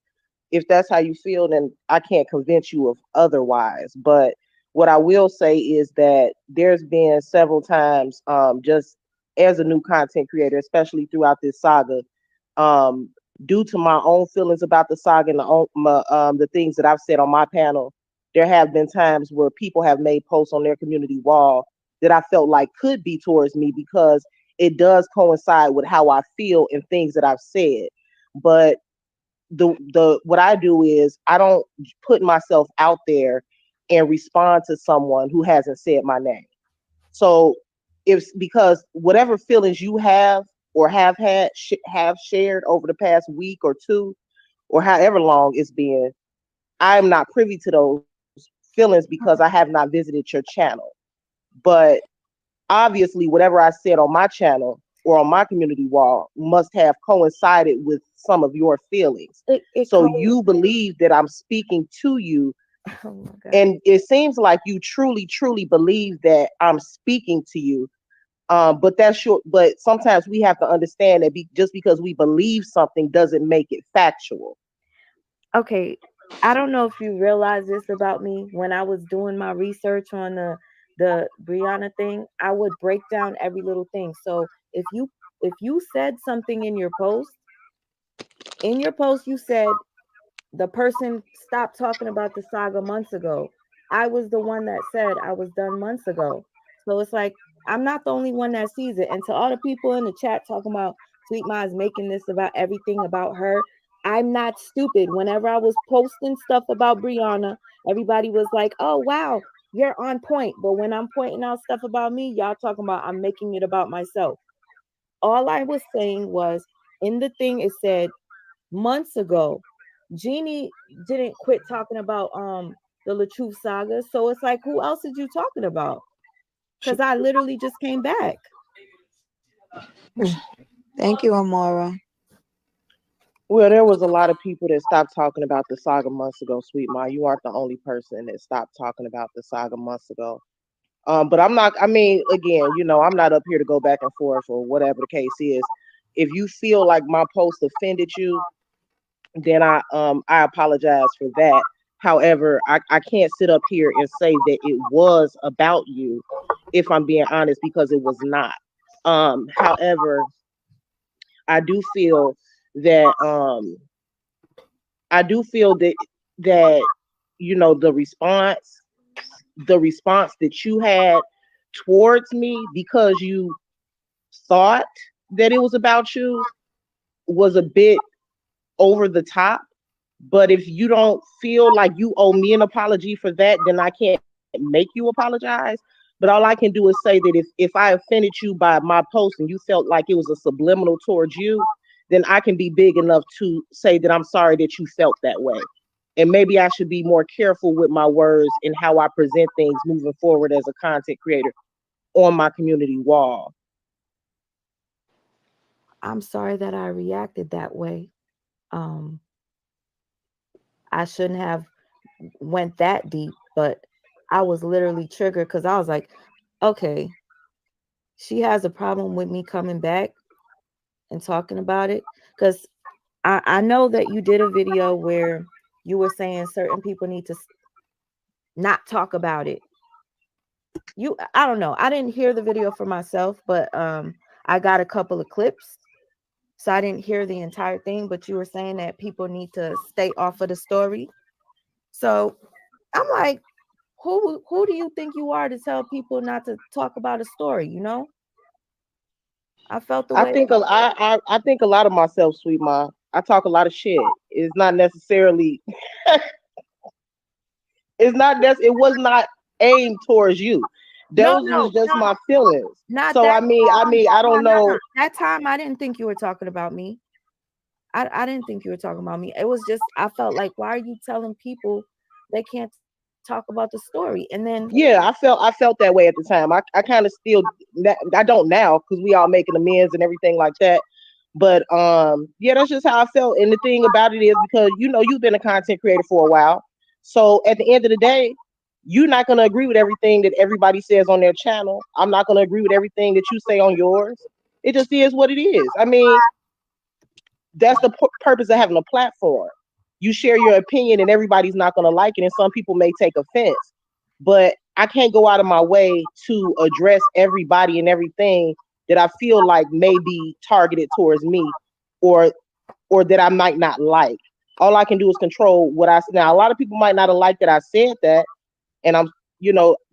If that's how you feel, then I can't convince you of otherwise. But what I will say is that there's been several times, just as a new content creator, especially throughout this saga, um, due to my own feelings about the saga and the things that I've said on my panel, there have been times where people have made posts on their community wall that I felt like could be towards me because it does coincide with how I feel and things that I've said. But the what I do is I don't put myself out there and respond to someone who hasn't said my name. So if because whatever feelings you have or have had have shared over the past week or two or however long it's been, I'm not privy to those feelings because I have not visited your channel. But obviously whatever I said on my channel or on my community wall must have coincided with some of your feelings. So you believe that I'm speaking to you, Oh my God. and it seems like you truly believe that I'm speaking to you. But that's your. But sometimes we have to understand that just because we believe something doesn't make it factual. Okay, I don't know if you realize this about me. When I was doing my research on the Brianna thing, I would break down every little thing. So if you said something in your post you said the person stopped talking about the saga months ago. I was the one that said I was done months ago. So it's like I'm not the only one that sees it. And to all the people in the chat talking about Sweet Ma is making this about everything about her, I'm not stupid. Whenever I was posting stuff about Brianna, everybody was like, "Oh wow, you're on point." But when I'm pointing out stuff about me, y'all talking about I'm making it about myself. All I was saying was in the thing it said months ago, Jeannie didn't quit talking about the LaTruth saga. So it's like, who else are you talking about? Because I literally just came back. Thank you, Amora. Well, there was a lot of people that stopped talking about the saga months ago, Sweet Ma. You aren't the only person that stopped talking about the saga months ago. But I'm not, I mean, again, I'm not up here to go back and forth or whatever the case is. If you feel like my post offended you, then I apologize for that. However, I can't sit up here and say that it was about you, if I'm being honest, because it was not. However, I do feel that I do feel that the response that you had towards me, because you thought that it was about you, was a bit over the top. But if you don't feel like you owe me an apology for that, then I can't make you apologize. But all I can do is say that if I offended you by my post and you felt like it was a subliminal towards you, then I can be big enough to say that I'm sorry that you felt that way. And maybe I should be more careful with my words and how I present things moving forward as a content creator on my community wall. I'm sorry that I reacted that way. Um, I shouldn't have went that deep, but I was literally triggered because I was like, okay, she has a problem with me coming back and talking about it. Because I know that you did a video where you were saying certain people need to not talk about it. I don't know. I didn't hear the video for myself, but I got a couple of clips. So I didn't hear the entire thing, but you were saying that people need to stay off of the story. So I'm like, who do you think you are to tell people not to talk about a story? I felt the I way. think I think a lot of myself, Sweet Ma. I talk a lot of shit. It's not necessarily it was not aimed towards you. No, Those no, was just no, my feelings. not So that I mean, I no, don't no, no. know. That time I didn't think you were talking about me. I didn't think you were talking about me. It was just I felt like, why are you telling people they can't talk about the story? And then Yeah, I felt that way at the time. I kind of still I don't now because we all making amends and everything like that. But yeah, that's just how I felt. And the thing about it is because you've been a content creator for a while, so at the end of the day, you're not gonna agree with everything that everybody says on their channel. I'm not gonna agree with everything that you say on yours. It just is what it is. I mean, that's the purpose of having a platform. You share your opinion, and everybody's not gonna like it, and some people may take offense. But I can't go out of my way to address everybody and everything that I feel like may be targeted towards me, or that I might not like. All I can do is control what I say. Now, a lot of people might not have liked that I said that, and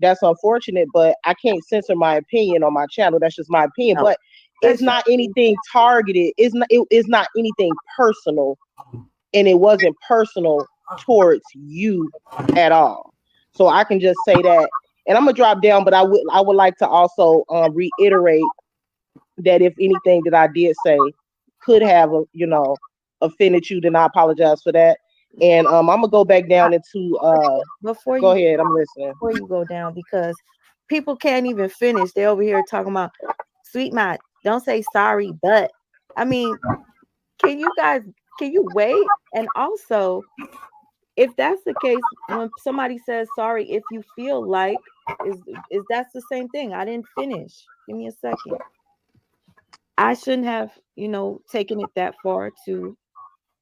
that's unfortunate. But I can't censor my opinion on my channel. That's just my opinion. no, But it's not anything targeted. It's not anything personal, and it wasn't personal towards you at all. So I can just say that, and I'm gonna drop down. But I would like to also reiterate that if anything that I did say could have offended you, then I apologize for that. And I'm gonna go back I, down into before go you ahead, I'm listening. before you go down, because people can't even finish. They're over here talking about sweet mind. Don't say sorry, but I mean, can you guys can you wait? And also, if that's the case, when somebody says sorry, if you feel like is that's the same thing. I didn't finish. Give me a second. I shouldn't have, taken it that far to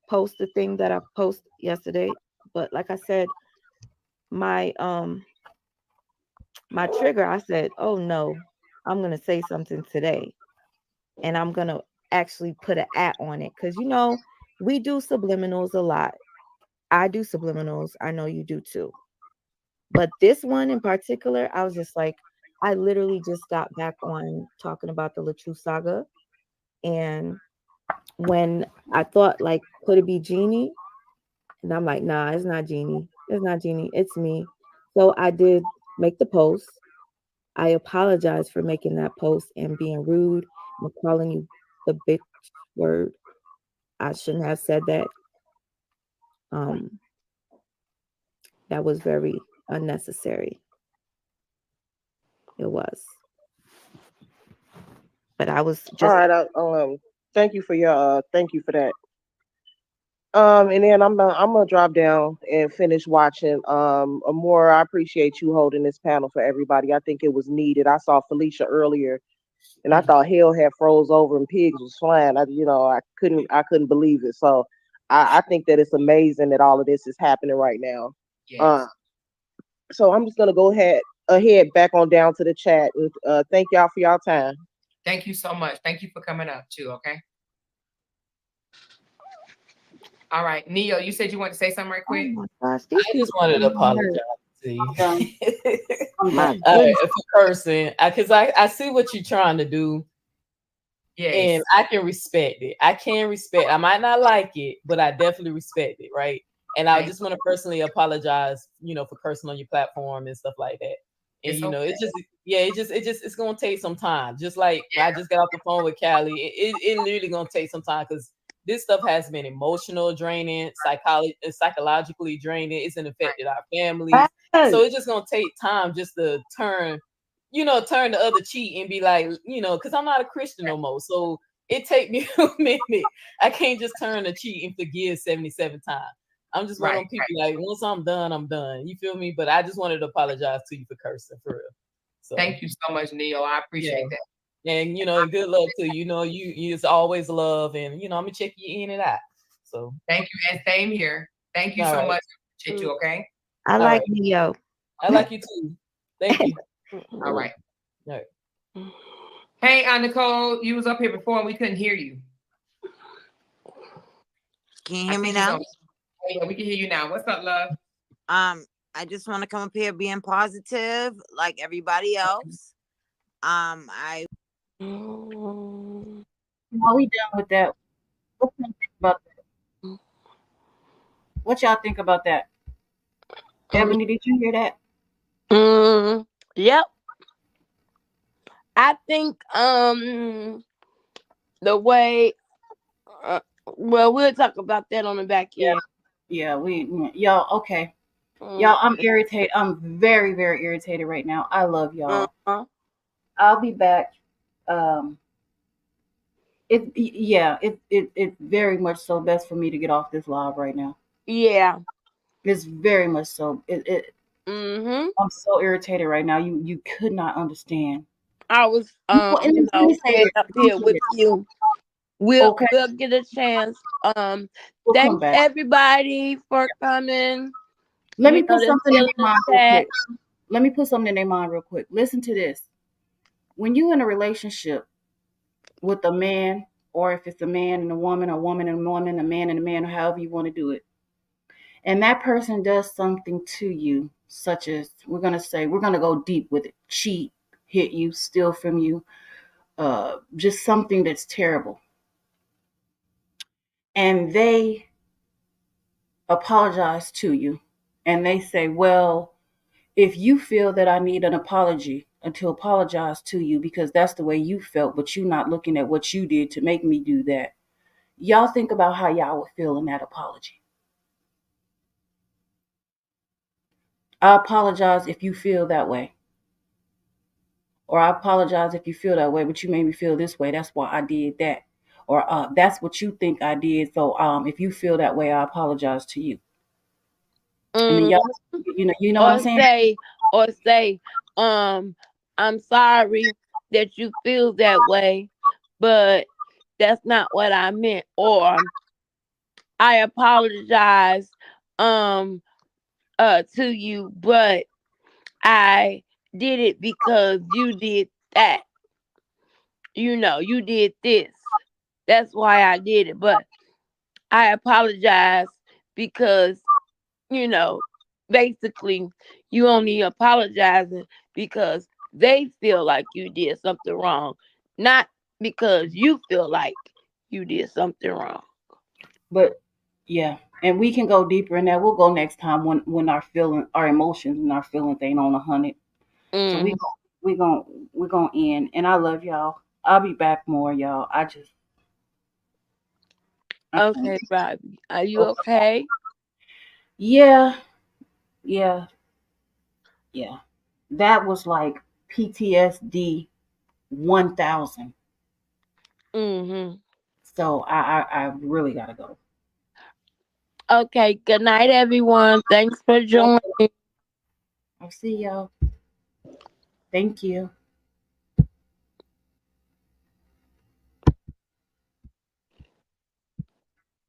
post the thing that I posted yesterday. But like I said, my my trigger, I said, oh no, I'm gonna say something today. And I'm gonna actually put an at on it. Cause we do subliminals a lot. I do subliminals. I know you do too. But this one in particular, I was just like, I literally just got back on talking about the LaTrue saga. And when I thought, like, could it be Jeannie? And I'm like, nah, it's not Jeannie. It's not Jeannie. It's me. So I did make the post. I apologize for making that post and being rude and calling you the bitch word. I shouldn't have said that. Um, that was very unnecessary. It was. But I was All just right, thank you for that. And then I'm gonna drop down and finish watching. More, I appreciate you holding this panel for everybody. I think it was needed. I saw Felicia earlier, and I thought hell had froze over and pigs was flying. I couldn't believe it. So I think that it's amazing that all of this is happening right now. Uh, Yes. so I'm just gonna go ahead back on down to the chat. Thank y'all for y'all time. Thank you so much. Thank you for coming up too. Okay. All right, Neo. You said you want to say something right Oh quick. my gosh, I these just people wanted to are apologize hurt. to you. I'm done. I'm My done. goodness. For cursing, because I see what you're trying to do, Yes. and I can respect it. I can respect. I might not like it, but I definitely respect it, right? And I Thank just want to personally apologize, for cursing on your platform and stuff like that. And It's okay. it's just yeah, it's gonna take some time. Just like I just got off the phone with Callie, it literally gonna take some time because this stuff has been emotional draining, psychologically draining. It's affected our families, Yes. so it's just gonna take time just to turn the other cheek and be like, because I'm not a Christian no more. So it take me a minute. I can't just turn the cheek and forgive 77 times. I'm just one of Right. them people like once I'm done, I'm done. You feel me? But I just wanted to apologize to you for cursing for real. So Thank you so much, Neo. I yeah. appreciate that. And good luck to you. You it's always love and I'm gonna check you in and out. So Thank you, and same here. Thank you all so right. much. Appreciate you. Okay. I All like right. Neo. I like you too. Thank you. All right. All right. Hey, Nicole, you was up here before and we couldn't hear you. Can you I hear me think it's now? on. Oh, yeah, we can hear you now. What's up, love? I just want to come up here being positive like everybody else. I Mm, No, we done with that. What y'all think about that? What y'all think about that? Ebony, did you hear that? yep. I think the way uh, well, we'll talk about that on the back Yeah. end. Yeah, y'all, okay. Mm, Y'all, I'm irritated. I'm very, very irritated right now. I love y'all. uh-huh. I'll be back. Um, it's very much so best for me to get off this live right now. Yeah. It's very much so. Mm-hmm. I'm so irritated right now. You could not understand. I was And let me say being this. up Let me here say with this. you. Okay, We'll get a chance. we'll come Thanks back. everybody for coming. Let me put They're something in still in their the mind real chat. quick. Let me put something in their mind real quick. Listen to this. When you in a relationship with a man, or if it's a man and a woman, a woman and a woman, a man and a man, or however you want to do it, and that person does something to you, such as we're gonna go deep with it, cheat, hit you, steal from you, just something that's terrible, and they apologize to you, and they say, well, if you feel that I need an apology and to apologize to you because that's the way you felt, but you're not looking at what you did to make me do that, y'all think about how y'all would feel in that apology. I apologize if you feel that way. Or I apologize if you feel that way, but you made me feel this way. That's why I did that. Or that's what you think I did. So if you feel that way, I apologize to you. And then Mm, y'all, you know what I'm or saying? say, or say, um, I'm sorry that you feel that way, but that's not what I meant. Or I apologize um to you, but I did it because you did that. You did this. That's why I did it. But I apologize because, you know, basically you only apologizing because they feel like you did something wrong, not because you feel like you did something wrong. But yeah, and we can go deeper in that. We'll go next time when our emotions and our feelings ain't on 100. So Mm. we gon' we gonna end. And I love y'all. I'll be back more, y'all. I can't. Okay, Robbie. Are you Okay. okay? Yeah, yeah, yeah. That was like PTSD 1000. Mm-hmm. So I really gotta go. Okay, good night, everyone. Thanks for joining. I'll see y'all. Thank you.